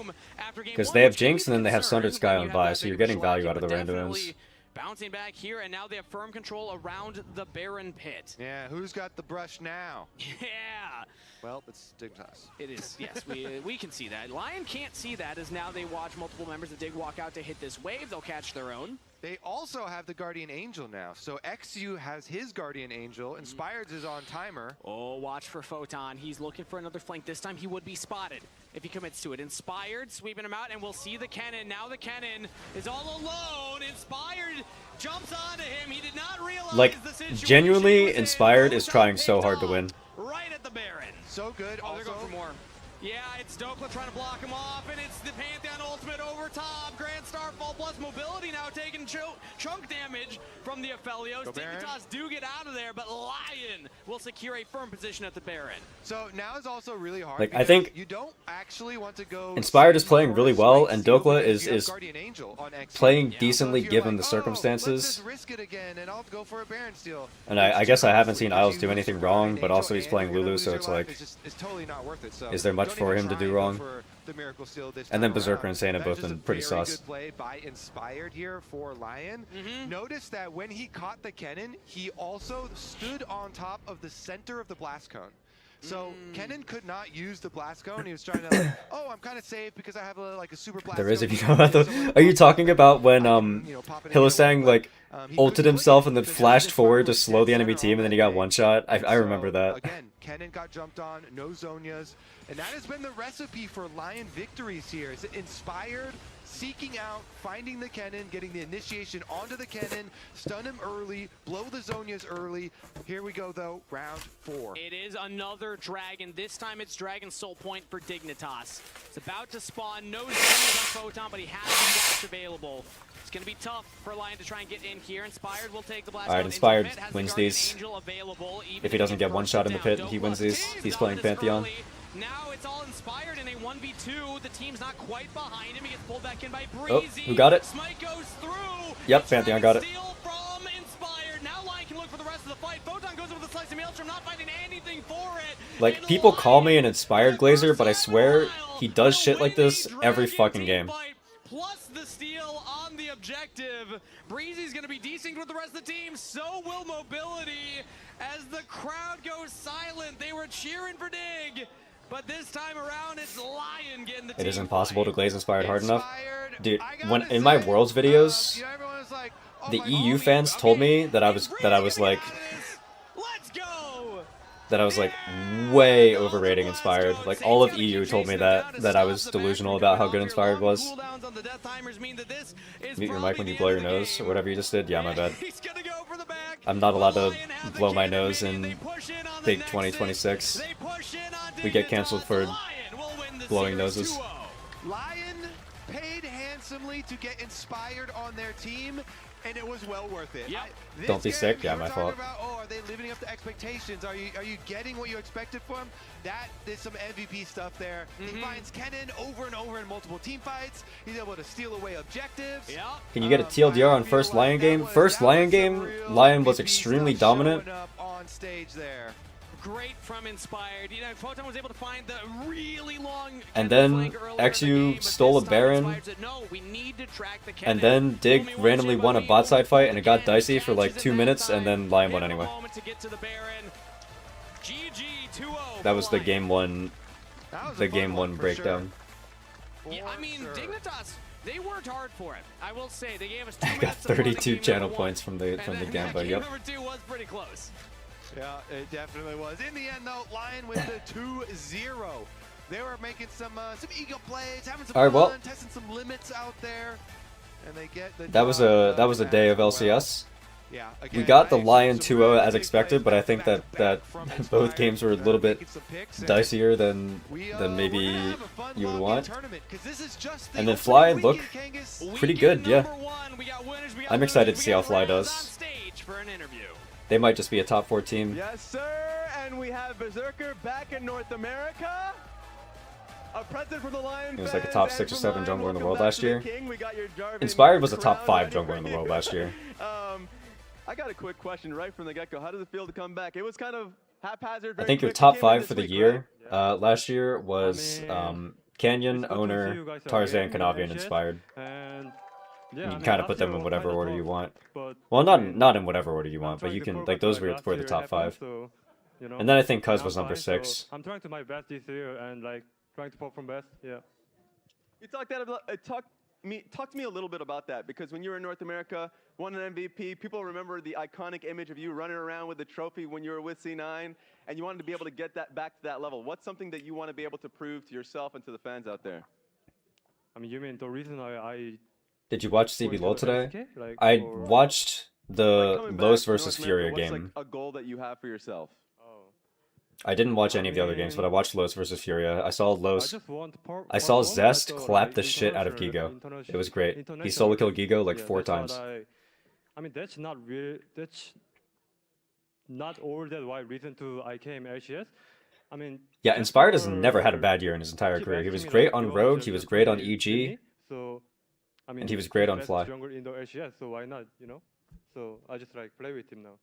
because they have Jinx and then they have Sundered Sky on buy, so you're getting value out of the Randuins. Bouncing back here, and now they have firm control around the Baron pit. Yeah, who's got the brush now? Yeah. Well, it's Dignitas. It is, yes, we can see that. LYON can't see that, as now they watch multiple members of Dig walk out to hit this wave. They'll catch their own. They also have the Guardian Angel now. So XU has his Guardian Angel. Inspired's is on timer. Oh, watch for Photon. He's looking for another flank. This time he would be spotted if he commits to it. Inspired, sweeping him out, and we'll see the Kennen. Now the Kennen is all alone. Inspired jumps onto him. He did not realize the situation. Genuinely, Inspired is trying so hard to win. Right at the Baron. So good. Oh, they're going for more. Yeah, it's Dokla trying to block him off, and it's the Pantheon ultimate over top. Grand Starfall plus mobility now taking chunk damage from the Aphelios. Dignitas do get out of there, but LYON will secure a firm position at the Baron. So now is also really hard. Like, I think you don't actually want to go. Inspired is playing really well, and Dokla is playing decently given the circumstances. Let's just risk it again, and I'll go for a Baron steal. And I guess I haven't seen Isles do anything wrong, but also he's playing Lulu, so it's like, is there much for him to do wrong? And then Berserker and Saint have both been pretty sus. Good play by Inspired here for LYON. Notice that when he caught the Kennen, he also stood on top of the center of the blast cone. So Kennen could not use the blast cone. He was trying to like, oh, I'm kind of safe because I have a super blast. There is, if you know about the. Are you talking about when Hylissang like ulted himself and then flashed forward to slow the enemy team and then he got one shot? I remember that. Again, Kennen got jumped on, no Zonias, and that has been the recipe for LYON victories here. Is Inspired, seeking out, finding the Kennen, getting the initiation onto the Kennen, stun him early, blow the Zonias early. Here we go though, round 4. It is another dragon. This time it's Dragon Soul Point for Dignitas. It's about to spawn. No Zonias on Photon, but he has the dash available. It's going to be tough for Lion to try and get in here. Inspired will take the blast. Alright, Inspired wins these. If he doesn't get one shot in the pit, he wins these. He's playing Pantheon. Now it's all Inspired in a 1v2. The team's not quite behind him. He gets pulled back in by Breezy. Oh, who got it? Smite goes through. Yep, Pantheon got it. From Inspired. Now Lion can look for the rest of the fight. Photon goes over the slice of Maelstrom, not finding anything for it. Like, people call me an Inspired Glazer, but I swear he does shit like this every fucking game. Plus the steal on the objective. Breezy's going to be desynced with the rest of the team. So will Mobility. As the crowd goes silent, they were cheering for Dig. But this time around, it's Lion getting the team. It is impossible to glaze Inspired hard enough. Dude, when in my Worlds videos, the EU fans told me that I was like way overrating Inspired. Like, all of EU told me that I was delusional about how good Inspired was. Mute your mic when you blow your nose, or whatever you just did. Yeah, my bad. I'm not allowed to blow my nose in Big 2026. We get canceled for blowing noses. Lion paid handsomely to get Inspired on their team, and it was well worth it. Yep. Don't be sick. Yeah, my fault. About, oh, are they living up to expectations? Are you getting what you expected from him? That is some MVP stuff there. He finds Kennen over and over in multiple team fights. He's able to steal away objectives. Yep. Can you get a TLDR on first Lion game? First Lion game, Lion was extremely dominant. On stage there. Great from Inspired. You know, Photon was able to find the really long. And then XU stole a Baron. And then Dig randomly won a bot side fight, and it got dicey for like 2 minutes, and then Lion won anyway. That was the game one. The game one breakdown. Yeah, I mean, Dignitas, they worked hard for it. I will say they gave us 2 I got 32 channel points from the Gamba. Yep. Number 2 was pretty close. Yeah, it definitely was. In the end, though, Lion with the 2-0. They were making some ego plays, having some fun, testing some limits out there, and they get the. That was a day of LCS. Yeah, we got the Lion 2-0 as expected, but I think that both games were a little bit dicier than maybe you would want. And then Fly looked pretty good, yeah. I'm excited to see how Fly does. They might just be a top 4 team. Yes, sir, and we have Berserker back in North America. A present from the Lion. He was like a top 6 or 7 jungler in the world last year. Inspired was a top 5 jungler in the world last year. I got a quick question right from the get-go. How does it feel to come back? It was kind of haphazard. I think your top 5 for the year last year was Canyon, Owner, Tarzan, Kanavi, and Inspired. You can kind of put them in whatever order you want. Well, not in whatever order you want, but you can, like, those were the top 5. And then I think Cuz was number 6. I'm trying to my best this year and like trying to perform best. Yeah. You talk to me a little bit about that, because when you were in North America, won an MVP, people remember the iconic image of you running around with the trophy when you were with C9, and you wanted to be able to get that back to that level. What's something that you want to be able to prove to yourself and to the fans out there? I mean, you mean the reason I Did you watch CBLOL today? I watched the Los versus Furia game. What's like a goal that you have for yourself? I didn't watch any of the other games, but I watched Los versus Furia. I saw Zest clap the shit out of Gigo. It was great. He solo killed Gigo like 4 times. I mean, that's not all that why reason to I came LCS. I mean, yeah, Inspired has never had a bad year in his entire career. He was great on Rogue, he was great on EG, and he was great on Fly. In the LCS, so why not, you know? So I just like play with him now.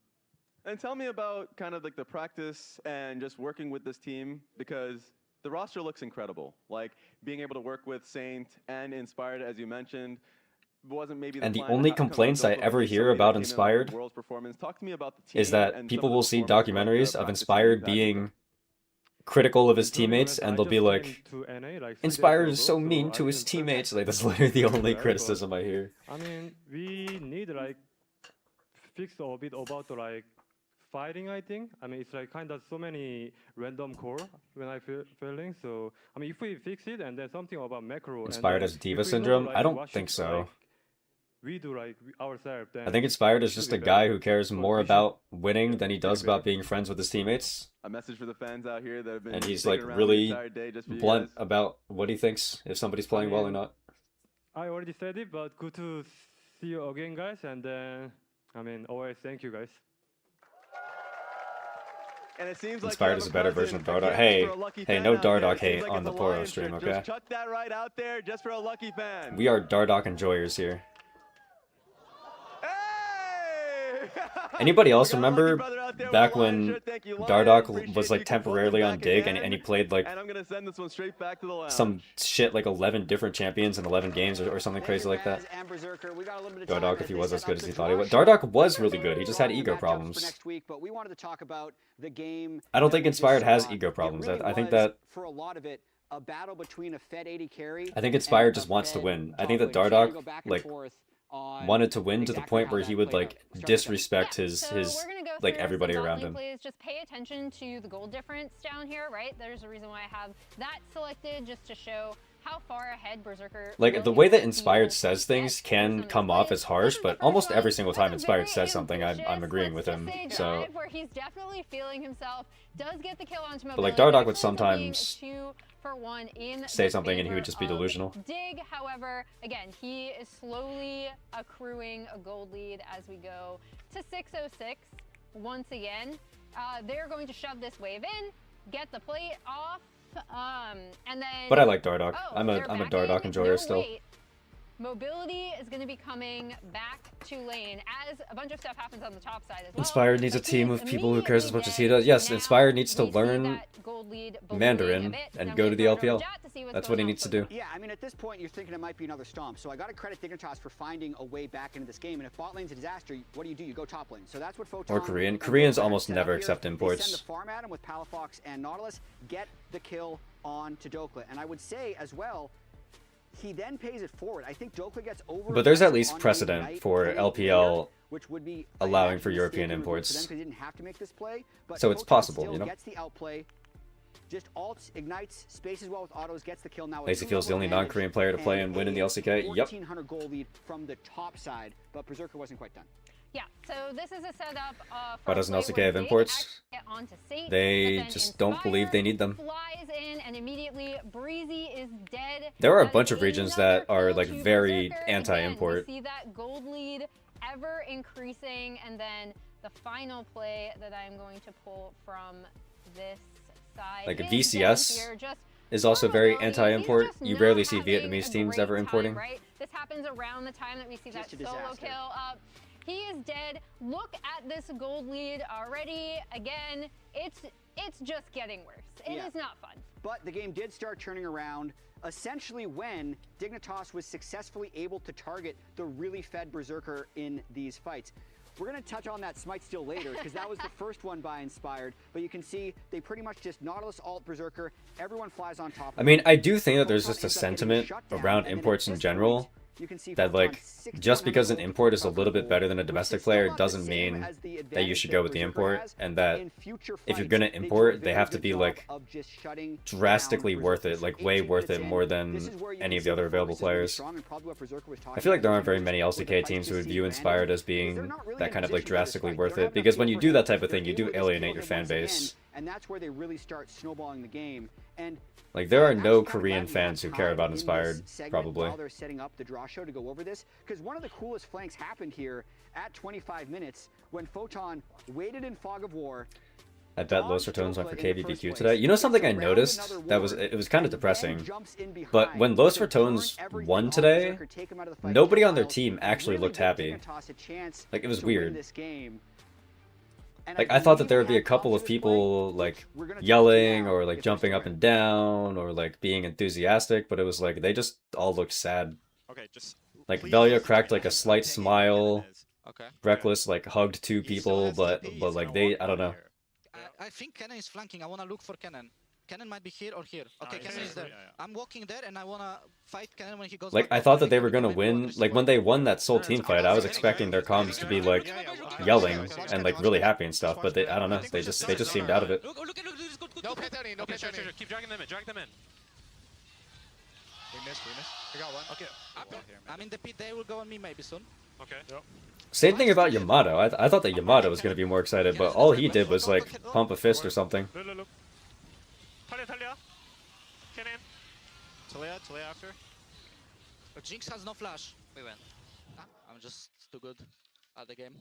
And tell me about kind of like the practice and just working with this team, because the roster looks incredible. Like being able to work with Saint and Inspired, as you mentioned, wasn't maybe the and the only complaints I ever hear about Inspired is that people will see documentaries of Inspired being critical of his teammates, and they'll be like, Inspired is so mean to his teammates. Like, that's literally the only criticism I hear. I mean, we need like fix a bit about the like fighting, I think. I mean, it's like kind of so many random core when I feeling. So I mean, if we fix it and then something about macro. Inspired as Diva syndrome? I don't think so. We do like ourselves. I think Inspired is just a guy who cares more about winning than he does about being friends with his teammates. A message for the fans out here that have been. And he's like really blunt about what he thinks if somebody's playing well or not. I already said it, but good to see you again, guys. And then, I mean, always thank you, guys. And it seems like Inspired is a better version of Dardock. Hey, no Dardock hate on the Poro stream, okay? Just chuck that right out there just for a lucky fan. We are Dardock enjoyers here. Anybody else remember back when Dardock was like temporarily on Dig and he played like and I'm gonna send this one straight back to the lounge. some shit like 11 different champions in 11 games or something crazy like that? Dardock, if he was as good as he thought he was. Dardock was really good, he just had ego problems. I don't think Inspired has ego problems. I think that for a lot of it, a battle between a Fed 80 carry. I think Inspired just wants to win. I think that Dardock like wanted to win to the point where he would like disrespect his like everybody around him. Plays, just pay attention to the gold difference down here, right? There's a reason why I have that selected, just to show how far ahead Berserker. Like the way that Inspired says things can come off as harsh, but almost every single time Inspired says something, I'm agreeing with him. So, where he's definitely feeling himself, does get the kill onto but like Dardock would sometimes say something and he would just be delusional. Dig, however, again, he is slowly accruing a gold lead as we go to 606. Once again, they're going to shove this wave in, get the plate off. And then, but I like Dardock. I'm a Dardock enjoyer still. Wait. Mobility is going to be coming back to lane as a bunch of stuff happens on the top side as well. Inspired needs a team of people who cares as much as he does. Yes, Inspired needs to learn Mandarin and go to the LPL. That's what he needs to do. Yeah, I mean, at this point, you're thinking it might be another stomp. So I got to credit Dignitas for finding a way back into this game. And if bot lane's a disaster, what do? You go top lane. So that's what Photon or Korean. Koreans almost never accept imports. They send the farm at him with Palafox and Nautilus, get the kill on to Dokla. And I would say as well, he then pays it forward. I think Dokla gets over. But there's at least precedent for LPL allowing for European imports. So it's possible, you know. Gets the outplay, just ults, ignites, spaces well with autos, gets the kill. Now Lazy feels the only non-Korean player to play and win in the LCK. Yep. 1400 goal lead from the top side, but Berserker wasn't quite done. Yeah, so this is a setup why doesn't LCK have imports? They just don't believe they need them. Flies in and immediately Breezy is dead. There are a bunch of regions that are like very anti-import. We see that gold lead ever increasing, and then the final play that I'm going to pull from this side. Like VCS is also very anti-import. You rarely see Vietnamese teams ever importing. Right? This happens around the time that we see that solo kill up. He is dead. Look at this gold lead already. Again, it's just getting worse. It is not fun. But the game did start turning around essentially when Dignitas was successfully able to target the really fed Berserker in these fights. We're going to touch on that Smite Steal later, because that was the first one by Inspired. But you can see they pretty much just Nautilus alt Berserker. Everyone flies on top. I mean, I do think that there's just a sentiment around imports in general that like just because an import is a little bit better than a domestic player doesn't mean that you should go with the import, and that if you're gonna import, they have to be like drastically worth it, like way worth it more than any of the other available players. I feel like there aren't very many LCK teams who would view Inspired as being that kind of like drastically worth it, because when you do that type of thing, you do alienate your fan base. And that's where they really start snowballing the game. And like there are no Korean fans who care about Inspired, probably. While they're setting up the draw show to go over this, because one of the coolest flanks happened here at 25 minutes when Photon waited in Fog of War. I bet Los Ratones went for KVBQ today. You know something I noticed that it was kind of depressing, but when Los Ratones won today, nobody on their team actually looked happy. Like it was weird. Like I thought that there would be a couple of people like yelling or like jumping up and down or like being enthusiastic, but it was like they just all looked sad. Okay, just like Velia cracked like a slight smile. Okay. Reckless like hugged two people, but like they, I don't know. I think Kennen is flanking. I want to look for Kennen. Kennen might be here or here. Okay, Kennen is there. I'm walking there and I want to fight Kennen when he goes like, I thought that they were going to win. Like, when they won that Seoul team fight, I was expecting their comms to be, like, yelling and, like, really happy and stuff. But they, I don't know. They just seemed out of it. No pet down in, no pet down in. Keep dragging them in, drag them in. We missed. We got one. Okay. I'm in the pit. They will go on me maybe soon. Okay. Same thing about Yamato. I thought that Yamato was going to be more excited, but all he did was, like, pump a fist or something. Look. Talia. Kennen. Talia after. Jinx has no flash. We win. I'm just too good at the game.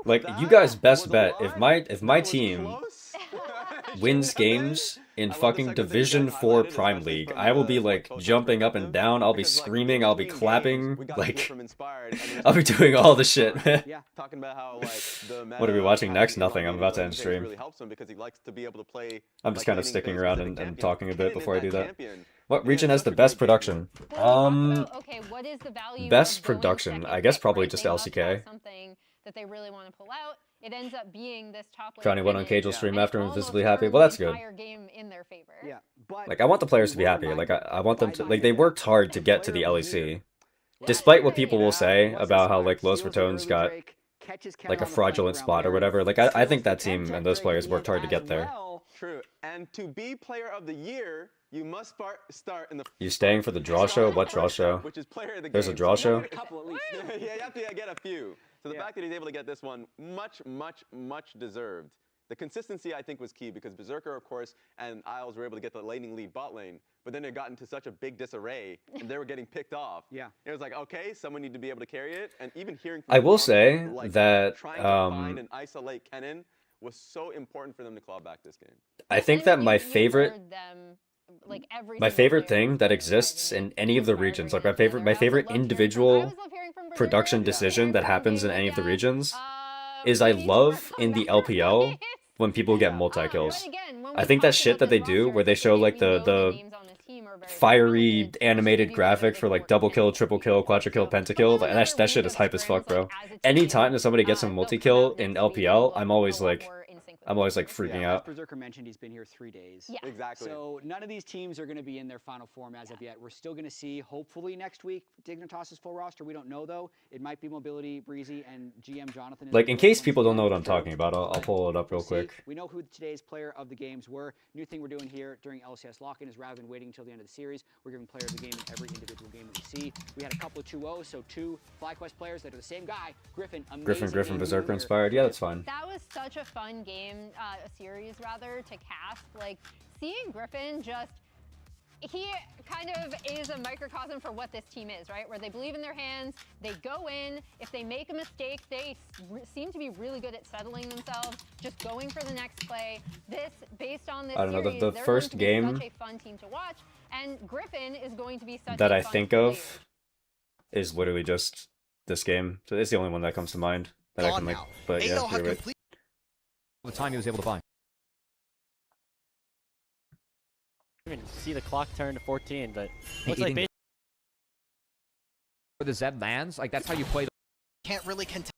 Like, you guys best bet, if my team wins games in fucking Division 4 Prime League, I will be like jumping up and down, I'll be screaming, I'll be clapping, like I'll be doing all the shit, man. Yeah, talking about how like the What are we watching next? Nothing. I'm about to end stream. Really helps him because he likes to be able to play. I'm just kind of sticking around and talking a bit before I do that. What region has the best production? Okay, what is the value Best of going production, second I guess pick, probably right? just They must LCK. have something that they really want to pull out. It ends up being this top lane Crowny went on finish, Cage will stream and after I'm almost visibly happy. turns Well, that's the good. entire game in their favor. Yeah, but Like, I want the players to be happy. Like, I want them to, like, they worked hard to get to the LEC. Despite what people will say about how, like, Los Ratones got, like, a fraudulent spot or whatever, like, I think that team and those players worked hard to get there. True. And to be player of the year, you must start in the. You staying for the draw show? What draw show? Which is player of the There's a game. draw So you show? want a couple at least. Yeah, you have to get a few. So the fact that he's able to get this one, much deserved. The consistency, I think, was key because Berserker, of course, and Isles were able to get the laning lead bot lane, but then it got into such a big disarray, and they were getting picked off. Yeah. It was like, okay, someone need to be able to carry it, and even hearing from I will Tom, say like, that, trying to find and isolate Kennen was so important for them to claw back this game. I think that my favorite thing that exists in any of the regions, like my favorite individual production decision that happens in any of the regions, is I love in the LPL when people get multi-kills. I think that shit that they do where they show like the fiery animated graphic for like double kill, triple kill, quadra kill, pentakill, and that shit is hype as fuck, bro. Anytime that somebody gets a multi-kill in LPL, I'm always like freaking out. Berserker mentioned he's been here 3 days. Yeah. Exactly. So none of these teams are going to be in their final form as of yet. We're still going to see, hopefully next week, Dignitas's full roster. We don't know though. It might be Mobility, Breezy, and GM Jonathan. Like, in case people don't know what I'm talking about, I'll pull it up real quick. We know who today's player of the games were. New thing we're doing here during LCS Lock-In is rather than waiting until the end of the series, we're giving player of the game in every individual game that we see. We had a couple of 2-0s, so 2 FlyQuest players that are the same guy. Griffin, amazing. Griffin, Berserker inspired. Yeah, that's fine. That was such a fun game, a series rather, to cast. Like, seeing Griffin just, he kind of is a microcosm for what this team is, right? Where they believe in their hands, they go in, if they make a mistake, they seem to be really good at settling themselves, just going for the next play. This, based on this I don't know, series, the they're first going to game be such a fun team to watch, and Griffin is going to be such that a I fun think player. of is literally just this game. So it's the only one that comes to mind that I can like. But yeah, you're right. The time he was able to buy. Even see the clock turn to 14, but Looks like where the Zed lands, like that's how you play. can't really contest.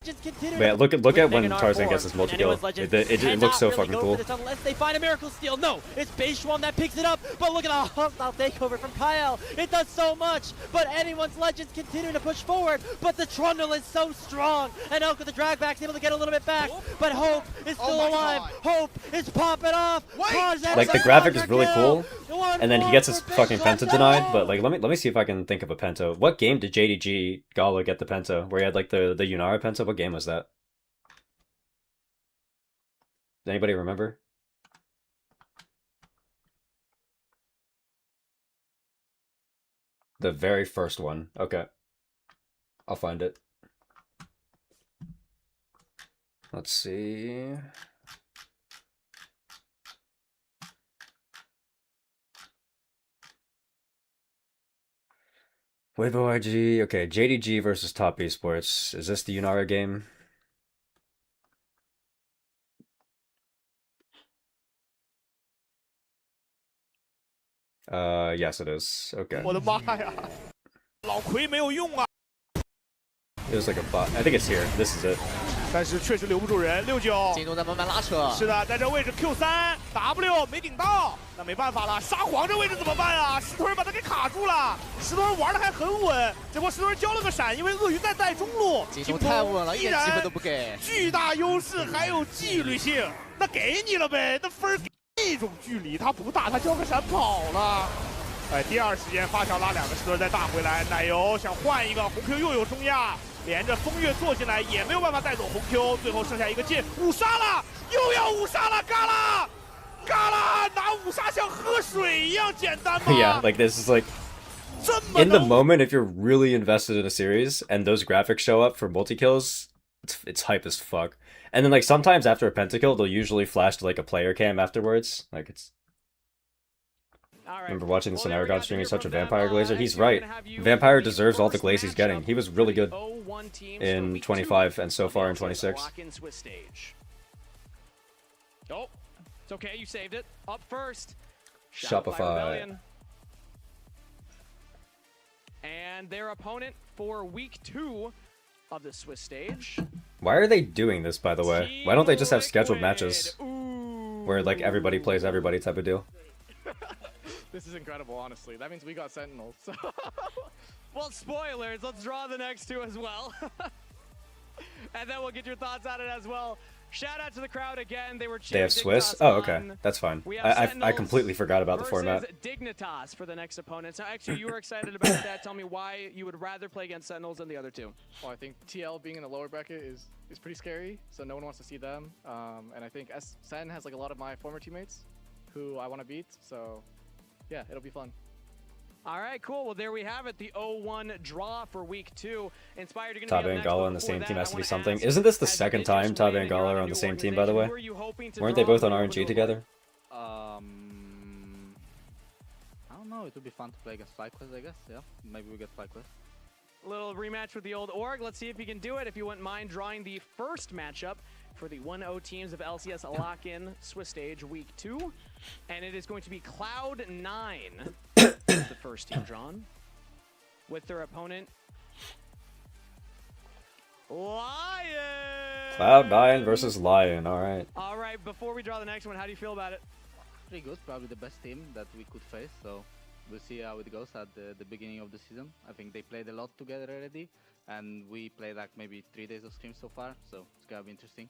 Just continue. Man, look at when Tarzan gets his multi-kill. It looks so fucking cool. Unless they find a miracle steal. No, it's Beishwan that picks it up. But look at the hostile takeover from Kyle. It does so much. But anyone's Legends continuing to push forward. But the Trundle is so strong. And Elk with the drag back is able to get a little bit back. But Hope is still alive. Hope is popping off. Like, the graphic is really cool, and then he gets his fucking penta denied. But like, let me see if I can think of a penta. What game did JDG Gala get the penta? Where he had like the Yunara penta? What game was that? Does anybody remember? The very first one. Okay. I'll find it. Let's see. Weibo IG. Okay, JDG versus Top Esports. Is this the Yunara game? Yes it is. Okay. 我的妈呀，老奎没有用啊！ It was like a bot. I think it's here. This is it. 但是确实留不住人，69。进度在慢慢拉扯。是的，在这位置 Q3W 没顶到，那没办法了。沙皇这位置怎么办啊？石屯把他给卡住了，石屯玩的还很稳，结果石屯交了个闪，因为鳄鱼在带中路。进度太稳了，一点机会都不给。巨大优势还有纪律性，那给你了呗，那分给这种距离他不打，他交个闪跑了。哎，第二时间发条拉2个石屯再打回来，奶油想换一个红 Q 又有中亚。 连着风月坐进来也没有办法带走红 Q， 最后剩下一个剑五杀了，又要五杀了，嘎啦，嘎啦，拿五杀像喝水一样简单吗 Yeah, like this is like in the moment, if you're really invested in a series and those graphics show up for multi-kills, it's hype as fuck. And then like sometimes after a pentakill, they'll usually flash to like a player cam afterwards. Like it's. I remember watching this on Aragon stream. He's such a vampire glazer. He's right. Vampire deserves all the glaze he's getting. He was really good in 25 and so far in 26. Oh, it's okay. You saved it. Up first. Shopify. And their opponent for week 2 of the Swiss stage. Why are they doing this, by the way? Why don't they just have scheduled matches where like everybody plays everybody type of deal? This is incredible, honestly. That means we got Sentinels. So. Well, spoilers. Let's draw the next 2 as well. And then we'll get your thoughts on it as well. Shout out to the crowd again. They were They have Swiss? Oh, okay. That's fine. I completely forgot about the format. Dignitas for the next opponent. So actually, you were excited about that. Tell me why you would rather play against Sentinels than the other 2. Well, I think TL being in the lower bracket is pretty scary, so no one wants to see them. And I think Sen has like a lot of my former teammates who I want to beat, so yeah, it'll be fun. All right, cool. Well, there we have it. The 0-1 draw for week 2. Inspired, you're Tabe and Gala on the same team has to be something. Isn't this the second time Tabe and Gala are on the same team, by the way? Weren't they both on RNG together? I don't know. It would be fun to play against FlyQuest, I guess. Yeah, maybe we get FlyQuest. Little rematch with the old org. Let's see if you can do it. If you wouldn't mind drawing the first matchup for the 1-0 teams of LCS Lock-In Swiss Stage Week 2. And it is going to be Cloud9, the first team drawn, with their opponent, LYON! Cloud9 versus LYON, alright. All right, before we draw the next one, how do you feel about it? Pretty good, probably the best team that we could face, so we'll see how it goes at the beginning of the season. I think they played a lot together already, and we played like maybe 3 days of stream so far, so it's gonna be interesting.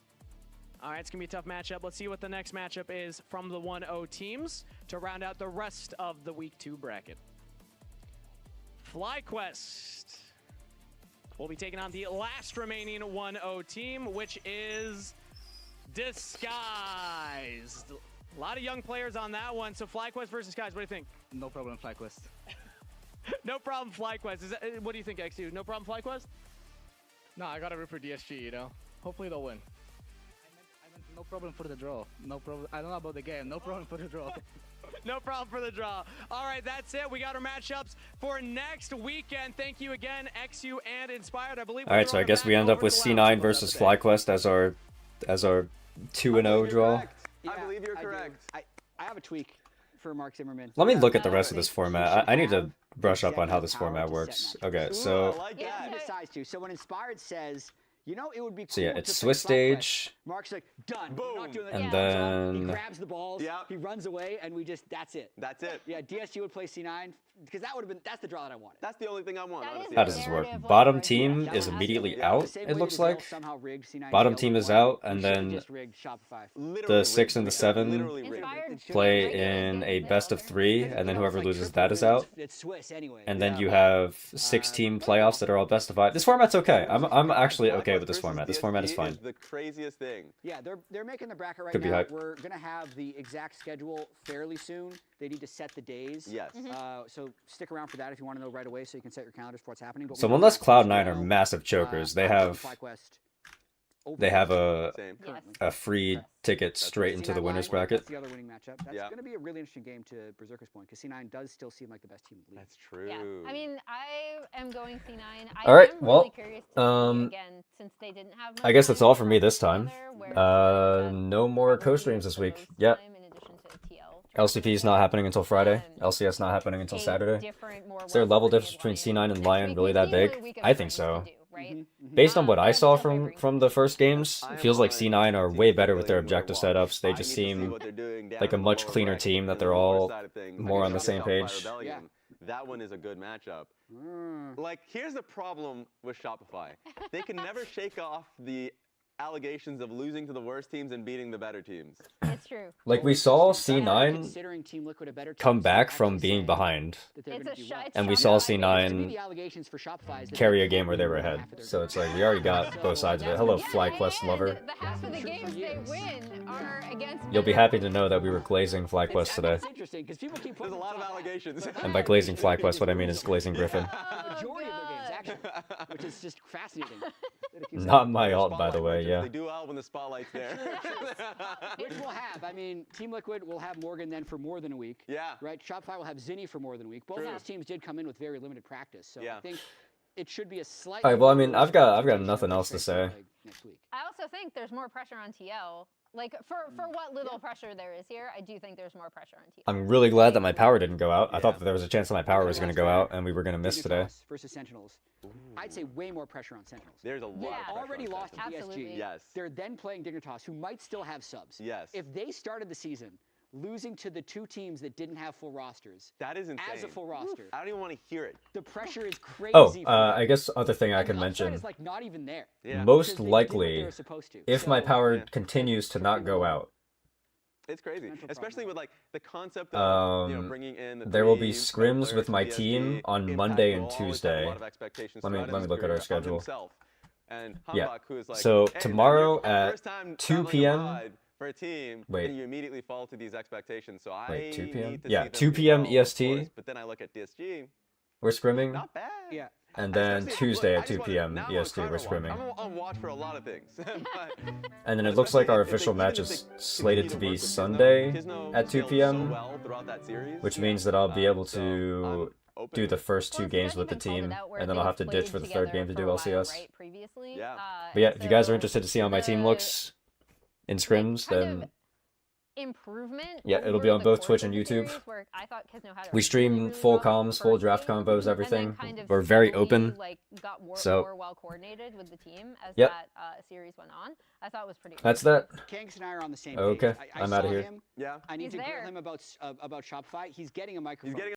All right, it's going to be a tough matchup. Let's see what the next matchup is from the 1-0 teams to round out the rest of the Week 2 bracket. FlyQuest will be taking on the last remaining 1-0 team, which is Disguised. A lot of young players on that one. So FlyQuest versus Disguised, what do you think? No problem, FlyQuest. No problem, FlyQuest. What do you think, XU? No problem, FlyQuest? No, I got to root for DSG, you know? Hopefully they'll win. No problem for the draw. No problem. I don't know about the game. No problem for the draw. No problem for the draw. All right, that's it. We got our matchups for next weekend. Thank you again, XU and Inspired. I believe. All right, so I guess we end up with C9 versus FlyQuest as our 2-0 draw. I believe you're correct. I have a tweak for Mark Zimmerman. Let me look at the rest of this format. I need to brush up on how this format works. Okay, so Yeah, he decides to. So when Inspired says, you know, it would be cool. So yeah, it's Swiss Stage. Mark's like, done. Boom. Not doing that. And then he grabs the balls. He runs away, and we just that's it. That's it. Yeah, DSG would play C9 because that would have been that's the draw that I wanted. That's the only thing I want. Honestly. How does this work? Bottom team is immediately out, it looks like. Bottom team is out, and then the 6 and the 7 play in a best of 3, and then whoever loses that is out. It's Swiss anyway. And then you have 6-team playoffs that are all best of 5. This format's okay. I'm actually okay with this format. This format is fine. The craziest thing. Yeah, they're making the bracket right Could be now. hype. We're gonna have the exact schedule fairly soon. They need to set the days. Yes. So stick around for that if you want to know right away, so you can set your calendars for what's happening. But So unless Cloud9 are massive chokers, they have a free ticket straight into the winners bracket. That's the other winning matchup. That's going to be a really interesting game to Berserker's point, because C9 does still seem like the best team in the league. That's true. Yeah. I mean, I am going C9. All right, am well, really curious to see again, since they didn't have I guess that's all for me this time. No more co-streams this week. Yep. LCP is not happening until Friday. LCS not happening until Saturday. Is there a level difference between C9 and LYON really that big? I think so. Based on what I saw from the first games, it feels like C9 are way better with their objective setups. They just seem like a much cleaner team, that they're all more on the same page. That one is a good matchup. Like, here's the problem with Shopify. They can never shake off the allegations of losing to the worst teams and beating the better teams. It's true. Like we saw Considering C9 Team Liquid a better come team, back so from actually being saying behind, that they're It's gonna a do shot. well. and we Shopify. saw To me, C9 the allegations for Shopify is that carry they a game where they were can't ahead. half of their So game. it's like we already got both sides of it. Hello, FlyQuest and lover. the half of the games they win are against. You'll be better- happy to know that we were glazing FlyQuest today. It's interesting because people keep There's putting a lot of top half. allegations. And by glazing FlyQuest, what I mean is glazing Griffin. The majority of their games, actually, which is just fascinating. that it keeps Not my alt, by the way, Legends, yeah. They do well when the spotlight's there. Which we'll have. I mean, Team Liquid will have Morgan then for more than a week. Yeah. Right? Shopify will have Zinni for more than a week. Both of those teams did come in with very limited practice. So I think it should be a slight. Alright, well, I mean, I've got nothing else to say. Next week. I also think there's more pressure on TL. Like for what little pressure there is here, I do think there's more pressure on TL. I'm really glad that my power didn't go out. I thought that there was a chance that my power was going to go out and we were going to miss today. Versus Sentinels. I'd say way more pressure on Sentinels. There's a lot They of pressure already on lost to Sentinels. PSG. Yes. They're then playing Dignitas, who might still have subs. Yes. If they started the season losing to the two teams that didn't have full rosters, That is insane. as a full roster, I don't even want to hear it. the pressure is crazy. Oh, for them. I guess other thing I And can the upside mention. is like not even there. Most Because they did what they likely, were supposed to. if my So, power continues to not go out, It's crazy, especially with like the concept of bringing in the there will be three scrims with players my from PSG. team on Impact Monday will and always have a Tuesday. lot of expectations Let me throughout his look at our career on schedule. himself. And Yeah. Hambach, who is like, So hey, tomorrow man, you're at first time 2 traveling p.m. abroad for a team, Wait. and you immediately fall to these expectations. So Wait, I 2 p.m.? need to Yeah, see them 2 do p.m. well, of EST. course, but then I look at DSG. We're scrimming. Not bad. Yeah. And then Especially- Tuesday look, at I 2 just p.m. wanna- now I'm EST, on we're Cyber Watch. scrimming. I'm on watch for a lot of things. But And then it looks like our especially if official they- match even if is they slated to continue be work with Sunday Kisno at 2 scaled p.m., so well throughout that series. which means that I'll be able So to open do the first Well, two it's games not with the even called team, it out where and then I'll they've have to ditch played for the third game to together do for a while, LCS. right, previously. Yeah. But yeah, and if you guys are so interested to see how my team the, looks in scrims, kind then of improvement. yeah, it'll be over on the both course Twitch of and the YouTube. series, where I thought Kisno had a We stream really full rough comms, full first draft game, combos, and then everything. kind of We're very steadily, open. Like, got more So well coordinated with the team as Yep. that series went on. I thought it was pretty. that's that. Kanks and I are on the same Okay, page. I'm saw outta here. him. Yeah. I need He's to grill there. him about Shopify. He's getting a microphone. He's getting